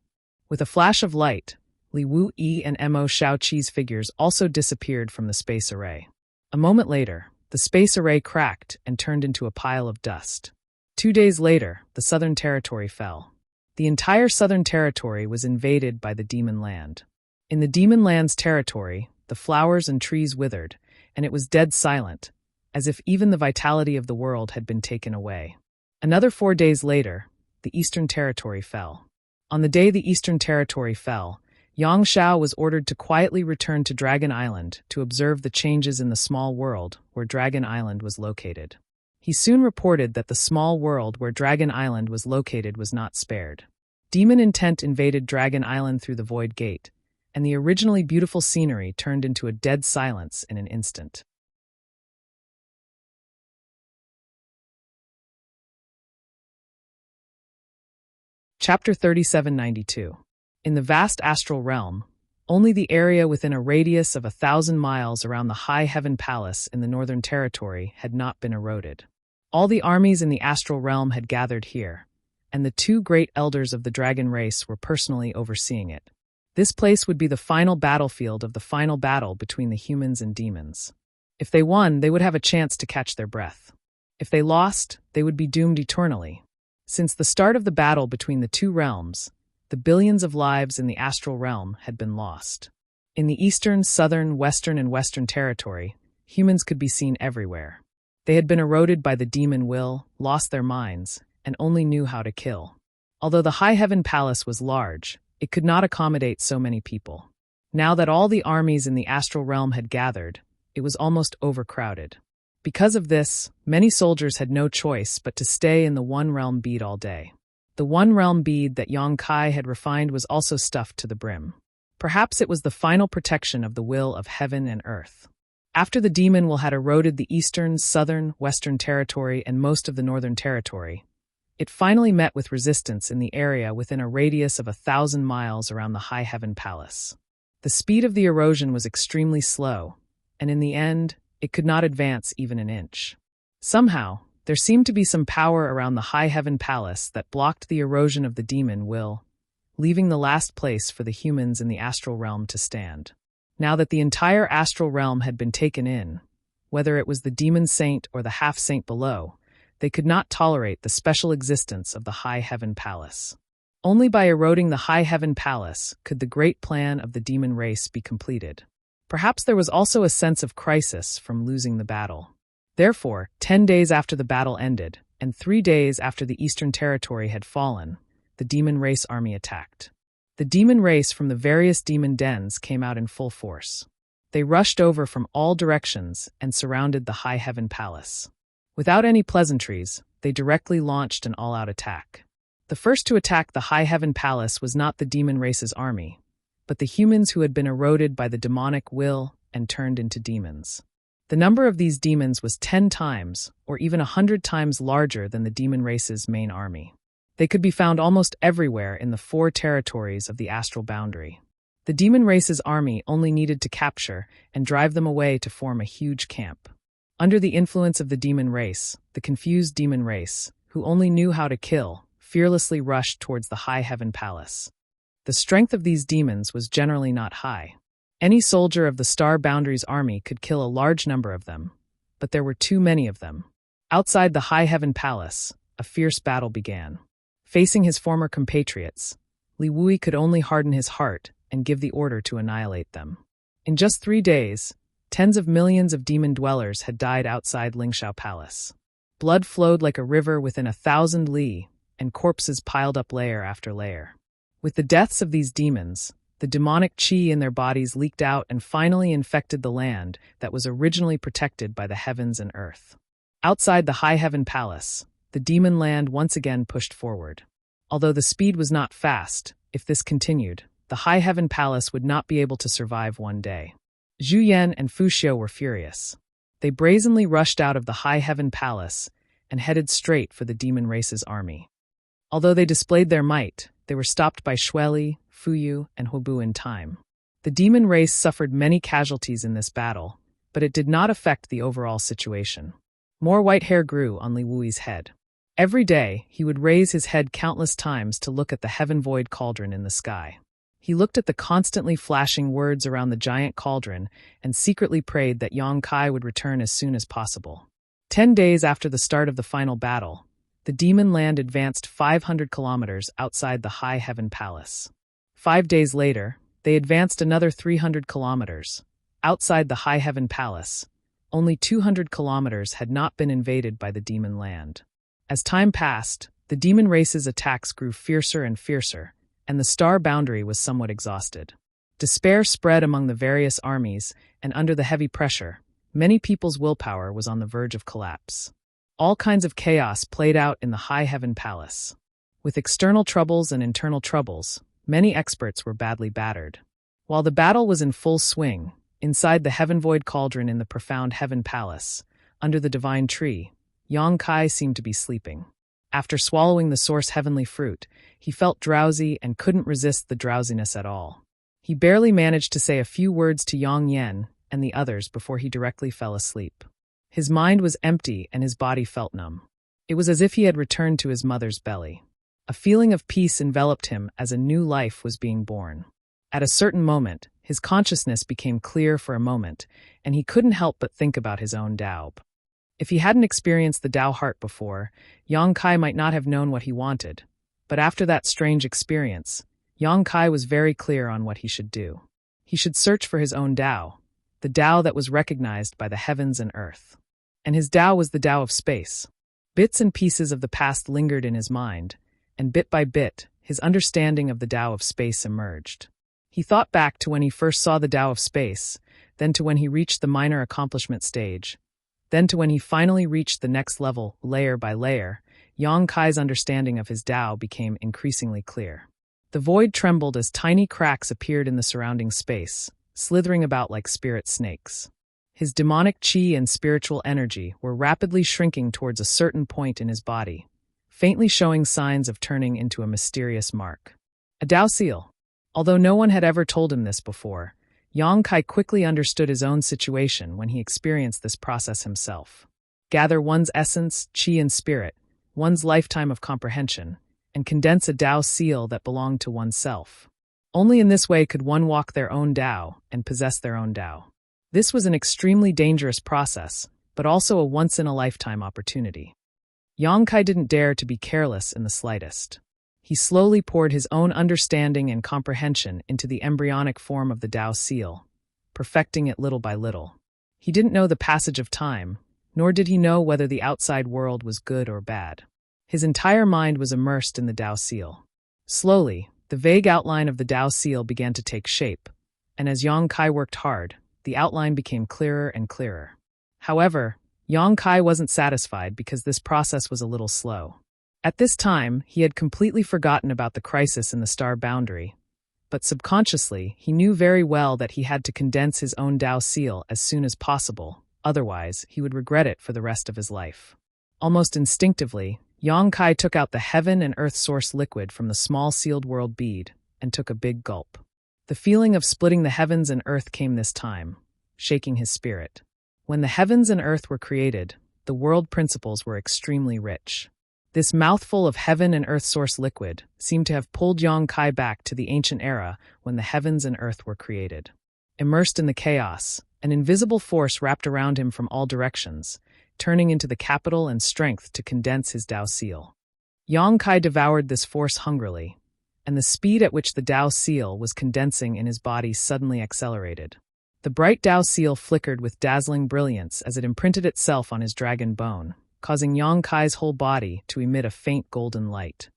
With a flash of light, Li Wui and Mo Shaoqi's figures also disappeared from the space array. A moment later, the space array cracked and turned into a pile of dust. 2 days later, the Southern Territory fell. The entire Southern Territory was invaded by the Demon Land. In the Demon Land's territory, the flowers and trees withered, and it was dead silent, as if even the vitality of the world had been taken away. Another 4 days later, the Eastern Territory fell. On the day the Eastern Territory fell, Yang Shao was ordered to quietly return to Dragon Island to observe the changes in the small world where Dragon Island was located. He soon reported that the small world where Dragon Island was located was not spared. Demon intent invaded Dragon Island through the Void Gate, and the originally beautiful scenery turned into a dead silence in an instant. Chapter 3792. In the vast astral realm, only the area within a radius of 1,000 miles around the High Heaven Palace in the Northern Territory had not been eroded. All the armies in the astral realm had gathered here, and the 2 great elders of the dragon race were personally overseeing it. This place would be the final battlefield of the final battle between the humans and demons. If they won, they would have a chance to catch their breath. If they lost, they would be doomed eternally. Since the start of the battle between the 2 realms, the billions of lives in the astral realm had been lost. In the Eastern, Southern, Western, and Western Territory, humans could be seen everywhere. They had been eroded by the demon will, lost their minds, and only knew how to kill. Although the High Heaven Palace was large, it could not accommodate so many people. Now that all the armies in the astral realm had gathered, it was almost overcrowded. Because of this, many soldiers had no choice but to stay in the One Realm bead all day. The One Realm bead that Yang Kai had refined was also stuffed to the brim. Perhaps it was the final protection of the will of heaven and earth. After the demon will had eroded the Eastern, Southern, Western Territory, and most of the Northern Territory, it finally met with resistance in the area within a radius of 1,000 miles around the High Heaven Palace. The speed of the erosion was extremely slow, and in the end, it could not advance even an inch. Somehow, there seemed to be some power around the High Heaven Palace that blocked the erosion of the demon will, leaving the last place for the humans in the astral realm to stand. Now that the entire astral realm had been taken in, whether it was the demon saint or the half-saint below, they could not tolerate the special existence of the High Heaven Palace. Only by eroding the High Heaven Palace could the great plan of the demon race be completed. Perhaps there was also a sense of crisis from losing the battle. Therefore, 10 days after the battle ended, and 3 days after the Eastern Territory had fallen, the demon race army attacked. The demon race from the various demon dens came out in full force. They rushed over from all directions and surrounded the High Heaven Palace. Without any pleasantries, they directly launched an all-out attack. The first to attack the High Heaven Palace was not the demon race's army, but the humans who had been eroded by the demonic will and turned into demons. The number of these demons was 10 times, or even 100 times larger than the demon race's main army. They could be found almost everywhere in the 4 territories of the astral boundary. The demon race's army only needed to capture and drive them away to form a huge camp. Under the influence of the demon race, the confused demon race, who only knew how to kill, fearlessly rushed towards the High Heaven Palace. The strength of these demons was generally not high. Any soldier of the Star Boundary's army could kill a large number of them, but there were too many of them. Outside the High Heaven Palace, a fierce battle began. Facing his former compatriots, Li Wui could only harden his heart and give the order to annihilate them. In just 3 days, tens of millions of demon dwellers had died outside Lingshao Palace. Blood flowed like a river within 1,000 li, and corpses piled up layer after layer. With the deaths of these demons, the demonic qi in their bodies leaked out and finally infected the land that was originally protected by the heavens and earth. Outside the High Heaven Palace, the demon land once again pushed forward. Although the speed was not fast, if this continued, the High Heaven Palace would not be able to survive one day. Zhu Yan and Fu Xiu were furious. They brazenly rushed out of the High Heaven Palace and headed straight for the demon race's army. Although they displayed their might, they were stopped by Xueli, Fuyu, and Huobu in time. The demon race suffered many casualties in this battle, but it did not affect the overall situation. More white hair grew on Li Wui's head. Every day, he would raise his head countless times to look at the heaven-void cauldron in the sky. He looked at the constantly flashing words around the giant cauldron and secretly prayed that Yang Kai would return as soon as possible. 10 days after the start of the final battle, The demon land advanced 500 kilometers outside the High Heaven Palace. 5 days later, they advanced another 300 kilometers. Outside the High Heaven Palace, only 200 kilometers had not been invaded by the demon land. As time passed, the demon race's attacks grew fiercer and fiercer, and the star boundary was somewhat exhausted. Despair spread among the various armies, and under the heavy pressure, many people's willpower was on the verge of collapse. All kinds of chaos played out in the High Heaven Palace. With external troubles and internal troubles, many experts were badly battered. While the battle was in full swing, inside the Heaven Void Cauldron in the profound Heaven Palace, under the divine tree, Yang Kai seemed to be sleeping. After swallowing the source heavenly fruit, he felt drowsy and couldn't resist the drowsiness at all. He barely managed to say a few words to Yang Yen and the others before he directly fell asleep. His mind was empty and his body felt numb. It was as if he had returned to his mother's belly. A feeling of peace enveloped him as a new life was being born. At a certain moment, his consciousness became clear for a moment, and he couldn't help but think about his own Tao. If he hadn't experienced the Tao heart before, Yang Kai might not have known what he wanted. But after that strange experience, Yang Kai was very clear on what he should do. He should search for his own Tao, the Tao that was recognized by the heavens and earth. And his Tao was the Tao of space. Bits and pieces of the past lingered in his mind, and bit by bit, his understanding of the Tao of space emerged. He thought back to when he first saw the Tao of space, then to when he reached the minor accomplishment stage, then to when he finally reached the next level, layer by layer. Yang Kai's understanding of his Tao became increasingly clear. The void trembled as tiny cracks appeared in the surrounding space, slithering about like spirit snakes. His demonic qi and spiritual energy were rapidly shrinking towards a certain point in his body, faintly showing signs of turning into a mysterious mark. A Tao seal. Although no one had ever told him this before, Yang Kai quickly understood his own situation when he experienced this process himself. Gather one's essence, qi and spirit, one's lifetime of comprehension, and condense a Tao seal that belonged to oneself. Only in this way could one walk their own Tao and possess their own Tao. This was an extremely dangerous process, but also a once-in-a-lifetime opportunity. Yang Kai didn't dare to be careless in the slightest. He slowly poured his own understanding and comprehension into the embryonic form of the Tao seal, perfecting it little by little. He didn't know the passage of time, nor did he know whether the outside world was good or bad. His entire mind was immersed in the Tao seal. Slowly, the vague outline of the Tao seal began to take shape, and as Yang Kai worked hard, the outline became clearer and clearer. However, Yang Kai wasn't satisfied because this process was a little slow. At this time, he had completely forgotten about the crisis in the star boundary, but subconsciously, he knew very well that he had to condense his own Tao seal as soon as possible, otherwise he would regret it for the rest of his life. Almost instinctively, Yang Kai took out the heaven and earth source liquid from the small sealed world bead and took a big gulp. The feeling of splitting the heavens and earth came this time, shaking his spirit. When the heavens and earth were created, the world principles were extremely rich. This mouthful of heaven and earth source liquid seemed to have pulled Yang Kai back to the ancient era when the heavens and earth were created. Immersed in the chaos, an invisible force wrapped around him from all directions, turning into the capital and strength to condense his Tao seal. Yang Kai devoured this force hungrily, and the speed at which the Tao seal was condensing in his body suddenly accelerated. The bright Tao seal flickered with dazzling brilliance as it imprinted itself on his dragon bone, causing Yang Kai's whole body to emit a faint golden light.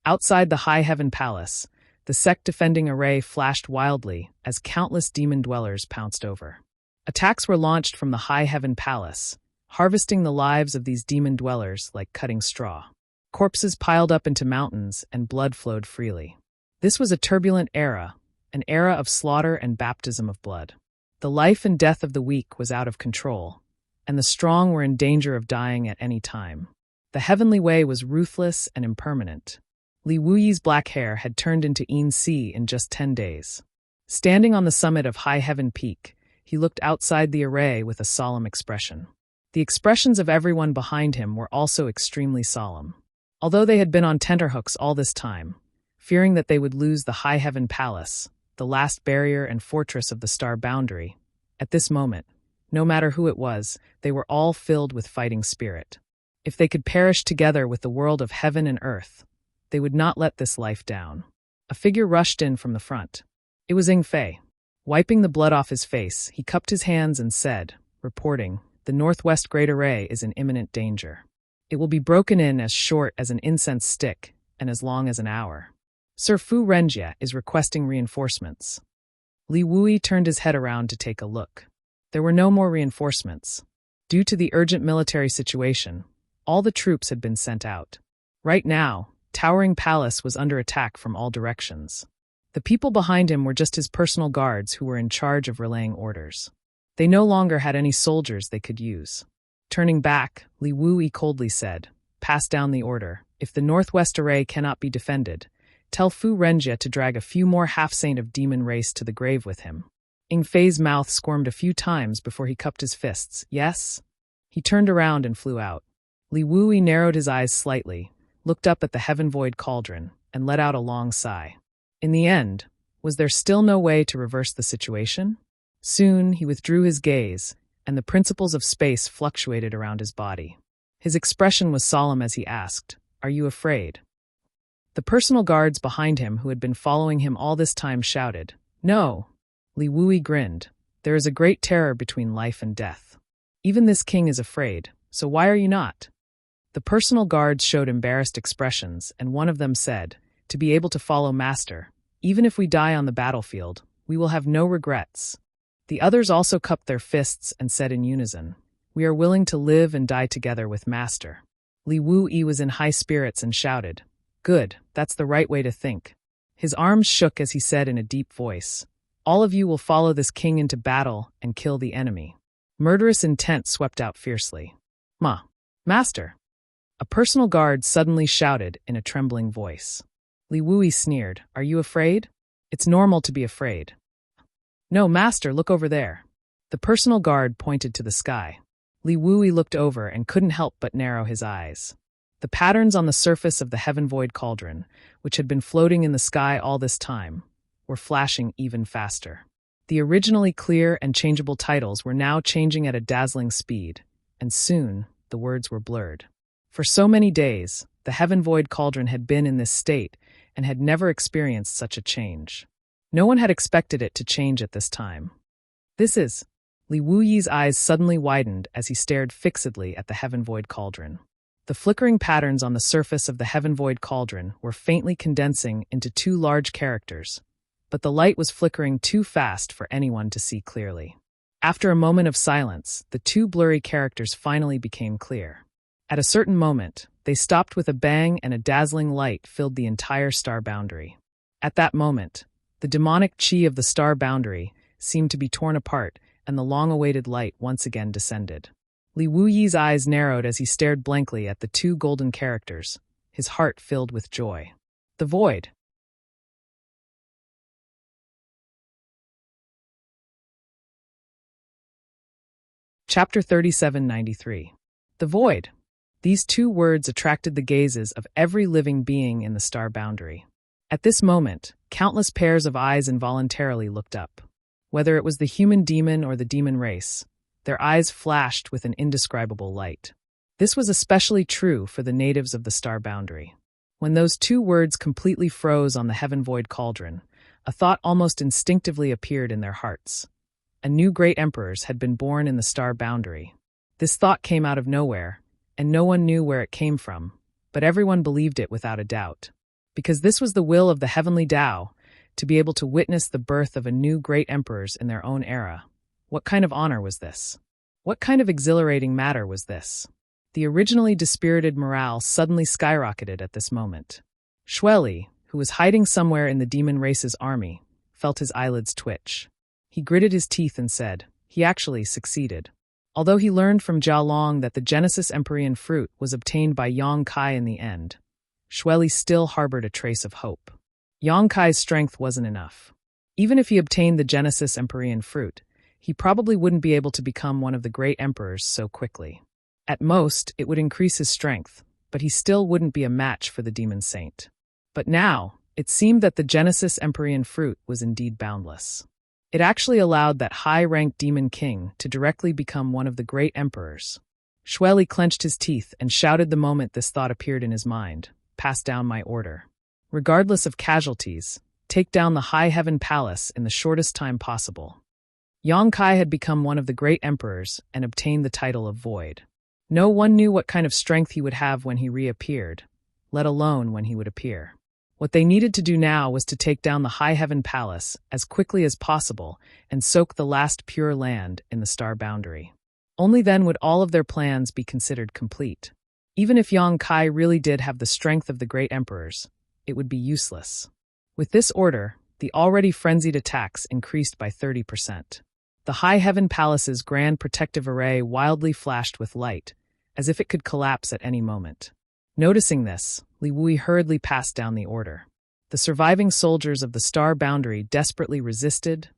Outside the High Heaven Palace, the sect-defending array flashed wildly as countless demon dwellers pounced over. Attacks were launched from the High Heaven Palace, harvesting the lives of these demon dwellers like cutting straw. Corpses piled up into mountains and blood flowed freely. This was a turbulent era, an era of slaughter and baptism of blood. The life and death of the weak was out of control, and the strong were in danger of dying at any time. The heavenly way was ruthless and impermanent. Li Wuyi's black hair had turned into Yin Si in just 10 days. Standing on the summit of High Heaven Peak, he looked outside the array with a solemn expression. The expressions of everyone behind him were also extremely solemn. Although they had been on tenterhooks all this time, fearing that they would lose the High Heaven Palace, the last barrier and fortress of the star boundary, at this moment, no matter who it was, they were all filled with fighting spirit. If they could perish together with the world of heaven and earth, they would not let this life down. A figure rushed in from the front. It was Ing Fei. Wiping the blood off his face, he cupped his hands and said, reporting, "The Northwest Great Array is in imminent danger. It will be broken in as short as an incense stick and as long as an hour. Sir Fu Renjie is requesting reinforcements." Li Wui turned his head around to take a look. There were no more reinforcements. Due to the urgent military situation, all the troops had been sent out. Right now, Towering Palace was under attack from all directions. The people behind him were just his personal guards who were in charge of relaying orders. They no longer had any soldiers they could use. Turning back, Li Wui coldly said, "Pass down the order. If the Northwest Array cannot be defended, tell Fu Renjie to drag a few more half-saint of demon race to the grave with him." Ing Fei's mouth squirmed a few times before he cupped his fists. "Yes?" He turned around and flew out. Li Wui narrowed his eyes slightly, looked up at the heaven-void cauldron, and let out a long sigh. In the end, was there still no way to reverse the situation? Soon, he withdrew his gaze, and the principles of space fluctuated around his body. His expression was solemn as he asked, "Are you afraid?" The personal guards behind him who had been following him all this time shouted, "No." Li Wui grinned. "There is a great terror between life and death. Even this king is afraid, so why are you not?" The personal guards showed embarrassed expressions, and one of them said, "To be able to follow Master, even if we die on the battlefield, we will have no regrets." The others also cupped their fists and said in unison, "We are willing to live and die together with Master." Li Wui was in high spirits and shouted, "Good, that's the right way to think." His arms shook as he said in a deep voice, "All of you will follow this king into battle and kill the enemy." Murderous intent swept out fiercely. Master!" A personal guard suddenly shouted in a trembling voice. Li Wui sneered, "Are you afraid? It's normal to be afraid." "No, Master, look over there." The personal guard pointed to the sky. Li Wui looked over and couldn't help but narrow his eyes. The patterns on the surface of the heaven-void cauldron, which had been floating in the sky all this time, were flashing even faster. The originally clear and changeable titles were now changing at a dazzling speed, and soon the words were blurred. For so many days, the heaven-void cauldron had been in this state and had never experienced such a change. No one had expected it to change at this time. "This is..." Li Wuyi's eyes suddenly widened as he stared fixedly at the heaven-void cauldron. The flickering patterns on the surface of the heaven-void cauldron were faintly condensing into two large characters, but the light was flickering too fast for anyone to see clearly. After a moment of silence, the two blurry characters finally became clear. At a certain moment, they stopped with a bang and a dazzling light filled the entire star boundary. At that moment, the demonic chi of the star boundary seemed to be torn apart and the long-awaited light once again descended. Li Wuyi's eyes narrowed as he stared blankly at the two golden characters, his heart filled with joy. The void. Chapter 3793. The void. These two words attracted the gazes of every living being in the star boundary. At this moment, countless pairs of eyes involuntarily looked up. Whether it was the human demon or the demon race, their eyes flashed with an indescribable light. This was especially true for the natives of the star boundary. When those two words completely froze on the heaven-void cauldron, a thought almost instinctively appeared in their hearts. A new great emperors had been born in the star boundary. This thought came out of nowhere, and no one knew where it came from, but everyone believed it without a doubt. Because this was the will of the heavenly Tao, to be able to witness the birth of a new great emperors in their own era. What kind of honor was this? What kind of exhilarating matter was this? The originally dispirited morale suddenly skyrocketed at this moment. Xueli, who was hiding somewhere in the demon race's army, felt his eyelids twitch. He gritted his teeth and said, he actually succeeded. Although he learned from Jia Long that the Genesis Empyrean fruit was obtained by Yang Kai in the end, Xueli still harbored a trace of hope. Yang Kai's strength wasn't enough. Even if he obtained the Genesis Empyrean fruit, he probably wouldn't be able to become one of the great emperors so quickly. At most, it would increase his strength, but he still wouldn't be a match for the demon saint. But now, it seemed that the Genesis Empyrean fruit was indeed boundless. It actually allowed that high-ranked demon king to directly become one of the great emperors. Shweli clenched his teeth and shouted the moment this thought appeared in his mind. Pass down my order. Regardless of casualties, take down the High Heaven Palace in the shortest time possible. Yang Kai had become one of the great emperors and obtained the title of Void. No one knew what kind of strength he would have when he reappeared, let alone when he would appear. What they needed to do now was to take down the High Heaven Palace as quickly as possible and soak the last pure land in the star boundary. Only then would all of their plans be considered complete. Even if Yang Kai really did have the strength of the great emperors, it would be useless. With this order, the already frenzied attacks increased by 30%. The High Heaven Palace's grand protective array wildly flashed with light, as if it could collapse at any moment. Noticing this, Li Wui hurriedly passed down the order. The surviving soldiers of the star boundary desperately resisted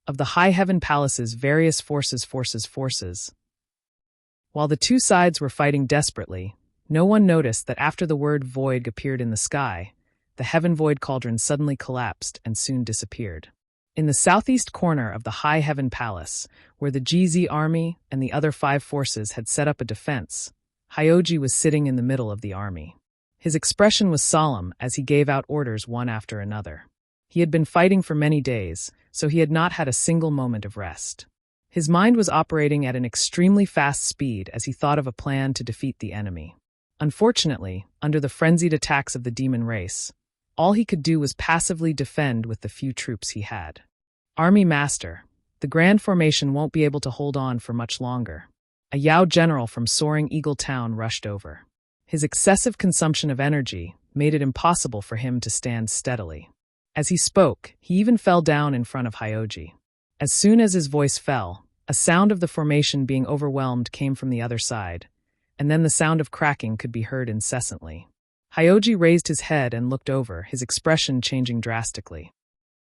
of the High Heaven Palace's various forces. While the two sides were fighting desperately, no one noticed that after the word void appeared in the sky, the heaven void cauldron suddenly collapsed and soon disappeared. In the southeast corner of the High Heaven Palace, where the GZ army and the other 5 forces had set up a defense, Hyoji was sitting in the middle of the army. His expression was solemn as he gave out orders one after another. He had been fighting for many days, so he had not had a single moment of rest. His mind was operating at an extremely fast speed as he thought of a plan to defeat the enemy. Unfortunately, under the frenzied attacks of the demon race, all he could do was passively defend with the few troops he had. Army Master, the Grand Formation won't be able to hold on for much longer. A Yao general from Soaring Eagle Town rushed over. His excessive consumption of energy made it impossible for him to stand steadily. As he spoke, he even fell down in front of Hyoji. As soon as his voice fell, a sound of the formation being overwhelmed came from the other side, and then the sound of cracking could be heard incessantly. Hyoji raised his head and looked over, his expression changing drastically.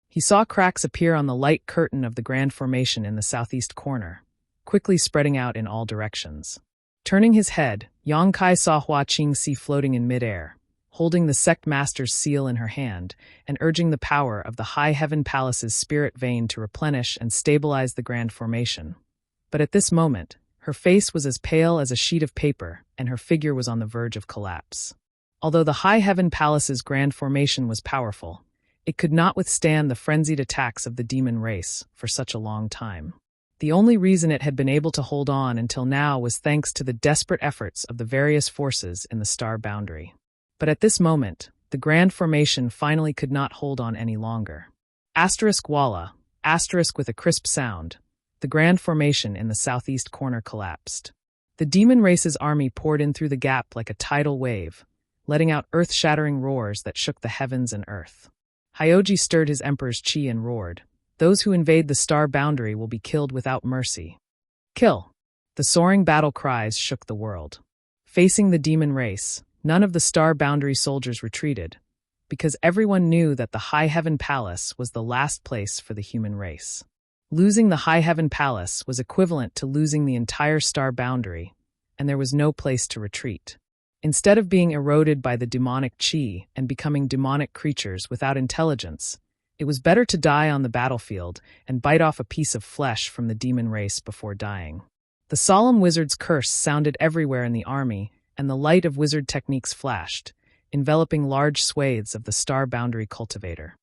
He saw cracks appear on the light curtain of the grand formation in the southeast corner, quickly spreading out in all directions. Turning his head, Yang Kai saw Hua Qingxi floating in midair, holding the sect master's seal in her hand and urging the power of the High Heaven Palace's spirit vein to replenish and stabilize the grand formation. But at this moment, her face was as pale as a sheet of paper and her figure was on the verge of collapse. Although the High Heaven Palace's grand formation was powerful, it could not withstand the frenzied attacks of the demon race for such a long time. The only reason it had been able to hold on until now was thanks to the desperate efforts of the various forces in the star boundary. But at this moment, the grand formation finally could not hold on any longer. Asterisk Walla, asterisk with a crisp sound, the grand formation in the southeast corner collapsed. The demon race's army poured in through the gap like a tidal wave, letting out earth-shattering roars that shook the heavens and earth. Hyoji stirred his emperor's chi and roared, "Those who invade the star boundary will be killed without mercy. Kill!" The soaring battle cries shook the world. Facing the demon race, none of the star boundary soldiers retreated, because everyone knew that the High Heaven Palace was the last place for the human race. Losing the High Heaven Palace was equivalent to losing the entire star boundary, and there was no place to retreat. Instead of being eroded by the demonic chi and becoming demonic creatures without intelligence, it was better to die on the battlefield and bite off a piece of flesh from the demon race before dying. The solemn wizard's curse sounded everywhere in the army, and the light of wizard techniques flashed, enveloping large swathes of the star boundary cultivator.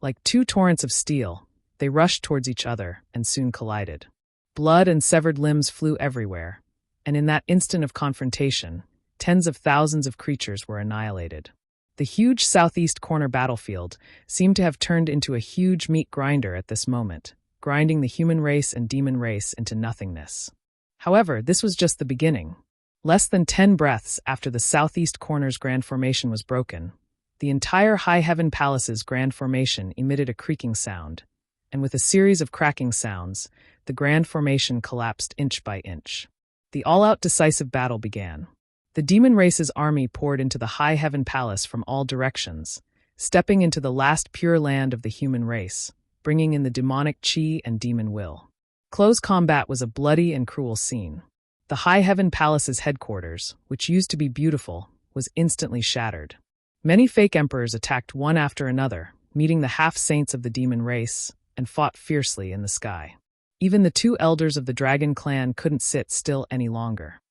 Like 2 torrents of steel, they rushed towards each other and soon collided. Blood and severed limbs flew everywhere, and in that instant of confrontation, tens of thousands of creatures were annihilated. The huge southeast corner battlefield seemed to have turned into a huge meat grinder at this moment, grinding the human race and demon race into nothingness. However, this was just the beginning. Less than 10 breaths after the southeast corner's grand formation was broken, the entire High Heaven Palace's grand formation emitted a creaking sound, and with a series of cracking sounds, the grand formation collapsed inch by inch. The all-out decisive battle began. The demon race's army poured into the High Heaven Palace from all directions, stepping into the last pure land of the human race, bringing in the demonic chi and demon will. Close combat was a bloody and cruel scene. The High Heaven Palace's headquarters, which used to be beautiful, was instantly shattered. Many fake emperors attacked one after another, meeting the half-saints of the demon race, and fought fiercely in the sky. Even the two elders of the dragon clan couldn't sit still any longer.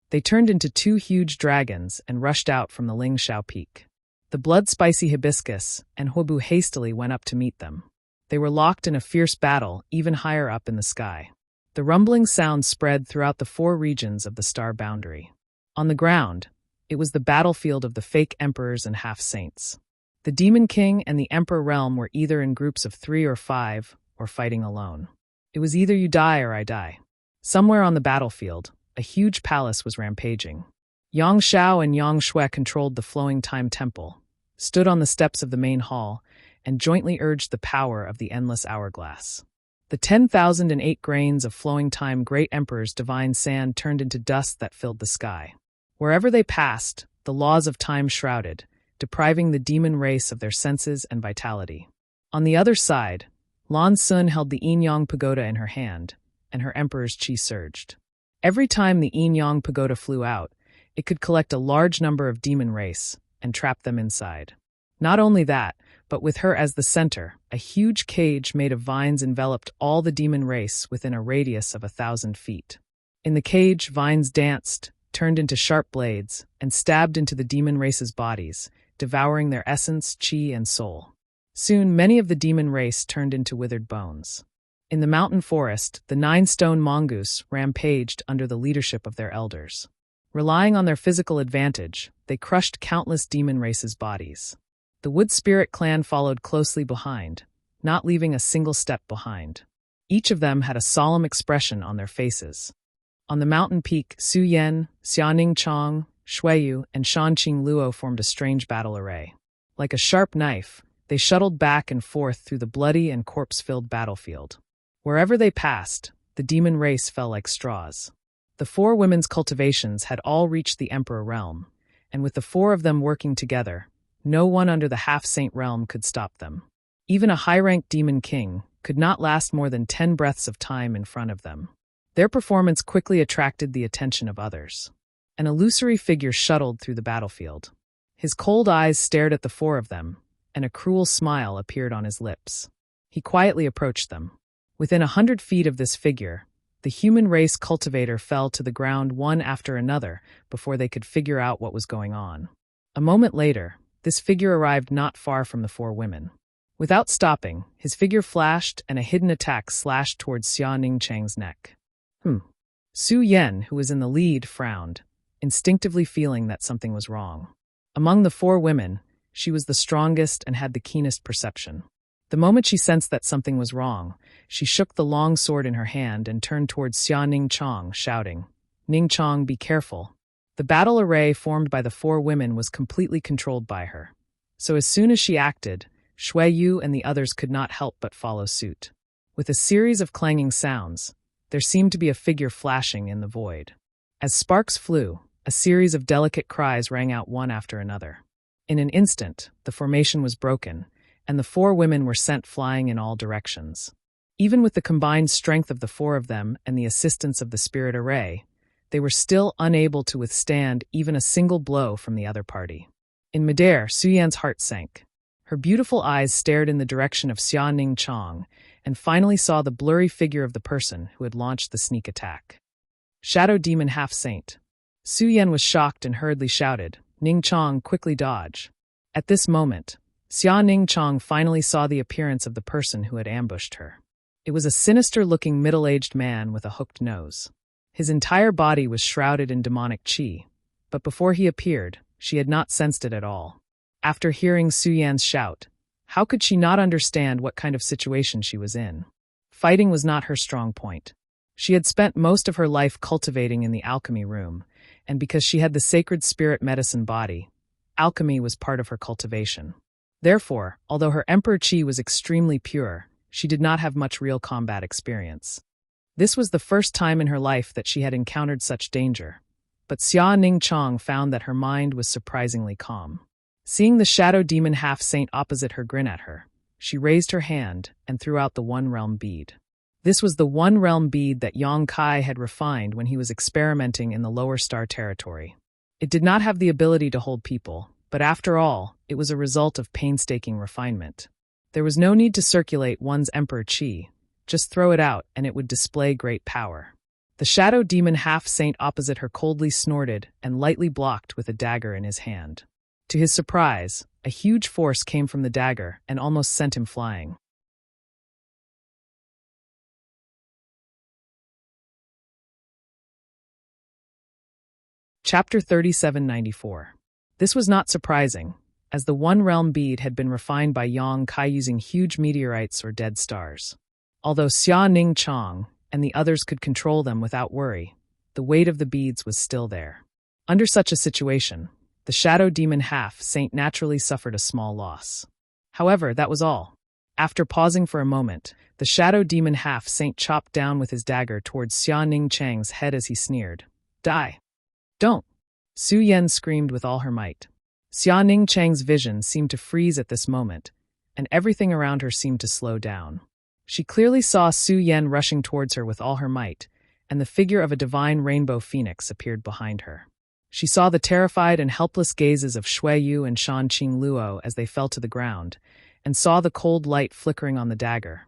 They turned into two huge dragons and rushed out from the Ling Shao Peak. The blood-spicy Hibiscus and Huobu hastily went up to meet them. They were locked in a fierce battle even higher up in the sky. The rumbling sound spread throughout the four regions of the star boundary. On the ground, it was the battlefield of the fake emperors and half-saints. The Demon King and the Emperor realm were either in groups of 3 or 5, or fighting alone. It was either you die or I die. Somewhere on the battlefield, a huge palace was rampaging. Yang Shao and Yang Shui controlled the flowing time temple, stood on the steps of the main hall, and jointly urged the power of the endless hourglass. The 10,008 grains of flowing time great emperor's divine sand turned into dust that filled the sky. Wherever they passed, the laws of time shrouded, depriving the demon race of their senses and vitality. On the other side, Lan Sun held the Yin-Yang Pagoda in her hand, and her emperor's qi surged. Every time the Yin-Yang Pagoda flew out, it could collect a large number of demon race and trap them inside. Not only that, but with her as the center, a huge cage made of vines enveloped all the demon race within a radius of 1,000 feet. In the cage, vines danced, turned into sharp blades, and stabbed into the demon race's bodies, devouring their essence, qi, and soul. Soon, many of the demon race turned into withered bones. In the mountain forest, the 9-stone mongoose rampaged under the leadership of their elders. Relying on their physical advantage, they crushed countless demon races' bodies. The Wood Spirit clan followed closely behind, not leaving a single step behind. Each of them had a solemn expression on their faces. On the mountain peak, Su Yan, Xiaoning Chong, Shuiyu, and Shanqing Luo formed a strange battle array. Like a sharp knife, they shuttled back and forth through the bloody and corpse-filled battlefield. Wherever they passed, the demon race fell like straws. The four women's cultivations had all reached the Emperor realm, and with the four of them working together, no one under the half-saint realm could stop them. Even a high-ranked demon king could not last more than 10 breaths of time in front of them. Their performance quickly attracted the attention of others. An illusory figure shuttled through the battlefield. His cold eyes stared at the four of them, and a cruel smile appeared on his lips. He quietly approached them. Within 100 feet of this figure, the human race cultivator fell to the ground one after another before they could figure out what was going on. A moment later, this figure arrived not far from the four women. Without stopping, his figure flashed and a hidden attack slashed towards Xia Ningchang's neck. Su Yan, who was in the lead, frowned, instinctively feeling that something was wrong. Among the four women, she was the strongest and had the keenest perception. The moment she sensed that something was wrong, she shook the long sword in her hand and turned towards Xia Ningchang, shouting, "Ningchang, be careful." The battle array formed by the four women was completely controlled by her. So as soon as she acted, Shuiyu and the others could not help but follow suit. With a series of clanging sounds, there seemed to be a figure flashing in the void. As sparks flew, a series of delicate cries rang out one after another. In an instant, the formation was broken, and the four women were sent flying in all directions. Even with the combined strength of the four of them and the assistance of the spirit array, they were still unable to withstand even a single blow from the other party. In midair, Su Yan's heart sank. Her beautiful eyes stared in the direction of Xia Ningchang and finally saw the blurry figure of the person who had launched the sneak attack. Shadow Demon Half-Saint. Su Yan was shocked and hurriedly shouted, "Ningchang, quickly dodge." At this moment, Xia Ningchang finally saw the appearance of the person who had ambushed her. It was a sinister-looking middle-aged man with a hooked nose. His entire body was shrouded in demonic qi, but before he appeared, she had not sensed it at all. After hearing Su Yan's shout, how could she not understand what kind of situation she was in? Fighting was not her strong point. She had spent most of her life cultivating in the alchemy room, and because she had the sacred spirit medicine body, alchemy was part of her cultivation. Therefore, although her emperor qi was extremely pure, she did not have much real combat experience. This was the first time in her life that she had encountered such danger, but Xia Ningchang found that her mind was surprisingly calm. Seeing the shadow demon half-saint opposite her grin at her, she raised her hand and threw out the one-realm bead. This was the one-realm bead that Yang Kai had refined when he was experimenting in the lower star territory. It did not have the ability to hold people, but after all, it was a result of painstaking refinement. There was no need to circulate one's emperor qi, Just throw it out, and it would display great power. The shadow demon half-saint opposite her coldly snorted and lightly blocked with a dagger in his hand. To his surprise, a huge force came from the dagger and almost sent him flying. Chapter 3794. This was not surprising, as the One Realm bead had been refined by Yang Kai using huge meteorites or dead stars. Although Xia Ning Chong and the others could control them without worry, the weight of the beads was still there. Under such a situation, the shadow demon half-saint naturally suffered a small loss. However, that was all. After pausing for a moment, the shadow demon half-saint chopped down with his dagger towards Xia Ning Chang's head as he sneered. Die! Don't! Su Yan screamed with all her might. Xia Ning Chang's vision seemed to freeze at this moment, and everything around her seemed to slow down. She clearly saw Su Yan rushing towards her with all her might, and the figure of a divine rainbow phoenix appeared behind her. She saw the terrified and helpless gazes of Shui Yu and Shan Qing Luo as they fell to the ground, and saw the cold light flickering on the dagger.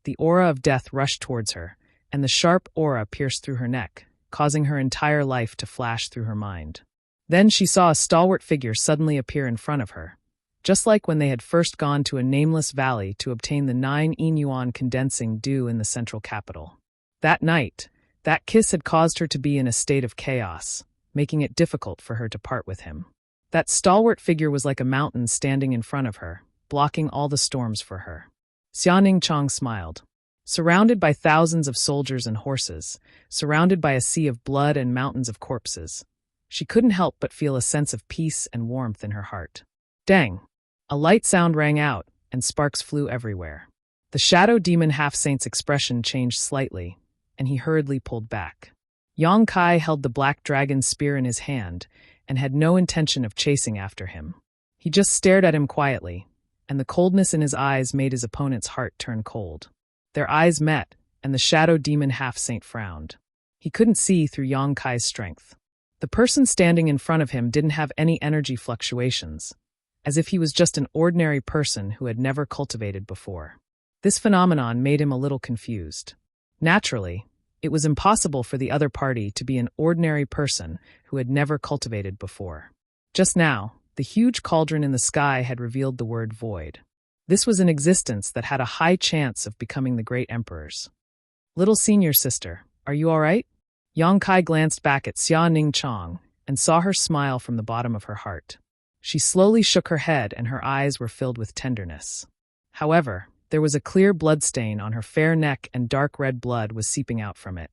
The aura of death rushed towards her, and the sharp aura pierced through her neck, causing her entire life to flash through her mind. Then she saw a stalwart figure suddenly appear in front of her, just like when they had first gone to a nameless valley to obtain the 9 Yuan condensing dew in the central capital. That night, that kiss had caused her to be in a state of chaos, making it difficult for her to part with him. That stalwart figure was like a mountain standing in front of her, blocking all the storms for her. Xia Ning Chong smiled. Surrounded by thousands of soldiers and horses, surrounded by a sea of blood and mountains of corpses, she couldn't help but feel a sense of peace and warmth in her heart. Dang! A light sound rang out, and sparks flew everywhere. The shadow demon half-saint's expression changed slightly, and he hurriedly pulled back. Yang Kai held the black dragon spear in his hand and had no intention of chasing after him. He just stared at him quietly, and the coldness in his eyes made his opponent's heart turn cold. Their eyes met, and the shadow demon half-saint frowned. He couldn't see through Yang Kai's strength. The person standing in front of him didn't have any energy fluctuations, as if he was just an ordinary person who had never cultivated before. This phenomenon made him a little confused. Naturally, it was impossible for the other party to be an ordinary person who had never cultivated before. Just now, the huge cauldron in the sky had revealed the word void. This was an existence that had a high chance of becoming the great emperor's. Little senior sister, are you all right? Yang Kai glanced back at Xia Ning Chong and saw her smile from the bottom of her heart. She slowly shook her head and her eyes were filled with tenderness. However, there was a clear bloodstain on her fair neck and dark red blood was seeping out from it.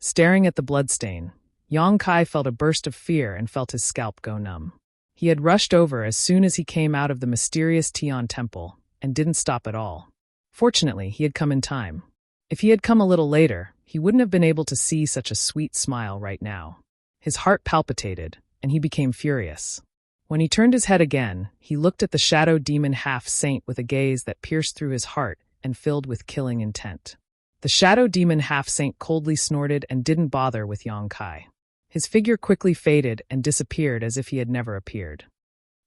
Staring at the bloodstain, Yang Kai felt a burst of fear and felt his scalp go numb. He had rushed over as soon as he came out of the mysterious Tian temple and didn't stop at all. Fortunately, he had come in time. If he had come a little later, he wouldn't have been able to see such a sweet smile right now. His heart palpitated, and he became furious. When he turned his head again, he looked at the shadow demon half-saint with a gaze that pierced through his heart and filled with killing intent. The shadow demon half-saint coldly snorted and didn't bother with Yang Kai. His figure quickly faded and disappeared as if he had never appeared.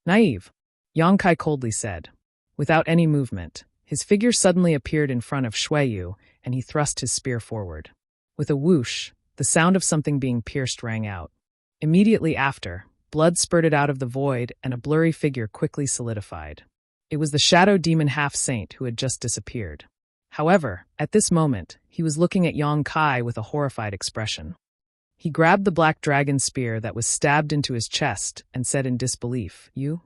Naive, Yang Kai coldly said. Without any movement, his figure suddenly appeared in front of Shui Yu, and he thrust his spear forward. With a whoosh, the sound of something being pierced rang out. Immediately after, blood spurted out of the void and a blurry figure quickly solidified. It was the shadow demon half-saint who had just disappeared. However, at this moment, he was looking at Yang Kai with a horrified expression. He grabbed the black dragon spear that was stabbed into his chest and said in disbelief, "You?"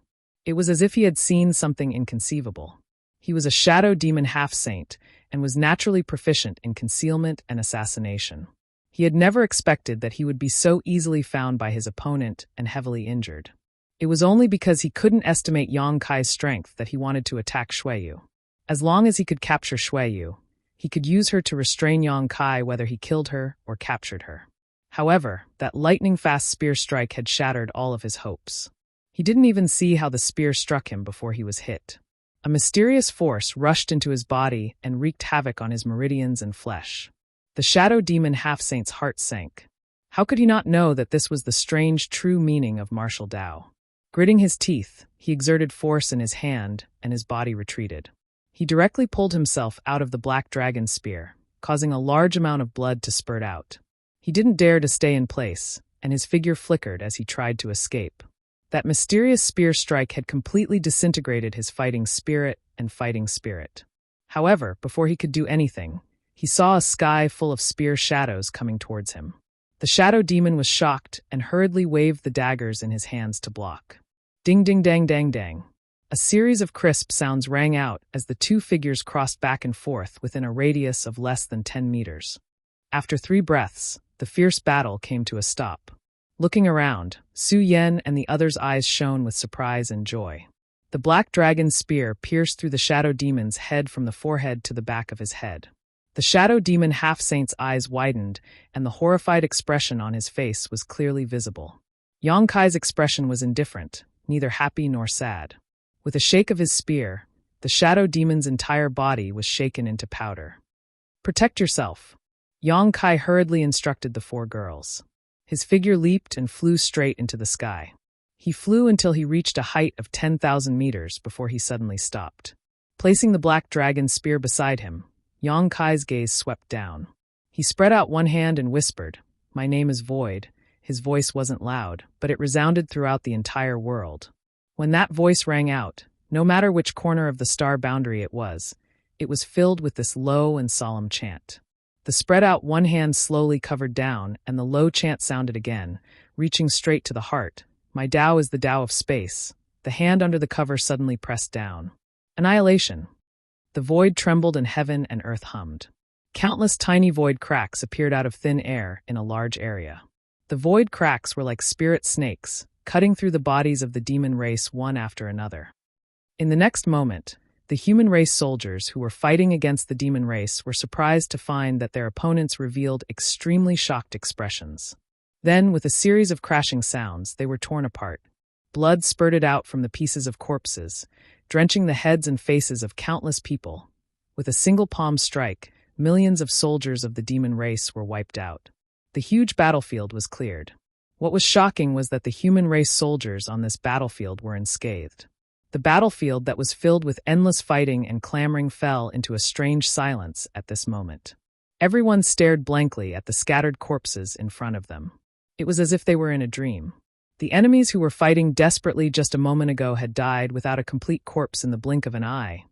It was as if he had seen something inconceivable. He was a shadow demon half-saint and was naturally proficient in concealment and assassination. He had never expected that he would be so easily found by his opponent and heavily injured. It was only because he couldn't estimate Yang Kai's strength that he wanted to attack Shui Yu. As long as he could capture Shui Yu, he could use her to restrain Yang Kai whether he killed her or captured her. However, that lightning-fast spear strike had shattered all of his hopes. He didn't even see how the spear struck him before he was hit. A mysterious force rushed into his body and wreaked havoc on his meridians and flesh. The shadow demon half-saint's heart sank. How could he not know that this was the strange true meaning of martial Tao? Gritting his teeth, he exerted force in his hand, and his body retreated. He directly pulled himself out of the black dragon's spear, causing a large amount of blood to spurt out. He didn't dare to stay in place, and his figure flickered as he tried to escape. That mysterious spear strike had completely disintegrated his fighting spirit. However, before he could do anything, he saw a sky full of spear shadows coming towards him. The shadow demon was shocked and hurriedly waved the daggers in his hands to block. Ding ding dang dang dang. A series of crisp sounds rang out as the two figures crossed back and forth within a radius of less than 10 meters. After 3 breaths, the fierce battle came to a stop. Looking around, Su Yan and the others' eyes shone with surprise and joy. The black dragon's spear pierced through the shadow demon's head from the forehead to the back of his head. The shadow demon half-saint's eyes widened, and the horrified expression on his face was clearly visible. Yang Kai's expression was indifferent, neither happy nor sad. With a shake of his spear, the shadow demon's entire body was shaken into powder. "Protect yourself," Yang Kai hurriedly instructed the 4 girls. His figure leaped and flew straight into the sky. He flew until he reached a height of 10,000 meters before he suddenly stopped. Placing the black dragon's spear beside him, Yang Kai's gaze swept down. He spread out one hand and whispered, "My name is Void." His voice wasn't loud, but it resounded throughout the entire world. When that voice rang out, no matter which corner of the star boundary it was filled with this low and solemn chant. The spread out one hand slowly covered down, and the low chant sounded again, reaching straight to the heart. "My Tao is the Tao of space." The hand under the cover suddenly pressed down. Annihilation. The void trembled and heaven and earth hummed. Countless tiny void cracks appeared out of thin air in a large area. The void cracks were like spirit snakes, cutting through the bodies of the demon race one after another. In the next moment, the human race soldiers who were fighting against the demon race were surprised to find that their opponents revealed extremely shocked expressions. Then, with a series of crashing sounds, they were torn apart. Blood spurted out from the pieces of corpses, drenching the heads and faces of countless people. With a single palm strike, millions of soldiers of the demon race were wiped out. The huge battlefield was cleared. What was shocking was that the human race soldiers on this battlefield were unscathed. The battlefield that was filled with endless fighting and clamoring fell into a strange silence at this moment. Everyone stared blankly at the scattered corpses in front of them. It was as if they were in a dream. The enemies who were fighting desperately just a moment ago had died without a complete corpse in the blink of an eye.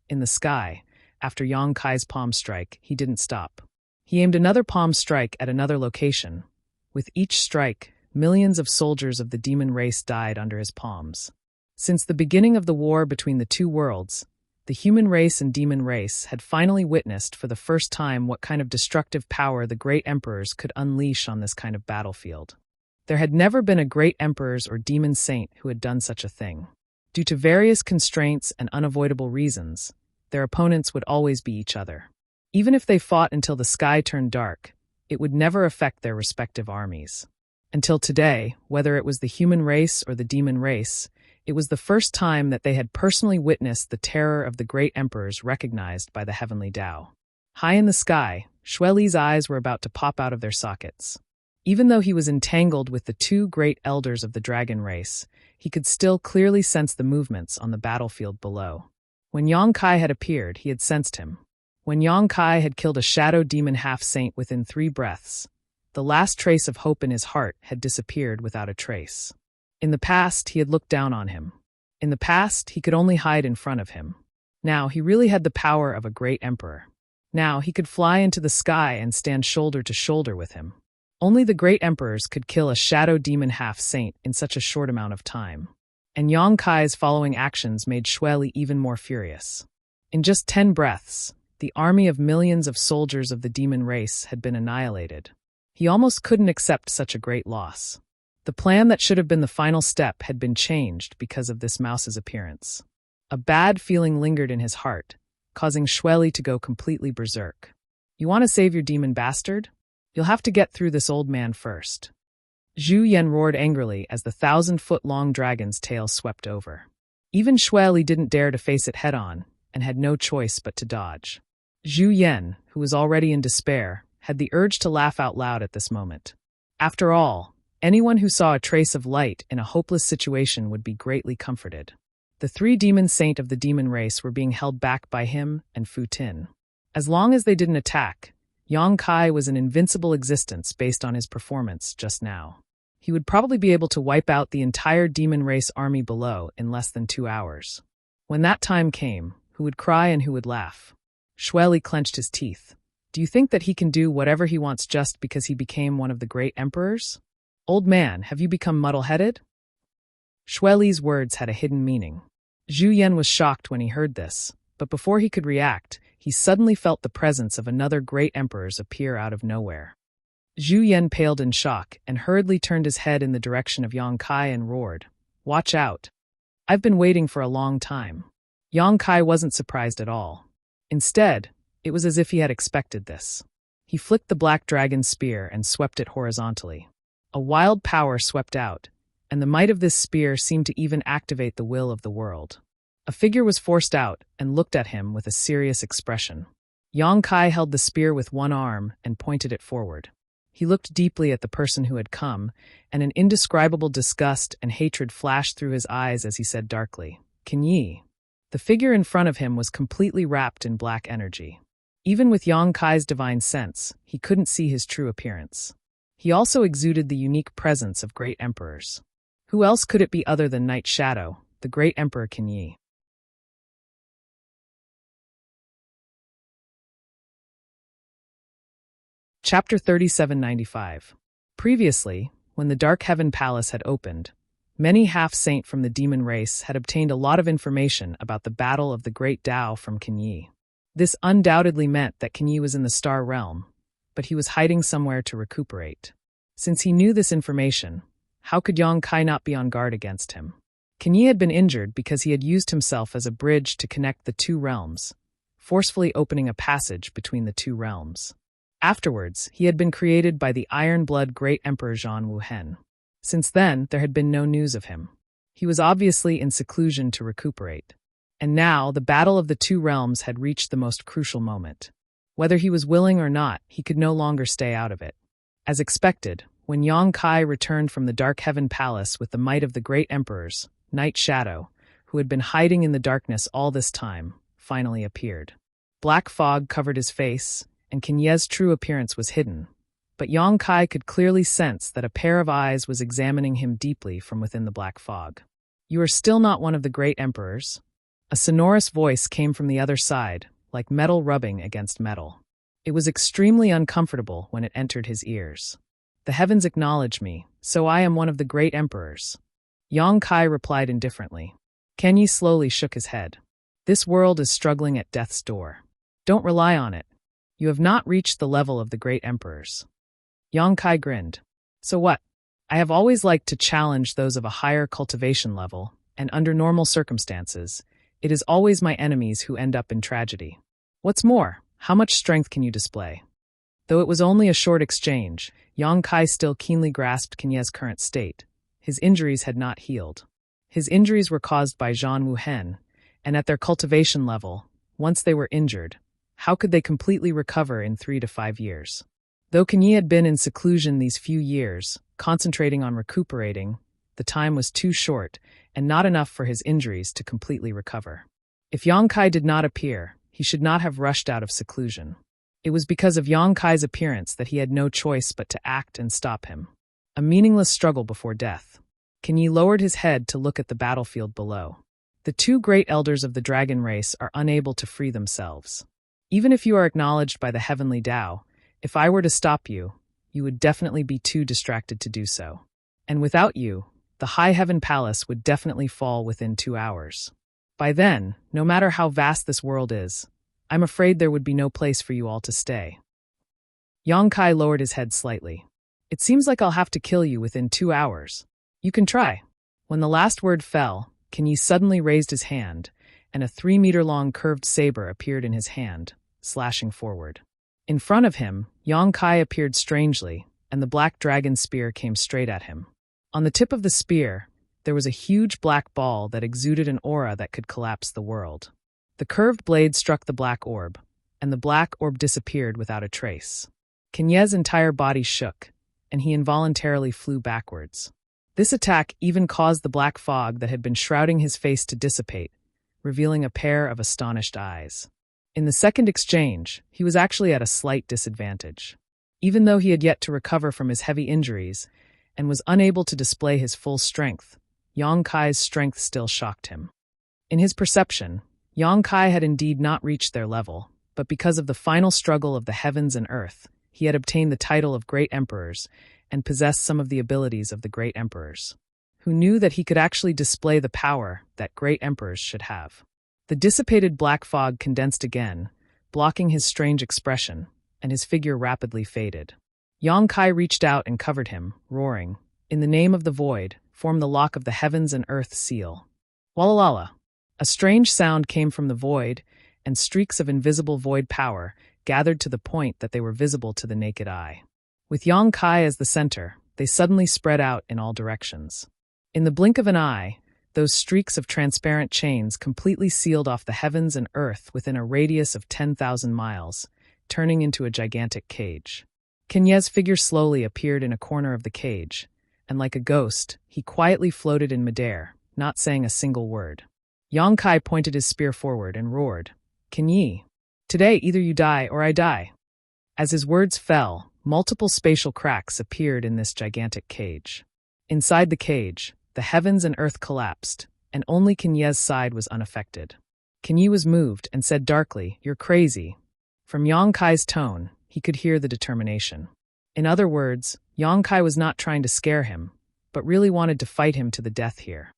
In the sky, after Yang Kai's palm strike, he didn't stop. He aimed another palm strike at another location. With each strike, millions of soldiers of the demon race died under his palms. Since the beginning of the war between the two worlds, the human race and demon race had finally witnessed for the first time what kind of destructive power the great emperors could unleash on this kind of battlefield. There had never been a great emperor or demon saint who had done such a thing. Due to various constraints and unavoidable reasons, their opponents would always be each other. Even if they fought until the sky turned dark, it would never affect their respective armies. Until today, whether it was the human race or the demon race, it was the first time that they had personally witnessed the terror of the great emperors recognized by the heavenly Tao. High in the sky, Xueli's eyes were about to pop out of their sockets. Even though he was entangled with the 2 great elders of the dragon race, he could still clearly sense the movements on the battlefield below. When Yang Kai had appeared, he had sensed him. When Yang Kai had killed a shadow demon half-saint within 3 breaths, the last trace of hope in his heart had disappeared without a trace. In the past, he had looked down on him. In the past, he could only hide in front of him. Now, he really had the power of a great emperor. Now, he could fly into the sky and stand shoulder to shoulder with him. Only the great emperors could kill a shadow demon half-saint in such a short amount of time. And Yang Kai's following actions made Xueli even more furious. In just 10 breaths, the army of millions of soldiers of the demon race had been annihilated. He almost couldn't accept such a great loss. The plan that should have been the final step had been changed because of this mouse's appearance. A bad feeling lingered in his heart, causing Xueli to go completely berserk. "You want to save your demon bastard? You'll have to get through this old man first." Zhu Yan roared angrily as the 1,000-foot-long dragon's tail swept over. Even Xueli didn't dare to face it head-on, and had no choice but to dodge. Zhu Yan, who was already in despair, had the urge to laugh out loud at this moment. After all, anyone who saw a trace of light in a hopeless situation would be greatly comforted. The three demon saint of the demon race were being held back by him and Fu Tin. As long as they didn't attack, Yang Kai was an invincible existence based on his performance just now. He would probably be able to wipe out the entire demon race army below in less than 2 hours. When that time came, who would cry and who would laugh? Shueli clenched his teeth. Do you think that he can do whatever he wants just because he became one of the great emperors? Old man, have you become muddle-headed? Shueli's words had a hidden meaning. Zhu Yan was shocked when he heard this, but before he could react, he suddenly felt the presence of another great emperors appear out of nowhere. Zhu Yan paled in shock and hurriedly turned his head in the direction of Yang Kai and roared, "Watch out! I've been waiting for a long time." Yang Kai wasn't surprised at all. Instead, it was as if he had expected this. He flicked the black dragon spear and swept it horizontally. A wild power swept out, and the might of this spear seemed to even activate the will of the world. A figure was forced out and looked at him with a serious expression. Yang Kai held the spear with one arm and pointed it forward. He looked deeply at the person who had come, and an indescribable disgust and hatred flashed through his eyes as he said darkly, "Can ye?" The figure in front of him was completely wrapped in black energy. Even with Yang Kai's divine sense, he couldn't see his true appearance. He also exuded the unique presence of great emperors. Who else could it be other than Night Shadow, the great emperor Kinyi? Chapter 3795. Previously, when the Dark Heaven Palace had opened, many half-saint from the demon race had obtained a lot of information about the battle of the Great Tao from Kinyi. This undoubtedly meant that Kinyi was in the Star Realm, but he was hiding somewhere to recuperate. Since he knew this information, how could Yang Kai not be on guard against him? Kinyi had been injured because he had used himself as a bridge to connect the two realms, forcefully opening a passage between the two realms. Afterwards, he had been created by the Iron Blood Great Emperor Zhan Wuhen. Since then, there had been no news of him. He was obviously in seclusion to recuperate. And now, the battle of the two realms had reached the most crucial moment. Whether he was willing or not, he could no longer stay out of it. As expected, when Yang Kai returned from the Dark Heaven Palace with the might of the great emperors, Night Shadow, who had been hiding in the darkness all this time, finally appeared. Black fog covered his face, and Kinye's true appearance was hidden, but Yang Kai could clearly sense that a pair of eyes was examining him deeply from within the black fog. "You are still not one of the great emperors." A sonorous voice came from the other side, like metal rubbing against metal. It was extremely uncomfortable when it entered his ears. "The heavens acknowledge me, so I am one of the great emperors." Yang Kai replied indifferently. Kenyi slowly shook his head. "This world is struggling at death's door. Don't rely on it. You have not reached the level of the great emperors." Yang Kai grinned. "So what? I have always liked to challenge those of a higher cultivation level, and under normal circumstances, it is always my enemies who end up in tragedy. What's more, how much strength can you display?" Though it was only a short exchange, Yang Kai still keenly grasped Kinye's current state. His injuries had not healed. His injuries were caused by Zhan Wuhen, and at their cultivation level, once they were injured, how could they completely recover in 3 to 5 years? Though Kinyi had been in seclusion these few years, concentrating on recuperating, the time was too short and not enough for his injuries to completely recover. If Yang Kai did not appear, he should not have rushed out of seclusion. It was because of Yang Kai's appearance that he had no choice but to act and stop him. A meaningless struggle before death. Kinyi lowered his head to look at the battlefield below. The two great elders of the dragon race are unable to free themselves. Even if you are acknowledged by the heavenly Tao, if I were to stop you, you would definitely be too distracted to do so. And without you, the High Heaven Palace would definitely fall within 2 hours. By then, no matter how vast this world is, I'm afraid there would be no place for you all to stay. Yang Kai lowered his head slightly. "It seems like I'll have to kill you within 2 hours. You can try." When the last word fell, Kinyi suddenly raised his hand, and a 3-meter-long curved saber appeared in his hand, slashing forward. In front of him, Yang Kai appeared strangely, and the black dragon spear came straight at him. On the tip of the spear, there was a huge black ball that exuded an aura that could collapse the world. The curved blade struck the black orb, and the black orb disappeared without a trace. Kinye's entire body shook, and he involuntarily flew backwards. This attack even caused the black fog that had been shrouding his face to dissipate, revealing a pair of astonished eyes. In the second exchange, he was actually at a slight disadvantage. Even though he had yet to recover from his heavy injuries and was unable to display his full strength, Yang Kai's strength still shocked him. In his perception, Yang Kai had indeed not reached their level, but because of the final struggle of the heavens and earth, he had obtained the title of Great Emperors and possessed some of the abilities of the Great Emperors. Who knew that he could actually display the power that Great Emperors should have? The dissipated black fog condensed again, blocking his strange expression, and his figure rapidly faded. Yang Kai reached out and covered him, roaring, "In the name of the void, form the lock of the heavens and earth seal." Walalala! A strange sound came from the void, and streaks of invisible void power gathered to the point that they were visible to the naked eye. With Yang Kai as the center, they suddenly spread out in all directions. In the blink of an eye, those streaks of transparent chains completely sealed off the heavens and earth within a radius of 10,000 miles, turning into a gigantic cage. Kenyez's figure slowly appeared in a corner of the cage, and like a ghost, he quietly floated in midair, not saying a single word. Yang Kai pointed his spear forward and roared, "Kenyi, today either you die or I die." As his words fell, multiple spatial cracks appeared in this gigantic cage. Inside the cage, the heavens and earth collapsed, and only Kenyez's side was unaffected. Kenyi was moved and said darkly, "You're crazy." From Yang Kai's tone, he could hear the determination. In other words, Yang Kai was not trying to scare him, but really wanted to fight him to the death here.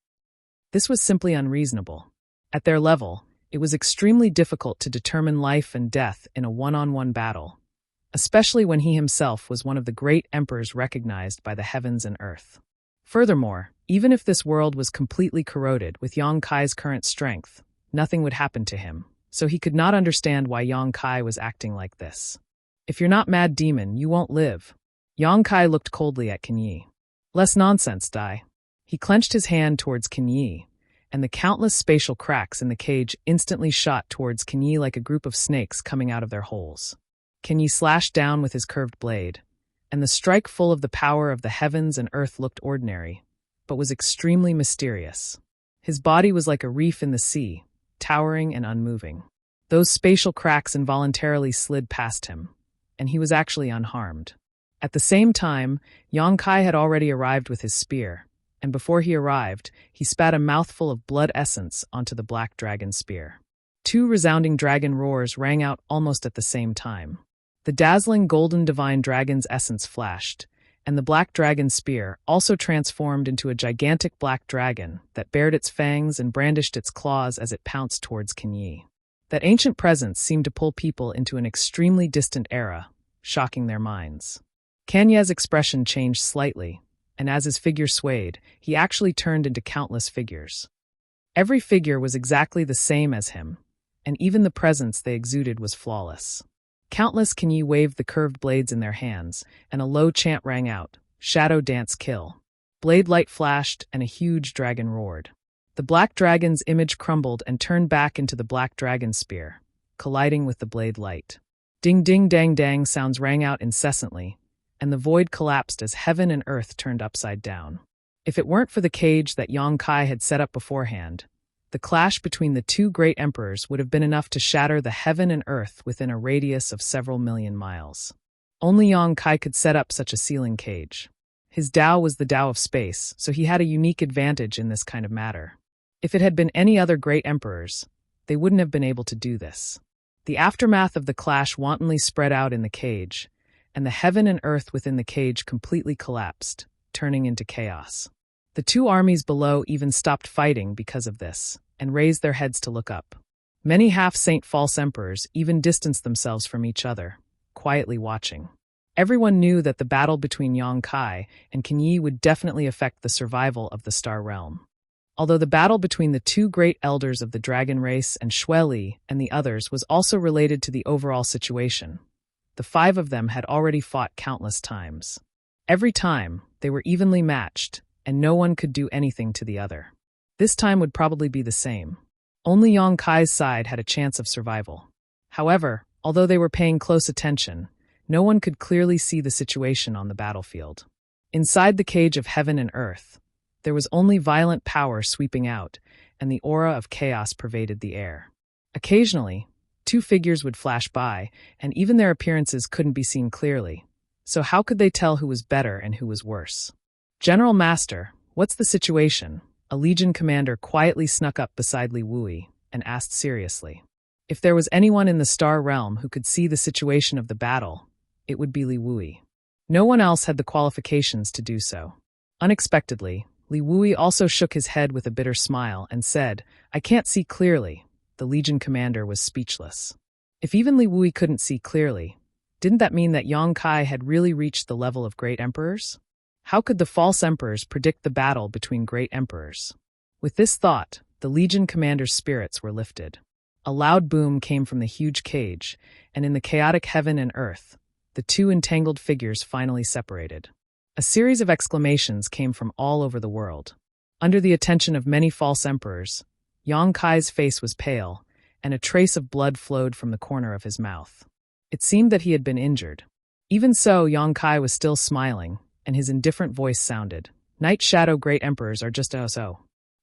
This was simply unreasonable. At their level, it was extremely difficult to determine life and death in a one-on-one battle, especially when he himself was one of the great emperors recognized by the heavens and earth. Furthermore, even if this world was completely corroded with Yang Kai's current strength, nothing would happen to him, so he could not understand why Yang Kai was acting like this. "If you're not mad demon, you won't live." Yang Kai looked coldly at Kenyi. "Less nonsense, Dai." He clenched his hand towards Kenyi, and the countless spatial cracks in the cage instantly shot towards Kenyi like a group of snakes coming out of their holes. Kenyi slashed down with his curved blade, and the strike full of the power of the heavens and earth looked ordinary, but was extremely mysterious. His body was like a reef in the sea, towering and unmoving. Those spatial cracks involuntarily slid past him, and he was actually unharmed. At the same time, Yang Kai had already arrived with his spear, and before he arrived, he spat a mouthful of blood essence onto the black dragon spear. Two resounding dragon roars rang out almost at the same time. The dazzling golden divine dragon's essence flashed, and the black dragon spear also transformed into a gigantic black dragon that bared its fangs and brandished its claws as it pounced towards Kenyi. That ancient presence seemed to pull people into an extremely distant era, shocking their minds. Kenyez's expression changed slightly, and as his figure swayed, he actually turned into countless figures. Every figure was exactly the same as him, and even the presence they exuded was flawless. Countless Kenyi waved the curved blades in their hands, and a low chant rang out, "Shadow Dance Kill." Blade light flashed, and a huge dragon roared. The black dragon's image crumbled and turned back into the black dragon spear, colliding with the blade light. Ding ding dang dang sounds rang out incessantly, and the void collapsed as heaven and earth turned upside down. If it weren't for the cage that Yang Kai had set up beforehand, the clash between the two great emperors would have been enough to shatter the heaven and earth within a radius of several million miles. Only Yang Kai could set up such a sealing cage. His Tao was the Tao of space, so he had a unique advantage in this kind of matter. If it had been any other great emperors, they wouldn't have been able to do this. The aftermath of the clash wantonly spread out in the cage, and the heaven and earth within the cage completely collapsed, turning into chaos. The two armies below even stopped fighting because of this, and raised their heads to look up. Many half-saint false emperors even distanced themselves from each other, quietly watching. Everyone knew that the battle between Yang Kai and Kenyi would definitely affect the survival of the Star Realm. Although the battle between the two great elders of the dragon race and Xueli and the others was also related to the overall situation, the five of them had already fought countless times. Every time, they were evenly matched, and no one could do anything to the other. This time would probably be the same. Only Yang Kai's side had a chance of survival. However, although they were paying close attention, no one could clearly see the situation on the battlefield. Inside the cage of heaven and earth, There was only violent power sweeping out, and the aura of chaos pervaded the air. Occasionally, two figures would flash by, and even their appearances couldn't be seen clearly. So how could they tell who was better and who was worse? "General Master, what's the situation?" A Legion commander quietly snuck up beside Li Wui and asked seriously. If there was anyone in the Star Realm who could see the situation of the battle, it would be Li Wui. No one else had the qualifications to do so. Unexpectedly, Li Wui also shook his head with a bitter smile and said, "I can't see clearly." The Legion commander was speechless. If even Li Wui couldn't see clearly, didn't that mean that Yang Kai had really reached the level of great emperors? How could the false emperors predict the battle between great emperors? With this thought, the Legion commander's spirits were lifted. A loud boom came from the huge cage, and in the chaotic heaven and earth, the two entangled figures finally separated. A series of exclamations came from all over the world. Under the attention of many false emperors, Yang Kai's face was pale, and a trace of blood flowed from the corner of his mouth. It seemed that he had been injured. Even so, Yang Kai was still smiling, and his indifferent voice sounded, "Night Shadow great emperors are just so."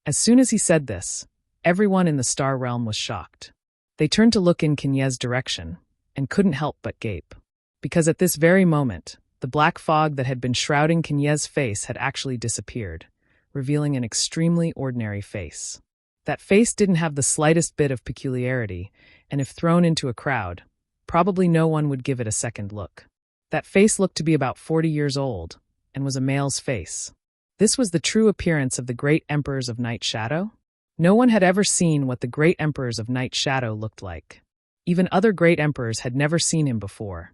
As soon as he said this, everyone in the Star Realm was shocked. They turned to look in Kenyez's direction, and couldn't help but gape. Because at this very moment, the black fog that had been shrouding Kenyez's face had actually disappeared, revealing an extremely ordinary face. That face didn't have the slightest bit of peculiarity, and if thrown into a crowd, probably no one would give it a second look. That face looked to be about 40 years old, and was a male's face. This was the true appearance of the great emperors of Night Shadow? No one had ever seen what the great emperors of Night Shadow looked like. Even other great emperors had never seen him before,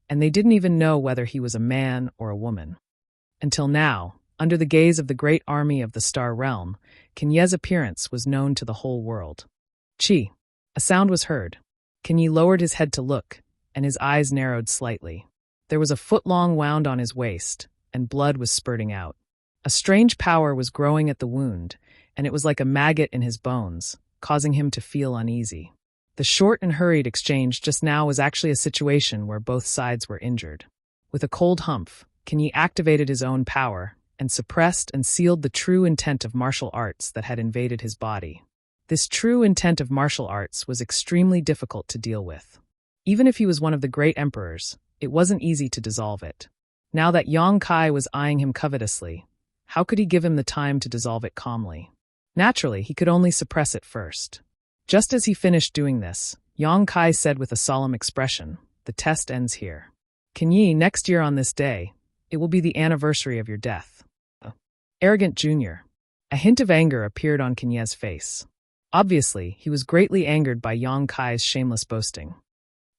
and they didn't even know whether he was a man or a woman. Until now, under the gaze of the great army of the Star Realm, Kenyez's appearance was known to the whole world. "Chi!" A sound was heard. Kenye lowered his head to look, and his eyes narrowed slightly. There was a foot-long wound on his waist, and blood was spurting out. A strange power was growing at the wound, and it was like a maggot in his bones, causing him to feel uneasy. The short and hurried exchange just now was actually a situation where both sides were injured. With a cold humph, Kenye activated his own power, and suppressed and sealed the true intent of martial arts that had invaded his body. This true intent of martial arts was extremely difficult to deal with. Even if he was one of the great emperors, it wasn't easy to dissolve it. Now that Yang Kai was eyeing him covetously, how could he give him the time to dissolve it calmly? Naturally, he could only suppress it first. Just as he finished doing this, Yang Kai said with a solemn expression, "The test ends here. Kenye, next year on this day, it will be the anniversary of your death." Arrogant Jr. A hint of anger appeared on Kenyez's face. Obviously, he was greatly angered by Yang Kai's shameless boasting.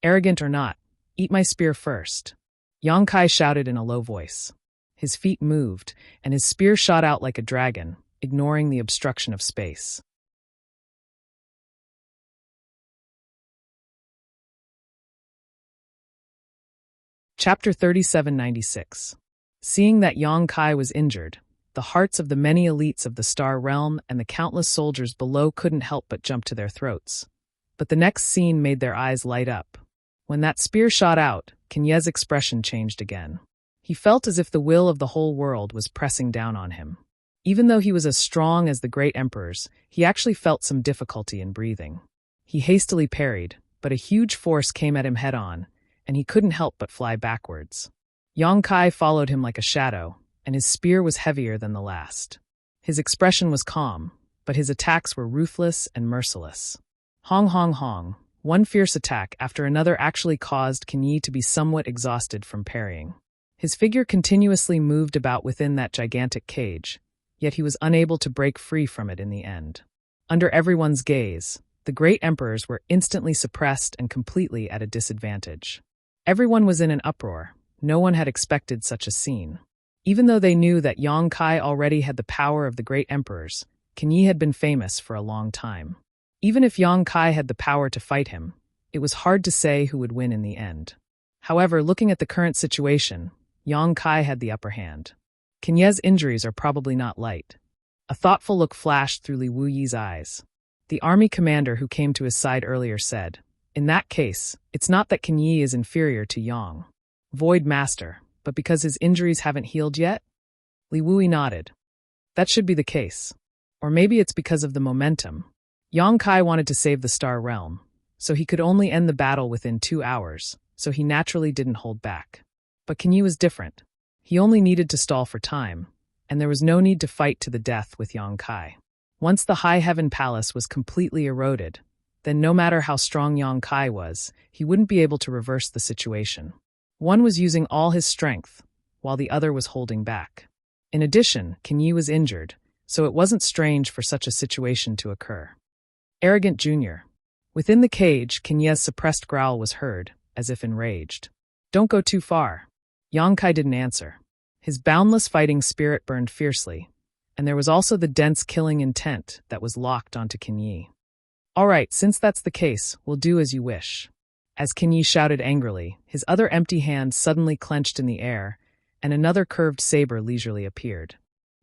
"Arrogant or not, eat my spear first." Yang Kai shouted in a low voice. His feet moved, and his spear shot out like a dragon, ignoring the obstruction of space. Chapter 3796. Seeing that Yang Kai was injured, the hearts of the many elites of the Star Realm and the countless soldiers below couldn't help but jump to their throats. But the next scene made their eyes light up. When that spear shot out, Kenyez's expression changed again. He felt as if the will of the whole world was pressing down on him. Even though he was as strong as the great emperors, he actually felt some difficulty in breathing. He hastily parried, but a huge force came at him head-on, and he couldn't help but fly backwards. Yang Kai followed him like a shadow, and his spear was heavier than the last. His expression was calm, but his attacks were ruthless and merciless. Hong hong hong, one fierce attack after another actually caused Kenye to be somewhat exhausted from parrying. His figure continuously moved about within that gigantic cage, yet he was unable to break free from it in the end. Under everyone's gaze, the great emperors were instantly suppressed and completely at a disadvantage. Everyone was in an uproar. No one had expected such a scene. Even though they knew that Yang Kai already had the power of the great emperors, Kenye had been famous for a long time. Even if Yang Kai had the power to fight him, it was hard to say who would win in the end. However, looking at the current situation, Yang Kai had the upper hand. Kenyez's injuries are probably not light. A thoughtful look flashed through Li Wuyi's eyes. The army commander who came to his side earlier said, "In that case, it's not that Kenye is inferior to Yang Void Master, but because his injuries haven't healed yet?" Li Wuyi nodded. That should be the case. Or maybe it's because of the momentum. Yongkai wanted to save the Star Realm, so he could only end the battle within 2 hours, so he naturally didn't hold back. But Kenyi was different. He only needed to stall for time, and there was no need to fight to the death with Yongkai. Once the High Heaven Palace was completely eroded, then no matter how strong Yongkai was, he wouldn't be able to reverse the situation. One was using all his strength, while the other was holding back. In addition, Kenyi was injured, so it wasn't strange for such a situation to occur. Arrogant Jr. Within the cage, Kenyi's suppressed growl was heard, as if enraged. Don't go too far. Yongkai didn't answer. His boundless fighting spirit burned fiercely, and there was also the dense killing intent that was locked onto Kenyi. All right, since that's the case, we'll do as you wish. As Kenyi shouted angrily, his other empty hand suddenly clenched in the air, and another curved saber leisurely appeared.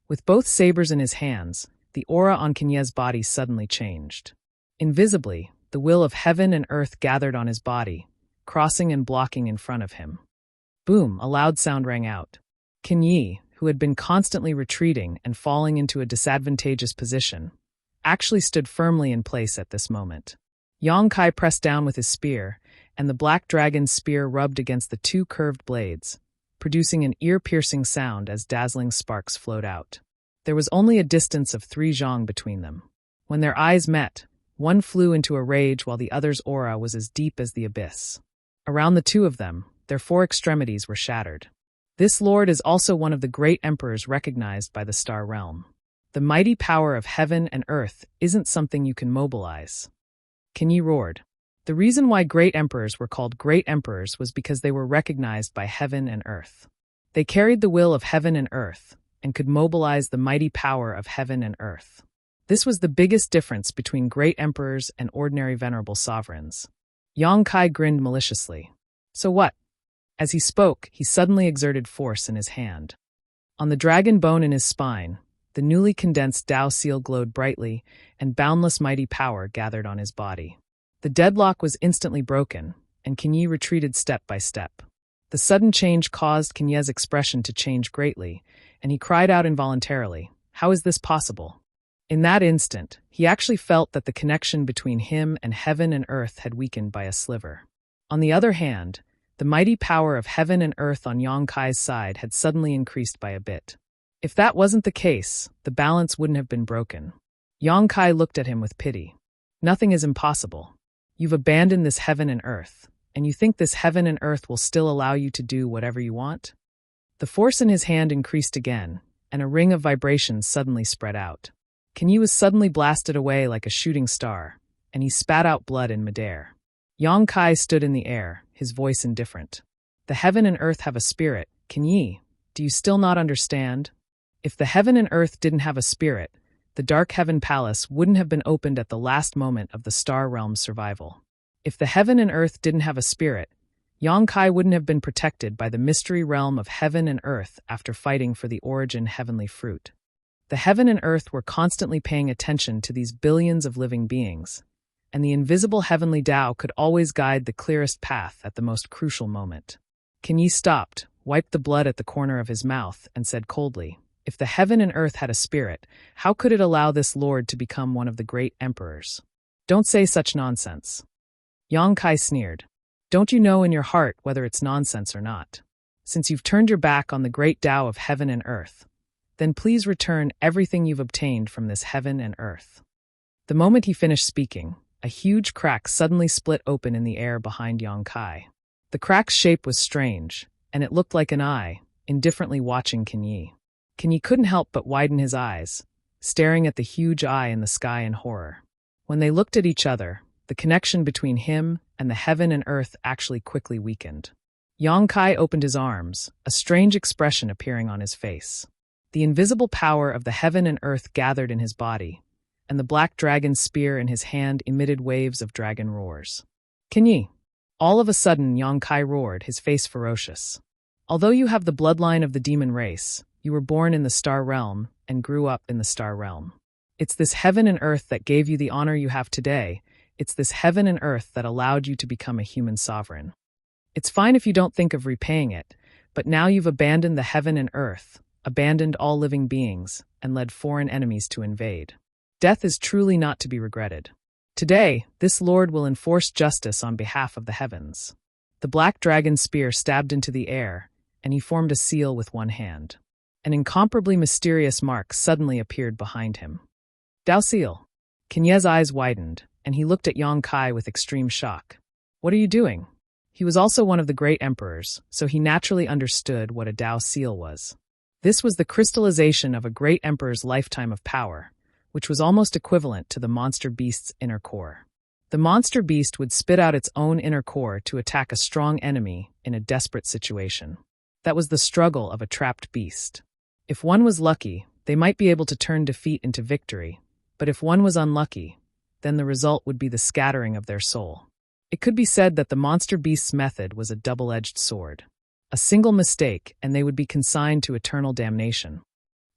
With both sabers in his hands, the aura on Kenyi's body suddenly changed. Invisibly, the will of heaven and earth gathered on his body, crossing and blocking in front of him. Boom, a loud sound rang out. Kenyi, who had been constantly retreating and falling into a disadvantageous position, actually stood firmly in place at this moment. Yongkai pressed down with his spear, and the black dragon's spear rubbed against the 2 curved blades, producing an ear-piercing sound as dazzling sparks flowed out. There was only a distance of 3 zhang between them. When their eyes met, one flew into a rage while the other's aura was as deep as the abyss. Around the 2 of them, their 4 extremities were shattered. This lord is also one of the great emperors recognized by the Star Realm. The mighty power of heaven and earth isn't something you can mobilize. Kenyi roared. The reason why great emperors were called great emperors was because they were recognized by heaven and earth. They carried the will of heaven and earth, and could mobilize the mighty power of heaven and earth. This was the biggest difference between great emperors and ordinary venerable sovereigns. Yongkai grinned maliciously. So what? As he spoke, he suddenly exerted force in his hand. On the dragon bone in his spine, the newly condensed Tao seal glowed brightly, and boundless mighty power gathered on his body. The deadlock was instantly broken, and Kenyi retreated step by step. The sudden change caused Kenyi's expression to change greatly, and he cried out involuntarily, "How is this possible?" In that instant, he actually felt that the connection between him and heaven and earth had weakened by a sliver. On the other hand, the mighty power of heaven and earth on Yongkai's side had suddenly increased by a bit. If that wasn't the case, the balance wouldn't have been broken. Yongkai looked at him with pity. Nothing is impossible. You've abandoned this heaven and earth, and you think this heaven and earth will still allow you to do whatever you want? The force in his hand increased again, and a ring of vibrations suddenly spread out. Kenyi was suddenly blasted away like a shooting star, and he spat out blood in midair. Yongkai stood in the air, his voice indifferent. The heaven and earth have a spirit. Kenyi, do you still not understand? If the heaven and earth didn't have a spirit, the Dark Heaven Palace wouldn't have been opened at the last moment of the Star Realm's survival. If the heaven and earth didn't have a spirit, Yongkai wouldn't have been protected by the mystery realm of heaven and earth after fighting for the origin heavenly fruit. The heaven and earth were constantly paying attention to these billions of living beings, and the invisible heavenly Tao could always guide the clearest path at the most crucial moment. Kenyi stopped, wiped the blood at the corner of his mouth, and said coldly, "If the heaven and earth had a spirit, how could it allow this lord to become one of the great emperors? Don't say such nonsense." Yongkai sneered. "Don't you know in your heart whether it's nonsense or not? Since you've turned your back on the great Tao of heaven and earth, then please return everything you've obtained from this heaven and earth." The moment he finished speaking, a huge crack suddenly split open in the air behind Yongkai. The crack's shape was strange, and it looked like an eye, indifferently watching Kenyi. Kenyi couldn't help but widen his eyes, staring at the huge eye in the sky in horror. When they looked at each other, the connection between him and the heaven and earth actually quickly weakened. Yongkai opened his arms, a strange expression appearing on his face. The invisible power of the heaven and earth gathered in his body, and the black dragon's spear in his hand emitted waves of dragon roars. "Kenyi!" All of a sudden, Yongkai roared, his face ferocious. "Although you have the bloodline of the demon race, you were born in the Star Realm and grew up in the Star Realm. It's this heaven and earth that gave you the honor you have today. It's this heaven and earth that allowed you to become a human sovereign. It's fine if you don't think of repaying it, but now you've abandoned the heaven and earth, abandoned all living beings, and led foreign enemies to invade. Death is truly not to be regretted. Today, this lord will enforce justice on behalf of the heavens. The black dragon's spear stabbed into the air, and he formed a seal with one hand. An incomparably mysterious mark suddenly appeared behind him. Dao seal. Kenyez's eyes widened, and he looked at Yang Kai with extreme shock. What are you doing? He was also one of the great emperors, so he naturally understood what a Dao seal was. This was the crystallization of a great emperor's lifetime of power, which was almost equivalent to the monster beast's inner core. The monster beast would spit out its own inner core to attack a strong enemy in a desperate situation. That was the struggle of a trapped beast. If one was lucky, they might be able to turn defeat into victory, but if one was unlucky, then the result would be the scattering of their soul. It could be said that the monster beast's method was a double-edged sword. A single mistake, and they would be consigned to eternal damnation.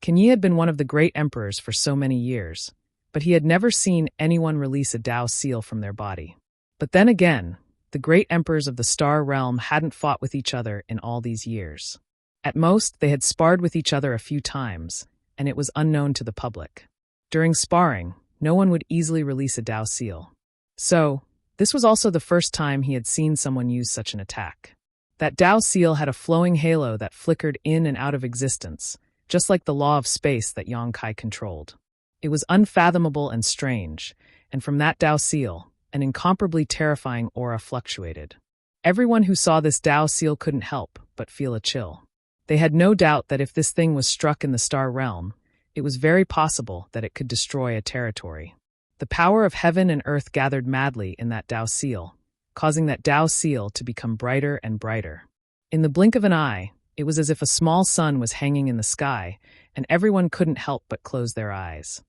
Kenyi had been one of the great emperors for so many years, but he had never seen anyone release a Dao seal from their body. But then again, the great emperors of the Star Realm hadn't fought with each other in all these years. At most, they had sparred with each other a few times, and it was unknown to the public. During sparring, no one would easily release a Dao seal. So, this was also the first time he had seen someone use such an attack. That Dao seal had a flowing halo that flickered in and out of existence, just like the law of space that Yang Kai controlled. It was unfathomable and strange, and from that Dao seal, an incomparably terrifying aura fluctuated. Everyone who saw this Dao seal couldn't help but feel a chill. They had no doubt that if this thing was struck in the Star Realm, it was very possible that it could destroy a territory. The power of heaven and earth gathered madly in that Dao seal, causing that Dao seal to become brighter and brighter. In the blink of an eye, it was as if a small sun was hanging in the sky, and everyone couldn't help but close their eyes.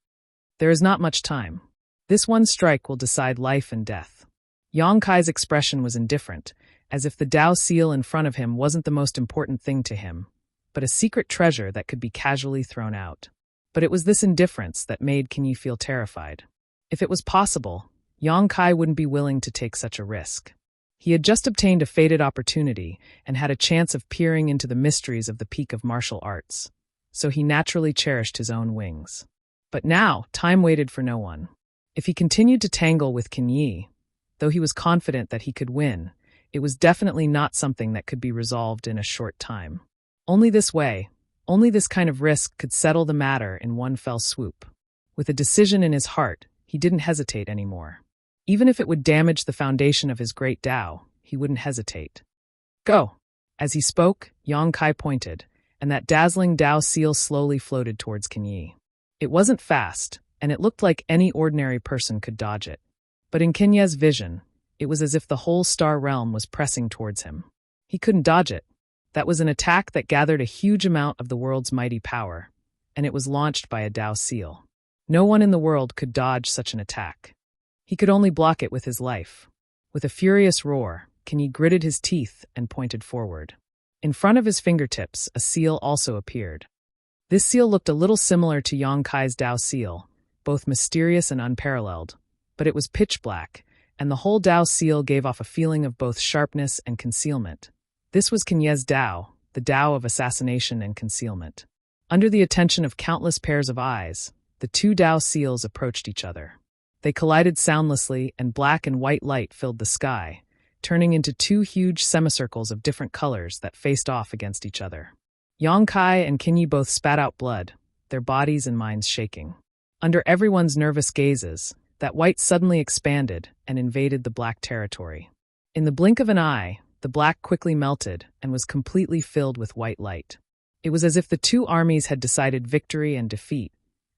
There is not much time. This one strike will decide life and death. Yang Kai's expression was indifferent, as if the Dao seal in front of him wasn't the most important thing to him, but a secret treasure that could be casually thrown out. But it was this indifference that made Kenyi feel terrified. If it was possible, Yang Kai wouldn't be willing to take such a risk. He had just obtained a fated opportunity and had a chance of peering into the mysteries of the peak of martial arts, so he naturally cherished his own wings. But now, time waited for no one. If he continued to tangle with Kenyi, though he was confident that he could win, it was definitely not something that could be resolved in a short time. Only this way, only this kind of risk could settle the matter in one fell swoop. With a decision in his heart, he didn't hesitate anymore. Even if it would damage the foundation of his great Dao, he wouldn't hesitate. Go! As he spoke, Yang Kai pointed, and that dazzling Dao seal slowly floated towards Kenyi. It wasn't fast, and it looked like any ordinary person could dodge it. But in Kenyez's vision, it was as if the whole Star Realm was pressing towards him. He couldn't dodge it. That was an attack that gathered a huge amount of the world's mighty power, and it was launched by a Dao seal. No one in the world could dodge such an attack. He could only block it with his life. With a furious roar, Kenyi gritted his teeth and pointed forward. In front of his fingertips, a seal also appeared. This seal looked a little similar to Yang Kai's Dao seal, both mysterious and unparalleled, but it was pitch black, and the whole Dao seal gave off a feeling of both sharpness and concealment. This was Kenyez's Dao, the Dao of assassination and concealment. Under the attention of countless pairs of eyes, the two Dao seals approached each other. They collided soundlessly, and black and white light filled the sky, turning into two huge semicircles of different colors that faced off against each other. Yang Kai and Kenyi both spat out blood, their bodies and minds shaking. Under everyone's nervous gazes, that white suddenly expanded and invaded the black territory. In the blink of an eye, the black quickly melted and was completely filled with white light. It was as if the two armies had decided victory and defeat,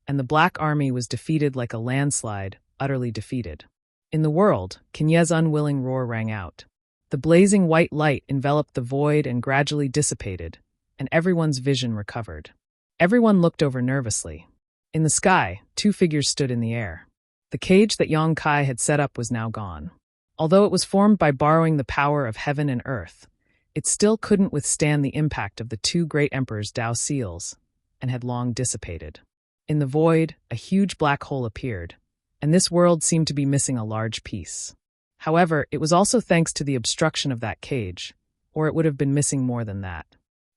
and the black army was defeated like a landslide, utterly defeated. In the world, Kenyez's unwilling roar rang out. The blazing white light enveloped the void and gradually dissipated, and everyone's vision recovered. Everyone looked over nervously. In the sky, two figures stood in the air. The cage that Yang Kai had set up was now gone. Although it was formed by borrowing the power of heaven and earth, it still couldn't withstand the impact of the two great emperors' Dao seals, and had long dissipated. In the void, a huge black hole appeared, and this world seemed to be missing a large piece. However, it was also thanks to the obstruction of that cage, or it would have been missing more than that.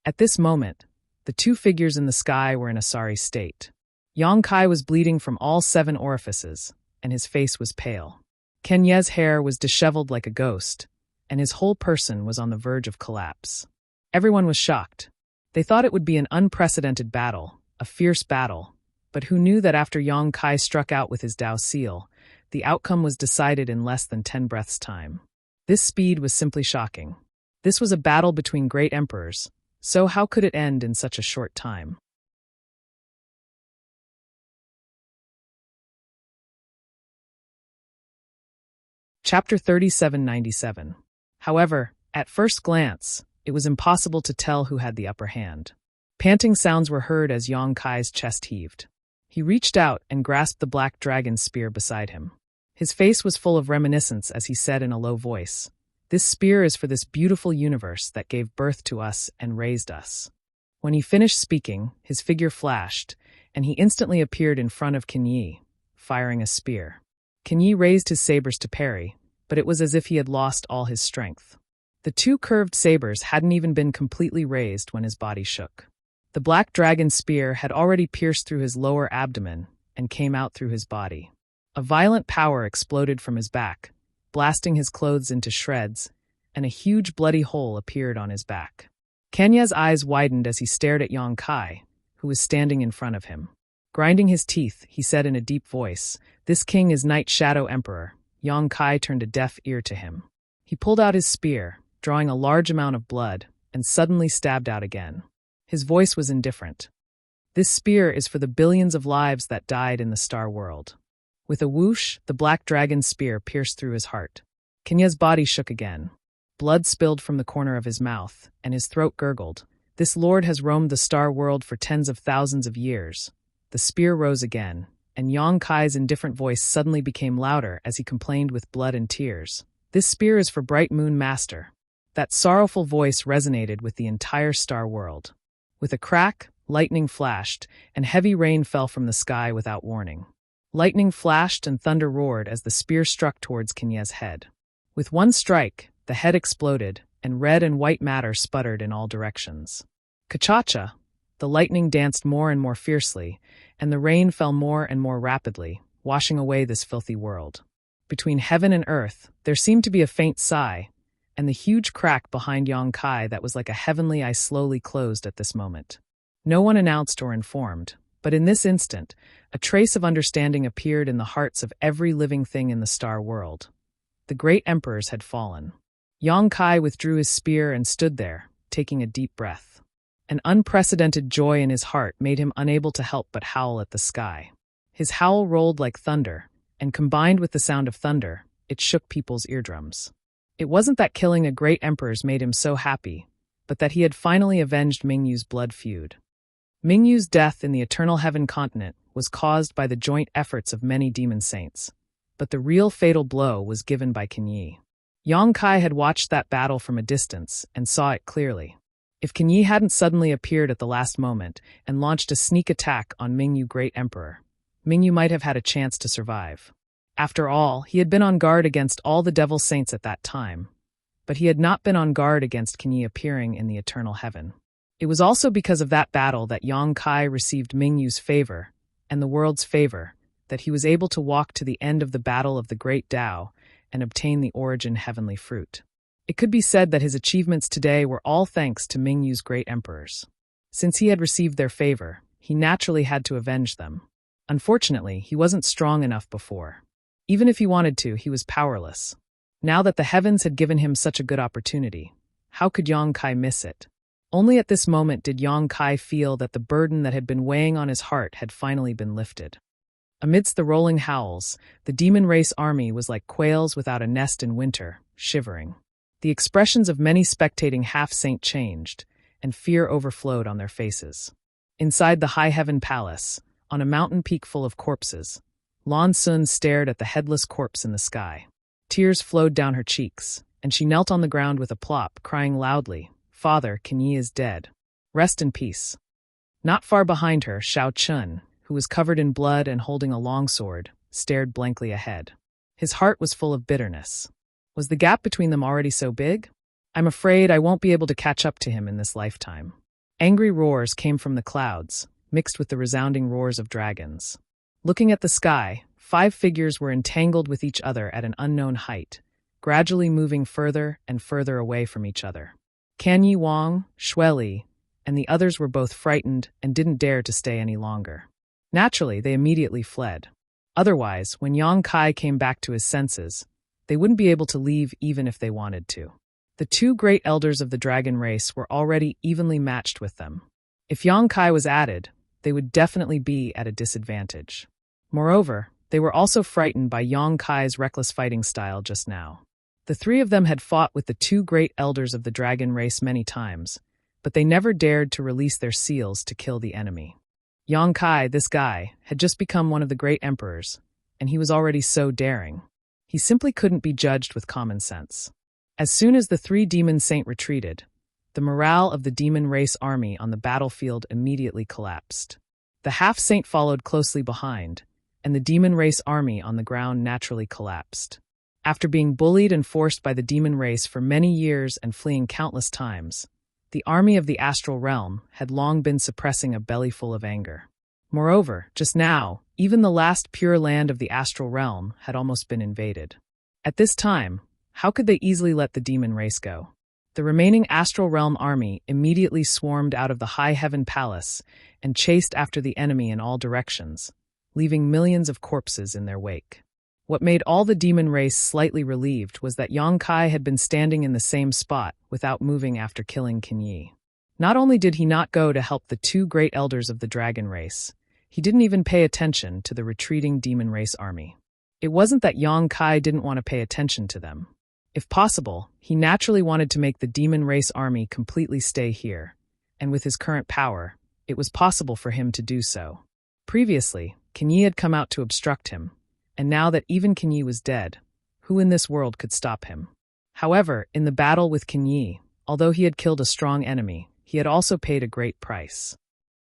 At this moment, the two figures in the sky were in a sorry state. Yang Kai was bleeding from all 7 orifices, and his face was pale. Kenye's hair was disheveled like a ghost, and his whole person was on the verge of collapse. Everyone was shocked. They thought it would be an unprecedented battle, a fierce battle, but who knew that after Yang Kai struck out with his Dao seal, the outcome was decided in less than 10 breaths' time. This speed was simply shocking. This was a battle between great emperors, so how could it end in such a short time? Chapter 3797. However, at first glance, it was impossible to tell who had the upper hand. Panting sounds were heard as Yang Kai's chest heaved. He reached out and grasped the black dragon's spear beside him. His face was full of reminiscence as he said in a low voice, "This spear is for this beautiful universe that gave birth to us and raised us." When he finished speaking, his figure flashed, and he instantly appeared in front of Kenyi, firing a spear. Kenyi raised his sabers to parry, but it was as if he had lost all his strength. The 2 curved sabers hadn't even been completely raised when his body shook. The black dragon spear had already pierced through his lower abdomen and came out through his body. A violent power exploded from his back, blasting his clothes into shreds, and a huge bloody hole appeared on his back. Kenya's eyes widened as he stared at Yang Kai, who was standing in front of him. Grinding his teeth, he said in a deep voice, "This king is Night Shadow Emperor." Yang Kai turned a deaf ear to him. He pulled out his spear, drawing a large amount of blood, and suddenly stabbed out again. His voice was indifferent. "This spear is for the billions of lives that died in the star world." With a whoosh, the black dragon spear pierced through his heart. Kenya's body shook again. Blood spilled from the corner of his mouth, and his throat gurgled. "This lord has roamed the star world for tens of thousands of years." The spear rose again, and Yang Kai's indifferent voice suddenly became louder as he complained with blood and tears. "This spear is for Bright Moon Master." That sorrowful voice resonated with the entire star world. With a crack, lightning flashed, and heavy rain fell from the sky without warning. Lightning flashed and thunder roared as the spear struck towards Kenya's head. With one strike, the head exploded, and red and white matter sputtered in all directions. Ka-cha-cha! The lightning danced more and more fiercely, and the rain fell more and more rapidly, washing away this filthy world. Between heaven and earth, there seemed to be a faint sigh, and the huge crack behind Yang Kai that was like a heavenly eye slowly closed at this moment. No one announced or informed, but in this instant, a trace of understanding appeared in the hearts of every living thing in the star world. The great emperors had fallen. Yang Kai withdrew his spear and stood there, taking a deep breath. An unprecedented joy in his heart made him unable to help but howl at the sky. His howl rolled like thunder, and combined with the sound of thunder, it shook people's eardrums. It wasn't that killing a great emperor's made him so happy, but that he had finally avenged Mingyu's blood feud. Mingyu's death in the Eternal Heaven continent was caused by the joint efforts of many demon saints, but the real fatal blow was given by Kenyi. Yang Kai had watched that battle from a distance and saw it clearly. If Kenyi hadn't suddenly appeared at the last moment and launched a sneak attack on Mingyu Great Emperor, Mingyu might have had a chance to survive. After all, he had been on guard against all the devil saints at that time, but he had not been on guard against Kenyi appearing in the Eternal Heaven. It was also because of that battle that Yang Kai received Mingyu's favor and the world's favor that he was able to walk to the end of the battle of the Great Tao and obtain the origin heavenly fruit. It could be said that his achievements today were all thanks to Mingyu's great emperors. Since he had received their favor, he naturally had to avenge them. Unfortunately, he wasn't strong enough before. Even if he wanted to, he was powerless. Now that the heavens had given him such a good opportunity, how could Yang Kai miss it? Only at this moment did Yang Kai feel that the burden that had been weighing on his heart had finally been lifted. Amidst the rolling howls, the demon race army was like quails without a nest in winter, shivering. The expressions of many spectating half-saint changed, and fear overflowed on their faces. Inside the high heaven palace, on a mountain peak full of corpses, Lan Sun stared at the headless corpse in the sky. Tears flowed down her cheeks, and she knelt on the ground with a plop, crying loudly, "Father, Kenyi is dead. Rest in peace." Not far behind her, Shao Chun, who was covered in blood and holding a long sword, stared blankly ahead. His heart was full of bitterness. Was the gap between them already so big? "I'm afraid I won't be able to catch up to him in this lifetime." Angry roars came from the clouds, mixed with the resounding roars of dragons. Looking at the sky, 5 figures were entangled with each other at an unknown height, gradually moving further and further away from each other. Canyi Wang, Xue Li, and the others were both frightened and didn't dare to stay any longer. Naturally, they immediately fled. Otherwise, when Yang Kai came back to his senses, they wouldn't be able to leave even if they wanted to. The 2 great elders of the dragon race were already evenly matched with them. If Yang Kai was added, they would definitely be at a disadvantage. Moreover, they were also frightened by Yang Kai's reckless fighting style just now. The 3 of them had fought with the 2 great elders of the dragon race many times, but they never dared to release their seals to kill the enemy. Yang Kai, this guy, had just become one of the great emperors, and he was already so daring. He simply couldn't be judged with common sense. As soon as the 3 demon saint retreated, the morale of the demon race army on the battlefield immediately collapsed. The half-saint followed closely behind, and the demon race army on the ground naturally collapsed. After being bullied and forced by the demon race for many years and fleeing countless times, the army of the astral realm had long been suppressing a bellyful of anger. Moreover, just now, even the last pure land of the astral realm had almost been invaded. At this time, how could they easily let the demon race go? The remaining astral realm army immediately swarmed out of the high heaven palace and chased after the enemy in all directions, leaving millions of corpses in their wake. What made all the demon race slightly relieved was that Yang Kai had been standing in the same spot without moving after killing Qin. Not only did he not go to help the 2 great elders of the dragon race, he didn't even pay attention to the retreating demon race army. It wasn't that Yang Kai didn't want to pay attention to them. If possible, he naturally wanted to make the demon race army completely stay here, and with his current power, it was possible for him to do so. Previously, Qin had come out to obstruct him, and now that even Qin was dead, who in this world could stop him? However, in the battle with Qin, although he had killed a strong enemy, he had also paid a great price.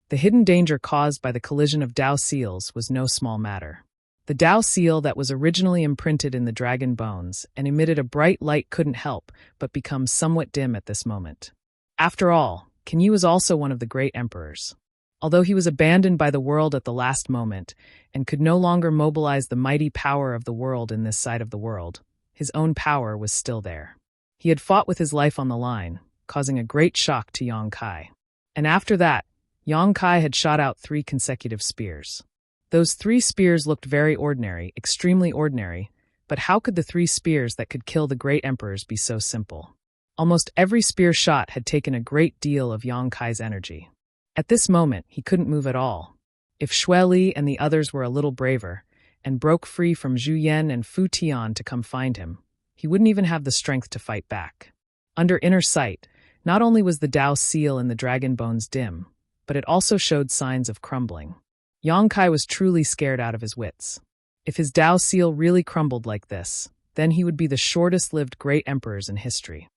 The hidden danger caused by the collision of Dao seals was no small matter. The Dao seal that was originally imprinted in the dragon bones and emitted a bright light couldn't help but become somewhat dim at this moment. After all, Qin was also one of the great emperors. Although he was abandoned by the world at the last moment and could no longer mobilize the mighty power of the world in this side of the world, his own power was still there. He had fought with his life on the line, causing a great shock to Yang Kai. And after that, Yang Kai had shot out 3 consecutive spears. Those 3 spears looked very ordinary, extremely ordinary, but how could the 3 spears that could kill the great emperors be so simple? Almost every spear shot had taken a great deal of Yang Kai's energy. At this moment, he couldn't move at all. If Xue Li and the others were a little braver, and broke free from Zhu Yan and Fu Tian to come find him, he wouldn't even have the strength to fight back. Under inner sight, not only was the Dao seal in the dragon bones dim, but it also showed signs of crumbling. Yang Kai was truly scared out of his wits. If his Dao seal really crumbled like this, then he would be the shortest-lived great emperors in history.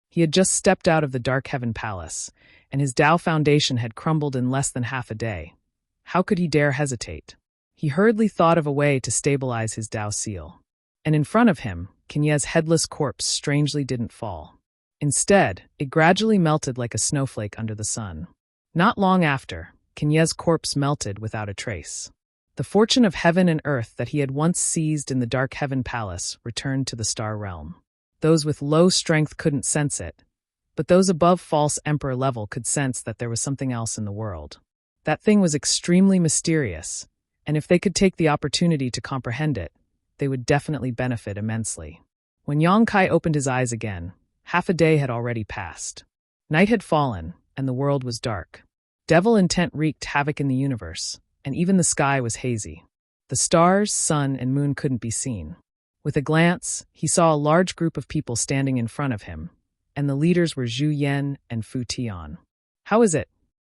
He had just stepped out of the Dark Heaven Palace, and his Dao foundation had crumbled in less than half a day. How could he dare hesitate? He hurriedly thought of a way to stabilize his Dao seal. And in front of him, Qin's headless corpse strangely didn't fall. Instead, it gradually melted like a snowflake under the sun. Not long after, Qin's corpse melted without a trace. The fortune of heaven and earth that he had once seized in the Dark Heaven Palace returned to the Star Realm. Those with low strength couldn't sense it, but those above false emperor level could sense that there was something else in the world. That thing was extremely mysterious, and if they could take the opportunity to comprehend it, they would definitely benefit immensely. When Yang Kai opened his eyes again, half a day had already passed. Night had fallen, and the world was dark. Devil intent wreaked havoc in the universe, and even the sky was hazy. The stars, sun, and moon couldn't be seen. With a glance, he saw a large group of people standing in front of him, and the leaders were Zhu Yan and Fu Tian. "How is it?"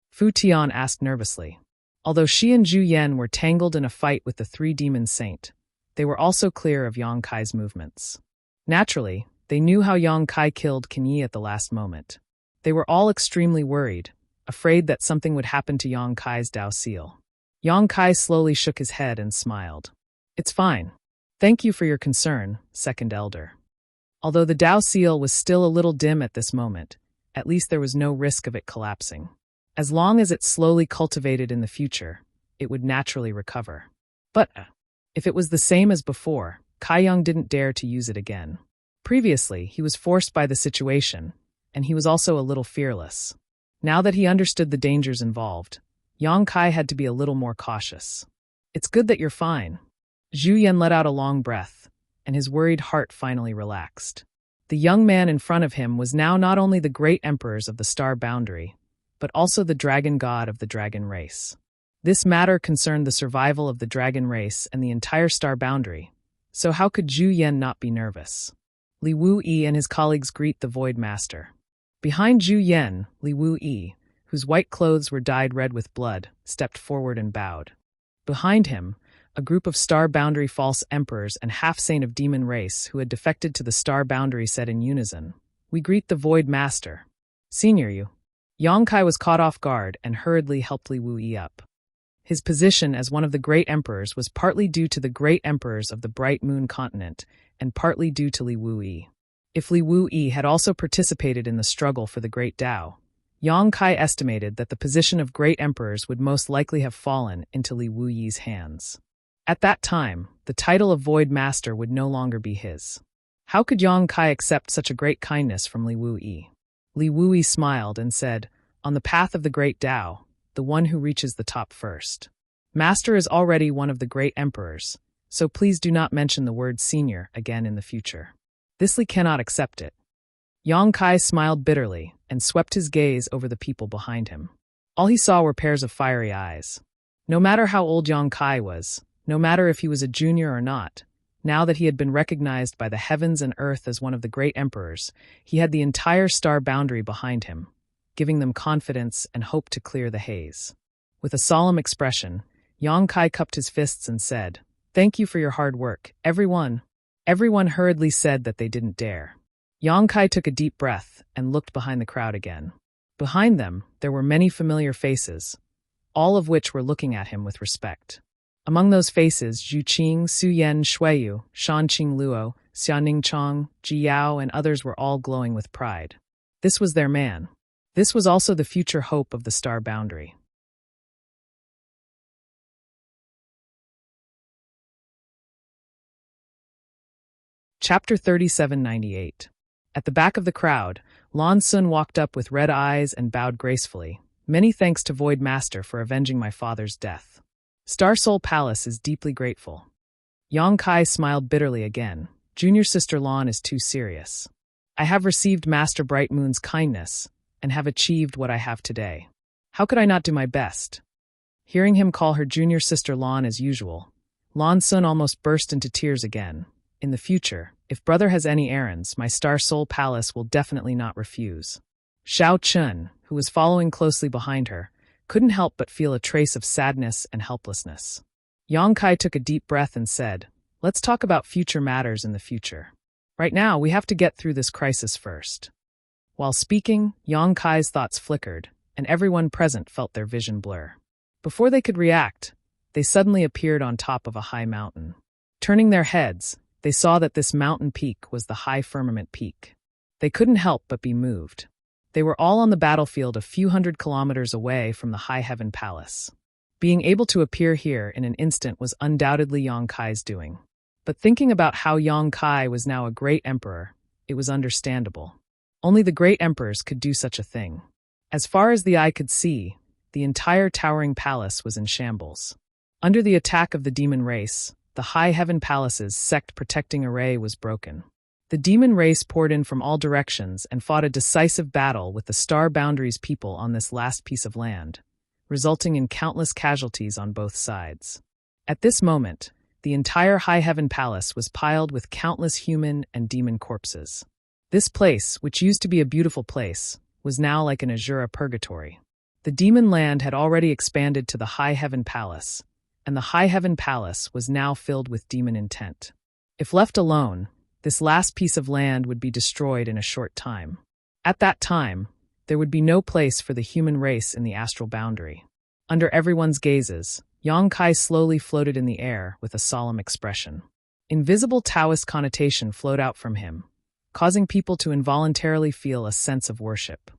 Fu Tian asked nervously. Although she and Zhu Yan were tangled in a fight with the 3 demon saint, they were also clear of Yang Kai's movements. Naturally, they knew how Yang Kai killed Qin at the last moment. They were all extremely worried, afraid that something would happen to Yang Kai's Dao seal. Yang Kai slowly shook his head and smiled. "It's fine. Thank you for your concern, second elder." Although the Dao seal was still a little dim at this moment, at least there was no risk of it collapsing. As long as it's slowly cultivated in the future, it would naturally recover. But if it was the same as before, Kai Young didn't dare to use it again. Previously, he was forced by the situation, and he was also a little fearless. Now that he understood the dangers involved, Yang Kai had to be a little more cautious. It's good that you're fine. Zhu Yan let out a long breath, and his worried heart finally relaxed. The young man in front of him was now not only the great emperors of the star boundary, but also the dragon god of the dragon race. This matter concerned the survival of the dragon race and the entire star boundary, so how could Zhu Yan not be nervous? Li Wu-yi and his colleagues greet the Void Master. Behind Zhu Yan, Li Wu-yi, whose white clothes were dyed red with blood, stepped forward and bowed. Behind him, a group of star boundary false emperors and half-saint of demon race who had defected to the star boundary said in unison, "We greet the Void Master. Senior Yu." Yang Kai was caught off guard and hurriedly helped Li Wu-yi up. His position as one of the great emperors was partly due to the great emperors of the Bright Moon continent and partly due to Li Wu-yi. If Li Wu-yi had also participated in the struggle for the Great Tao, Yang Kai estimated that the position of great emperors would most likely have fallen into Li Wu-yi's hands. At that time, the title of Void Master would no longer be his. How could Yang Kai accept such a great kindness from Li Wu-yi? Li Wu-yi smiled and said, "On the path of the Great Tao, the one who reaches the top first. Master is already one of the great emperors, so please do not mention the word senior again in the future. This Li cannot accept it." Yang Kai smiled bitterly and swept his gaze over the people behind him. All he saw were pairs of fiery eyes. No matter how old Yang Kai was, no matter if he was a junior or not, now that he had been recognized by the heavens and earth as one of the great emperors, he had the entire star boundary behind him, giving them confidence and hope to clear the haze. With a solemn expression, Yang Kai cupped his fists and said, "Thank you for your hard work, everyone." Everyone hurriedly said that they didn't dare. Yang Kai took a deep breath and looked behind the crowd again. Behind them, there were many familiar faces, all of which were looking at him with respect. Among those faces, Zhu Qing, Su Yan, Shuiyu, Shan Qing Luo, Xianing Chong, Ji Yao, and others were all glowing with pride. This was their man. This was also the future hope of the star boundary. Chapter 3798. At the back of the crowd, Lan Sun walked up with red eyes and bowed gracefully. "Many thanks to Void Master for avenging my father's death. Star Soul Palace is deeply grateful." Yang Kai smiled bitterly again. "Junior sister Lan is too serious. I have received Master Bright Moon's kindness and have achieved what I have today. How could I not do my best?" Hearing him call her junior sister Lan as usual, Lan Sun almost burst into tears again. "In the future, if brother has any errands, my Star Soul Palace will definitely not refuse." Xiao Chun, who was following closely behind her, couldn't help but feel a trace of sadness and helplessness. Yang Kai took a deep breath and said, "Let's talk about future matters in the future. Right now, we have to get through this crisis first." While speaking, Yang Kai's thoughts flickered, and everyone present felt their vision blur. Before they could react, they suddenly appeared on top of a high mountain. Turning their heads, they saw that this mountain peak was the High Firmament Peak. They couldn't help but be moved. They were all on the battlefield a few hundred kilometers away from the High Heaven Palace. Being able to appear here in an instant was undoubtedly Yang Kai's doing. But thinking about how Yang Kai was now a great emperor, it was understandable. Only the great emperors could do such a thing. As far as the eye could see, the entire towering palace was in shambles. Under the attack of the demon race, the High Heaven Palace's sect protecting array was broken. The demon race poured in from all directions and fought a decisive battle with the Star Boundary's people on this last piece of land, resulting in countless casualties on both sides. At this moment, the entire High Heaven Palace was piled with countless human and demon corpses. This place, which used to be a beautiful place, was now like an Azura purgatory. The demon land had already expanded to the High Heaven Palace, and the High Heaven Palace was now filled with demon intent. If left alone, this last piece of land would be destroyed in a short time. At that time, there would be no place for the human race in the astral boundary. Under everyone's gazes, Yang Kai slowly floated in the air with a solemn expression. Invisible Taoist connotation flowed out from him, causing people to involuntarily feel a sense of worship.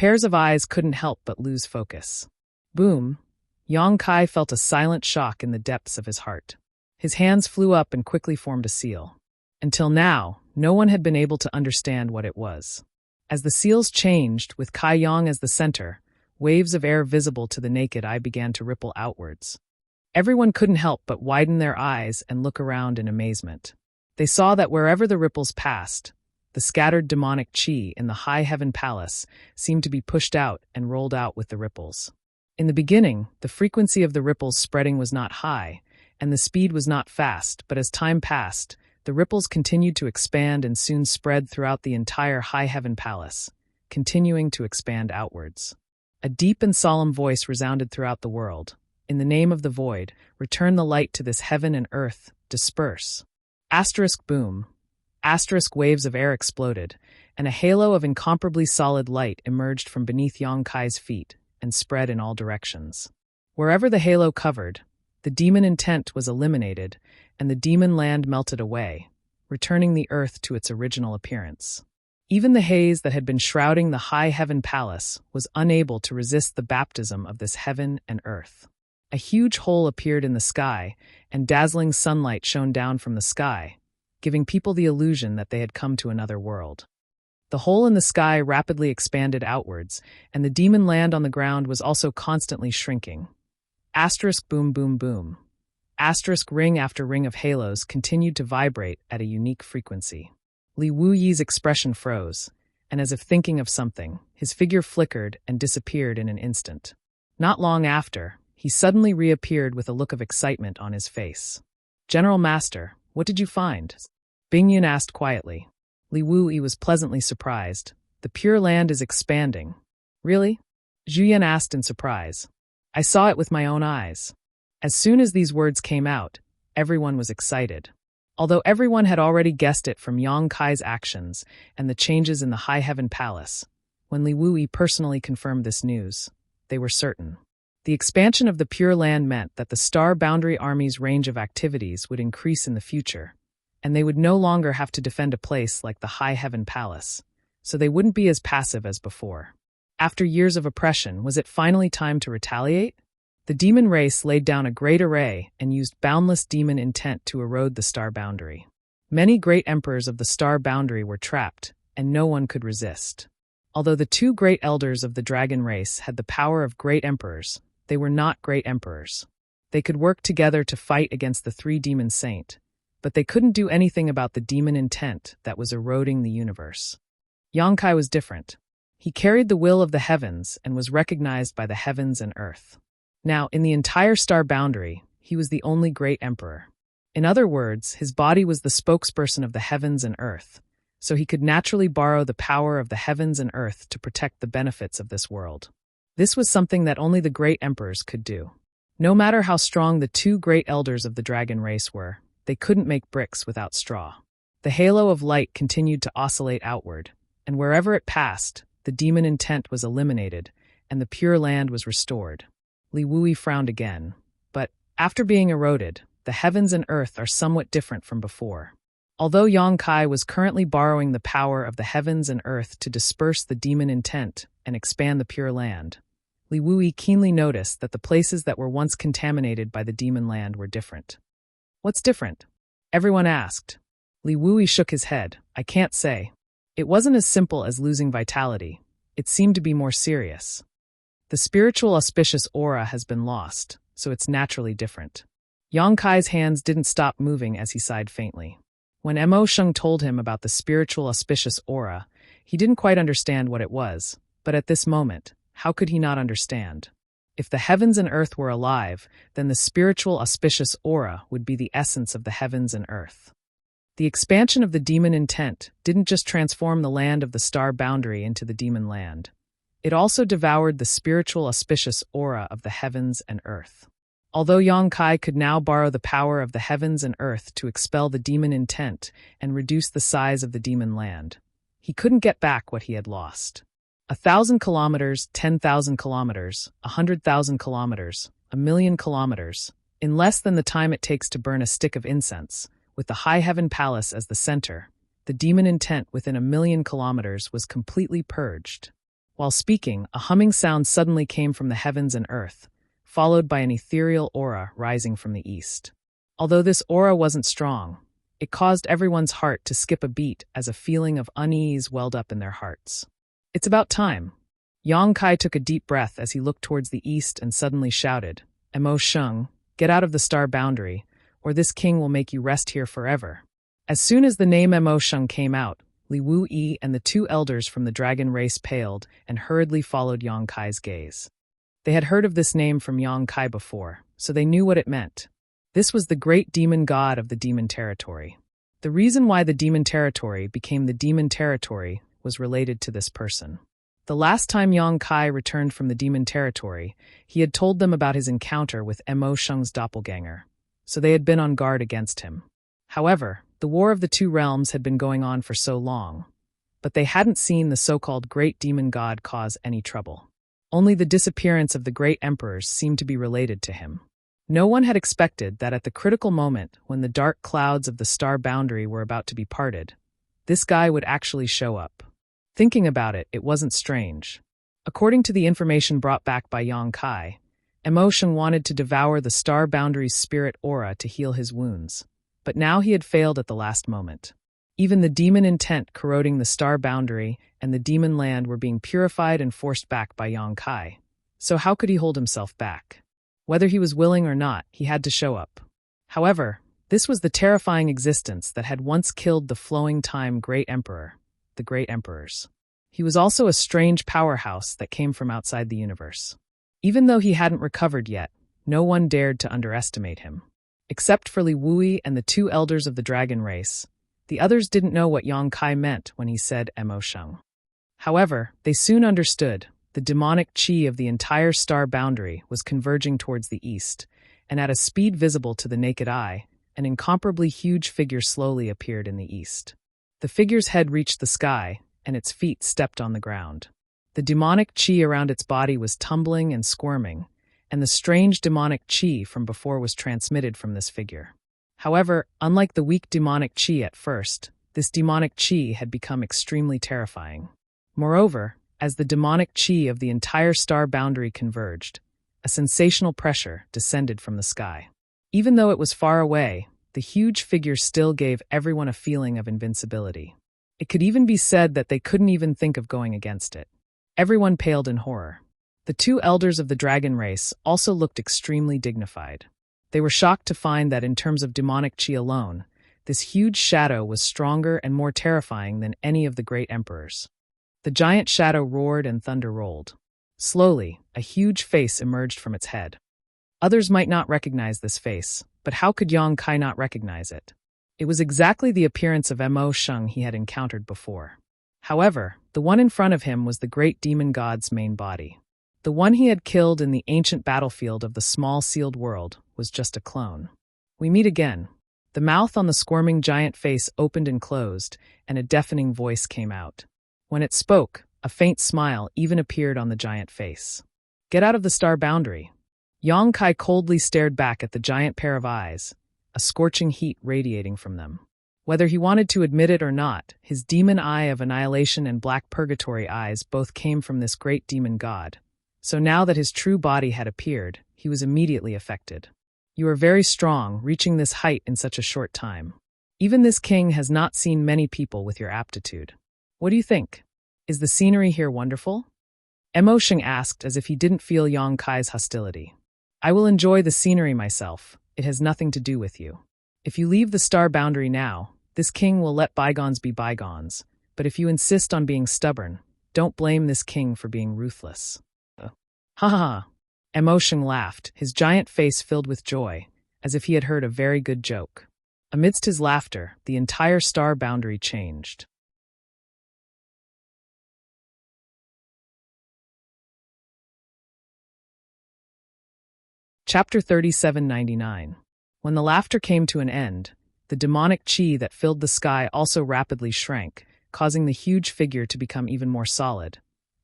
pairs of eyes couldn't help but lose focus. Boom! Yang Kai felt a silent shock in the depths of his heart. His hands flew up and quickly formed a seal. Until now, no one had been able to understand what it was. As the seals changed, with Kai Yang as the center, waves of air visible to the naked eye began to ripple outwards. Everyone couldn't help but widen their eyes and look around in amazement. They saw that wherever the ripples passed, the scattered demonic chi in the high heaven palace seemed to be pushed out and rolled out with the ripples. In the beginning, the frequency of the ripples spreading was not high, and the speed was not fast, but as time passed, the ripples continued to expand and soon spread throughout the entire high heaven palace, continuing to expand outwards. A deep and solemn voice resounded throughout the world. In the name of the void, return the light to this heaven and earth, disperse. Asterisk boom. Asterisk waves of air exploded, and a halo of incomparably solid light emerged from beneath Yang Kai's feet and spread in all directions. Wherever the halo covered, the demon intent was eliminated, and the demon land melted away, returning the earth to its original appearance. Even the haze that had been shrouding the high heaven palace was unable to resist the baptism of this heaven and earth. A huge hole appeared in the sky, and dazzling sunlight shone down from the sky, giving people the illusion that they had come to another world. The hole in the sky rapidly expanded outwards, and the demon land on the ground was also constantly shrinking. Asterisk boom boom boom. Asterisk ring after ring of halos continued to vibrate at a unique frequency. Li Wuyi's expression froze, and as if thinking of something, his figure flickered and disappeared in an instant. Not long after, he suddenly reappeared with a look of excitement on his face. "General Master, what did you find?" Bingyun asked quietly. Li Wuyi was pleasantly surprised. "The Pure Land is expanding." "Really?" Zhuyan asked in surprise. "I saw it with my own eyes." As soon as these words came out, everyone was excited. Although everyone had already guessed it from Yang Kai's actions and the changes in the High Heaven Palace, when Li Wuyi personally confirmed this news, they were certain. The expansion of the Pure Land meant that the Star Boundary Army's range of activities would increase in the future, and they would no longer have to defend a place like the High Heaven Palace, so they wouldn't be as passive as before. After years of oppression, was it finally time to retaliate? The demon race laid down a great array and used boundless demon intent to erode the Star Boundary. Many great emperors of the Star Boundary were trapped, and no one could resist. Although the two great elders of the dragon race had the power of great emperors, they were not great emperors. They could work together to fight against the three demon saint, but they couldn't do anything about the demon intent that was eroding the universe. Yang Kai was different. He carried the will of the heavens and was recognized by the heavens and earth. Now, in the entire Star Boundary, he was the only great emperor. In other words, his body was the spokesperson of the heavens and earth, so he could naturally borrow the power of the heavens and earth to protect the benefits of this world. This was something that only the great emperors could do. No matter how strong the two great elders of the dragon race were, they couldn't make bricks without straw. The halo of light continued to oscillate outward, and wherever it passed, the demon intent was eliminated, and the Pure Land was restored. Li Wuyi frowned again, but, after being eroded, the heavens and earth are somewhat different from before. Although Yang Kai was currently borrowing the power of the heavens and earth to disperse the demon intent and expand the Pure Land, Li Wuyi keenly noticed that the places that were once contaminated by the demon land were different. "What's different?" everyone asked. Li Wuyi shook his head. "I can't say. It wasn't as simple as losing vitality. It seemed to be more serious. The spiritual auspicious aura has been lost, so it's naturally different." Yang Kai's hands didn't stop moving as he sighed faintly. When Mo Sheng told him about the spiritual auspicious aura, he didn't quite understand what it was, but at this moment, how could he not understand? If the heavens and earth were alive, then the spiritual auspicious aura would be the essence of the heavens and earth. The expansion of the demon intent didn't just transform the land of the Star Boundary into the demon land. It also devoured the spiritual auspicious aura of the heavens and earth. Although Yang Kai could now borrow the power of the heavens and earth to expel the demon intent and reduce the size of the demon land, he couldn't get back what he had lost. 1,000 kilometers, 10,000 kilometers, 100,000 kilometers, 1,000,000 kilometers, in less than the time it takes to burn a stick of incense, with the High Heaven Palace as the center, the demon intent within 1,000,000 kilometers was completely purged. While speaking, a humming sound suddenly came from the heavens and earth, followed by an ethereal aura rising from the east. Although this aura wasn't strong, it caused everyone's heart to skip a beat as a feeling of unease welled up in their hearts. "It's about time." Yang Kai took a deep breath as he looked towards the east and suddenly shouted, "Emo Sheng, get out of the star boundary, or this king will make you rest here forever." As soon as the name Emo Sheng came out, Li Wu Yi and the two elders from the dragon race paled and hurriedly followed Yang Kai's gaze. They had heard of this name from Yang Kai before, so they knew what it meant. This was the great demon god of the demon territory. The reason why the demon territory became the demon territory was related to this person. The last time Yang Kai returned from the demon territory, he had told them about his encounter with Emo Sheng's doppelganger, so they had been on guard against him. However, the war of the two realms had been going on for so long, but they hadn't seen the so-called great demon god cause any trouble. Only the disappearance of the great emperors seemed to be related to him. No one had expected that at the critical moment when the dark clouds of the star boundary were about to be parted, this guy would actually show up. Thinking about it, it wasn't strange. According to the information brought back by Yang Kai, Emo Sheng wanted to devour the star boundary's spirit aura to heal his wounds, but now he had failed at the last moment. Even the demon intent corroding the star boundary and the demon land were being purified and forced back by Yang Kai. So how could he hold himself back? Whether he was willing or not, he had to show up. However, this was the terrifying existence that had once killed the flowing time great emperor, the great emperors. He was also a strange powerhouse that came from outside the universe. Even though he hadn't recovered yet, no one dared to underestimate him. Except for Li Wui and the two elders of the dragon race, the others didn't know what Yang Kai meant when he said Emo Sheng. However, they soon understood. The demonic chi of the entire star boundary was converging towards the east, and at a speed visible to the naked eye, an incomparably huge figure slowly appeared in the east. The figure's head reached the sky, and its feet stepped on the ground. The demonic chi around its body was tumbling and squirming, and the strange demonic chi from before was transmitted from this figure. However, unlike the weak demonic chi at first, this demonic chi had become extremely terrifying. Moreover, as the demonic chi of the entire star boundary converged, a sensational pressure descended from the sky. Even though it was far away, the huge figure still gave everyone a feeling of invincibility. It could even be said that they couldn't even think of going against it. Everyone paled in horror. The two elders of the dragon race also looked extremely dignified. They were shocked to find that in terms of demonic chi alone, this huge shadow was stronger and more terrifying than any of the great emperors. The giant shadow roared and thunder rolled. Slowly, a huge face emerged from its head. Others might not recognize this face, but how could Yang Kai not recognize it? It was exactly the appearance of Emo Sheng he had encountered before. However, the one in front of him was the great demon god's main body. The one he had killed in the ancient battlefield of the small sealed world was just a clone. "We meet again." The mouth on the squirming giant face opened and closed, and a deafening voice came out. When it spoke, a faint smile even appeared on the giant face. "Get out of the star boundary." Yang Kai coldly stared back at the giant pair of eyes, a scorching heat radiating from them. Whether he wanted to admit it or not, his demon eye of annihilation and black purgatory eyes both came from this great demon god. So now that his true body had appeared, he was immediately affected. "You are very strong, reaching this height in such a short time. Even this king has not seen many people with your aptitude. What do you think? Is the scenery here wonderful?" Emo Sheng asked as if he didn't feel Yang Kai's hostility. "I will enjoy the scenery myself. It has nothing to do with you. If you leave the star boundary now, this king will let bygones be bygones, but if you insist on being stubborn, don't blame this king for being ruthless." Ha ha ha. Emo Sheng laughed, his giant face filled with joy, as if he had heard a very good joke. Amidst his laughter, the entire star boundary changed. Chapter 3799. When the laughter came to an end, the demonic chi that filled the sky also rapidly shrank, causing the huge figure to become even more solid.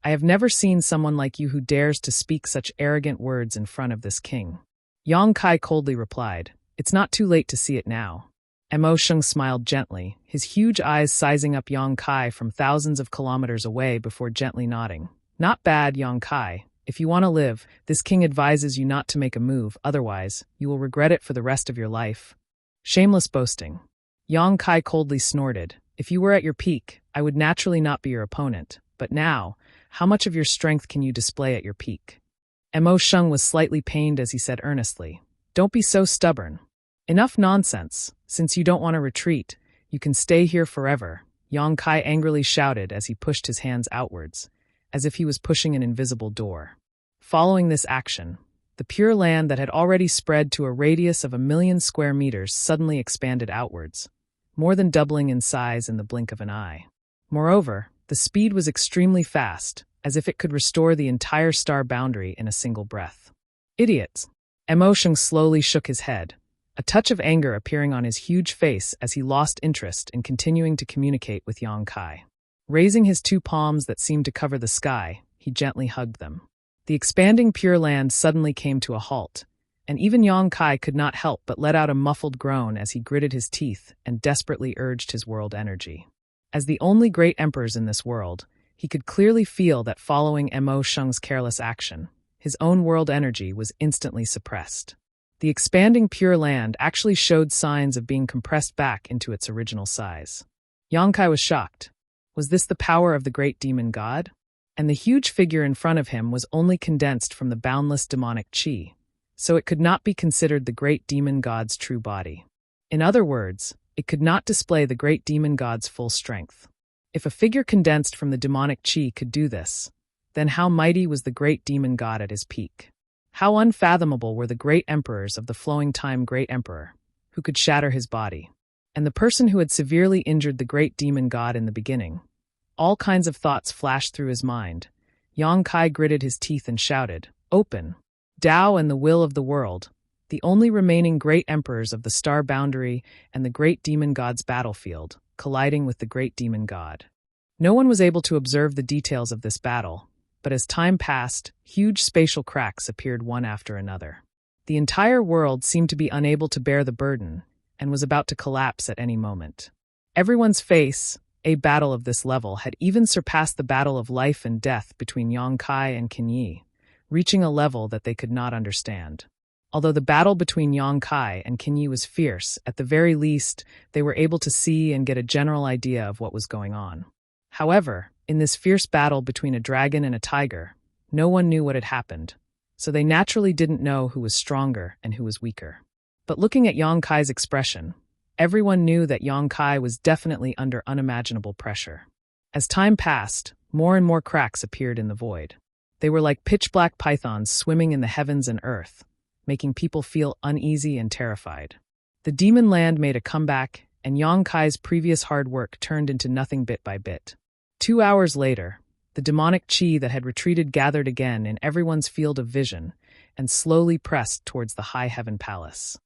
"I have never seen someone like you who dares to speak such arrogant words in front of this king." Yang Kai coldly replied, "It's not too late to see it now." Emo Sheng smiled gently, his huge eyes sizing up Yang Kai from thousands of kilometers away before gently nodding. Not bad, Yang Kai. If you want to live, this king advises you not to make a move, otherwise, you will regret it for the rest of your life. Shameless boasting. Yang Kai coldly snorted. If you were at your peak, I would naturally not be your opponent. But now, how much of your strength can you display at your peak? Mo Sheng was slightly pained as he said earnestly, Don't be so stubborn. Enough nonsense. Since you don't want to retreat, you can stay here forever, Yang Kai angrily shouted as he pushed his hands outwards, as if he was pushing an invisible door. Following this action, the Pure Land that had already spread to a radius of 1,000,000 square meters suddenly expanded outwards, more than doubling in size in the blink of an eye. Moreover, the speed was extremely fast, as if it could restore the entire star boundary in a single breath. Idiots! Mo Sheng slowly shook his head, a touch of anger appearing on his huge face as he lost interest in continuing to communicate with Yang Kai. Raising his two palms that seemed to cover the sky, he gently hugged them. The expanding Pure Land suddenly came to a halt, and even Yang Kai could not help but let out a muffled groan as he gritted his teeth and desperately urged his world energy. As the only great emperors in this world, he could clearly feel that following Mo Sheng's careless action, his own world energy was instantly suppressed. The expanding Pure Land actually showed signs of being compressed back into its original size. Yang Kai was shocked. Was this the power of the great demon god? And the huge figure in front of him was only condensed from the boundless demonic chi, so it could not be considered the great demon god's true body. In other words, it could not display the great demon god's full strength. If a figure condensed from the demonic chi could do this, then how mighty was the great demon god at his peak? How unfathomable were the great emperors of the flowing time great emperor, who could shatter his body, and the person who had severely injured the great demon god in the beginning? All kinds of thoughts flashed through his mind. Yang Kai gritted his teeth and shouted, Open! Tao and the will of the world, the only remaining great emperors of the star boundary and the great demon god's battlefield, colliding with the great demon god. No one was able to observe the details of this battle, but as time passed, huge spatial cracks appeared one after another. The entire world seemed to be unable to bear the burden and was about to collapse at any moment. Everyone's face, a battle of this level, had even surpassed the battle of life and death between Yang Kai and Qin Yi, reaching a level that they could not understand. Although the battle between Yang Kai and Qin Yi was fierce, at the very least, they were able to see and get a general idea of what was going on. However, in this fierce battle between a dragon and a tiger, no one knew what had happened, so they naturally didn't know who was stronger and who was weaker. But looking at Yang Kai's expression, everyone knew that Yang Kai was definitely under unimaginable pressure. As time passed, more and more cracks appeared in the void. They were like pitch-black pythons swimming in the heavens and earth, making people feel uneasy and terrified. The demon land made a comeback, and Yang Kai's previous hard work turned into nothing bit by bit. 2 hours later, the demonic chi that had retreated gathered again in everyone's field of vision and slowly pressed towards the high heaven palace.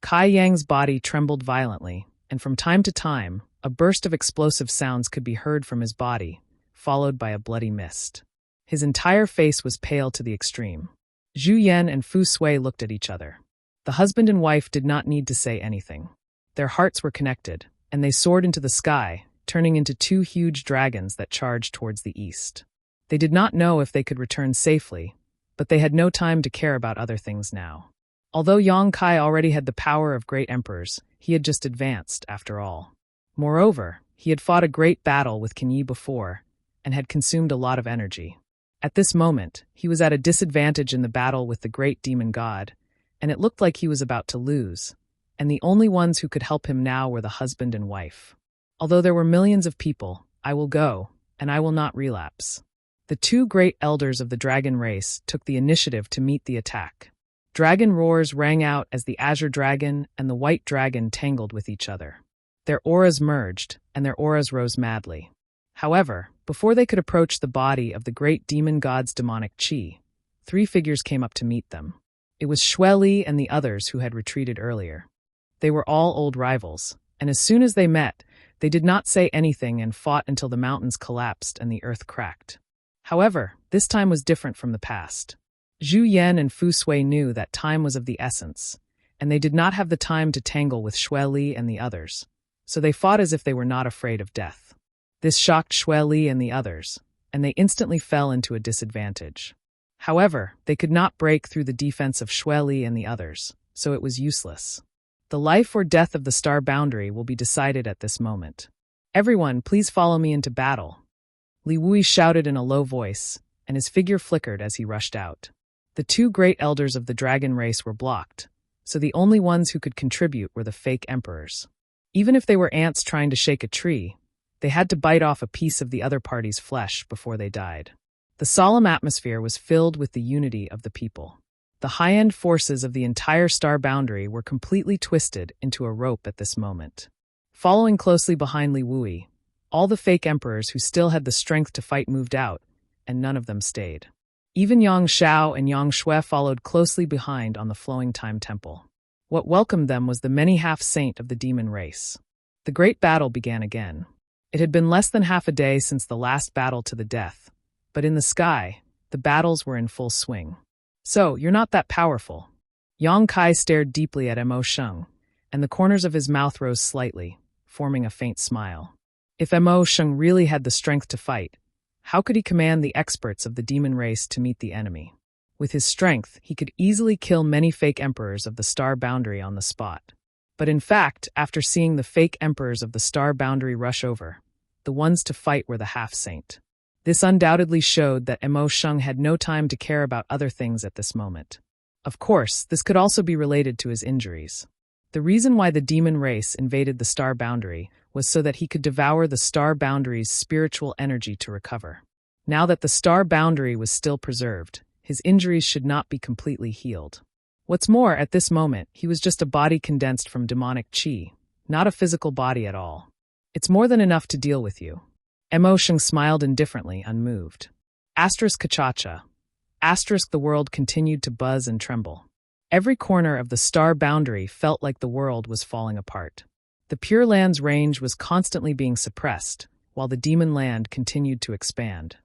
Kai Yang's body trembled violently, and from time to time, a burst of explosive sounds could be heard from his body, followed by a bloody mist. His entire face was pale to the extreme. Zhu Yan and Fu Sui looked at each other. The husband and wife did not need to say anything. Their hearts were connected, and they soared into the sky, turning into 2 huge dragons that charged towards the east. They did not know if they could return safely, but they had no time to care about other things now. Although Yang Kai already had the power of great emperors, he had just advanced, after all. Moreover, he had fought a great battle with Qin Yi before, and had consumed a lot of energy. At this moment, he was at a disadvantage in the battle with the great demon god, and it looked like he was about to lose, and the only ones who could help him now were the husband and wife. Although there were millions of people, I will go, and I will not relapse. The 2 great elders of the dragon race took the initiative to meet the attack. Dragon roars rang out as the azure dragon and the white dragon tangled with each other. Their auras merged, and their auras rose madly. However, before they could approach the body of the great demon god's demonic chi, 3 figures came up to meet them. It was Xue Li and the others who had retreated earlier. They were all old rivals, and as soon as they met, they did not say anything and fought until the mountains collapsed and the earth cracked. However, this time was different from the past. Zhu Yan and Fu Sui knew that time was of the essence, and they did not have the time to tangle with Xue Li and the others, so they fought as if they were not afraid of death. This shocked Xue Li and the others, and they instantly fell into a disadvantage. However, they could not break through the defense of Shui Li and the others, so it was useless. The life or death of the star boundary will be decided at this moment. Everyone, please follow me into battle. Li Wui shouted in a low voice, and his figure flickered as he rushed out. The two great elders of the dragon race were blocked, so the only ones who could contribute were the fake emperors. Even if they were ants trying to shake a tree, they had to bite off a piece of the other party's flesh before they died. The solemn atmosphere was filled with the unity of the people. The high-end forces of the entire star boundary were completely twisted into a rope at this moment. Following closely behind Li Wui, all the fake emperors who still had the strength to fight moved out, and none of them stayed. Even Yang Shao and Yang Shui followed closely behind on the flowing time temple. What welcomed them was the many half-saint of the demon race. The great battle began again. It had been less than half a day since the last battle to the death, but in the sky, the battles were in full swing. So, you're not that powerful. Yang Kai stared deeply at Mo Sheng, and the corners of his mouth rose slightly, forming a faint smile. If Mo Sheng really had the strength to fight, how could he command the experts of the demon race to meet the enemy? With his strength, he could easily kill many fake emperors of the star boundary on the spot. But in fact, after seeing the fake emperors of the star boundary rush over, the ones to fight were the half-saint. This undoubtedly showed that Mo Sheng had no time to care about other things at this moment. Of course, this could also be related to his injuries. The reason why the demon race invaded the star boundary was so that he could devour the star boundary's spiritual energy to recover. Now that the star boundary was still preserved, his injuries should not be completely healed. What's more, at this moment, he was just a body condensed from demonic qi, not a physical body at all. It's more than enough to deal with you. Mo Sheng smiled indifferently, unmoved. Kachacha. The world continued to buzz and tremble. Every corner of the star boundary felt like the world was falling apart. The Pure Land's range was constantly being suppressed, while the Demon Land continued to expand.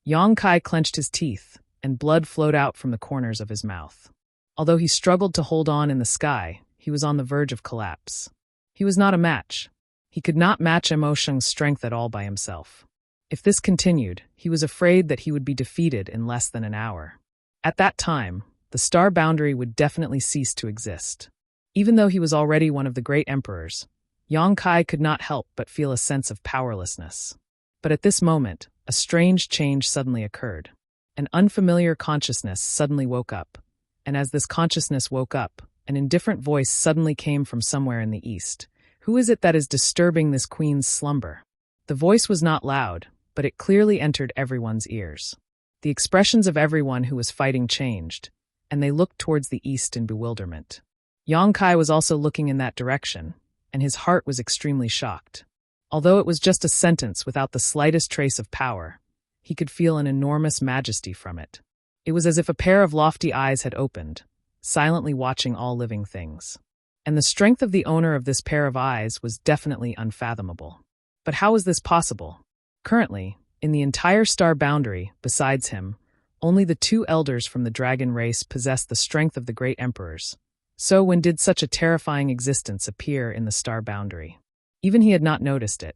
Yang Kai clenched his teeth, and blood flowed out from the corners of his mouth. Although he struggled to hold on in the sky, he was on the verge of collapse. He was not a match. He could not match Mo Sheng's strength at all by himself. If this continued, he was afraid that he would be defeated in less than an hour. At that time, the star boundary would definitely cease to exist. Even though he was already one of the great emperors, Yang Kai could not help but feel a sense of powerlessness. But at this moment, a strange change suddenly occurred. An unfamiliar consciousness suddenly woke up, and as this consciousness woke up, an indifferent voice suddenly came from somewhere in the east. Who is it that is disturbing this queen's slumber? The voice was not loud, but it clearly entered everyone's ears. The expressions of everyone who was fighting changed, and they looked towards the east in bewilderment. Yang Kai was also looking in that direction, and his heart was extremely shocked. Although it was just a sentence without the slightest trace of power, he could feel an enormous majesty from it. It was as if a pair of lofty eyes had opened, silently watching all living things. And the strength of the owner of this pair of eyes was definitely unfathomable. But how was this possible? Currently, in the entire star boundary, besides him, only the two elders from the dragon race possessed the strength of the great emperors. So when did such a terrifying existence appear in the star boundary? Even he had not noticed it.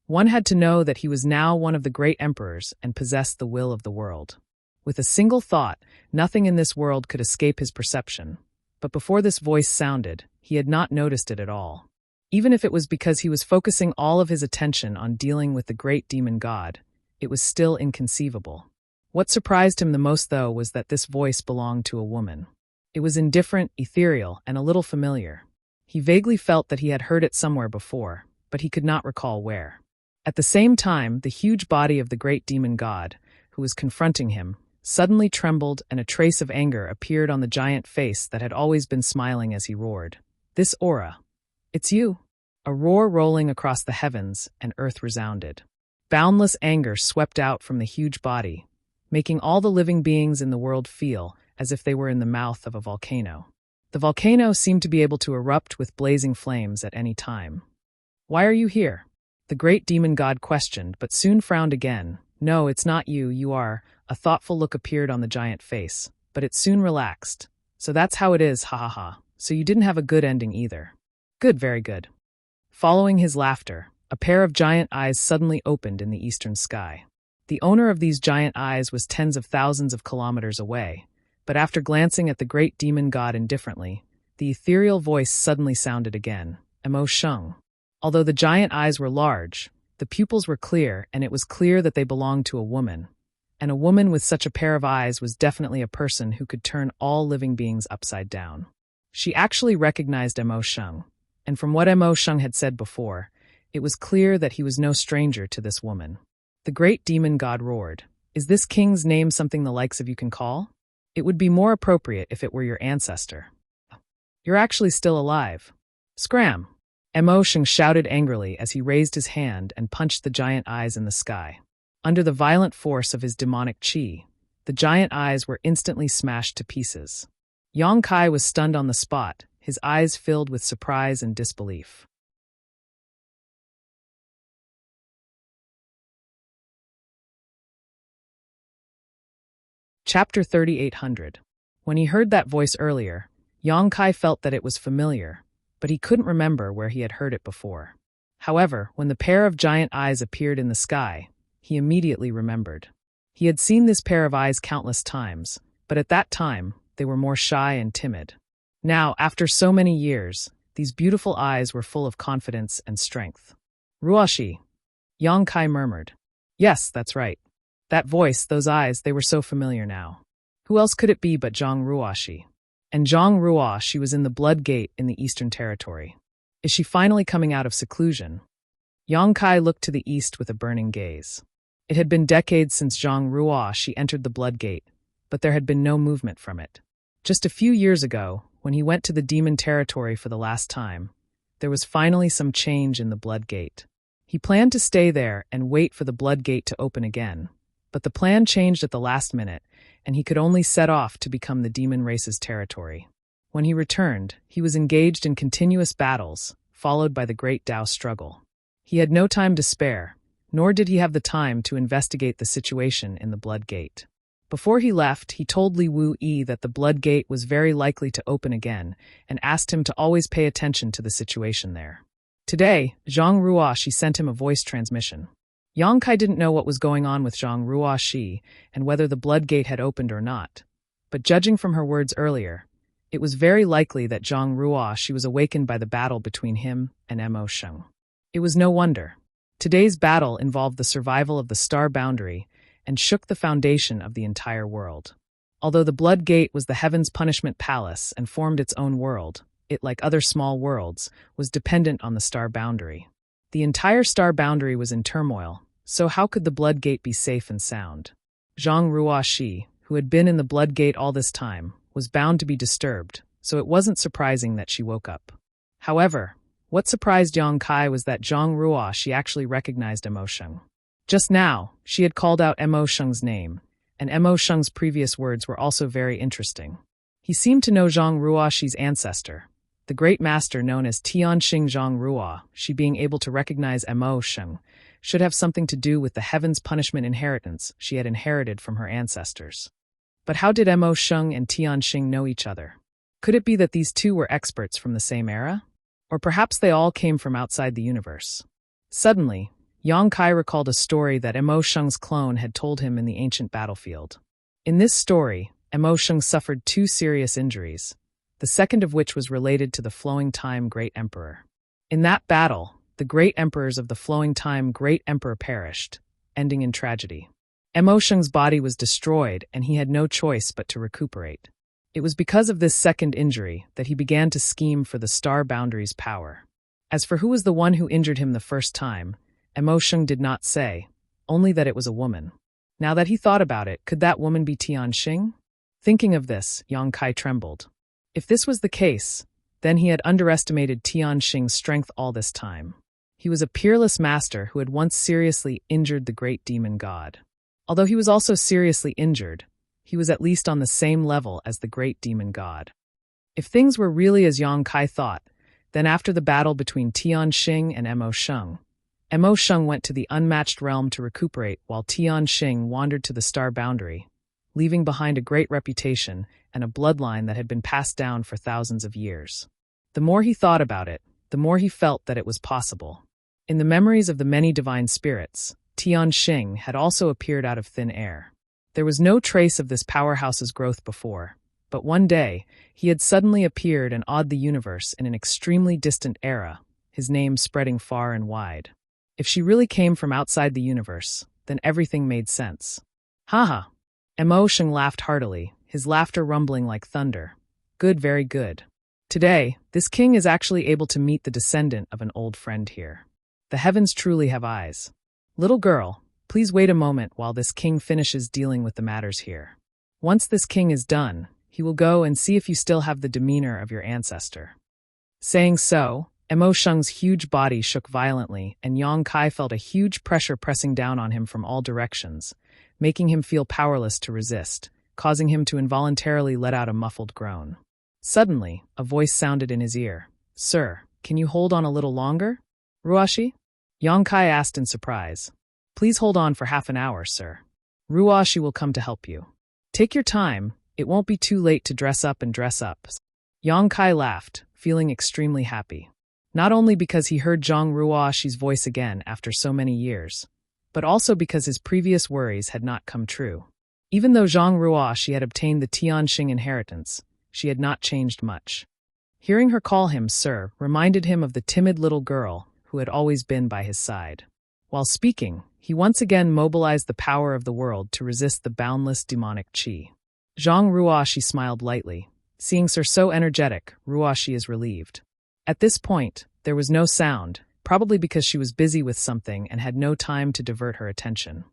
One had to know that he was now one of the great emperors and possessed the will of the world. With a single thought, nothing in this world could escape his perception. But before this voice sounded, he had not noticed it at all. Even if it was because he was focusing all of his attention on dealing with the great demon god, it was still inconceivable. What surprised him the most, though, was that this voice belonged to a woman. It was indifferent, ethereal, and a little familiar. He vaguely felt that he had heard it somewhere before, but he could not recall where. At the same time, the huge body of the great demon god, who was confronting him, suddenly trembled, and a trace of anger appeared on the giant face that had always been smiling as he roared. "This aura. It's you." A roar rolling across the heavens, and earth resounded. Boundless anger swept out from the huge body, making all the living beings in the world feel as if they were in the mouth of a volcano. The volcano seemed to be able to erupt with blazing flames at any time. "Why are you here?" The great demon god questioned, but soon frowned again. "No, it's not you, you are." A thoughtful look appeared on the giant face, but it soon relaxed. "So that's how it is, ha ha ha. So you didn't have a good ending either." "Good, very good." Following his laughter, a pair of giant eyes suddenly opened in the eastern sky. The owner of these giant eyes was tens of thousands of kilometers away, but after glancing at the great demon god indifferently, the ethereal voice suddenly sounded again, Emo Sheng. Although the giant eyes were large, the pupils were clear, and it was clear that they belonged to a woman. And a woman with such a pair of eyes was definitely a person who could turn all living beings upside down. She actually recognized Emo Sheng, and from what Emo Sheng had said before, it was clear that he was no stranger to this woman. The great demon god roared, "Is this king's name something the likes of you can call? It would be more appropriate if it were your ancestor. You're actually still alive. Scram!" Emo Sheng shouted angrily as he raised his hand and punched the giant eyes in the sky. Under the violent force of his demonic chi, the giant eyes were instantly smashed to pieces. Yang Kai was stunned on the spot, his eyes filled with surprise and disbelief. Chapter 3800. When he heard that voice earlier, Yang Kai felt that it was familiar, but he couldn't remember where he had heard it before. However, when the pair of giant eyes appeared in the sky, he immediately remembered. He had seen this pair of eyes countless times, but at that time, they were more shy and timid. Now, after so many years, these beautiful eyes were full of confidence and strength. "Ruoshi," Yang Kai murmured. "Yes, that's right. That voice, those eyes, they were so familiar now. Who else could it be but Zhang Ruoshi? And Zhang Ruoshi was in the Blood Gate in the Eastern Territory. Is she finally coming out of seclusion?" Yang Kai looked to the east with a burning gaze. It had been decades since Zhang Ruoshi entered the Blood Gate, but there had been no movement from it. Just a few years ago, when he went to the Demon Territory for the last time, there was finally some change in the Blood Gate. He planned to stay there and wait for the Blood Gate to open again, but the plan changed at the last minute, and he could only set off to become the demon race's territory. When he returned, he was engaged in continuous battles, followed by the Great Tao struggle. He had no time to spare, nor did he have the time to investigate the situation in the Blood Gate. Before he left, he told Li Wu-yi that the Blood Gate was very likely to open again and asked him to always pay attention to the situation there. Today, Zhang Ruoshi sent him a voice transmission. Yang Kai didn't know what was going on with Zhang Ruoshi and whether the Blood Gate had opened or not, but judging from her words earlier, it was very likely that Zhang Ruoshi was awakened by the battle between him and Emo Sheng. It was no wonder. Today's battle involved the survival of the star boundary and shook the foundation of the entire world. Although the Blood Gate was the Heaven's Punishment Palace and formed its own world, it, like other small worlds, was dependent on the star boundary. The entire star boundary was in turmoil, so how could the Blood Gate be safe and sound? Zhang Ruoshi, who had been in the Blood Gate all this time, was bound to be disturbed, so it wasn't surprising that she woke up. However, what surprised Yang Kai was that Zhang Ruoshi actually recognized Emo Sheng. Just now, she had called out Emo Sheng's name, and Emo Sheng's previous words were also very interesting. He seemed to know Zhang Ruoshi's ancestor, the great master known as Tianxing Zhang Ruo. She being able to recognize Emo Sheng should have something to do with the Heaven's Punishment inheritance she had inherited from her ancestors. But how did Emo Sheng and Tianxing know each other? Could it be that these two were experts from the same era? Or perhaps they all came from outside the universe? Suddenly, Yang Kai recalled a story that Emo Sheng's clone had told him in the ancient battlefield. In this story, Emo Sheng suffered 2 serious injuries, the second of which was related to the Flowing Time Great Emperor. In that battle, the great emperors of the Flowing Time Great Emperor perished, ending in tragedy. Emo Sheng's body was destroyed, and he had no choice but to recuperate. It was because of this second injury that he began to scheme for the star boundary's power. As for who was the one who injured him the first time, Emo Sheng did not say, only that it was a woman. Now that he thought about it, could that woman be Tianxing? Thinking of this, Yang Kai trembled. If this was the case, then he had underestimated Tianxing's strength all this time. He was a peerless master who had once seriously injured the great demon god. Although he was also seriously injured, he was at least on the same level as the great demon god. If things were really as Yang Kai thought, then after the battle between Tianxing and Emo Sheng went to the unmatched realm to recuperate while Tianxing wandered to the star boundary, leaving behind a great reputation and a bloodline that had been passed down for thousands of years. The more he thought about it, the more he felt that it was possible. In the memories of the many divine spirits, Tianxing, had also appeared out of thin air. There was no trace of this powerhouse's growth before, but one day, he had suddenly appeared and awed the universe in an extremely distant era, his name spreading far and wide. If she really came from outside the universe, then everything made sense. Haha! Emotion laughed heartily, his laughter rumbling like thunder. Good, very good. Today, this king is actually able to meet the descendant of an old friend here. The heavens truly have eyes. Little girl, please wait a moment while this king finishes dealing with the matters here. Once this king is done, he will go and see if you still have the demeanor of your ancestor. Saying so, Emo Shung's huge body shook violently, and Yang Kai felt a huge pressure pressing down on him from all directions, making him feel powerless to resist, causing him to involuntarily let out a muffled groan. Suddenly, a voice sounded in his ear. Sir, can you hold on a little longer? Ruashi? Yang Kai asked in surprise. Please hold on for half an hour, sir. Ruashi will come to help you. Take your time, it won't be too late to dress up and dress up. Yang Kai laughed, feeling extremely happy. Not only because he heard Zhang Ruashi's voice again after so many years, but also because his previous worries had not come true. Even though Zhang Ruashi had obtained the Tianxing inheritance, she had not changed much. Hearing her call him sir reminded him of the timid little girl who had always been by his side. While speaking, he once again mobilized the power of the world to resist the boundless demonic qi. Zhang Ruashi smiled lightly. Seeing Sir so energetic, Ruashi is relieved. At this point, there was no sound, probably because she was busy with something and had no time to divert her attention.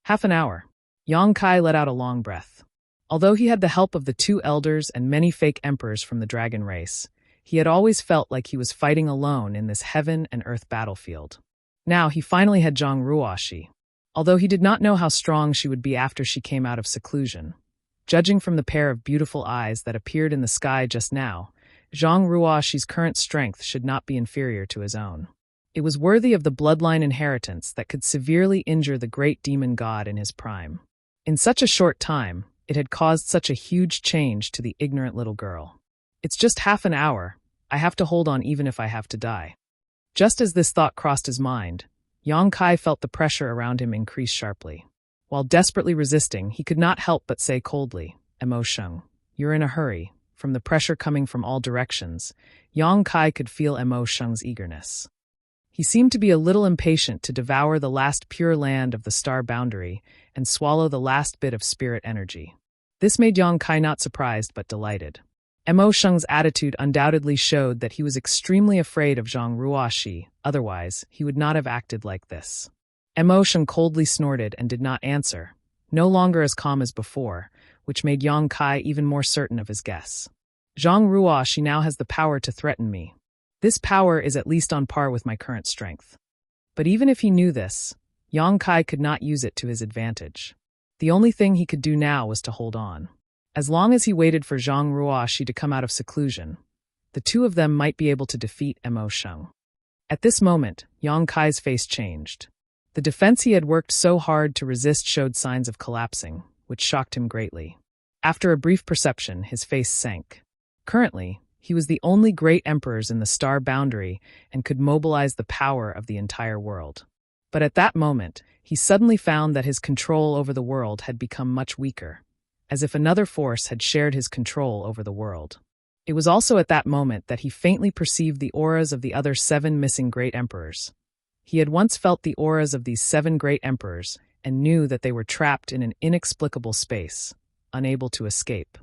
Half an hour. Yang Kai let out a long breath. Although he had the help of the two elders and many fake emperors from the dragon race, he had always felt like he was fighting alone in this heaven and earth battlefield. Now he finally had Zhang Ruashi. Although he did not know how strong she would be after she came out of seclusion. Judging from the pair of beautiful eyes that appeared in the sky just now, Zhang Ruashi's current strength should not be inferior to his own. It was worthy of the bloodline inheritance that could severely injure the great demon god in his prime. In such a short time, it had caused such a huge change to the ignorant little girl. It's just half an hour, I have to hold on even if I have to die. Just as this thought crossed his mind, Yang Kai felt the pressure around him increase sharply. While desperately resisting, he could not help but say coldly, Emo Shung, you're in a hurry. From the pressure coming from all directions, Yang Kai could feel Emo Shung's eagerness. He seemed to be a little impatient to devour the last pure land of the star boundary and swallow the last bit of spirit energy. This made Yang Kai not surprised but delighted. Emo Shung's attitude undoubtedly showed that he was extremely afraid of Zhang Ruashi, otherwise he would not have acted like this. Emo Shung coldly snorted and did not answer, no longer as calm as before, which made Yang Kai even more certain of his guess. Zhang Ruashi now has the power to threaten me. This power is at least on par with my current strength. But even if he knew this, Yang Kai could not use it to his advantage. The only thing he could do now was to hold on. As long as he waited for Zhang Ruashi to come out of seclusion, the two of them might be able to defeat Emo Shung. At this moment, Yang Kai's face changed. The defense he had worked so hard to resist showed signs of collapsing, which shocked him greatly. After a brief perception, his face sank. Currently, he was the only great emperors in the star boundary and could mobilize the power of the entire world. But at that moment, he suddenly found that his control over the world had become much weaker, as if another force had shared his control over the world. It was also at that moment that he faintly perceived the auras of the other 7 missing great emperors. He had once felt the auras of these 7 great emperors and knew that they were trapped in an inexplicable space, unable to escape.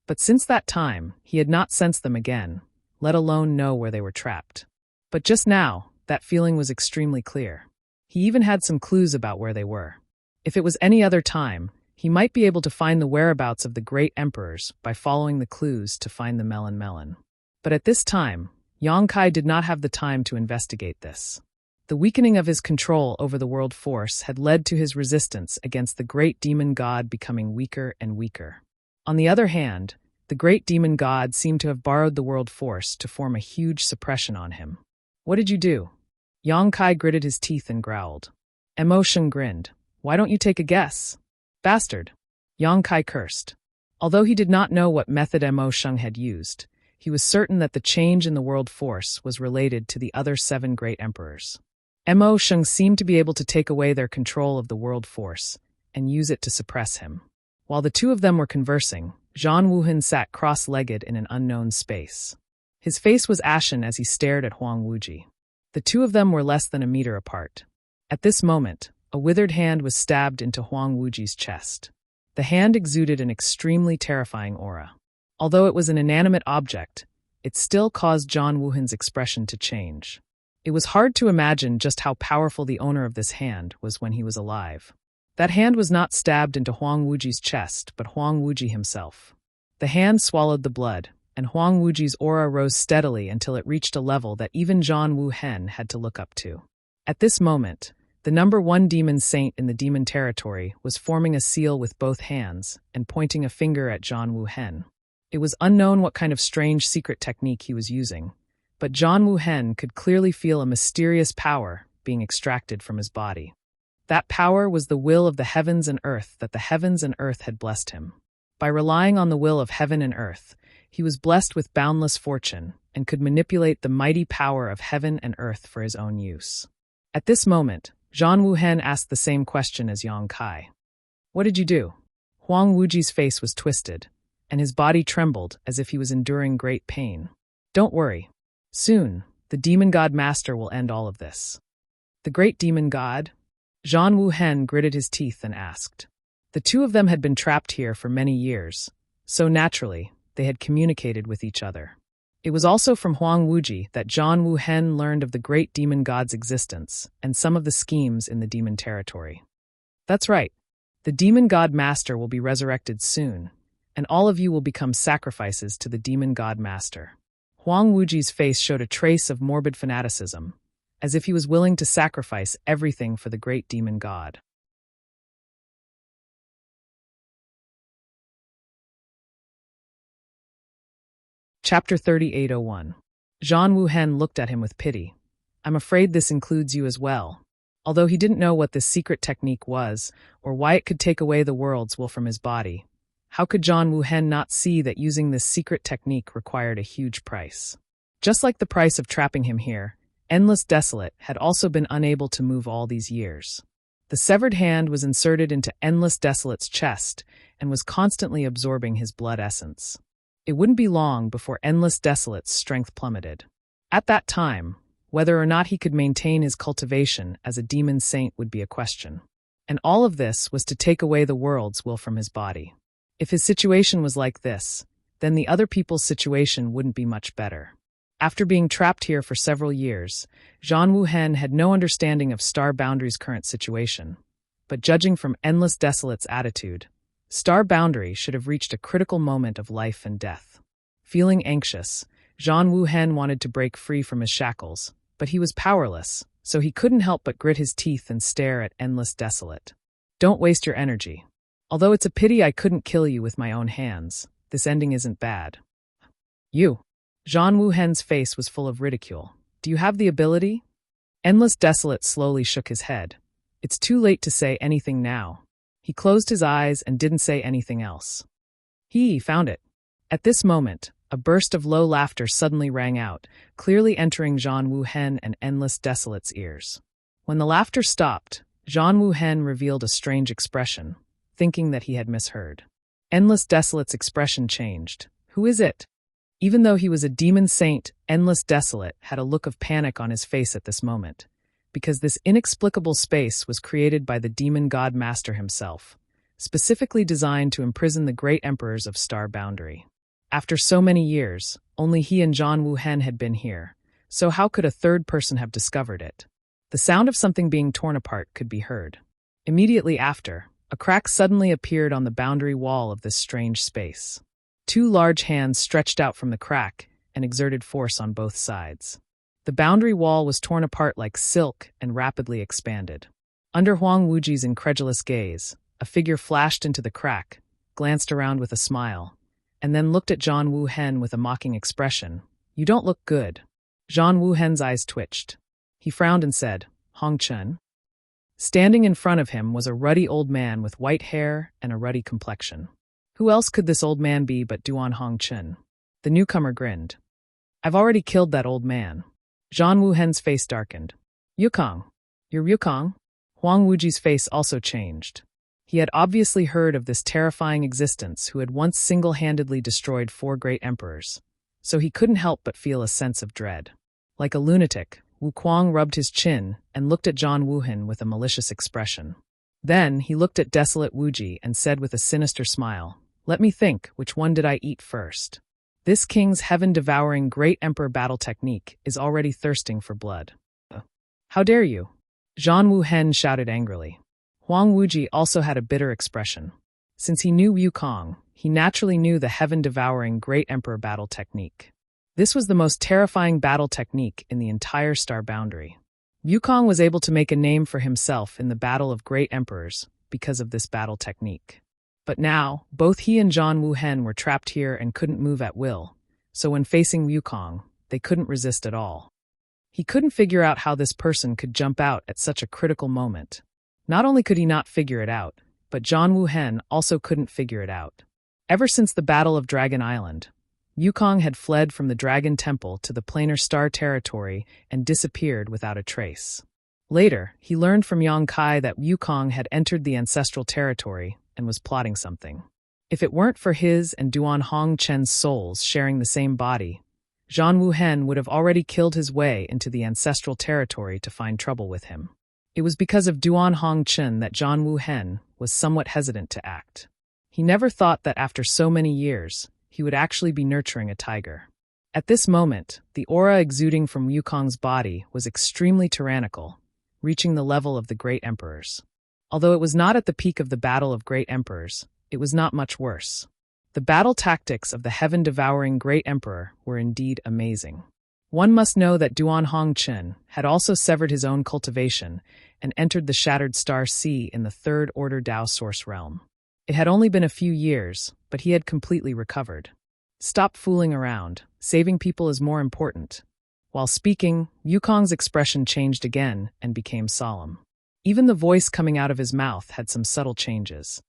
But since that time, he had not sensed them again, let alone know where they were trapped. But just now, that feeling was extremely clear. He even had some clues about where they were. If it was any other time, he might be able to find the whereabouts of the great emperors by following the clues to find the melon. But at this time, Yang Kai did not have the time to investigate this. The weakening of his control over the world force had led to his resistance against the great demon god becoming weaker and weaker. On the other hand, the great demon god seemed to have borrowed the world force to form a huge suppression on him. What did you do? Yang Kai gritted his teeth and growled. Emo Shung grinned. Why don't you take a guess? Bastard. Yang Kai cursed. Although he did not know what method Emo Shung had used, he was certain that the change in the world force was related to the other 7 great emperors. Mo Sheng seemed to be able to take away their control of the world force and use it to suppress him. While the two of them were conversing, Zhang Wuhen sat cross-legged in an unknown space. His face was ashen as he stared at Huang Wuji. The two of them were less than a meter apart. At this moment, a withered hand was stabbed into Huang Wuji's chest. The hand exuded an extremely terrifying aura. Although it was an inanimate object, it still caused Zhang Wuhen's expression to change. It was hard to imagine just how powerful the owner of this hand was when he was alive. That hand was not stabbed into Huang Wuji's chest, but Huang Wuji himself. The hand swallowed the blood, and Huang Wuji's aura rose steadily until it reached a level that even Zhang Wuhen had to look up to. At this moment, the number 1 demon saint in the demon territory was forming a seal with both hands and pointing a finger at Zhang Wuhen. It was unknown what kind of strange secret technique he was using, but Zhang Wuhen could clearly feel a mysterious power being extracted from his body. That power was the will of the heavens and earth that the heavens and earth had blessed him. By relying on the will of heaven and earth, he was blessed with boundless fortune and could manipulate the mighty power of heaven and earth for his own use. At this moment, Zhang Wuhen asked the same question as Yang Kai. "What did you do?" Huang Wuji's face was twisted, and his body trembled as if he was enduring great pain. "Don't worry. Soon, the demon god master will end all of this." "The great demon god?" Zhang Wuhen gritted his teeth and asked. The two of them had been trapped here for many years, so naturally, they had communicated with each other. It was also from Huang Wuji that Zhang Wuhen learned of the great demon god's existence and some of the schemes in the demon territory. "That's right. The demon god master will be resurrected soon, and all of you will become sacrifices to the demon god master." Huang Wuji's face showed a trace of morbid fanaticism, as if he was willing to sacrifice everything for the great demon god. Chapter 3801. Zhang Wuhen looked at him with pity. "I'm afraid this includes you as well." Although he didn't know what this secret technique was, or why it could take away the world's will from his body, how could Zhang Wuhen not see that using this secret technique required a huge price? Just like the price of trapping him here, Endless Desolate had also been unable to move all these years. The severed hand was inserted into Endless Desolate's chest and was constantly absorbing his blood essence. It wouldn't be long before Endless Desolate's strength plummeted. At that time, whether or not he could maintain his cultivation as a demon saint would be a question. And all of this was to take away the world's will from his body. If his situation was like this, then the other people's situation wouldn't be much better. After being trapped here for several years, Zhang Wuhen had no understanding of Star Boundary's current situation. But judging from Endless Desolate's attitude, Star Boundary should have reached a critical moment of life and death. Feeling anxious, Zhang Wuhen wanted to break free from his shackles, but he was powerless, so he couldn't help but grit his teeth and stare at Endless Desolate. "Don't waste your energy. Although it's a pity I couldn't kill you with my own hands, this ending isn't bad." "You." Zhang Wuhen's face was full of ridicule. "Do you have the ability?" Endless Desolate slowly shook his head. "It's too late to say anything now." He closed his eyes and didn't say anything else. He found it. At this moment, a burst of low laughter suddenly rang out, clearly entering Zhang Wuhen and Endless Desolate's ears. When the laughter stopped, Zhang Wuhen revealed a strange expression, thinking that he had misheard. Endless Desolate's expression changed. "Who is it?" Even though he was a demon saint, Endless Desolate had a look of panic on his face at this moment, because this inexplicable space was created by the demon god master himself, specifically designed to imprison the great emperors of Star Boundary. After so many years, only he and Zhang Wuhen had been here, so how could a third person have discovered it? The sound of something being torn apart could be heard. Immediately after, a crack suddenly appeared on the boundary wall of this strange space. Two large hands stretched out from the crack and exerted force on both sides. The boundary wall was torn apart like silk and rapidly expanded. Under Huang Wuji's incredulous gaze, a figure flashed into the crack, glanced around with a smile, and then looked at Zhang Wuhen with a mocking expression. "You don't look good." Zhang Wuhen's eyes twitched. He frowned and said, "Hong Chen?" Standing in front of him was a ruddy old man with white hair and a ruddy complexion. Who else could this old man be but Duan Hong Chen? The newcomer grinned. "I've already killed that old man." Zhang Wuhen's face darkened. "Yukong, You're Ryukong? Huang Wuji's face also changed. He had obviously heard of this terrifying existence who had once single-handedly destroyed 4 great emperors, so he couldn't help but feel a sense of dread. Like a lunatic, Wu Kuang rubbed his chin and looked at Zhan Wuhen with a malicious expression. Then he looked at desolate Wuji and said with a sinister smile, "Let me think, which one did I eat first? This king's heaven-devouring great emperor battle technique is already thirsting for blood." "How dare you?" Zhan Wuhen shouted angrily. Huang Wuji also had a bitter expression. Since he knew Yukong, he naturally knew the heaven-devouring great emperor battle technique. This was the most terrifying battle technique in the entire star boundary. Yukong was able to make a name for himself in the battle of great emperors because of this battle technique. But now, both he and Zhan Wuhen were trapped here and couldn't move at will, so when facing Yukong, they couldn't resist at all. He couldn't figure out how this person could jump out at such a critical moment. Not only could he not figure it out, but Zhan Wuhen also couldn't figure it out. Ever since the Battle of Dragon Island, Yukong had fled from the Dragon Temple to the planar star territory and disappeared without a trace. Later, he learned from Yang Kai that Yukong had entered the ancestral territory and was plotting something. If it weren't for his and Duan Hongchen's souls sharing the same body, Zhan Wuhen would have already killed his way into the ancestral territory to find trouble with him. It was because of Duan Hongchen that Zhan Wuhen was somewhat hesitant to act. He never thought that after so many years, he would actually be nurturing a tiger. At this moment, the aura exuding from Yukong's body was extremely tyrannical, reaching the level of the great emperors. Although it was not at the peak of the battle of great emperors, it was not much worse. The battle tactics of the heaven-devouring great emperor were indeed amazing. One must know that Duan Hongchen had also severed his own cultivation and entered the Shattered Star Sea in the Third Order Dao Source realm. It had only been a few years, but he had completely recovered. "Stop fooling around. Saving people is more important." While speaking, Yukong's expression changed again and became solemn. Even the voice coming out of his mouth had some subtle changes.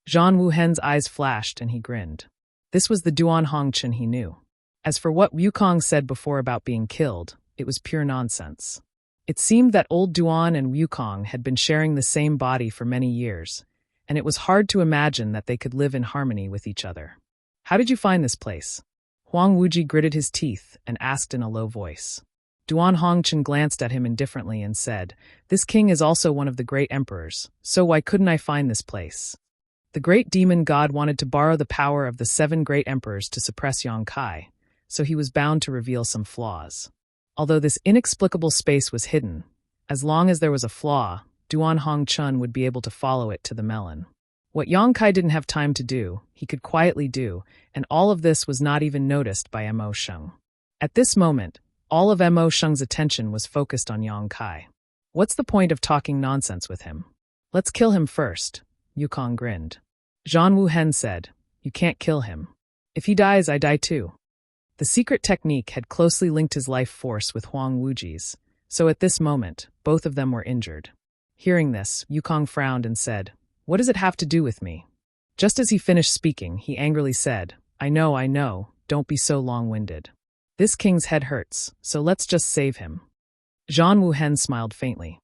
Zhan Wuhen's eyes flashed and he grinned. This was the Duan Hongchen he knew. As for what Yukong said before about being killed, it was pure nonsense. It seemed that old Duan and Yukong had been sharing the same body for many years, and it was hard to imagine that they could live in harmony with each other. "How did you find this place?" Huang Wuji gritted his teeth and asked in a low voice. Duan Hongchen glanced at him indifferently and said, "This king is also one of the great emperors, so why couldn't I find this place?" The great demon god wanted to borrow the power of the 7 great emperors to suppress Yang Kai, so he was bound to reveal some flaws. Although this inexplicable space was hidden, as long as there was a flaw, Duan Hongchen would be able to follow it to the melon. What Yang Kai didn't have time to do, he could quietly do, and all of this was not even noticed by Mo Sheng. At this moment, all of Mo Sheng's attention was focused on Yang Kai. "What's the point of talking nonsense with him? Let's kill him first," Yukong grinned. Zhan Wuhen said, "You can't kill him. If he dies, I die too." The secret technique had closely linked his life force with Huang Wuji's, so at this moment, both of them were injured. Hearing this, Yukong frowned and said, "What does it have to do with me?" Just as he finished speaking, he angrily said, I know, don't be so long-winded. This king's head hurts, so let's just save him." Zhan Wuhen smiled faintly.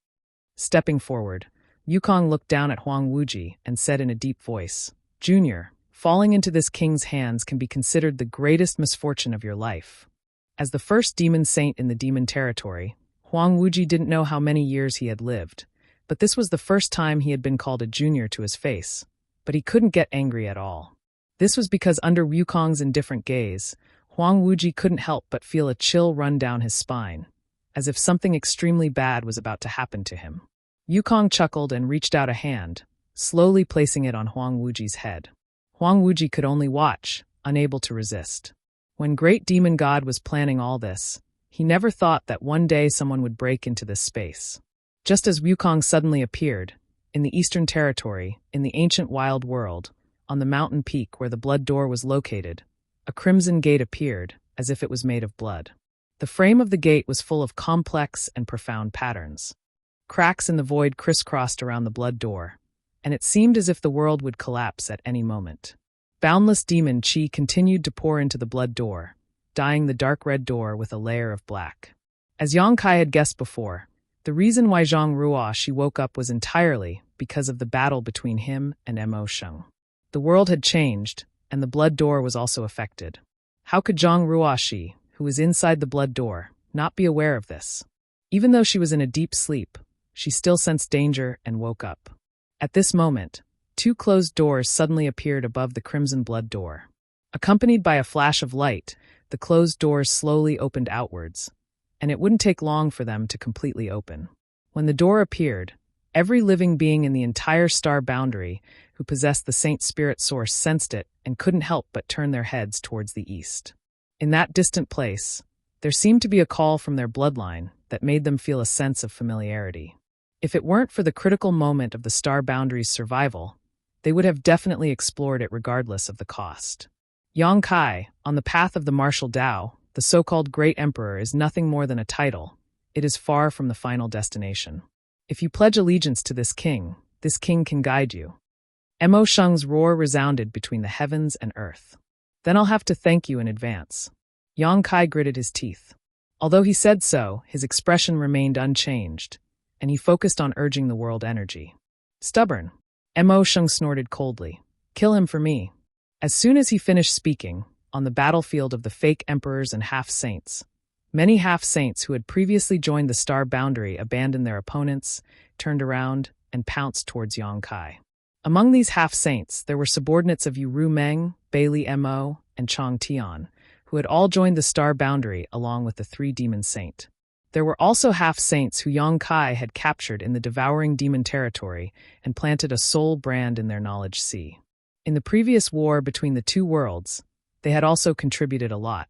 Stepping forward, Yukong looked down at Huang Wuji and said in a deep voice, "Junior, falling into this king's hands can be considered the greatest misfortune of your life." As the first demon saint in the demon territory, Huang Wuji didn't know how many years he had lived, but this was the first time he had been called a junior to his face, but he couldn't get angry at all. This was because under Yukong's indifferent gaze, Huang Wuji couldn't help but feel a chill run down his spine, as if something extremely bad was about to happen to him. Yukong chuckled and reached out a hand, slowly placing it on Huang Wuji's head. Huang Wuji could only watch, unable to resist. When Great Demon God was planning all this, he never thought that one day someone would break into this space. Just as Yukong suddenly appeared, in the Eastern Territory, in the ancient wild world, on the mountain peak where the blood door was located, a crimson gate appeared, as if it was made of blood. The frame of the gate was full of complex and profound patterns. Cracks in the void crisscrossed around the blood door, and it seemed as if the world would collapse at any moment. Boundless demon chi continued to pour into the blood door, dyeing the dark red door with a layer of black. As Yang Kai had guessed before, The reason why Zhang Ruoshi woke up was entirely because of the battle between him and Mo Sheng. The world had changed, and the blood door was also affected. How could Zhang Ruoshi, who was inside the blood door, not be aware of this? Even though she was in a deep sleep, she still sensed danger and woke up. At this moment, 2 closed doors suddenly appeared above the crimson blood door. Accompanied by a flash of light, the closed doors slowly opened outwards, and it wouldn't take long for them to completely open. When the door appeared, every living being in the entire star boundary who possessed the Saint Spirit Source sensed it and couldn't help but turn their heads towards the east. In that distant place, there seemed to be a call from their bloodline that made them feel a sense of familiarity. If it weren't for the critical moment of the star boundary's survival, they would have definitely explored it regardless of the cost. Yang Kai, on the path of the martial Tao, the so-called Great Emperor is nothing more than a title. It is far from the final destination. If you pledge allegiance to this king can guide you. Mo Sheng's roar resounded between the heavens and earth. Then I'll have to thank you in advance. Yang Kai gritted his teeth. Although he said so, his expression remained unchanged, and he focused on urging the world energy. Stubborn. Mo Sheng snorted coldly. Kill him for me. As soon as he finished speaking, on the battlefield of the fake emperors and half-saints, many half-saints who had previously joined the star boundary abandoned their opponents, turned around, and pounced towards Yang Kai. Among these half-saints, there were subordinates of Yu Ru Meng, Bailey Mo, and Chang Tian, who had all joined the star boundary along with the 3 demon saint. There were also half-saints who Yang Kai had captured in the devouring demon territory and planted a soul brand in their knowledge sea. In the previous war between the 2 worlds, they had also contributed a lot.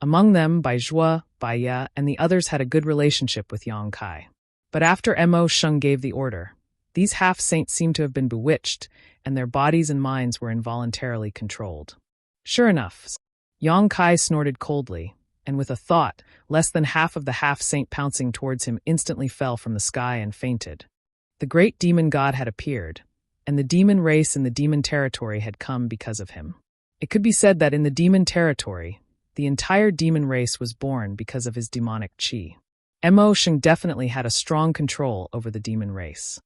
Among them, Bai Zhuo, Bai Ye, and the others had a good relationship with Yang Kai. But after Mo Sheng gave the order, these half-saints seemed to have been bewitched, and their bodies and minds were involuntarily controlled. Sure enough, Yang Kai snorted coldly, and with a thought, less than half of the half-saint pouncing towards him instantly fell from the sky and fainted. The great demon god had appeared, and the demon race in the demon territory had come because of him. It could be said that in the demon territory, the entire demon race was born because of his demonic qi. Mo Sheng definitely had a strong control over the demon race.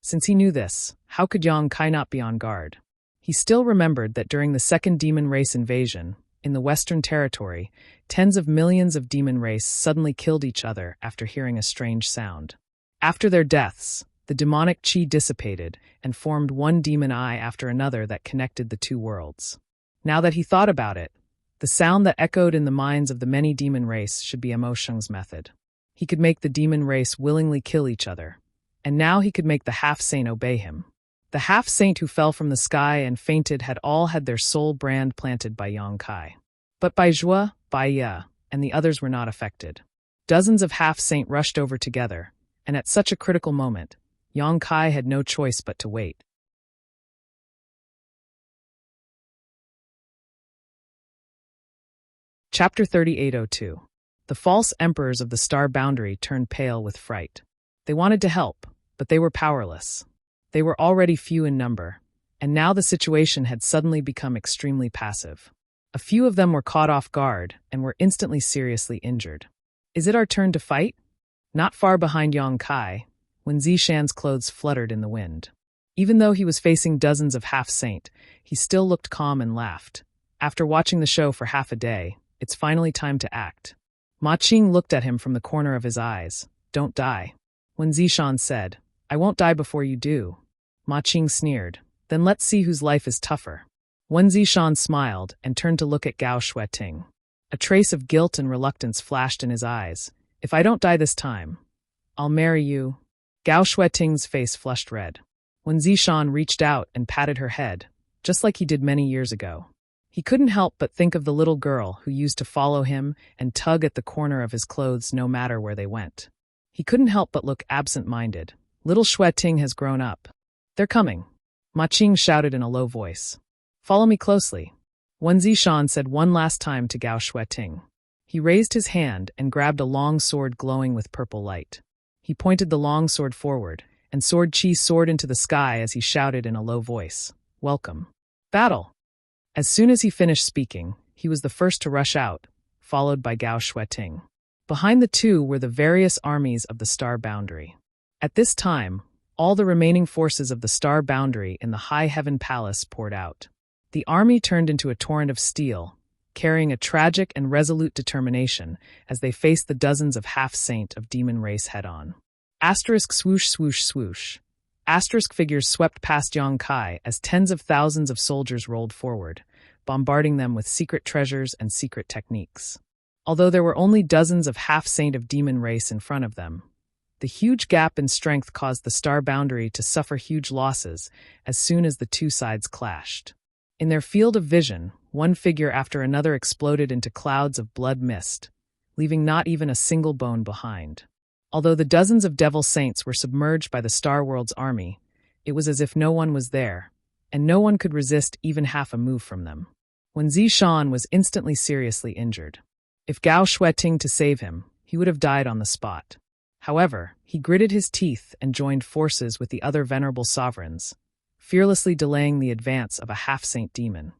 Since he knew this, how could Yang Kai not be on guard? He still remembered that during the second demon race invasion, in the Western Territory, tens of millions of demon race suddenly killed each other after hearing a strange sound. After their deaths, the demonic qi dissipated and formed one demon eye after another that connected the 2 worlds. Now that he thought about it, the sound that echoed in the minds of the many demon race should be Mo Sheng's method. He could make the demon race willingly kill each other, and now he could make the half-saint obey him. The half-saint who fell from the sky and fainted had all had their soul brand planted by Yang Kai. But Bai Zhuo, Bai Ye, and the others were not affected. Dozens of half-saint rushed over together, and at such a critical moment, Yang Kai had no choice but to wait. Chapter 3802. The false emperors of the star boundary turned pale with fright. They wanted to help, but they were powerless. They were already few in number, and now the situation had suddenly become extremely passive. A few of them were caught off guard and were instantly seriously injured. Is it our turn to fight? Not far behind Yang Kai, when Zishan's clothes fluttered in the wind. Even though he was facing dozens of half-saint, he still looked calm and laughed. After watching the show for half a day, it's finally time to act. Ma Qing looked at him from the corner of his eyes. Don't die. When Zishan said, I won't die before you do, Ma Qing sneered. Then let's see whose life is tougher. Wen Zishan smiled and turned to look at Gao Shueting. A trace of guilt and reluctance flashed in his eyes. If I don't die this time, I'll marry you. Gao Shueting's face flushed red. Wen Zishan reached out and patted her head, just like he did many years ago. He couldn't help but think of the little girl who used to follow him and tug at the corner of his clothes no matter where they went. He couldn't help but look absent-minded. Little Shueting has grown up. They're coming. Ma Qing shouted in a low voice. Follow me closely. Wen Zishan said one last time to Gao Shueting. He raised his hand and grabbed a long sword glowing with purple light. He pointed the long sword forward, and sword qi soared into the sky as he shouted in a low voice. Welcome. Battle! As soon as he finished speaking, he was the first to rush out, followed by Gao Shueting. Behind the two were the various armies of the Star Boundary. At this time, all the remaining forces of the Star Boundary in the High Heaven Palace poured out. The army turned into a torrent of steel, carrying a tragic and resolute determination as they faced the dozens of half-saint of demon race head-on. Asterisk swoosh swoosh swoosh. Asterisk figures swept past Yong Kai as tens of thousands of soldiers rolled forward, bombarding them with secret treasures and secret techniques. Although there were only dozens of half-saint of demon race in front of them, the huge gap in strength caused the Star Boundary to suffer huge losses as soon as the two sides clashed. In their field of vision, one figure after another exploded into clouds of blood mist, leaving not even a single bone behind. Although the dozens of devil saints were submerged by the Star World's army, it was as if no one was there, and no one could resist even half a move from them. Wen Zishan was instantly seriously injured. If Gao Shueting to save him, he would have died on the spot. However, he gritted his teeth and joined forces with the other venerable sovereigns, fearlessly delaying the advance of a half-saint demon.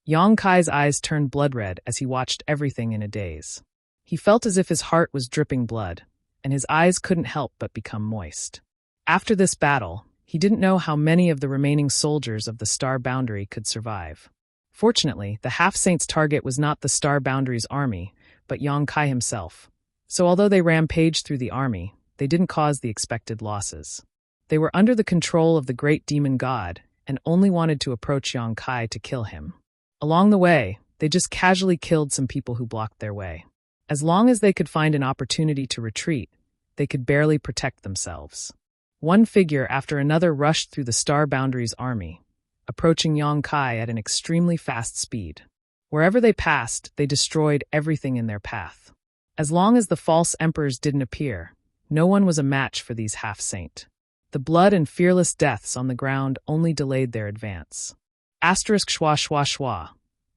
Yong Kai's eyes turned blood-red as he watched everything in a daze. He felt as if his heart was dripping blood, and his eyes couldn't help but become moist. After this battle, he didn't know how many of the remaining soldiers of the Star Boundary could survive. Fortunately, the half-saint's target was not the Star Boundary's army, but Yong Kai himself. So although they rampaged through the army, they didn't cause the expected losses. They were under the control of the great demon god and only wanted to approach Yong Kai to kill him. Along the way, they just casually killed some people who blocked their way. As long as they could find an opportunity to retreat, they could barely protect themselves. One figure after another rushed through the Star Boundary's army, approaching Yong Kai at an extremely fast speed. Wherever they passed, they destroyed everything in their path. As long as the false emperors didn't appear, no one was a match for these half-saint. The blood and fearless deaths on the ground only delayed their advance. Asterisk schwa schwa schwa.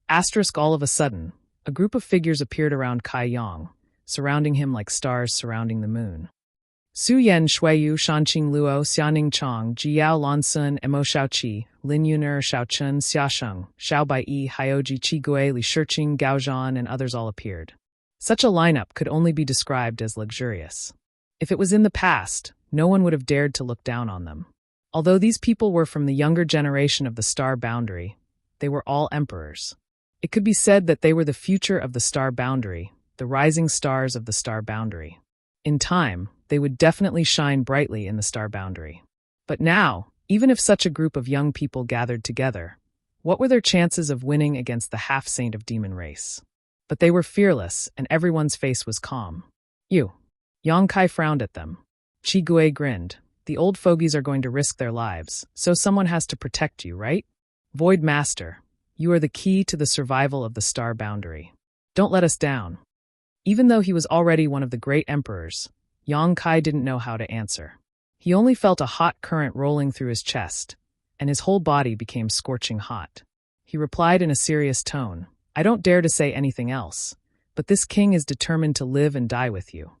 Asterisk all of a sudden, a group of figures appeared around Kai Yong, surrounding him like stars surrounding the moon. Su Yen Shuiyu Shanqing Luo Xianing Chong Jiao Lansun Emo Shaoqi Lin Yuner Shaochun Xiaosheng Xiao Baiyi Hioji Qigui Li Shiqing Gaozhan and others all appeared. Such a lineup could only be described as luxurious. If it was in the past, no one would have dared to look down on them. Although these people were from the younger generation of the Star Boundary, they were all emperors. It could be said that they were the future of the Star Boundary, the rising stars of the Star Boundary. In time, they would definitely shine brightly in the Star Boundary. But now, even if such a group of young people gathered together, what were their chances of winning against the half-saint of demon race? But they were fearless, and everyone's face was calm. You. Yong Kai frowned at them. Qi Gui grinned. The old fogies are going to risk their lives, so someone has to protect you, right? Void Master, you are the key to the survival of the Star Boundary. Don't let us down. Even though he was already one of the great emperors, Yong Kai didn't know how to answer. He only felt a hot current rolling through his chest, and his whole body became scorching hot. He replied in a serious tone, I don't dare to say anything else, but this king is determined to live and die with you.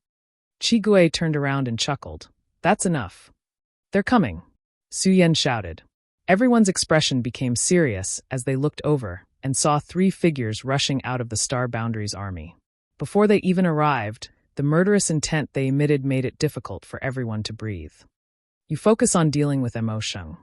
Qi Gui turned around and chuckled. That's enough. They're coming. Su Yen shouted. Everyone's expression became serious as they looked over and saw 3 figures rushing out of the Star Boundary's army. Before they even arrived, the murderous intent they emitted made it difficult for everyone to breathe. You focus on dealing with emotion.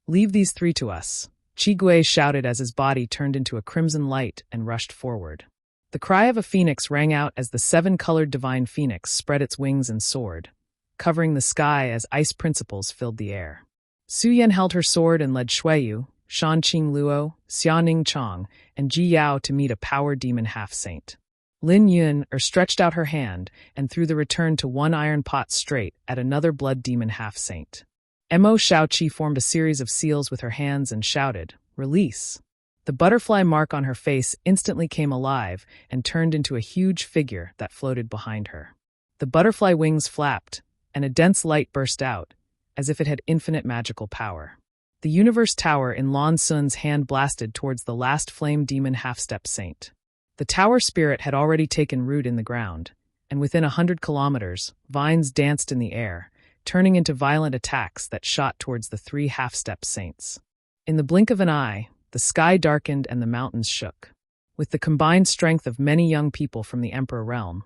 Leave these 3 to us. Qi Gui shouted as his body turned into a crimson light and rushed forward. The cry of a phoenix rang out as the 7-colored divine phoenix spread its wings and soared, covering the sky as ice principles filled the air. Su Yen held her sword and led Shuiyu, Shanqing Luo, Xiaoning Chong, and Ji Yao to meet a power demon half-saint. Lin Yun stretched out her hand and threw the return to 1 iron pot straight at another blood demon half-saint. Mo Shaoqi formed a series of seals with her hands and shouted, Release! The butterfly mark on her face instantly came alive and turned into a huge figure that floated behind her. The butterfly wings flapped, and a dense light burst out, as if it had infinite magical power. The universe tower in Lan Sun's hand blasted towards the last flame demon half-step saint. The tower spirit had already taken root in the ground, and within 100 kilometers, vines danced in the air, turning into violent attacks that shot towards the 3 half-step saints. In the blink of an eye, the sky darkened and the mountains shook. With the combined strength of many young people from the Emperor realm,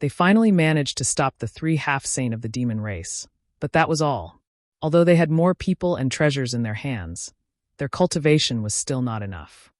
They finally managed to stop the 3 half-saint of the demon race. But that was all. Although they had more people and treasures in their hands, their cultivation was still not enough.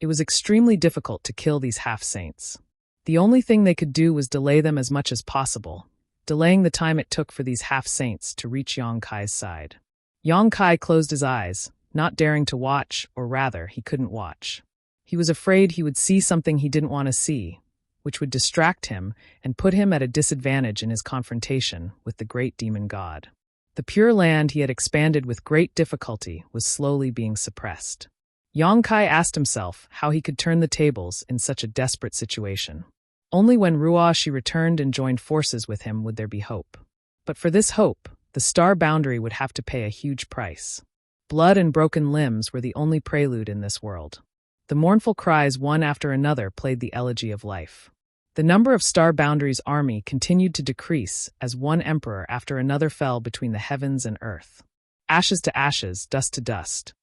It was extremely difficult to kill these half-saints. The only thing they could do was delay them as much as possible, delaying the time it took for these half-saints to reach Yang Kai's side. Yang Kai closed his eyes, not daring to watch, or rather, he couldn't watch. He was afraid he would see something he didn't want to see, which would distract him and put him at a disadvantage in his confrontation with the great demon god. The Pure Land he had expanded with great difficulty was slowly being suppressed. Yang Kai asked himself how he could turn the tables in such a desperate situation. Only when Ruoshi returned and joined forces with him would there be hope. But for this hope, the star boundary would have to pay a huge price. Blood and broken limbs were the only prelude in this world. The mournful cries one after another played the elegy of life. The number of Star Boundary's army continued to decrease as one emperor after another fell between the heavens and earth. Ashes to ashes, dust to dust.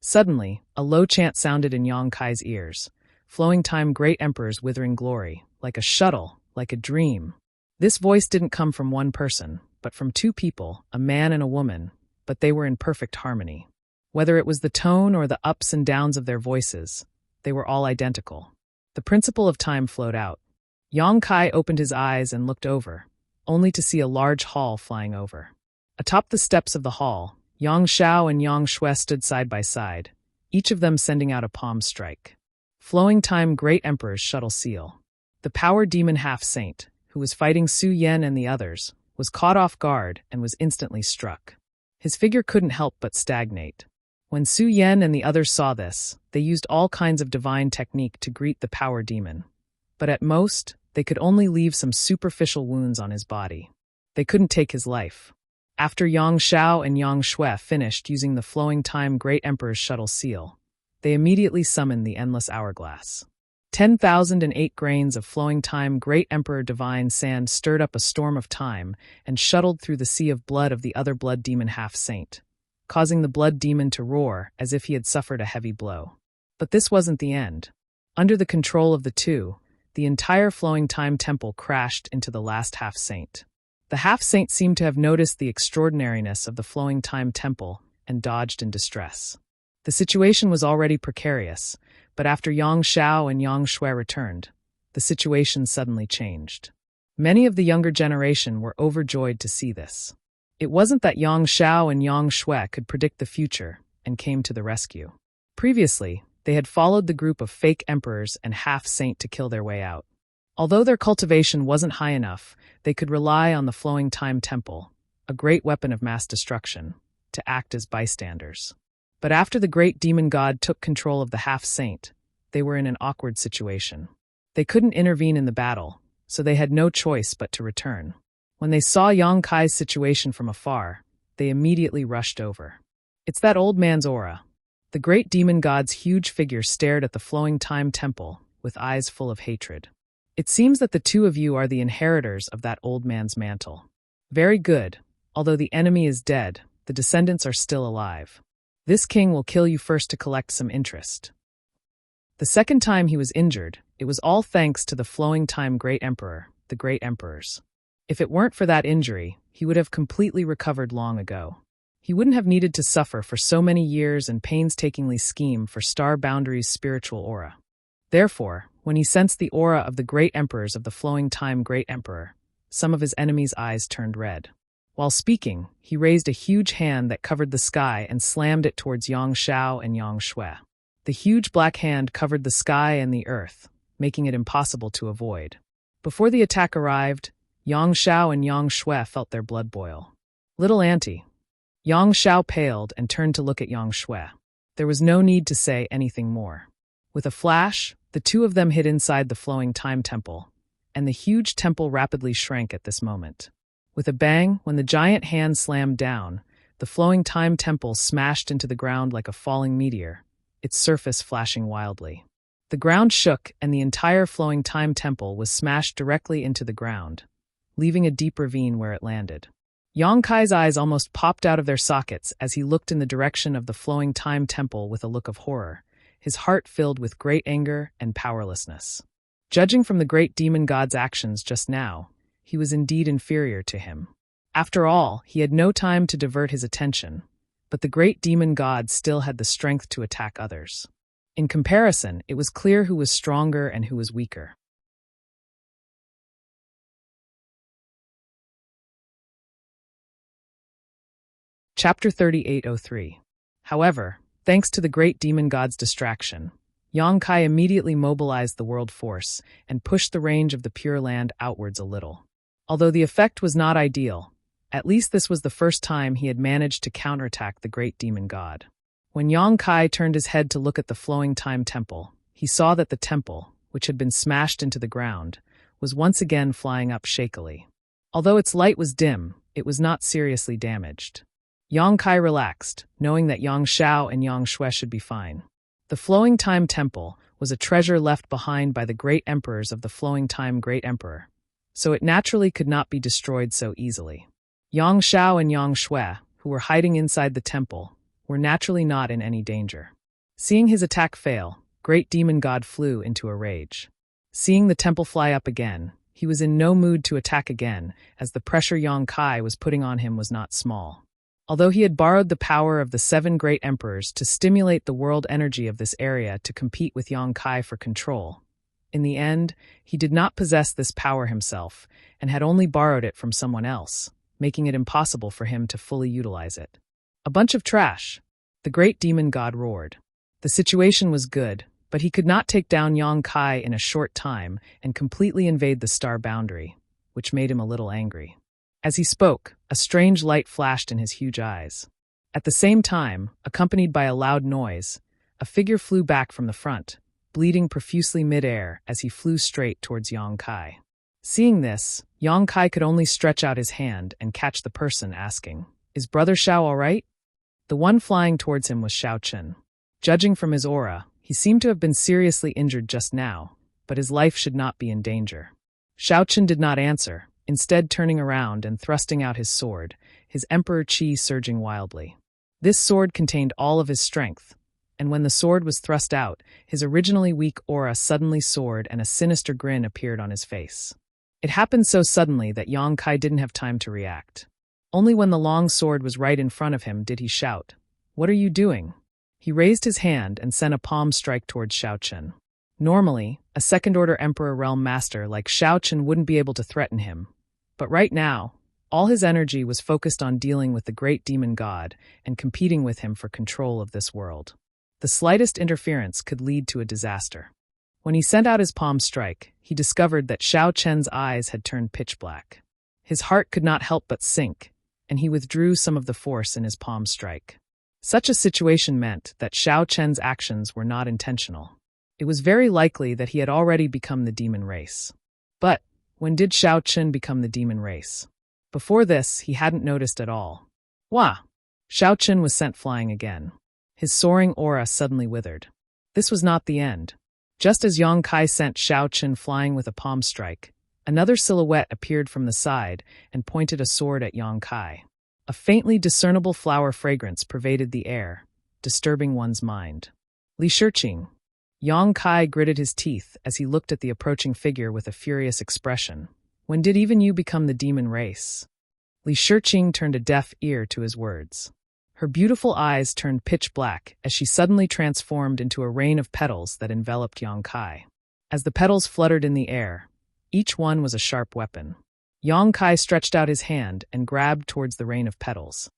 Suddenly, a low chant sounded in Yang Kai's ears, flowing time great emperor's withering glory, like a shuttle, like a dream. This voice didn't come from one person, but from 2 people, a man and a woman, but they were in perfect harmony. Whether it was the tone or the ups and downs of their voices, they were all identical. The principle of time flowed out. Yang Kai opened his eyes and looked over, only to see a large hall flying over. Atop the steps of the hall, Yang Shao and Yang Shui stood side by side, each of them sending out a palm strike. Flowing time Great Emperor's shuttle seal. The power demon half-saint, who was fighting Su Yen and the others, was caught off guard and was instantly struck. His figure couldn't help but stagnate. When Su Yen and the others saw this, they used all kinds of divine technique to greet the power demon. But at most, they could only leave some superficial wounds on his body. They couldn't take his life. After Yang Shao and Yang Shui finished using the flowing time Great Emperor's shuttle seal, they immediately summoned the endless hourglass. 10,008 grains of flowing time Great Emperor divine sand stirred up a storm of time and shuttled through the sea of blood of the other blood demon half-saint, causing the blood demon to roar as if he had suffered a heavy blow. But this wasn't the end. Under the control of the 2, the entire flowing time temple crashed into the last half-saint. The half-saint seemed to have noticed the extraordinariness of the flowing time temple and dodged in distress. The situation was already precarious, but after Yang Shao and Yang Shui returned, the situation suddenly changed. Many of the younger generation were overjoyed to see this. It wasn't that Yang Shao and Yang Shui could predict the future and came to the rescue. Previously, they had followed the group of fake emperors and half-saint to kill their way out. Although their cultivation wasn't high enough, they could rely on the flowing time temple, a great weapon of mass destruction, to act as bystanders. But after the great demon god took control of the half-saint, they were in an awkward situation. They couldn't intervene in the battle, so they had no choice but to return. When they saw Yang Kai's situation from afar, they immediately rushed over. It's that old man's aura. The great demon god's huge figure stared at the flowing time temple with eyes full of hatred. It seems that the 2 of you are the inheritors of that old man's mantle. Very good. Although the enemy is dead, the descendants are still alive. This king will kill you first to collect some interest. The second time he was injured, it was all thanks to the flowing time Great Emperor, the Great Emperors. If it weren't for that injury, he would have completely recovered long ago. He wouldn't have needed to suffer for so many years and painstakingly scheme for Star Boundary's spiritual aura. Therefore, when he sensed the aura of the Great Emperors of the flowing time Great Emperor, some of his enemies' eyes turned red. While speaking, he raised a huge hand that covered the sky and slammed it towards Yang Shao and Yang Shui. The huge black hand covered the sky and the earth, making it impossible to avoid. Before the attack arrived, Yang Shao and Yang Shui felt their blood boil. Little auntie. Yang Shao paled and turned to look at Yang Shui. There was no need to say anything more. With a flash, the 2 of them hid inside the flowing time temple, and the huge temple rapidly shrank at this moment. With a bang, when the giant hand slammed down, the flowing time temple smashed into the ground like a falling meteor, its surface flashing wildly. The ground shook and the entire flowing time temple was smashed directly into the ground, leaving a deep ravine where it landed. Yang Kai's eyes almost popped out of their sockets as he looked in the direction of the flowing time temple with a look of horror, his heart filled with great anger and powerlessness. Judging from the great demon god's actions just now, he was indeed inferior to him. After all, he had no time to divert his attention, but the great demon god still had the strength to attack others. In comparison, it was clear who was stronger and who was weaker. Chapter 3803. However, thanks to the great demon god's distraction, Yongkai immediately mobilized the world force and pushed the range of the Pure Land outwards a little. Although the effect was not ideal, at least this was the first time he had managed to counterattack the great demon god. When Yongkai turned his head to look at the flowing time temple, he saw that the temple, which had been smashed into the ground, was once again flying up shakily. Although its light was dim, it was not seriously damaged. Yongkai relaxed, knowing that Yangshao and Yangshui should be fine. The Flowing Time Temple was a treasure left behind by the great emperors of the Flowing Time Great Emperor, so it naturally could not be destroyed so easily. Yangshao and Yangshui, who were hiding inside the temple, were naturally not in any danger. Seeing his attack fail, Great Demon God flew into a rage. Seeing the temple fly up again, he was in no mood to attack again, as the pressure Yongkai was putting on him was not small. Although he had borrowed the power of the 7 great emperors to stimulate the world energy of this area to compete with Yongkai for control, in the end, he did not possess this power himself and had only borrowed it from someone else, making it impossible for him to fully utilize it. A bunch of trash, the great demon god roared. The situation was good, but he could not take down Yongkai in a short time and completely invade the star boundary, which made him a little angry. As he spoke, a strange light flashed in his huge eyes. At the same time, accompanied by a loud noise, a figure flew back from the front, bleeding profusely mid-air as he flew straight towards Yongkai. Seeing this, Yongkai could only stretch out his hand and catch the person, asking, "Is Brother Xiao all right?" The one flying towards him was Xiao Chen. Judging from his aura, he seemed to have been seriously injured just now, but his life should not be in danger. Xiao Chen did not answer, instead turning around and thrusting out his sword, his emperor qi surging wildly. This sword contained all of his strength, and when the sword was thrust out, his originally weak aura suddenly soared and a sinister grin appeared on his face. It happened so suddenly that Yongkai didn't have time to react. Only when the long sword was right in front of him did he shout, "What are you doing?" He raised his hand and sent a palm strike towards Xiao Chen. Normally, a second-order Emperor Realm Master like Xiao Chen wouldn't be able to threaten him, but right now, all his energy was focused on dealing with the great demon god and competing with him for control of this world. The slightest interference could lead to a disaster. When he sent out his palm strike, he discovered that Xiao Chen's eyes had turned pitch black. His heart could not help but sink, and he withdrew some of the force in his palm strike. Such a situation meant that Xiao Chen's actions were not intentional. It was very likely that he had already become the demon race. But when did Xiao Chen become the demon race? Before this, he hadn't noticed at all. Wah! Xiao Chen was sent flying again. His soaring aura suddenly withered. This was not the end. Just as Yongkai sent Xiao Chen flying with a palm strike, another silhouette appeared from the side and pointed a sword at Yongkai. A faintly discernible flower fragrance pervaded the air, disturbing one's mind. Li Shiqing. Yongkai gritted his teeth as he looked at the approaching figure with a furious expression. When did even you become the demon race? Li Shiqing turned a deaf ear to his words. Her beautiful eyes turned pitch black as she suddenly transformed into a rain of petals that enveloped Yongkai. As the petals fluttered in the air, each one was a sharp weapon. Yongkai stretched out his hand and grabbed towards the rain of petals.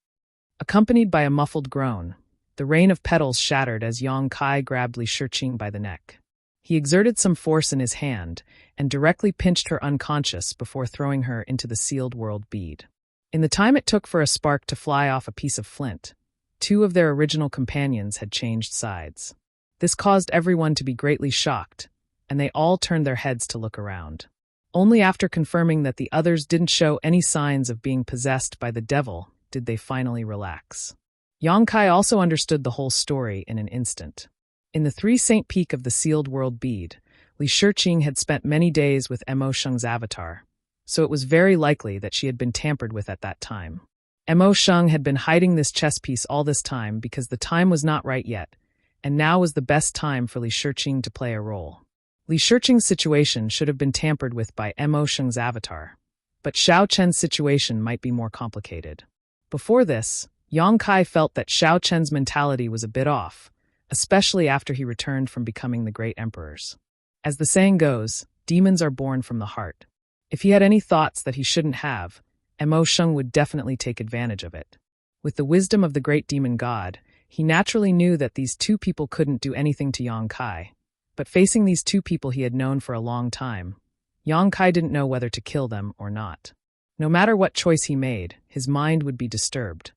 Accompanied by a muffled groan, the rain of petals shattered as Yongkai grabbed Li Shiqing by the neck. He exerted some force in his hand and directly pinched her unconscious before throwing her into the sealed world bead. In the time it took for a spark to fly off a piece of flint, 2 of their original companions had changed sides. This caused everyone to be greatly shocked, and they all turned their heads to look around. Only after confirming that the others didn't show any signs of being possessed by the devil did they finally relax. Yongkai also understood the whole story in an instant. In the 3 Saint Peak of the sealed world bead, Li Shiqing had spent many days with Mo Sheng's avatar, so it was very likely that she had been tampered with at that time. Mo Sheng had been hiding this chess piece all this time because the time was not right yet, and now was the best time for Li Shiqing to play a role. Li Shiqing's situation should have been tampered with by Mo Sheng's avatar, but Xiao Chen's situation might be more complicated. Before this, Yang Kai felt that Xiao Chen's mentality was a bit off, especially after he returned from becoming the great emperors. As the saying goes, demons are born from the heart. If he had any thoughts that he shouldn't have, Mo Sheng would definitely take advantage of it. With the wisdom of the great demon god, he naturally knew that these two people couldn't do anything to Yang Kai. But facing these two people he had known for a long time, Yang Kai didn't know whether to kill them or not. No matter what choice he made, his mind would be disturbed.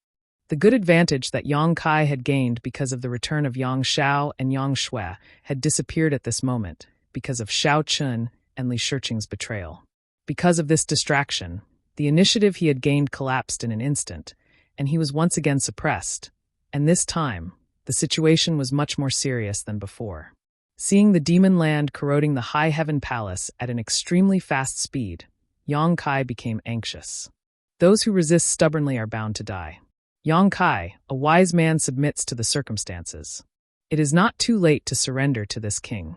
The good advantage that Yang Kai had gained because of the return of Yang Xiao and Yang Shui had disappeared at this moment because of Xiao Chun and Li Shiqing's betrayal. Because of this distraction, the initiative he had gained collapsed in an instant, and he was once again suppressed. And this time, the situation was much more serious than before. Seeing the demon land corroding the high heaven palace at an extremely fast speed, Yang Kai became anxious. Those who resist stubbornly are bound to die. Yang Kai, a wise man, submits to the circumstances. It is not too late to surrender to this king.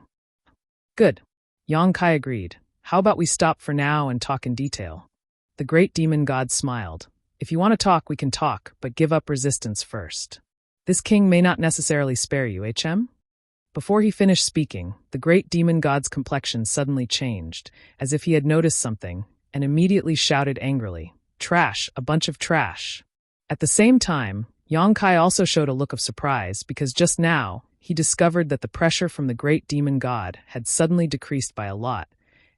Good. Yang Kai agreed. How about we stop for now and talk in detail? The great demon god smiled. If you want to talk, we can talk, but give up resistance first. This king may not necessarily spare you, HM? Before he finished speaking, the great demon god's complexion suddenly changed, as if he had noticed something, and immediately shouted angrily, "Trash, a bunch of trash." At the same time, Yang Kai also showed a look of surprise because just now, he discovered that the pressure from the great demon god had suddenly decreased by a lot,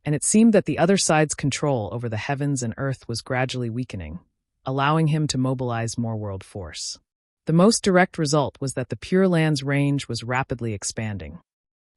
and it seemed that the other side's control over the heavens and earth was gradually weakening, allowing him to mobilize more world force. The most direct result was that the Pure Land's range was rapidly expanding.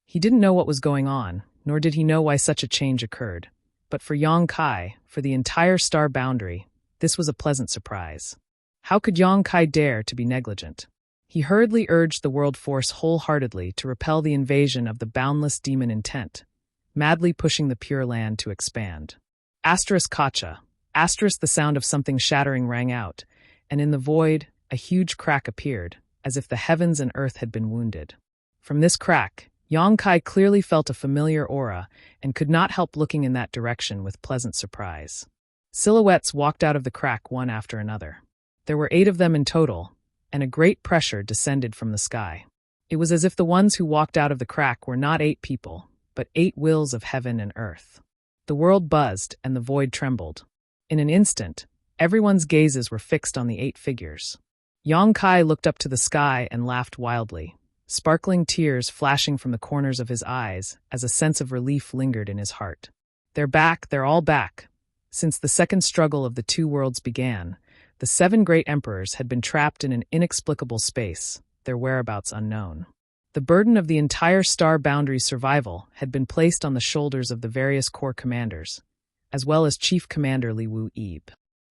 He didn't know what was going on, nor did he know why such a change occurred. But for Yang Kai, for the entire star boundary, this was a pleasant surprise. How could Yang Kai dare to be negligent? He hurriedly urged the world force wholeheartedly to repel the invasion of the boundless demon intent, madly pushing the Pure Land to expand. Asterisk Kacha. Asterisk, the sound of something shattering rang out, and in the void, a huge crack appeared, as if the heavens and earth had been wounded. From this crack, Yang Kai clearly felt a familiar aura and could not help looking in that direction with pleasant surprise. Silhouettes walked out of the crack one after another. There were 8 of them in total, and a great pressure descended from the sky. It was as if the ones who walked out of the crack were not 8 people, but 8 wills of heaven and earth. The world buzzed and the void trembled. In an instant, everyone's gazes were fixed on the 8 figures. Yang Kai looked up to the sky and laughed wildly, sparkling tears flashing from the corners of his eyes as a sense of relief lingered in his heart. They're back, they're all back. Since the second struggle of the 2 worlds began, the 7 great emperors had been trapped in an inexplicable space, their whereabouts unknown. The burden of the entire star boundary's survival had been placed on the shoulders of the various corps commanders, as well as Chief Commander Li Wu Yib.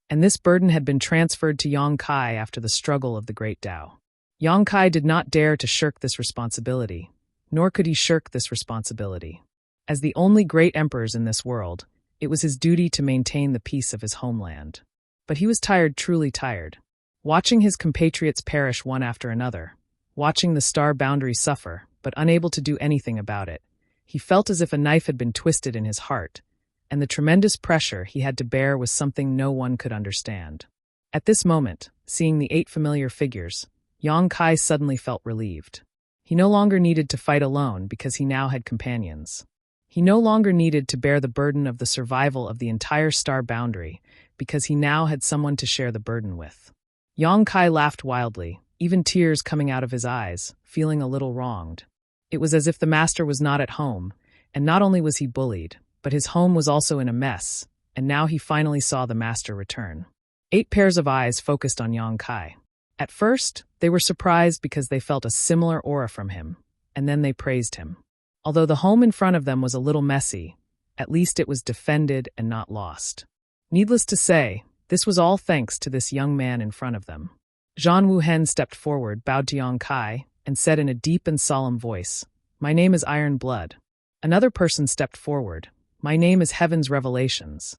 And this burden had been transferred to Yang Kai after the struggle of the Great Tao. Yang Kai did not dare to shirk this responsibility, nor could he shirk this responsibility. As the only great emperors in this world, it was his duty to maintain the peace of his homeland. But he was tired, truly tired. Watching his compatriots perish one after another, watching the star boundary suffer, but unable to do anything about it, he felt as if a knife had been twisted in his heart, and the tremendous pressure he had to bear was something no one could understand. At this moment, seeing the 8 familiar figures, Yang Kai suddenly felt relieved. He no longer needed to fight alone because he now had companions. He no longer needed to bear the burden of the survival of the entire star boundary because he now had someone to share the burden with. Yang Kai laughed wildly, even tears coming out of his eyes, feeling a little wronged. It was as if the master was not at home, and not only was he bullied, but his home was also in a mess, and now he finally saw the master return. 8 pairs of eyes focused on Yang Kai. At first, they were surprised because they felt a similar aura from him, and then they praised him. Although the home in front of them was a little messy, at least it was defended and not lost. Needless to say, this was all thanks to this young man in front of them. Zhan Wuhen stepped forward, bowed to Yang Kai, and said in a deep and solemn voice, "My name is Iron Blood." Another person stepped forward, "My name is Heaven's Revelations.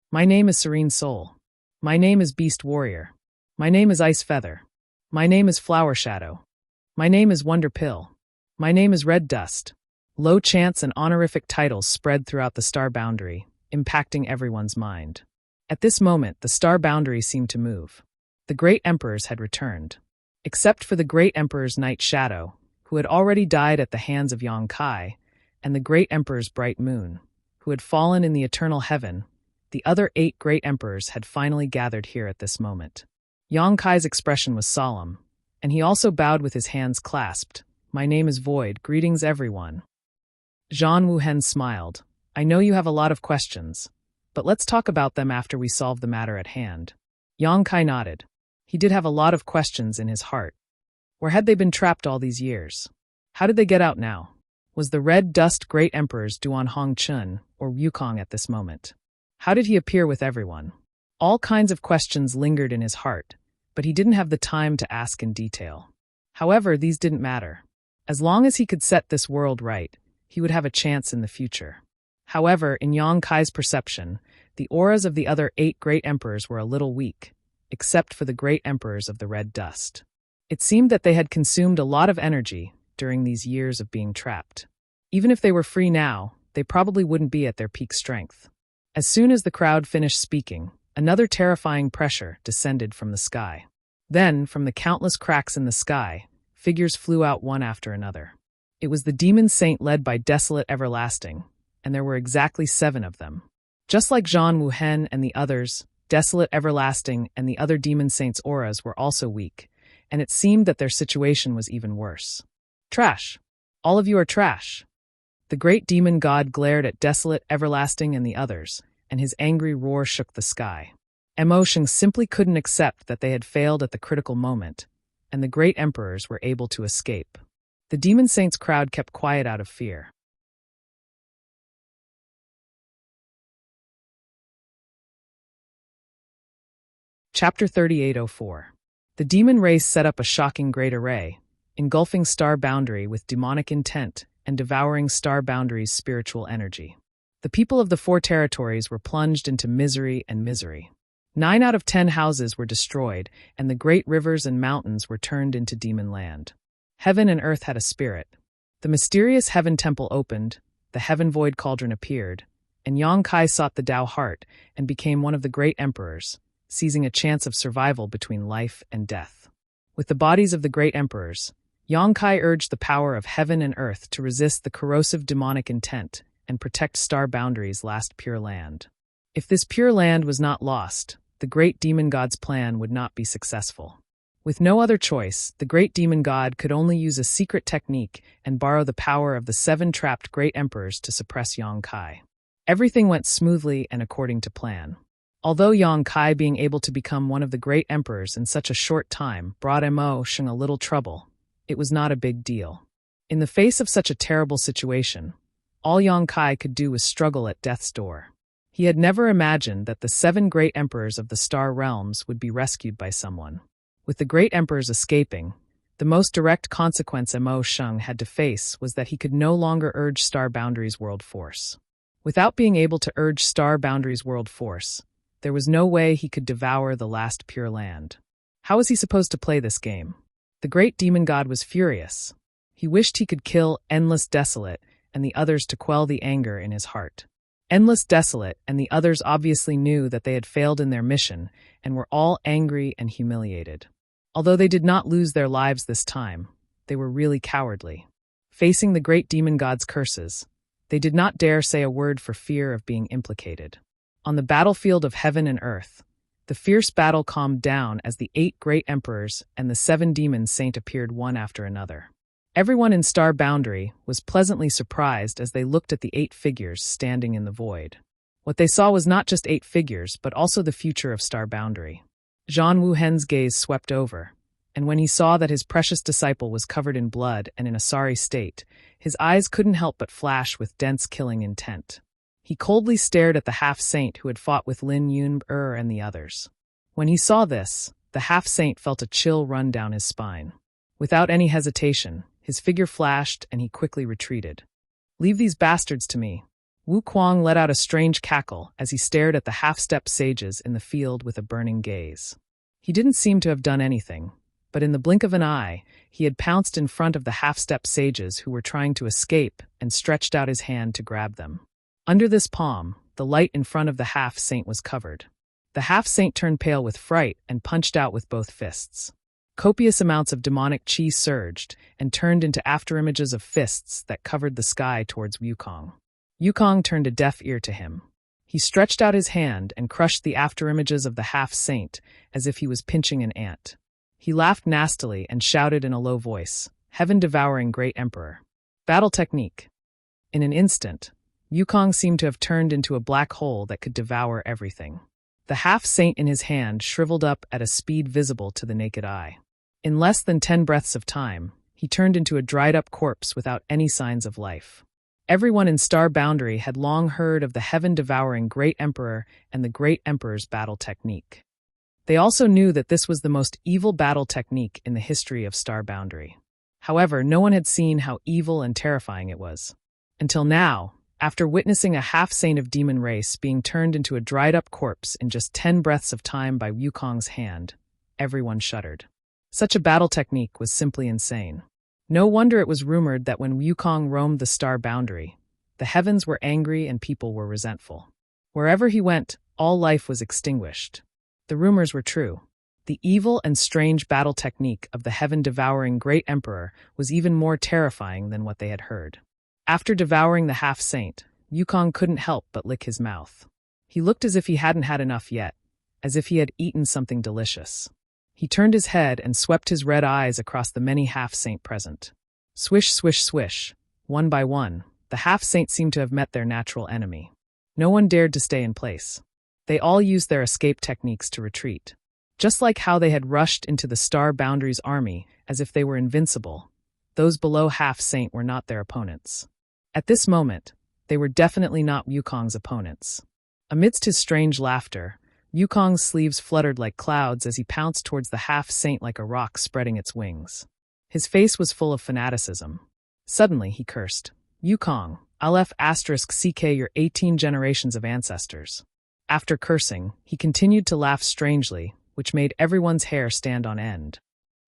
My name is Serene Soul. My name is Beast Warrior. My name is Ice Feather. My name is Flower Shadow. My name is Wonder Pill. My name is Red Dust. Low chants and honorific titles spread throughout the star boundary, impacting everyone's mind. At this moment, the star boundary seemed to move. The great emperors had returned. Except for the great emperor's night shadow, who had already died at the hands of Yang Kai, and the great emperor's bright moon, who had fallen in the eternal heaven, the other 8 great emperors had finally gathered here at this moment. Yang Kai's expression was solemn, and he also bowed with his hands clasped. "My name is Void, greetings everyone." Zhang Wuhen smiled. "I know you have a lot of questions, but let's talk about them after we solve the matter at hand." Yang Kai nodded. He did have a lot of questions in his heart. Where had they been trapped all these years? How did they get out now? Was the red dust great emperors Duan Hongchun or Wukong at this moment? How did he appear with everyone? All kinds of questions lingered in his heart, but he didn't have the time to ask in detail. However, these didn't matter. As long as he could set this world right, he would have a chance in the future. However, in Yang Kai's perception, the auras of the other 8 great emperors were a little weak, except for the great emperors of the red dust. It seemed that they had consumed a lot of energy during these years of being trapped. Even if they were free now, they probably wouldn't be at their peak strength. As soon as the crowd finished speaking, another terrifying pressure descended from the sky. Then, from the countless cracks in the sky, figures flew out one after another. It was the demon saint led by Desolate Everlasting, and there were exactly 7 of them. Just like Zhang Wuhen and the others, Desolate Everlasting and the other demon saints' auras were also weak, and it seemed that their situation was even worse. "Trash! All of you are trash!" The great demon god glared at Desolate Everlasting and the others, and his angry roar shook the sky. Emotion simply couldn't accept that they had failed at the critical moment, and the great emperors were able to escape. The demon saints' crowd kept quiet out of fear. Chapter 3804. The demon race set up a shocking great array, engulfing star boundary with demonic intent and devouring star boundary's spiritual energy. The people of the 4 territories were plunged into misery and misery. 9 out of 10 houses were destroyed, and the great rivers and mountains were turned into demon land. Heaven and earth had a spirit. The mysterious heaven temple opened, the heaven void cauldron appeared, and Yang Kai sought the Tao heart and became one of the great emperors, seizing a chance of survival between life and death. With the bodies of the great emperors, Yang Kai urged the power of heaven and earth to resist the corrosive demonic intent and protect star boundary's last pure land. If this pure land was not lost, the great demon god's plan would not be successful. With no other choice, the great demon god could only use a secret technique and borrow the power of the 7 trapped great emperors to suppress Yang Kai. Everything went smoothly and according to plan. Although Yang Kai being able to become one of the great emperors in such a short time brought emotion a little trouble, it was not a big deal. In the face of such a terrible situation, all Yang Kai could do was struggle at death's door. He had never imagined that the 7 great emperors of the star realms would be rescued by someone. With the great emperors escaping, the most direct consequence Mo Sheng had to face was that he could no longer urge Star Boundary's world force. Without being able to urge Star Boundary's world force, there was no way he could devour the last pure land. How was he supposed to play this game? The great demon god was furious. He wished he could kill Endless Desolate and the others to quell the anger in his heart. Endless Desolate and the others obviously knew that they had failed in their mission and were all angry and humiliated. Although they did not lose their lives this time, they were really cowardly. Facing the great demon god's curses, they did not dare say a word for fear of being implicated. On the battlefield of heaven and earth, the fierce battle calmed down as the 8 great emperors and the 7 demon saint appeared one after another. Everyone in Star Boundary was pleasantly surprised as they looked at the 8 figures standing in the void. What they saw was not just 8 figures, but also the future of Star Boundary. Zhang Wuhen's gaze swept over, and when he saw that his precious disciple was covered in blood and in a sorry state, his eyes couldn't help but flash with dense killing intent. He coldly stared at the half-saint who had fought with Lin Yun'er and the others. When he saw this, the half-saint felt a chill run down his spine. Without any hesitation, his figure flashed and he quickly retreated. "Leave these bastards to me." Wu Kuang let out a strange cackle as he stared at the half-step sages in the field with a burning gaze. He didn't seem to have done anything, But in the blink of an eye, he had pounced in front of the half-step sages who were trying to escape and stretched out his hand to grab them. Under this palm, the light in front of the half-saint was covered. The half-saint turned pale with fright and punched out with both fists. Copious amounts of demonic chi surged and turned into afterimages of fists that covered the sky towards Wukong. Wukong turned a deaf ear to him. He stretched out his hand and crushed the afterimages of the half-saint as if he was pinching an ant. He laughed nastily and shouted in a low voice, "Heaven-devouring Great Emperor." Battle technique. In an instant, Wukong seemed to have turned into a black hole that could devour everything. The half-saint in his hand shriveled up at a speed visible to the naked eye. In less than 10 breaths of time, he turned into a dried-up corpse without any signs of life. Everyone in Star Boundary had long heard of the heaven-devouring Great Emperor and the Great Emperor's battle technique. They also knew that this was the most evil battle technique in the history of Star Boundary. However, no one had seen how evil and terrifying it was. Until now, after witnessing a half-saint of demon race being turned into a dried-up corpse in just 10 breaths of time by Wukong's hand, everyone shuddered. Such a battle technique was simply insane. No wonder it was rumored that when Wukong roamed the Star Boundary, the heavens were angry and people were resentful. Wherever he went, all life was extinguished. The rumors were true. The evil and strange battle technique of the heaven-devouring Great Emperor was even more terrifying than what they had heard. After devouring the half-saint, Wukong couldn't help but lick his mouth. He looked as if he hadn't had enough yet, as if he had eaten something delicious. He turned his head and swept his red eyes across the many half-saint present. Swish, swish, swish. One by one, the half-saint seemed to have met their natural enemy. No one dared to stay in place. They all used their escape techniques to retreat. Just like how they had rushed into the Star Boundary's army as if they were invincible, those below half-saint were not their opponents. At this moment, they were definitely not Wukong's opponents. Amidst his strange laughter, Wukong's sleeves fluttered like clouds as he pounced towards the half-saint like a rock spreading its wings. His face was full of fanaticism. Suddenly, he cursed, "Wukong, Aleph asterisk CK your 18 generations of ancestors." After cursing, he continued to laugh strangely, which made everyone's hair stand on end.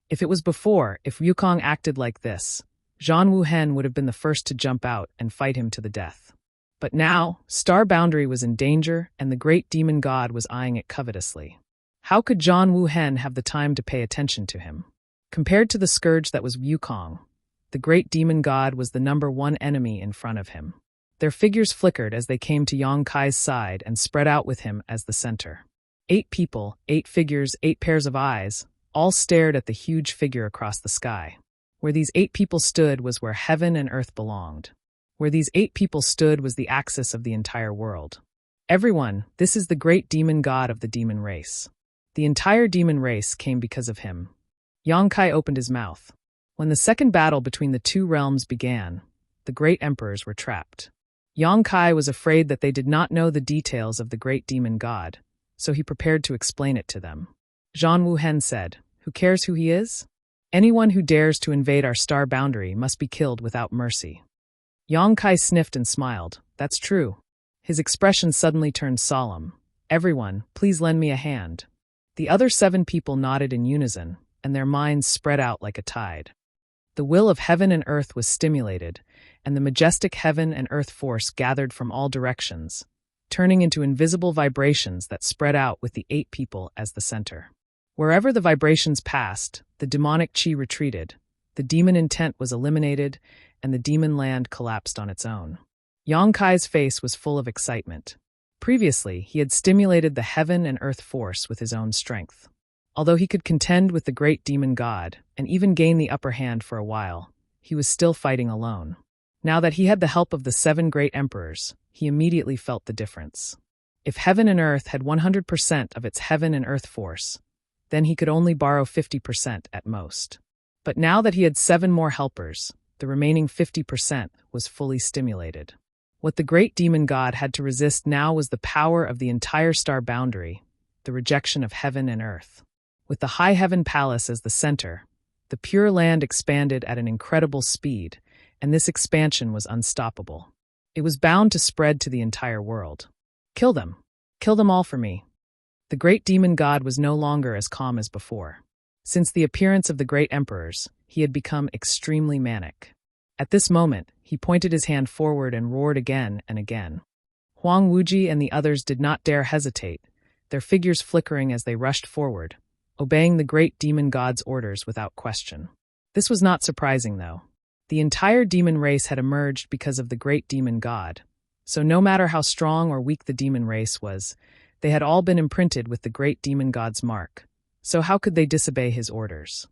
If Wukong acted like this, Zhang Wuhen would have been the first to jump out and fight him to the death. But now, Star Boundary was in danger and the great demon god was eyeing it covetously. How could Zhang Wuhen have the time to pay attention to him? Compared to the scourge that was Wukong, the great demon god was the #1 enemy in front of him. Their figures flickered as they came to Yang Kai's side and spread out with him as the center. 8 people, 8 figures, 8 pairs of eyes, all stared at the huge figure across the sky. Where these 8 people stood was where heaven and earth belonged. Where these 8 people stood was the axis of the entire world. Everyone, this is the great demon god of the demon race. The entire demon race came because of him. Yang Kai opened his mouth. When the second battle between the 2 realms began, the great emperors were trapped. Yang Kai was afraid that they did not know the details of the great demon god, so he prepared to explain it to them. Zhang Wuhen said, "Who cares who he is? Anyone who dares to invade our Star Boundary must be killed without mercy." Yang Kai sniffed and smiled. "That's true." His expression suddenly turned solemn. "Everyone, please lend me a hand." The other 7 people nodded in unison, and their minds spread out like a tide. The will of heaven and earth was stimulated, and the majestic heaven and earth force gathered from all directions, turning into invisible vibrations that spread out with the 8 people as the center. Wherever the vibrations passed, the demonic chi retreated, the demon intent was eliminated, and the demon land collapsed on its own. Yang Kai's face was full of excitement. Previously, he had stimulated the heaven and earth force with his own strength. Although he could contend with the great demon god, and even gain the upper hand for a while, he was still fighting alone. Now that he had the help of the 7 great emperors, he immediately felt the difference. If heaven and earth had 100% of its heaven and earth force, then he could only borrow 50% at most. But now that he had 7 more helpers, the remaining 50% was fully stimulated. What the great demon god had to resist now was the power of the entire Star Boundary, the rejection of heaven and earth. With the High Heaven Palace as the center, the Pure Land expanded at an incredible speed, and this expansion was unstoppable. It was bound to spread to the entire world. "Kill them. Kill them all for me." The great demon god was no longer as calm as before. Since the appearance of the great emperors, he had become extremely manic. At this moment, he pointed his hand forward and roared again and again. Huang Wuji and the others did not dare hesitate, their figures flickering as they rushed forward, obeying the great demon god's orders without question. This was not surprising, though. The entire demon race had emerged because of the great demon god, so no matter how strong or weak the demon race was, they had all been imprinted with the great demon god's mark. So how could they disobey his orders?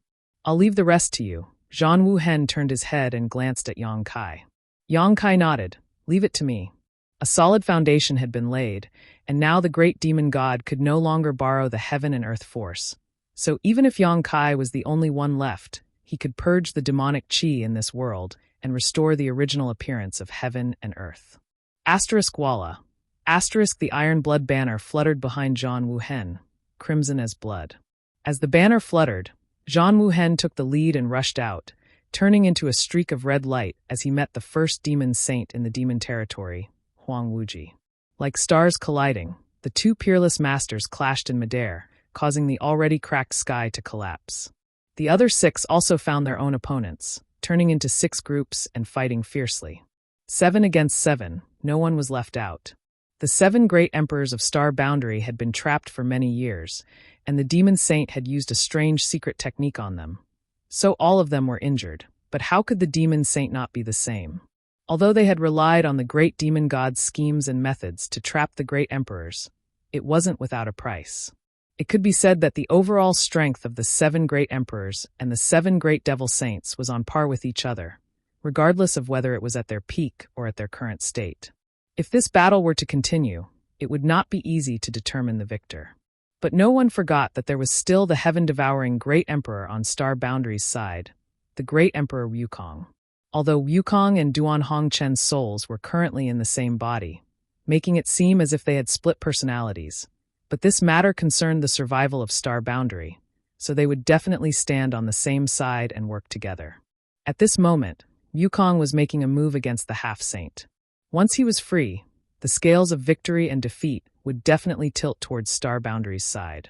I'll leave the rest to you. Zhang Wuhen turned his head and glanced at Yang Kai. Yang Kai nodded. Leave it to me. A solid foundation had been laid, and now the great demon god could no longer borrow the heaven and earth force. So even if Yang Kai was the only one left, he could purge the demonic qi in this world and restore the original appearance of heaven and earth. Asterisk Walla. Asterisk the iron blood banner fluttered behind Zhang Wuhen, crimson as blood. As the banner fluttered, Zhang Wuhen took the lead and rushed out, turning into a streak of red light as he met the first demon saint in the demon territory, Huang Wuji. Like stars colliding, the two peerless masters clashed in midair, causing the already cracked sky to collapse. The other 6 also found their own opponents, turning into 6 groups and fighting fiercely. 7 against 7, no one was left out. The 7 great emperors of Star Boundary had been trapped for many years, and the demon saint had used a strange secret technique on them. So all of them were injured, but how could the demon saint not be the same? Although they had relied on the great demon god's schemes and methods to trap the great emperors, it wasn't without a price. It could be said that the overall strength of the 7 great emperors and the 7 great devil saints was on par with each other, regardless of whether it was at their peak or at their current state. If this battle were to continue, it would not be easy to determine the victor. But no one forgot that there was still the heaven-devouring great emperor on Star Boundary's side, the great emperor Wukong. Although Wukong and Duan Hongchen's souls were currently in the same body, making it seem as if they had split personalities, but this matter concerned the survival of Star Boundary, so they would definitely stand on the same side and work together. At this moment, Wukong was making a move against the half-saint. Once he was free, the scales of victory and defeat would definitely tilt towards Star Boundary's side.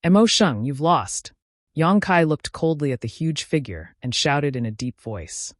Mo Sheng, you've lost. Yang Kai looked coldly at the huge figure and shouted in a deep voice.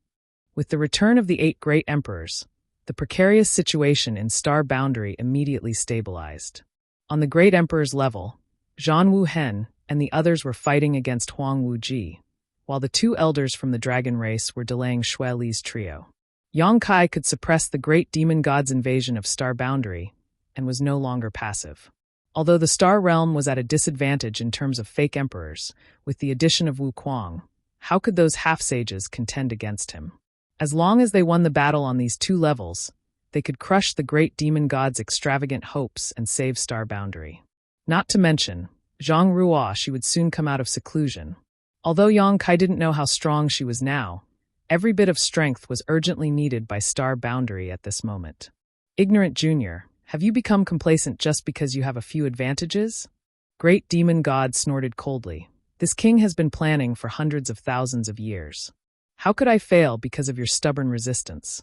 With the return of the 8 great emperors, the precarious situation in Star Boundary immediately stabilized. On the great emperor's level, Zhang Wuhen and the others were fighting against Huang Wuji, while the 2 elders from the dragon race were delaying Shui Li's trio. Yang Kai could suppress the great demon god's invasion of Star Boundary and was no longer passive. Although the Star Realm was at a disadvantage in terms of fake emperors, with the addition of Wukong, how could those half-sages contend against him? As long as they won the battle on these 2 levels, they could crush the great demon god's extravagant hopes and save Star Boundary. Not to mention, Zhang Ruo, she would soon come out of seclusion. Although Yang Kai didn't know how strong she was now, every bit of strength was urgently needed by Star Boundary at this moment. Ignorant Junior, have you become complacent just because you have a few advantages? Great demon god snorted coldly. This king has been planning for hundreds of thousands of years. How could I fail because of your stubborn resistance?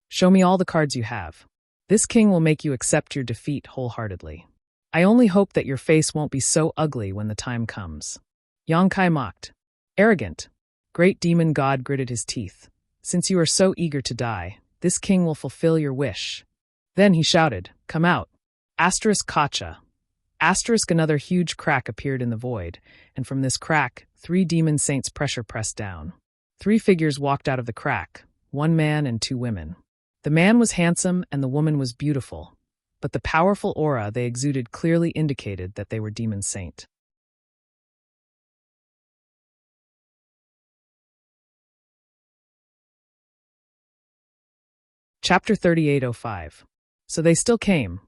Show me all the cards you have. This king will make you accept your defeat wholeheartedly. I only hope that your face won't be so ugly when the time comes. Yang Kai mocked. Arrogant. Great demon god gritted his teeth. Since you are so eager to die, this king will fulfill your wish. Then he shouted, come out. Asterisk Kacha. Asterisk another huge crack appeared in the void, and from this crack, 3 demon saints pressure pressed down. 3 figures walked out of the crack, 1 man and 2 women. The man was handsome and the woman was beautiful, but the powerful aura they exuded clearly indicated that they were demon saint. Chapter 3805. So they still came.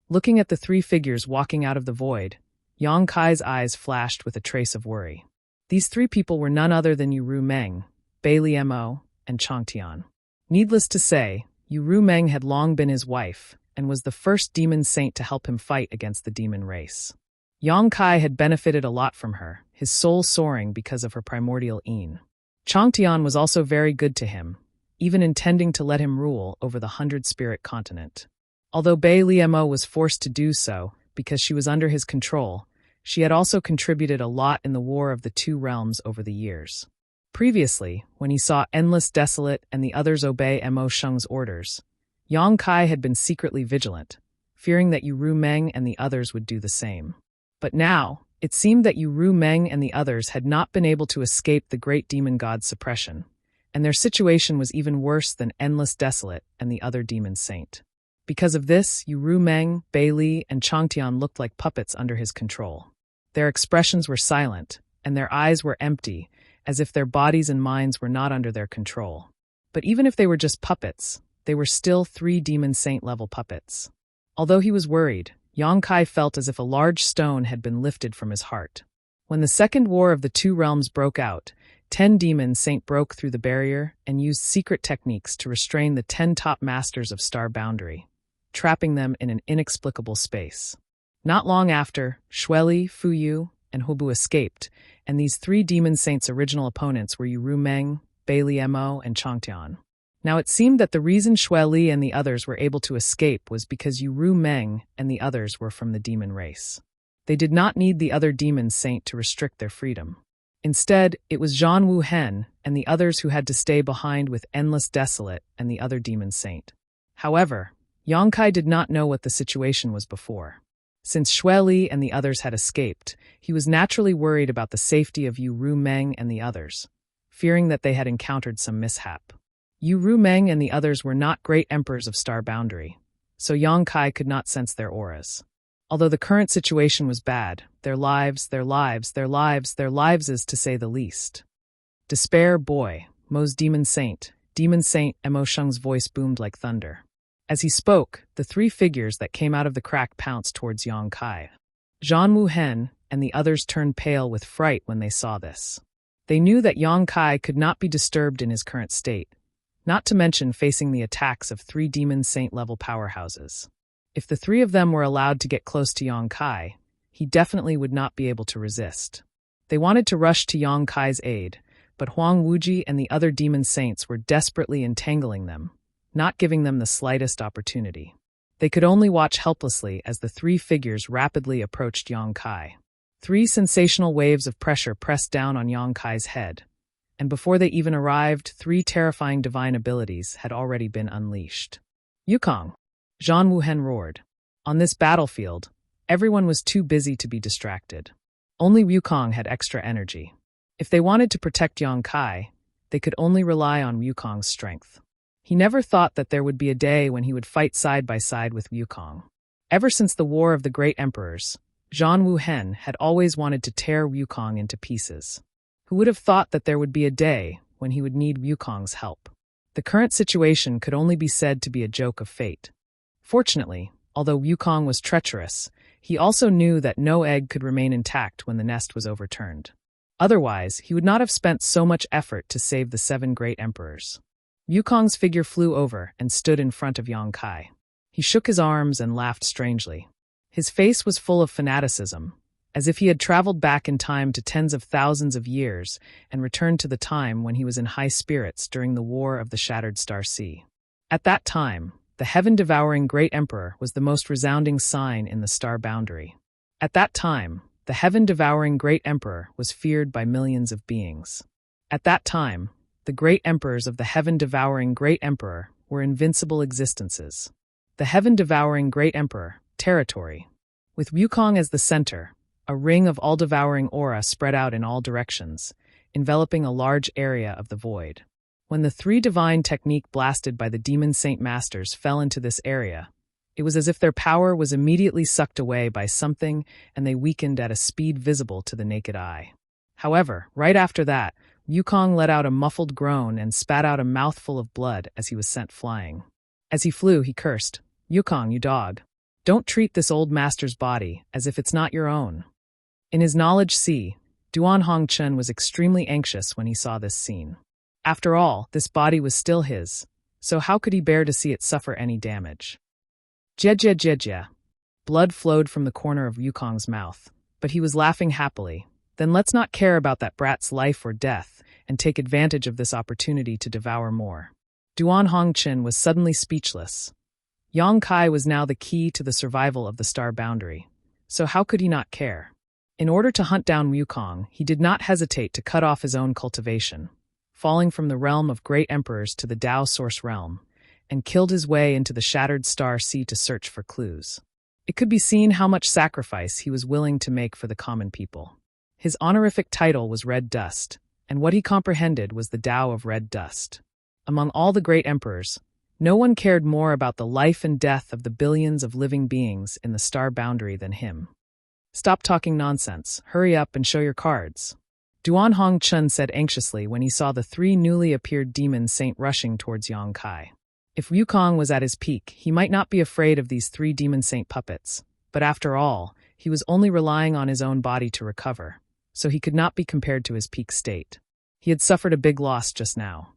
Looking at the 3 figures walking out of the void, Yang Kai's eyes flashed with a trace of worry. These 3 people were none other than Yu Ru Meng, Bai Liemo, and Changtian. Needless to say, Yu Ru Meng had long been his wife, and was the first demon saint to help him fight against the demon race. Yang Kai had benefited a lot from her, his soul soaring because of her primordial yin. Changtian was also very good to him, even intending to let him rule over the 100-spirit continent. Although Bai Liemo was forced to do so because she was under his control, she had also contributed a lot in the War of the Two Realms over the years. Previously, when he saw Endless Desolate and the others obey Mo Sheng's orders, Yang Kai had been secretly vigilant, fearing that Yu Ru Meng and the others would do the same. But now, it seemed that Yu Ru Meng and the others had not been able to escape the great demon god's suppression, and their situation was even worse than Endless Desolate and the other demon saint. Because of this, Yu Ru Meng, Bai Li, and Changtian looked like puppets under his control. Their expressions were silent, and their eyes were empty, as if their bodies and minds were not under their control. But even if they were just puppets, they were still 3 demon saint-level puppets. Although he was worried, Yang Kai felt as if a large stone had been lifted from his heart. When the Second War of the Two Realms broke out, 10 demon saint broke through the barrier and used secret techniques to restrain the 10 top masters of Star Boundary, trapping them in an inexplicable space. Not long after, Xueli, Fu Yu, and Hubu escaped, and these 3 demon saints' original opponents were Yu Ru Meng, Bai Li Mo, and Changtian. Now it seemed that the reason Xueli and the others were able to escape was because Yu Ru Meng and the others were from the demon race. They did not need the other demon saint to restrict their freedom. Instead, it was Zhan Wu Hen and the others who had to stay behind with Endless Desolate and the other demon saint. However, Yang Kai did not know what the situation was before. Since Xueli and the others had escaped, he was naturally worried about the safety of Yu Ru Meng and the others, fearing that they had encountered some mishap. Yu Ru Meng and the others were not great emperors of Star Boundary, so Yang Kai could not sense their auras. Although the current situation was bad, their lives is to say the least. Despair, boy, Mo's Demon Saint Mo Sheng's voice boomed like thunder. As he spoke, the 3 figures that came out of the crack pounced towards Yang Kai. Zhan Wu Hen and the others turned pale with fright when they saw this. They knew that Yang Kai could not be disturbed in his current state, not to mention facing the attacks of 3 demon saint-level powerhouses. If the 3 of them were allowed to get close to Yang Kai, he definitely would not be able to resist. They wanted to rush to Yang Kai's aid, but Huang Wuji and the other demon saints were desperately entangling them, not giving them the slightest opportunity. They could only watch helplessly as the 3 figures rapidly approached Yang Kai. 3 sensational waves of pressure pressed down on Yang Kai's head, and before they even arrived, 3 terrifying divine abilities had already been unleashed. Yukong! Zhan Wu Hen roared. On this battlefield, everyone was too busy to be distracted. Only Yukong had extra energy. If they wanted to protect Yang Kai, they could only rely on Yukong's strength. He never thought that there would be a day when he would fight side by side with Yukong. Ever since the War of the Great Emperors, Zhan Wu Hen had always wanted to tear Yukong into pieces. Who would have thought that there would be a day when he would need Yukong's help? The current situation could only be said to be a joke of fate. Fortunately, although Yukong was treacherous, he also knew that no egg could remain intact when the nest was overturned. Otherwise, he would not have spent so much effort to save the 7 great emperors. Yukong's figure flew over and stood in front of Yang Kai. He shook his arms and laughed strangely. His face was full of fanaticism, as if he had traveled back in time to tens of thousands of years and returned to the time when he was in high spirits during the War of the Shattered Star Sea. At that time, the heaven-devouring Great Emperor was the most resounding sign in the Star Boundary. At that time, the heaven-devouring Great Emperor was feared by millions of beings. At that time, the Great Emperors of the heaven-devouring Great Emperor were invincible existences. The heaven-devouring Great Emperor, territory. With Wukong as the center, a ring of all-devouring aura spread out in all directions, enveloping a large area of the void. When the 3 divine technique blasted by the Demon Saint Masters fell into this area, it was as if their power was immediately sucked away by something and they weakened at a speed visible to the naked eye. However, right after that, Wukong let out a muffled groan and spat out a mouthful of blood as he was sent flying. As he flew, he cursed, "Wukong, you dog. Don't treat this old master's body as if it's not your own." In his knowledge sea, Duan Hongchen was extremely anxious when he saw this scene. After all, this body was still his, so how could he bear to see it suffer any damage? Jie. Blood flowed from the corner of Wukong's mouth, but he was laughing happily. Then let's not care about that brat's life or death and take advantage of this opportunity to devour more. Duan Hongchen was suddenly speechless. Yang Kai was now the key to the survival of the Star Boundary, so how could he not care? In order to hunt down Wukong, he did not hesitate to cut off his own cultivation, falling from the realm of great emperors to the Tao source realm, and killed his way into the shattered star sea to search for clues. It could be seen how much sacrifice he was willing to make for the common people. His honorific title was Red Dust, and what he comprehended was the Tao of Red Dust. Among all the great emperors, no one cared more about the life and death of the billions of living beings in the star boundary than him. "Stop talking nonsense, hurry up and show your cards," Duan Hongchun said anxiously when he saw the three newly appeared demon saint rushing towards Yang Kai. If Wukong was at his peak, he might not be afraid of these three demon saint puppets, but after all, he was only relying on his own body to recover, so he could not be compared to his peak state. He had suffered a big loss just now.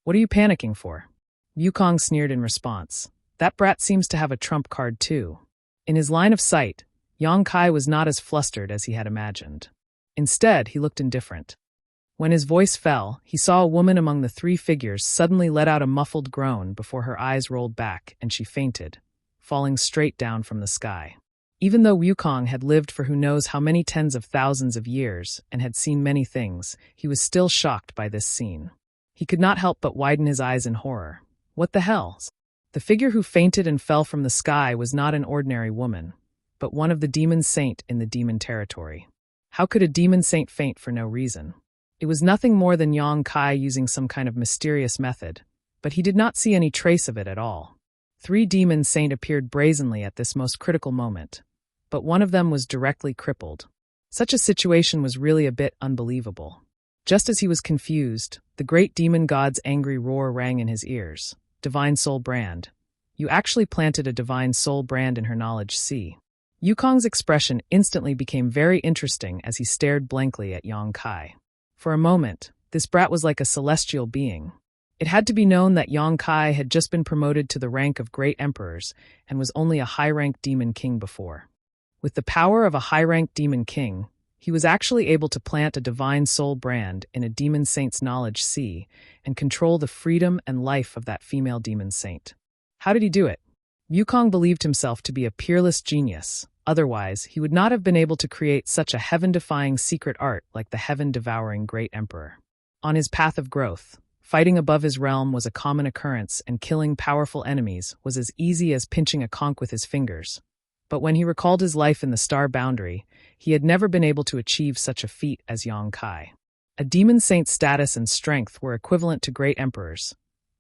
"What are you panicking for?" Wukong sneered in response. "That brat seems to have a trump card too." In his line of sight, Yang Kai was not as flustered as he had imagined. Instead, he looked indifferent. When his voice fell, he saw a woman among the three figures suddenly let out a muffled groan before her eyes rolled back and she fainted, falling straight down from the sky. Even though Wukong had lived for who knows how many tens of thousands of years and had seen many things, he was still shocked by this scene. He could not help but widen his eyes in horror. What the hell? The figure who fainted and fell from the sky was not an ordinary woman, but one of the demon saint in the demon territory. How could a demon saint faint for no reason? It was nothing more than Yang Kai using some kind of mysterious method, but he did not see any trace of it at all. Three demon saint appeared brazenly at this most critical moment, but one of them was directly crippled. Such a situation was really a bit unbelievable. Just as he was confused, the great demon god's angry roar rang in his ears. "Divine Soul Brand. You actually planted a Divine Soul Brand in her knowledge sea." Wukong's expression instantly became very interesting as he stared blankly at Yang Kai. For a moment, this brat was like a celestial being. It had to be known that Yang Kai had just been promoted to the rank of great emperors and was only a high-ranked demon king before. With the power of a high-ranked demon king, he was actually able to plant a divine soul brand in a demon saint's knowledge sea and control the freedom and life of that female demon saint. How did he do it? Wukong believed himself to be a peerless genius. Otherwise, he would not have been able to create such a heaven-defying secret art like the heaven-devouring great emperor. On his path of growth, fighting above his realm was a common occurrence and killing powerful enemies was as easy as pinching a conch with his fingers. But when he recalled his life in the star boundary, he had never been able to achieve such a feat as Yang Kai. A demon saint's status and strength were equivalent to great emperors.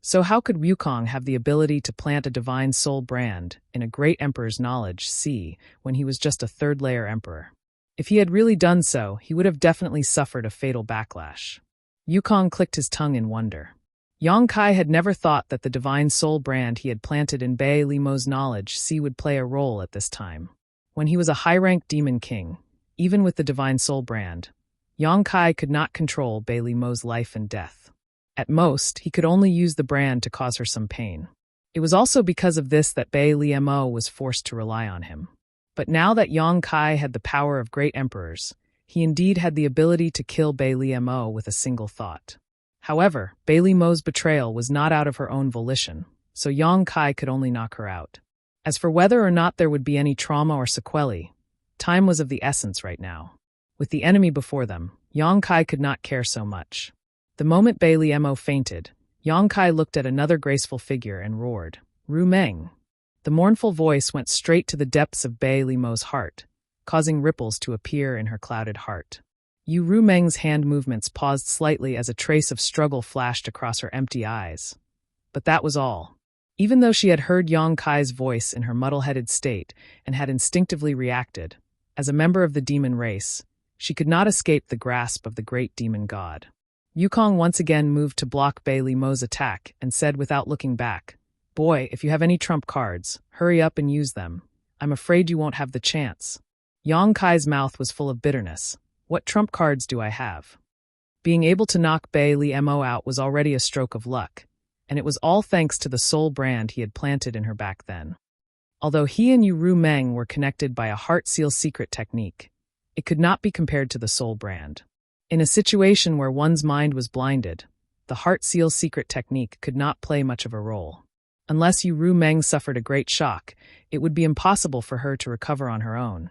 So how could Wukong have the ability to plant a divine soul brand in a great emperor's knowledge sea when he was just a third-layer emperor? If he had really done so, he would have definitely suffered a fatal backlash. Wukong clicked his tongue in wonder. Yang Kai had never thought that the divine soul brand he had planted in Bei Limo's knowledge sea would play a role at this time. When he was a high-ranked demon king, even with the divine soul brand, Yang Kai could not control Bei Limo's life and death. At most, he could only use the brand to cause her some pain. It was also because of this that Bei Limo was forced to rely on him. But now that Yang Kai had the power of great emperors, he indeed had the ability to kill Bei Limo with a single thought. However, Bei Limo's betrayal was not out of her own volition, so Yang Kai could only knock her out. As for whether or not there would be any trauma or sequelae, time was of the essence right now. With the enemy before them, Yang Kai could not care so much. The moment Bei Limo fainted, Yang Kai looked at another graceful figure and roared, "Ru Meng." The mournful voice went straight to the depths of Bei Limo's heart, causing ripples to appear in her clouded heart. Ru Meng's hand movements paused slightly as a trace of struggle flashed across her empty eyes. But that was all. Even though she had heard Yang Kai's voice in her muddle-headed state and had instinctively reacted, as a member of the demon race, she could not escape the grasp of the great demon god. Wukong once again moved to block Bei Limo's attack and said without looking back, "Boy, if you have any trump cards, hurry up and use them. I'm afraid you won't have the chance." Yang Kai's mouth was full of bitterness. "What trump cards do I have?" Being able to knock Bei Limo out was already a stroke of luck, and it was all thanks to the soul brand he had planted in her back then. Although he and Ru Meng were connected by a heart seal secret technique, it could not be compared to the soul brand. In a situation where one's mind was blinded, the heart seal secret technique could not play much of a role. Unless Ru Meng suffered a great shock, it would be impossible for her to recover on her own.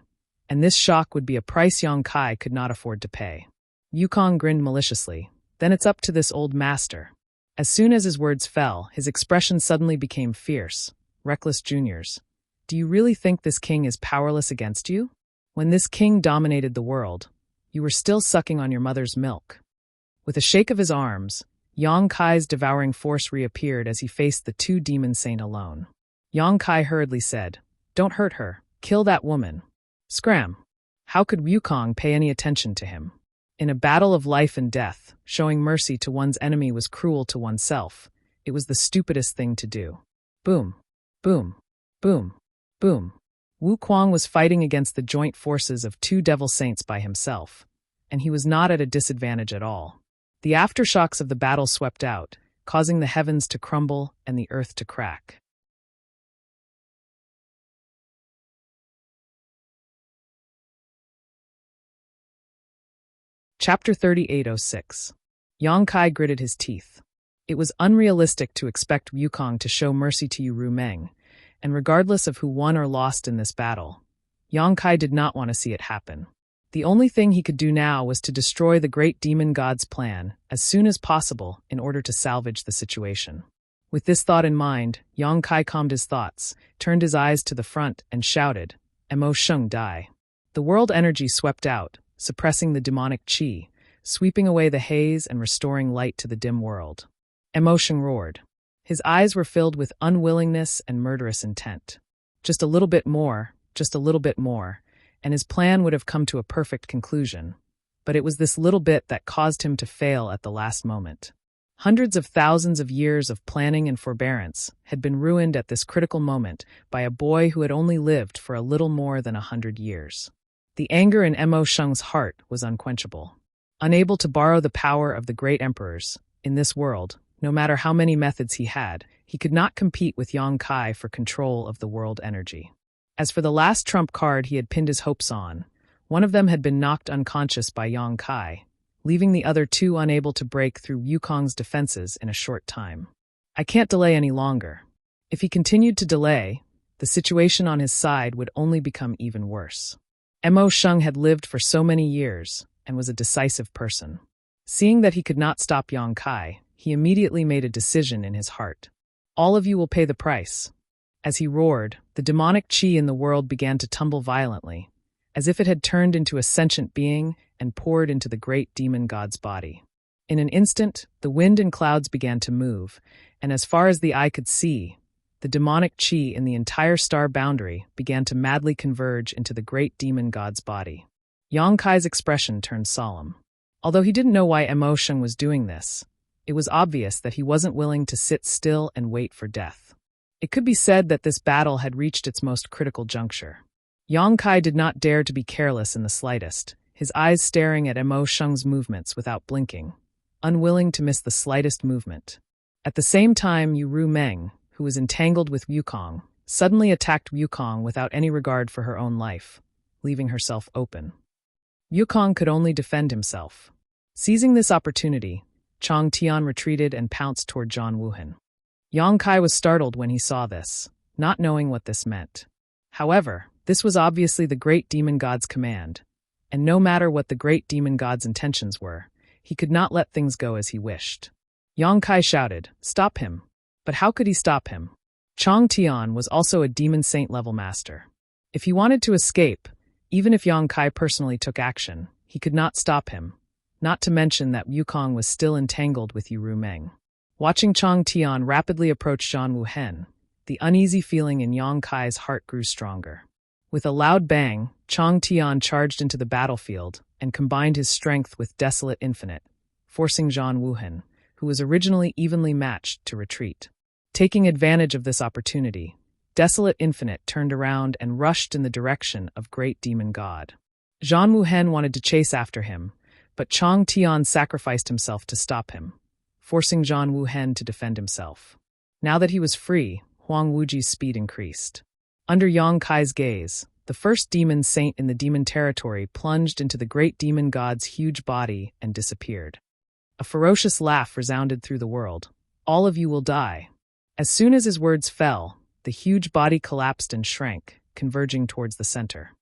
And this shock would be a price Yang Kai could not afford to pay. Yukong grinned maliciously. Then it's up to this old master. As soon as his words fell, his expression suddenly became fierce. Reckless Juniors. Do you really think this king is powerless against you? When this king dominated the world, you were still sucking on your mother's milk. With a shake of his arms, Yang Kai's devouring force reappeared as he faced the two demon saint alone. Yang Kai hurriedly said, "Don't hurt her. Kill that woman." Scram! How could Wukong pay any attention to him? In a battle of life and death, showing mercy to one's enemy was cruel to oneself. It was the stupidest thing to do. Boom! Boom! Boom! Boom! Wukong was fighting against the joint forces of two devil saints by himself, and he was not at a disadvantage at all. The aftershocks of the battle swept out, causing the heavens to crumble and the earth to crack. Chapter 3806. Yang Kai gritted his teeth. It was unrealistic to expect Wukong to show mercy to Yu Meng, and regardless of who won or lost in this battle, Yang Kai did not want to see it happen. The only thing he could do now was to destroy the great demon god's plan as soon as possible in order to salvage the situation. With this thought in mind, Yang Kai calmed his thoughts, turned his eyes to the front, and shouted, "Mo Sheng Dai." The world energy swept out, suppressing the demonic qi, sweeping away the haze and restoring light to the dim world. Mo Sheng roared. His eyes were filled with unwillingness and murderous intent. Just a little bit more, and his plan would have come to a perfect conclusion. But it was this little bit that caused him to fail at the last moment. Hundreds of thousands of years of planning and forbearance had been ruined at this critical moment by a boy who had only lived for a little more than 100 years. The anger in Mo Sheng's heart was unquenchable. Unable to borrow the power of the great emperors, in this world, no matter how many methods he could not compete with Yang Kai for control of the world energy. As for the last trump card he had pinned his hopes on, one of them had been knocked unconscious by Yang Kai, leaving the other two unable to break through Wukong's defenses in a short time. I can't delay any longer. If he continued to delay, the situation on his side would only become even worse. Mo Sheng had lived for so many years and was a decisive person. Seeing that he could not stop Yang Kai, he immediately made a decision in his heart. All of you will pay the price. As he roared, the demonic qi in the world began to tumble violently, as if it had turned into a sentient being and poured into the great demon god's body. In an instant, the wind and clouds began to move, and as far as the eye could see, the demonic qi in the entire star boundary began to madly converge into the great demon god's body. Yang Kai's expression turned solemn. Although he didn't know why Mo Sheng was doing this, it was obvious that he wasn't willing to sit still and wait for death. It could be said that this battle had reached its most critical juncture. Yang Kai did not dare to be careless in the slightest, his eyes staring at Mo Sheng's movements without blinking, unwilling to miss the slightest movement. At the same time, Yu Meng, who was entangled with Wukong, suddenly attacked Wukong without any regard for her own life, leaving herself open. Wukong could only defend himself. Seizing this opportunity, Chang Tian retreated and pounced toward Zhang Wuhan. Yang Kai was startled when he saw this, not knowing what this meant. However, this was obviously the great demon god's command, and no matter what the great demon god's intentions were, he could not let things go as he wished. Yang Kai shouted, "Stop him!" But how could he stop him? Chang Tian was also a demon saint level master. If he wanted to escape, even if Yang Kai personally took action, he could not stop him, not to mention that Wukong was still entangled with Yu Meng. Watching Chang Tian rapidly approach Zhang Wuhen, the uneasy feeling in Yang Kai's heart grew stronger. With a loud bang, Chang Tian charged into the battlefield and combined his strength with Desolate Infinite, forcing Zhang Wuhen, who was originally evenly matched, to retreat. Taking advantage of this opportunity, Desolate Infinite turned around and rushed in the direction of Great Demon God. Zhang Wuhen wanted to chase after him, but Chang Tian sacrificed himself to stop him, forcing Zhang Wuhen to defend himself. Now that he was free, Huang Wuji's speed increased. Under Yang Kai's gaze, the first demon saint in the demon territory plunged into the great demon god's huge body and disappeared. A ferocious laugh resounded through the world. "All of you will die." As soon as his words fell, the huge body collapsed and shrank, converging towards the center.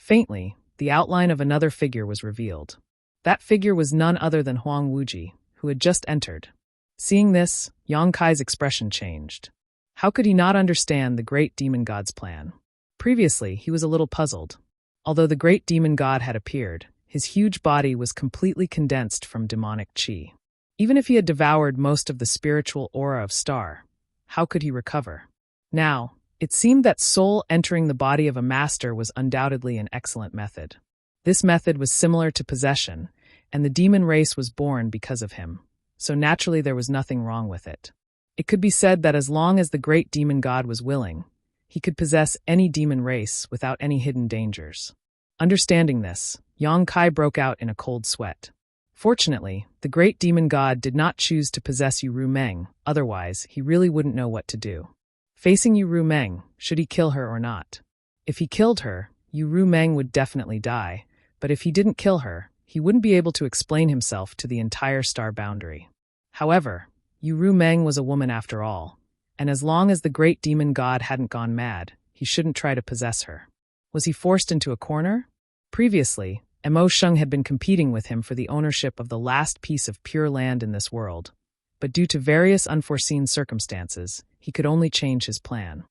Faintly, the outline of another figure was revealed. That figure was none other than Huang Wuji, who had just entered. Seeing this, Yang Kai's expression changed. How could he not understand the great demon god's plan? Previously, he was a little puzzled. Although the great demon god had appeared, his huge body was completely condensed from demonic qi. Even if he had devoured most of the spiritual aura of Star, how could he recover? Now, it seemed that soul entering the body of a master was undoubtedly an excellent method. This method was similar to possession, and the demon race was born because of him, so naturally there was nothing wrong with it. It could be said that as long as the great demon god was willing, he could possess any demon race without any hidden dangers. Understanding this, Yang Kai broke out in a cold sweat. Fortunately, the great demon god did not choose to possess Yu Meng, otherwise he really wouldn't know what to do. Facing Yu Meng, should he kill her or not? If he killed her, Yu Meng would definitely die, but if he didn't kill her, he wouldn't be able to explain himself to the entire star boundary. However, Yu Meng was a woman after all, and as long as the great demon god hadn't gone mad, he shouldn't try to possess her. Was he forced into a corner? Previously, Mo Sheng had been competing with him for the ownership of the last piece of pure land in this world, but due to various unforeseen circumstances, he could only change his plan.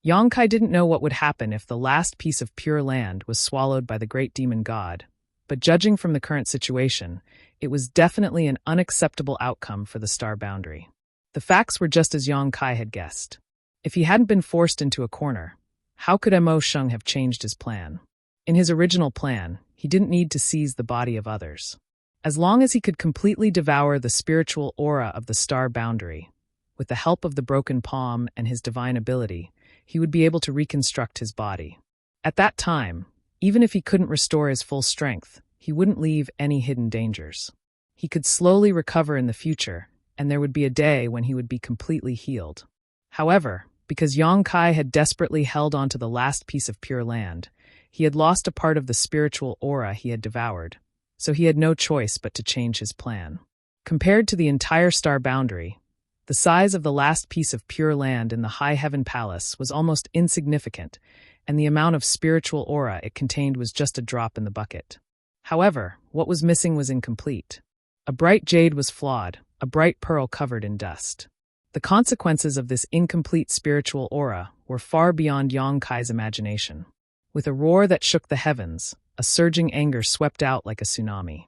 Yang Kai didn't know what would happen if the last piece of pure land was swallowed by the great demon god, but judging from the current situation, it was definitely an unacceptable outcome for the star boundary. The facts were just as Yang Kai had guessed. If he hadn't been forced into a corner, how could Mo Sheng have changed his plan? In his original plan, he didn't need to seize the body of others. As long as he could completely devour the spiritual aura of the star boundary, with the help of the broken palm and his divine ability, he would be able to reconstruct his body. At that time, even if he couldn't restore his full strength, he wouldn't leave any hidden dangers. He could slowly recover in the future, and there would be a day when he would be completely healed. However, because Yang Kai had desperately held on to the last piece of pure land, he had lost a part of the spiritual aura he had devoured, so he had no choice but to change his plan. Compared to the entire star boundary, the size of the last piece of pure land in the High Heaven Palace was almost insignificant, and the amount of spiritual aura it contained was just a drop in the bucket. However, what was missing was incomplete. A bright jade was flawed, a bright pearl covered in dust. The consequences of this incomplete spiritual aura were far beyond Yang Kai's imagination. With a roar that shook the heavens, a surging anger swept out like a tsunami.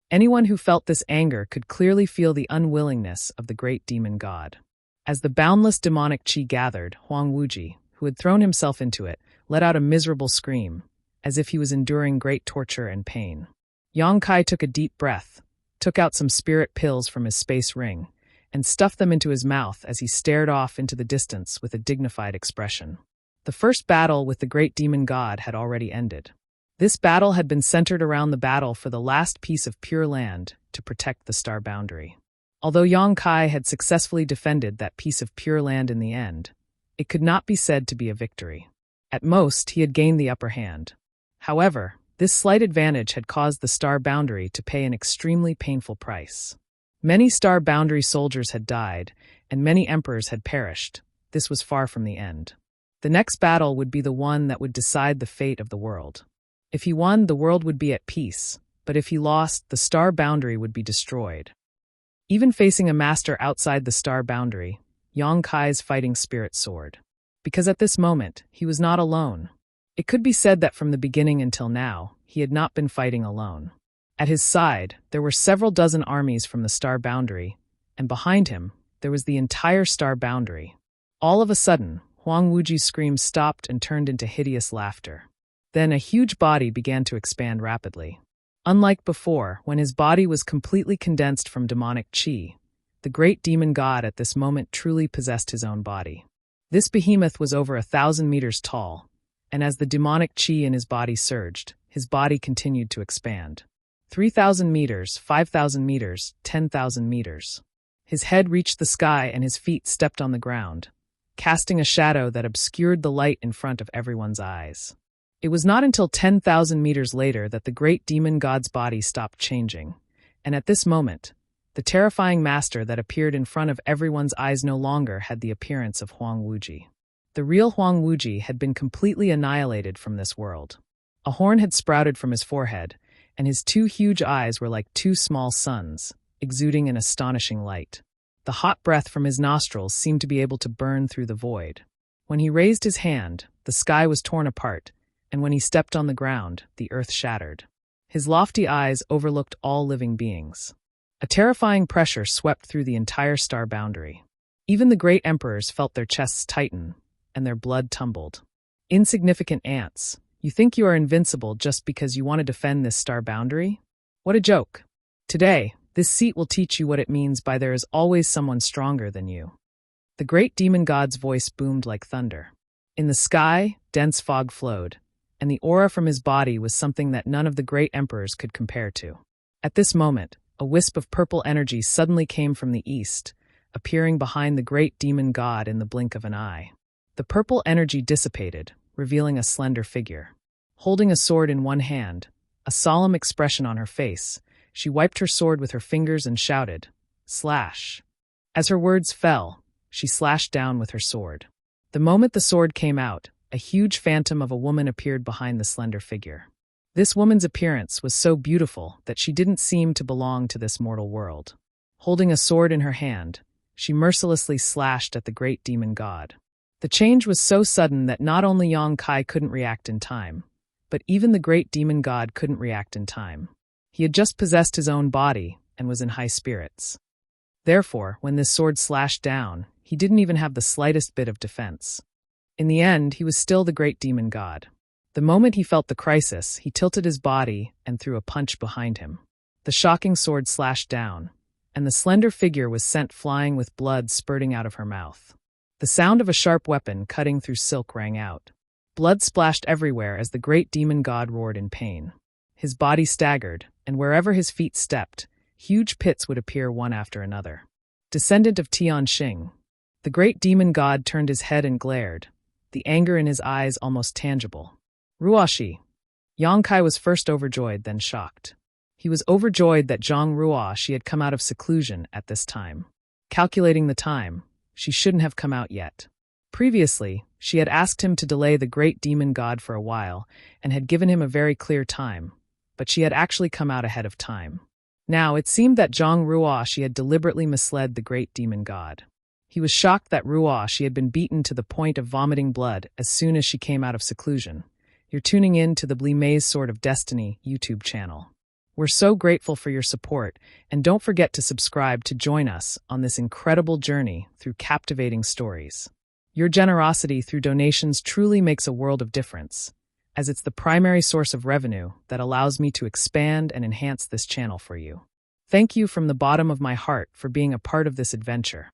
Anyone who felt this anger could clearly feel the unwillingness of the great demon god. As the boundless demonic qi gathered, Huang Wuji, who had thrown himself into it, let out a miserable scream, as if he was enduring great torture and pain. Yang Kai took a deep breath, took out some spirit pills from his space ring, and stuffed them into his mouth as he stared off into the distance with a dignified expression. The first battle with the great demon god had already ended. This battle had been centered around the battle for the last piece of pure land to protect the star boundary. Although Yang Kai had successfully defended that piece of pure land in the end, it could not be said to be a victory. At most, he had gained the upper hand. However, this slight advantage had caused the star boundary to pay an extremely painful price. Many star boundary soldiers had died, and many emperors had perished. This was far from the end. The next battle would be the one that would decide the fate of the world. If he won, the world would be at peace, but if he lost, the star boundary would be destroyed. Even facing a master outside the star boundary, Yang Kai's fighting spirit soared. Because at this moment, he was not alone. It could be said that from the beginning until now, he had not been fighting alone. At his side, there were several dozen armies from the star boundary, and behind him, there was the entire star boundary. All of a sudden, Huang Wuji's scream stopped and turned into hideous laughter. Then a huge body began to expand rapidly. Unlike before, when his body was completely condensed from demonic qi, the great demon god at this moment truly possessed his own body. This behemoth was over 1,000 meters tall, and as the demonic qi in his body surged, his body continued to expand. 3,000 meters, 5,000 meters, 10,000 meters. His head reached the sky and his feet stepped on the ground, casting a shadow that obscured the light in front of everyone's eyes. It was not until 10,000 meters later that the great demon god's body stopped changing, and at this moment, the terrifying master that appeared in front of everyone's eyes no longer had the appearance of Huang Wuji. The real Huang Wuji had been completely annihilated from this world. A horn had sprouted from his forehead, and his two huge eyes were like two small suns, exuding an astonishing light. The hot breath from his nostrils seemed to be able to burn through the void. When he raised his hand, the sky was torn apart, and when he stepped on the ground, the earth shattered. His lofty eyes overlooked all living beings. A terrifying pressure swept through the entire star boundary. Even the great emperors felt their chests tighten, and their blood tumbled. Insignificant ants, you think you are invincible just because you want to defend this star boundary? What a joke. Today, this seat will teach you what it means by there is always someone stronger than you. The great demon god's voice boomed like thunder. In the sky, dense fog flowed, and the aura from his body was something that none of the great emperors could compare to. At this moment, a wisp of purple energy suddenly came from the east, appearing behind the great demon god in the blink of an eye. The purple energy dissipated, revealing a slender figure. Holding a sword in one hand, a solemn expression on her face, she wiped her sword with her fingers and shouted, "Slash!" As her words fell, she slashed down with her sword. The moment the sword came out, a huge phantom of a woman appeared behind the slender figure. This woman's appearance was so beautiful that she didn't seem to belong to this mortal world. Holding a sword in her hand, she mercilessly slashed at the great demon god. The change was so sudden that not only Yang Kai couldn't react in time, but even the great demon god couldn't react in time. He had just possessed his own body and was in high spirits. Therefore, when this sword slashed down, he didn't even have the slightest bit of defense. In the end, he was still the great demon god. The moment he felt the crisis, he tilted his body and threw a punch behind him. The shocking sword slashed down, and the slender figure was sent flying with blood spurting out of her mouth. The sound of a sharp weapon cutting through silk rang out. Blood splashed everywhere as the great demon god roared in pain. His body staggered, and wherever his feet stepped, huge pits would appear one after another. Descendant of Tian Xing, the great demon god turned his head and glared, the anger in his eyes almost tangible. Ruoshi. Yang Kai was first overjoyed, then shocked. He was overjoyed that Zhang Ruoshi had come out of seclusion at this time. Calculating the time, she shouldn't have come out yet. Previously, she had asked him to delay the great demon god for a while and had given him a very clear time, but she had actually come out ahead of time. Now, it seemed that Zhang Ruoshi had deliberately misled the great demon god. He was shocked that Ruoshi had been beaten to the point of vomiting blood as soon as she came out of seclusion. You're tuning in to the Blimay's Sword of Destiny YouTube channel. We're so grateful for your support, and don't forget to subscribe to join us on this incredible journey through captivating stories. Your generosity through donations truly makes a world of difference, as it's the primary source of revenue that allows me to expand and enhance this channel for you. Thank you from the bottom of my heart for being a part of this adventure.